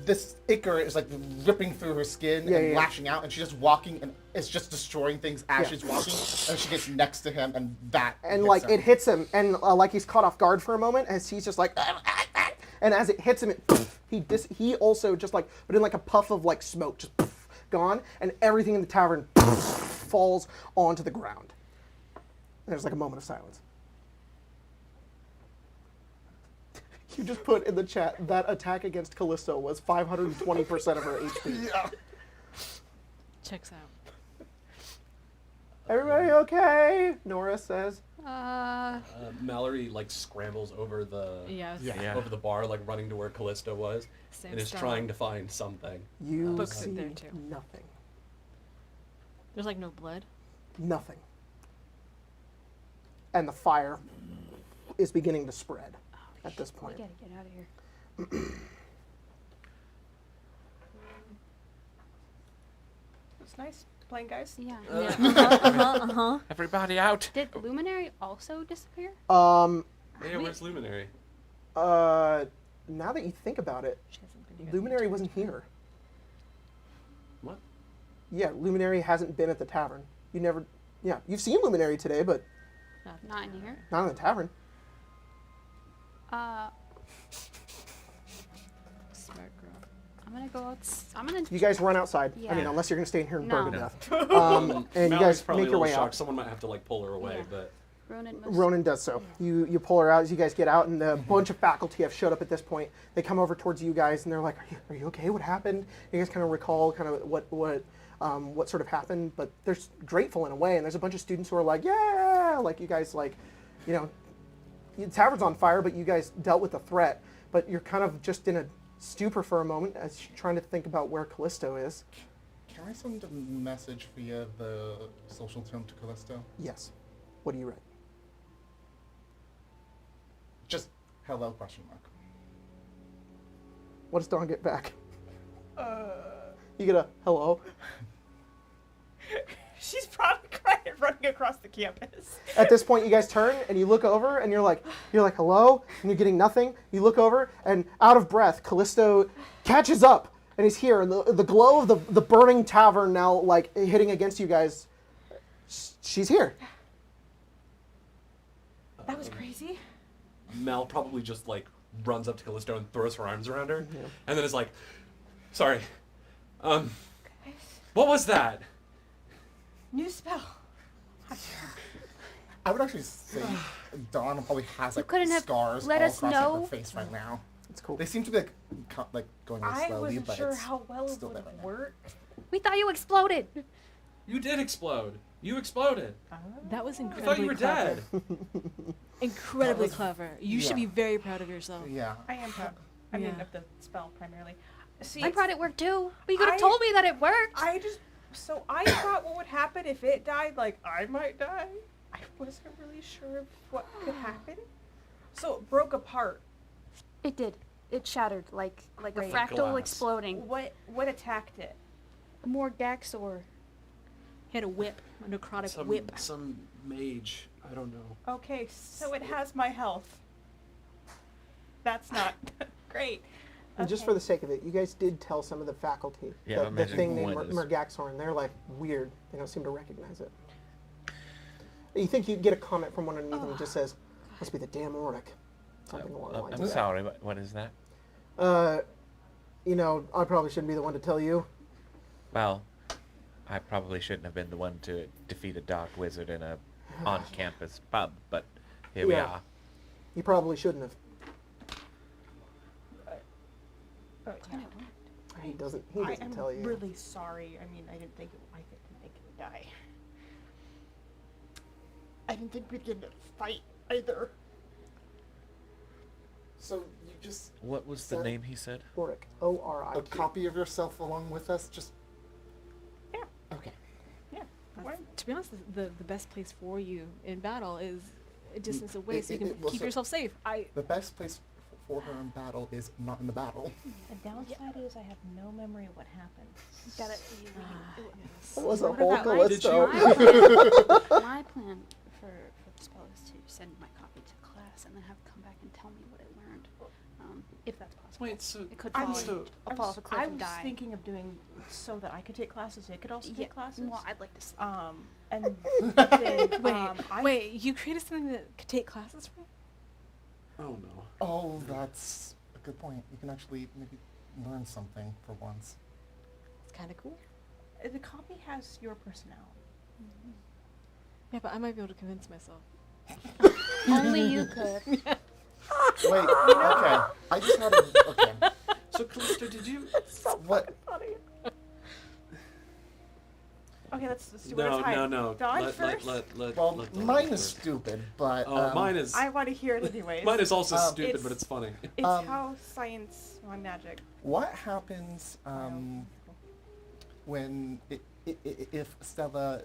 this ichor is like ripping through her skin and lashing out and she's just walking and it's just destroying things as she's walking and she gets next to him and that and hits like him. it hits him and like he's caught off guard for a moment as he's just like and as it hits him he also just like but in like a puff of like smoke just gone and everything in the tavern falls onto the ground. And there's like a moment of silence. You just put in the chat that attack against Callisto was 520% of her HP. Yeah. Checks out. Everybody okay? Nora says. Mallory like scrambles over the Yes. Yeah. over the bar, like running to where Callisto was, Same and is style. trying to find something. You Books see in there, too. nothing. There's like no blood. Nothing. And the fire is beginning to spread at this We point. gotta get out of here. It's nice playing, guys. Yeah. Everybody out. Did Luminary also disappear? Yeah, where's Luminary? Now that you think about it, She hasn't been here. Luminary wasn't here. What? Yeah, Luminary hasn't been at the tavern. You never. Yeah, you've seen Luminary today, but Not in here. not in the tavern. Smart girl. I'm gonna go out. I'm gonna. You guys run outside. I mean, Yeah. unless you're gonna stay in here and burn to No. death. And you Mallory's guys probably make a your little way shocked. out. Someone might have to like pull her away, Yeah. but Ronan must. Ronan does so. You pull her out as you guys get out, and a bunch of faculty have showed up at this point. They come over towards you guys, and they're like, "Are you okay? What happened?" You guys kind of recall kind of what sort of happened, but they're grateful in a way. And there's a bunch of students who are like, "Yeah!" Like you guys like, you know, the tavern's on fire, but you guys dealt with the threat. But you're kind of just in a stupor for a moment as you're trying to think about where Callisto is. Can I send a message via the social tome to Callisto? Yes. What do you write? Just hello question mark. What does Dawn get back? You get a hello. She's probably crying, running across the campus. At this point, you guys turn and you look over and you're like, hello, and you're getting nothing. You look over and out of breath, Callisto catches up and he's here. And the glow of the burning tavern now like hitting against you guys. She's here. That was crazy. Mel probably just like runs up to Callisto and throws her arms around her, and then is like, "Sorry, what was that?" New spell. I would actually say Dawn probably has like couldn't have scars let all us across know? her face right now. It's cool. They seem to be like going really I slowly, wasn't but sure it's how well it still would there right now. work. We thought you exploded. You did explode. You exploded. That was I incredibly thought you were clever. dead. Incredibly That was- clever. You should yeah. be very proud of yourself. Yeah. I am proud. I mean, Yeah. of the spell primarily. See, I'm proud it worked too. But you could have I- told me that it worked. I thought what would happen if it died, like I might die. I wasn't really sure of what could happen. So it broke apart. It did. It shattered like a Right. fractal Glass. exploding. What attacked it? More Gaxor. He had a whip, a necrotic whip. Some mage. I don't know. Okay, so it has my health. That's not great. And just for the sake of it, you guys did tell some of the faculty Yeah, that the imagine thing named one is- Mergaxor, and they're like weird. They don't seem to recognize it. You think you get a comment from one underneath them that just says, "Must be the damn Auric." Something along the lines I'm of that. sorry, what is that? You know, I probably shouldn't be the one to tell you. Well, I probably shouldn't have been the one to defeat a dark wizard in a on-campus pub, but here we Yeah. are. You probably shouldn't have. Yeah. He doesn't. He I doesn't am tell you. really sorry. I mean, I didn't think it would die. I didn't think we'd get in a fight either. So you just What was the So- name he said? Auric. O-R-I-C. a copy of yourself along with us? Just Yeah. okay. Yeah. To be honest, the best place for you in battle is a distance away, so you can well, keep so- yourself safe. The best place for her in battle is not in the battle. The downside is I have no memory of what happened. Got it. It was a What whole about my- Callisto. My plan for the spell is to send my copy to class and then have it come back and tell me what it learned, if that's possible. Wait, so It could I'm fall, so- fall off a cliff I and was die. thinking of doing so that I could take classes. They could also take classes. Well, I'd like to. And then, Wait, wait, you created something that could take classes from? oh no. Oh, that's a good point. You can actually maybe learn something for once. It's kind of cool. The copy has your personality. Yeah, but I might be able to convince myself. Only you could. Wait, okay. I just had a okay. So Callisto, did you? What? Okay, let's do No, it. no. Dawn Let first. Well, let Dawn mine go is first. stupid, but Oh, mine is. I want to hear it anyways. Mine is also stupid, It's- but it's funny. It's Um, how science on magic. what happens when if Stella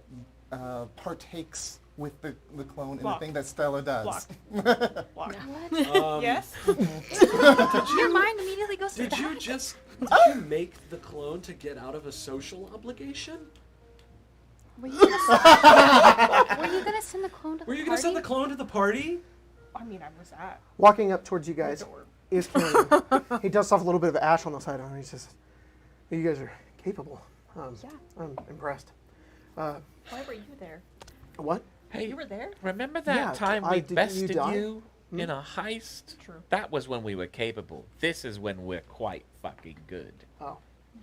partakes with the clone in the Block. thing that Stella does? Block. Yes. Your mind immediately goes to Did that. you just make the clone to get out of a social obligation? Were you gonna send the clone to the Were you gonna send the party? clone to the party? I mean, I was at Walking up towards you the guys door. is Kieran. He dusts off a little bit of ash on the side of him. He says, "You guys are capable. Yeah. I'm impressed." Why were you there? What? Hey, You were there? remember that Yeah, time we did you bested die? you in a heist? True. That was when we were capable. This is when we're quite fucking good. Oh,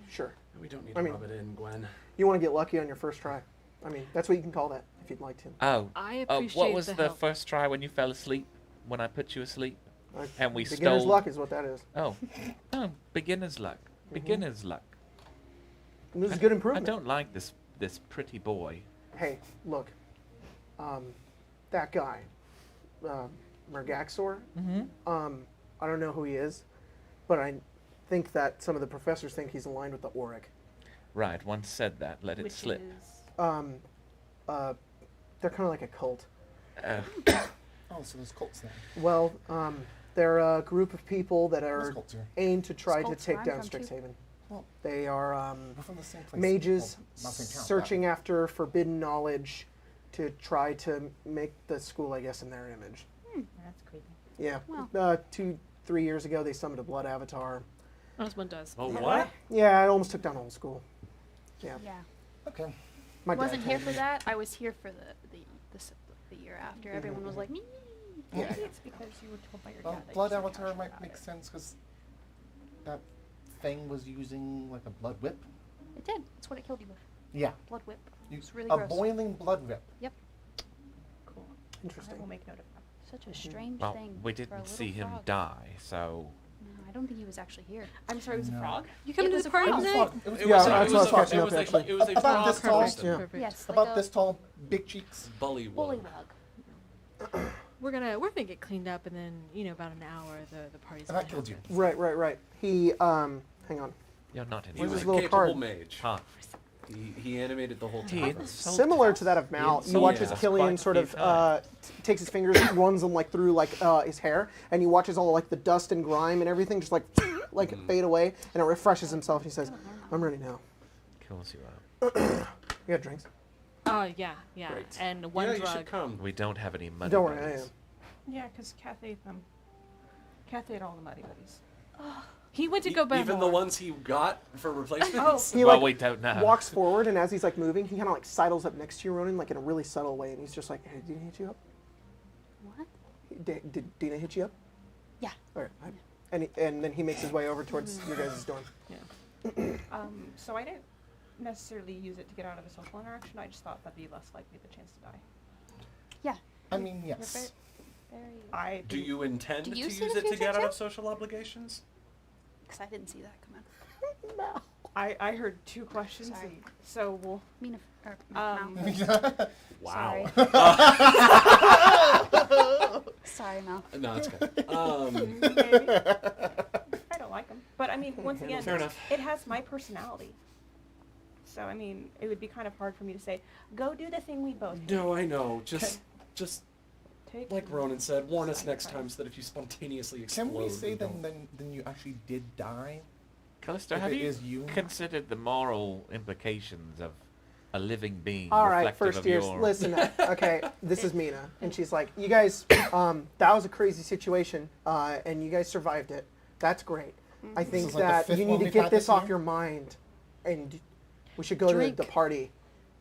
sure. We don't need I to mean- rub it in, Gwen. You want to get lucky on your first try. I mean, that's what you can call that if you'd like to. Oh, I appreciate what was the the help. first try when you fell asleep? When I put you asleep? And we Beginner's stole- luck is what that is. Oh, oh, beginner's luck. Beginner's luck. And this is good I improvement. don't like this pretty boy. Hey, look. That guy, Mergaxor. Mm-hmm. I don't know who he is, but I think that some of the professors think he's aligned with the Auric. Right, once said that, let it Which slip. is They're kind of like a cult. Oh, so there's cults now. Well, they're a group of people that There's are cults here. aimed to try to Cults take where I'm down from, too. Strixhaven. Well, They are we're from the same place. mages Well, not same town, searching after forbidden knowledge to try to make the school, I guess, in their image. that's creepy. Yeah. Wow. 2-3 years ago, they summoned a blood avatar. As one does. Oh, What? what? Yeah, it almost took down the whole school. Yeah. Yeah. but- Okay. My dad Wasn't here told for me. that. I was here for the year after. Everyone was like, me. Yeah. Maybe it's because you were told by your Well, dad. that blood you should avatar talk might about make it. sense because that thing was using like a blood whip. It did. That's what it killed you with. Yeah. Blood whip. You, It's really a gross. boiling blood whip. Cool. I Interesting. will make note of that. Such a strange Well, thing. we for a didn't little see him frog. die, so No, I don't think he was actually here. I'm sorry, it was a No. frog? You coming It to was the a party frog. tonight? It was Yeah, it was that's a- what I was it was catching a- up, actually. It was a About frog this tall. person. Yeah. Perfect. Yes, about like this a tall, big cheeks. Bullywug. bullywug. We're gonna get cleaned up, and then about an hour the party's And gonna that killed you. happen. Right. He, hang on. you're not in He Where's was his a little capable card? mage. Huh. He animated the whole He time. insulted Similar us. to that of Mal, He you watch insulted as us Killian quite a sort few of times. takes his fingers, runs them like through like his hair, and he watches all like the dust and grime and everything just like fade away, and it refreshes himself. He says, "I'm ready now. Kills you out. You got drinks? Oh yeah, yeah. Great. And one yeah, you should drug. come. We don't have any money. Don't worry, I buddies. am." Yeah, because Kath ate them. Kath ate all the Muddy Buddies. He went to go buy Even more. the ones he got for replacements. Oh. He Well, like we don't know. walks forward, and as he's like moving, he kind of like sidles up next to you, Ronan, like in a really subtle way, and he's just like, "Hey, did Dina hit you up? What? Did Dina hit you up?" Yeah. All right. And then he makes his way over towards your guys' dorm. So I didn't necessarily use it to get out of a social interaction. I just thought that'd be less likely the chance to die. Yeah. I mean, You're yes. very. I Do you intend Do to you use see the it to future get out too? of social obligations? Because I didn't see that come out. I heard two questions. Sorry. And so we'll. Mina, or Um, Mal. Wow. Sorry, Mal. No, it's good. Maybe. I don't like them, but I mean, once again, Fair enough. it has my personality. So I mean, it would be kind of hard for me to say, "Go do the thing we both." hate." No, I know. Just Take like Ronan said, warn us next Sacrifice. time so that if you spontaneously explode, Can we say don't. then you actually did die? Callisto, If have it you is you? considered the moral implications of a living being All right, reflective first of years, your... listen up. Okay, this is Mina, and she's like, "You guys, that was a crazy situation, and you guys survived it. That's great. I think is like the that fifth you one need to we've get had this this off year? your mind, and we should go to Drink. the party.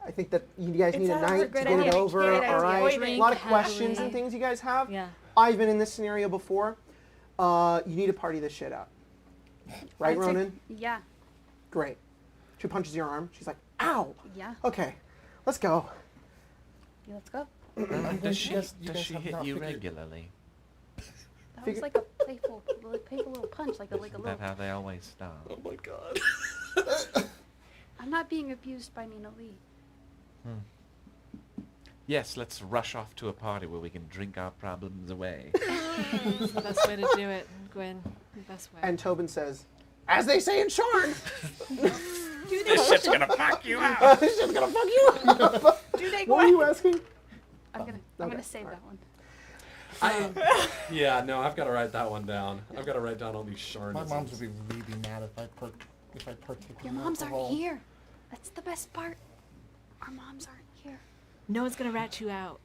I think that you guys It's need a not a night to great get it idea. over. Great All idea. right, Drink a lot of heavily. questions and things you guys have. Yeah. I've been in this scenario before. You need to party this shit out, right, I'd say- Ronan? Yeah. Great. She punches your arm. She's like, "Ow." Yeah. Okay, let's go. Yeah, let's go. Does she, you guys she have hit not you figured- regularly? That Figure- was like a playful little punch, like a Isn't little. that how they always start? Oh my god. I'm not being abused by Mina Lee. Yes, let's rush off to a party where we can drink our problems away. It's the best way to do it, Gwen. The best way. And Tobin says, "As they say in Sharn, This shit's gonna fuck you out! this shit's gonna fuck you up." Do they What were you asking? I'm gonna okay, save alright. that one. Yeah, no, I've got to write that one down. I've got to write down all these shards. My mom's would be really mad if I partake Your in moms alcohol. aren't here. That's the best part. Our moms aren't here. No one's gonna rat you out.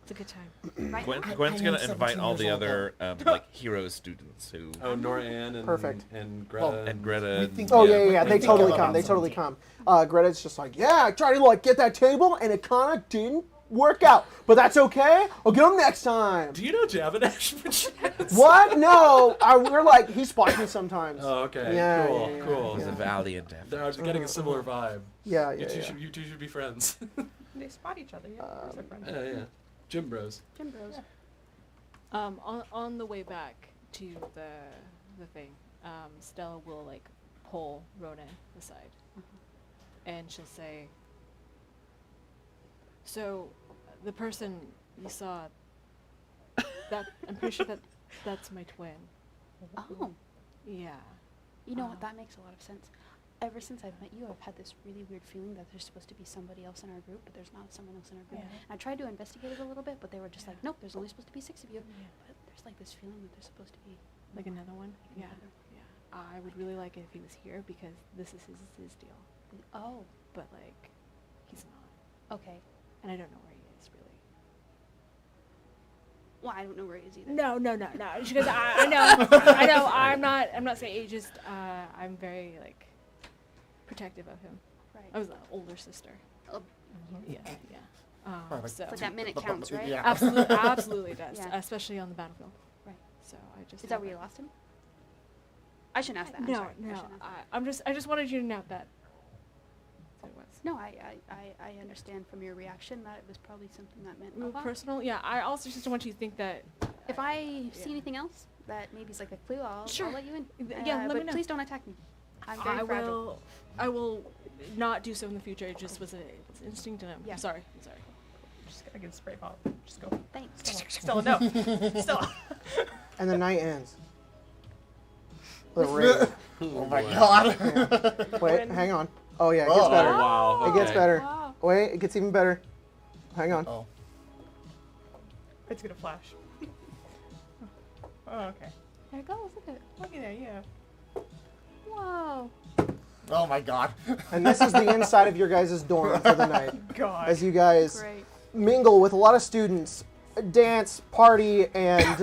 It's a good time. Right? Gwen's I gonna am invite 17 all the years old other like hero students who Oh, Nora Ann and Perfect. and Greta. Well, and Greta. We and- think- Oh yeah. we They think totally about come. They them. totally come. Greta's just like, "Yeah, I tried to like get that table, and it kind of didn't work out, but that's okay. I'll get them next time." Do you know Javanash? What? No, we're like he spots me sometimes. Oh, okay. Yeah, cool. yeah, yeah, Cool. He's a valiant effort. I was getting a similar vibe. Yeah, You yeah, two yeah. should you two should be friends. They spot each other. Yeah, of course they're friends. Yeah. Gym bros. Gym bros. On the way back to the thing, Stella will like pull Ronan aside, and she'll say, "So, the person you saw, that I'm pretty sure that's my twin." Oh, Yeah. you know what? That makes a lot of sense. Ever since I've met you, I've had this really weird feeling that there's supposed to be somebody else in our group, but there's not someone else in our group. Yeah. And I tried to investigate it a little bit, but they were just like, Yeah. "Nope, there's only supposed to be 6 of you." Yeah. But there's like this feeling that there's supposed to be. Like another one? Yeah. another. Yeah. I would really like it if he was here because this is his deal. Oh, But like, he's not, okay. and I don't know where he is really. Well, I don't know where he is either. No. Because I know. I'm not saying it. Just I'm very like protective of him. Right. I was the older sister. Oh, Yeah. Right, like- So But that minute counts, right? Yeah. absolutely does, Yeah. especially on the battlefield. Right. So I just. Is that where you lost him? I shouldn't ask that. I'm No, sorry. I no. shouldn't ask that. I just wanted you to note that. That's what it was. No, I understand from your reaction that it was probably something that meant a Real lot. personal. Yeah. I also just want you to think that. If I see Yeah. anything else that maybe is like a clue, I'll Sure. let you in. Yeah, let but me know. please don't attack me. I'm very I fragile. will not do so in the future. It just was it's an instinct and Yeah. I'm sorry. Just gonna get a spray bottle. Just go. Thanks. Stella, no. Stella. And the night ends. The raid. Oh my god. Wait, hang on. Oh yeah, it gets Oh. better. Wow. It gets okay. better. Wow. Wait, it gets even better. Hang on. Oh. It's gonna flash. Oh, okay. There it goes, look at it. Looky there, yeah. Whoa. Oh my god. And this is the inside of your guys' dorm for the night. God. As you guys Great. mingle with a lot of students, dance, party, and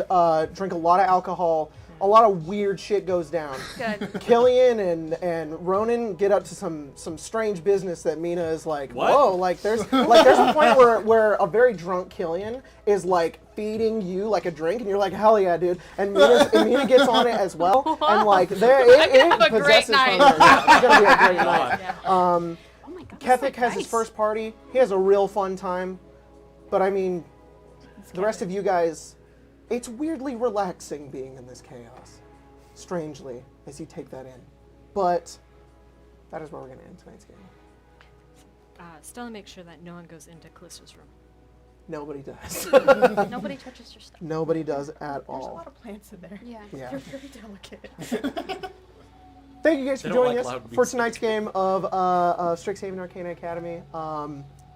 drink a lot of alcohol. A lot of weird shit goes down. Good. Killian and Ronan get up to some strange business that Mina is like, What? whoa, like there's a point where a very drunk Killian is like feeding you like a drink, and you're like, hell yeah, dude. And Mina gets on it as well, and like it have a great possesses night. from there. Yeah, it's gonna be a great night. Yeah. Oh my god. Kethik has his first party. He has a real fun time, but I mean, the rest of you guys, it's weirdly relaxing being in this chaos. Strangely, as you take that in. But that is where we're going to end tonight's game. Stella makes sure that no one goes into Callista's room. Nobody does. Nobody touches your stuff. Nobody does at There's a all. lot of plants in there. Yeah. Yeah. You're very delicate. Thank you guys They for don't joining like us loud for music. tonight's game of Strixhaven Arcana Academy.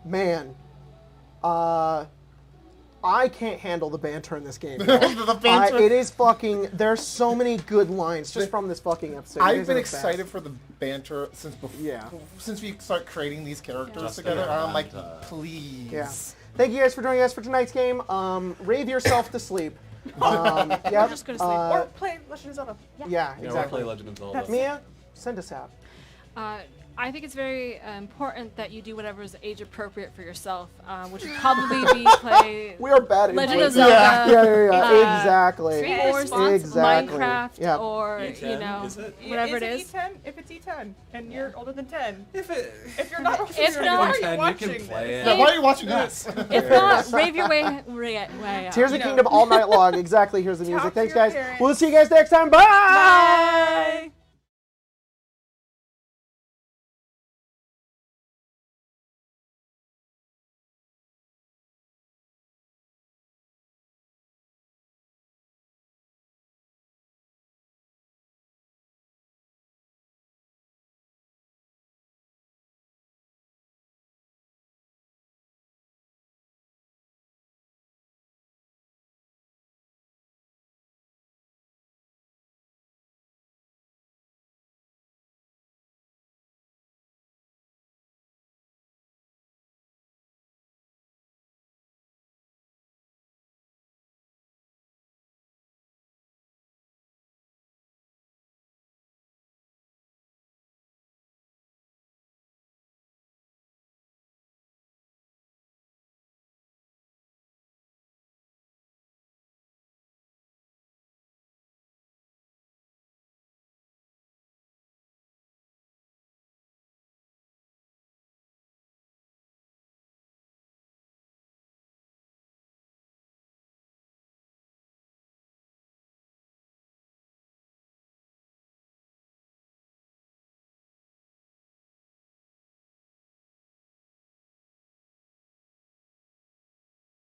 Man, I can't handle the banter in this game. The banter- It is fucking. There's so many good lines just from this fucking episode. You I've guys been are the best. excited for the banter since before. Yeah. Since we start creating these characters Just together, the I'm like, banter. please. Yeah. Thank you guys for joining us for tonight's game. Rave yourself to sleep. Yep. We're just gonna sleep. Or play Legend of Zelda. Yeah, Yeah, we'll exactly. play Legend of Zelda. That's- Mia, send us out. I think it's very important that you do whatever is age appropriate for yourself, which would probably be play We are bad at Legend of voices. Zelda. Yeah. Exactly. Three Yeah, Wars, exactly. Minecraft, Yeah. or E10, you know, is it? whatever is it is. E10? If it's E10 and you're older than 10. If it, If you're not older If than 10, not- why are you 10, you watching can play this? it. Yeah, why are you watching us? If not, rave your way out. Tears of No. Kingdom all night long. Exactly. Here's the music. Talk to Thanks, your guys. parents. We'll see you guys next time. Bye.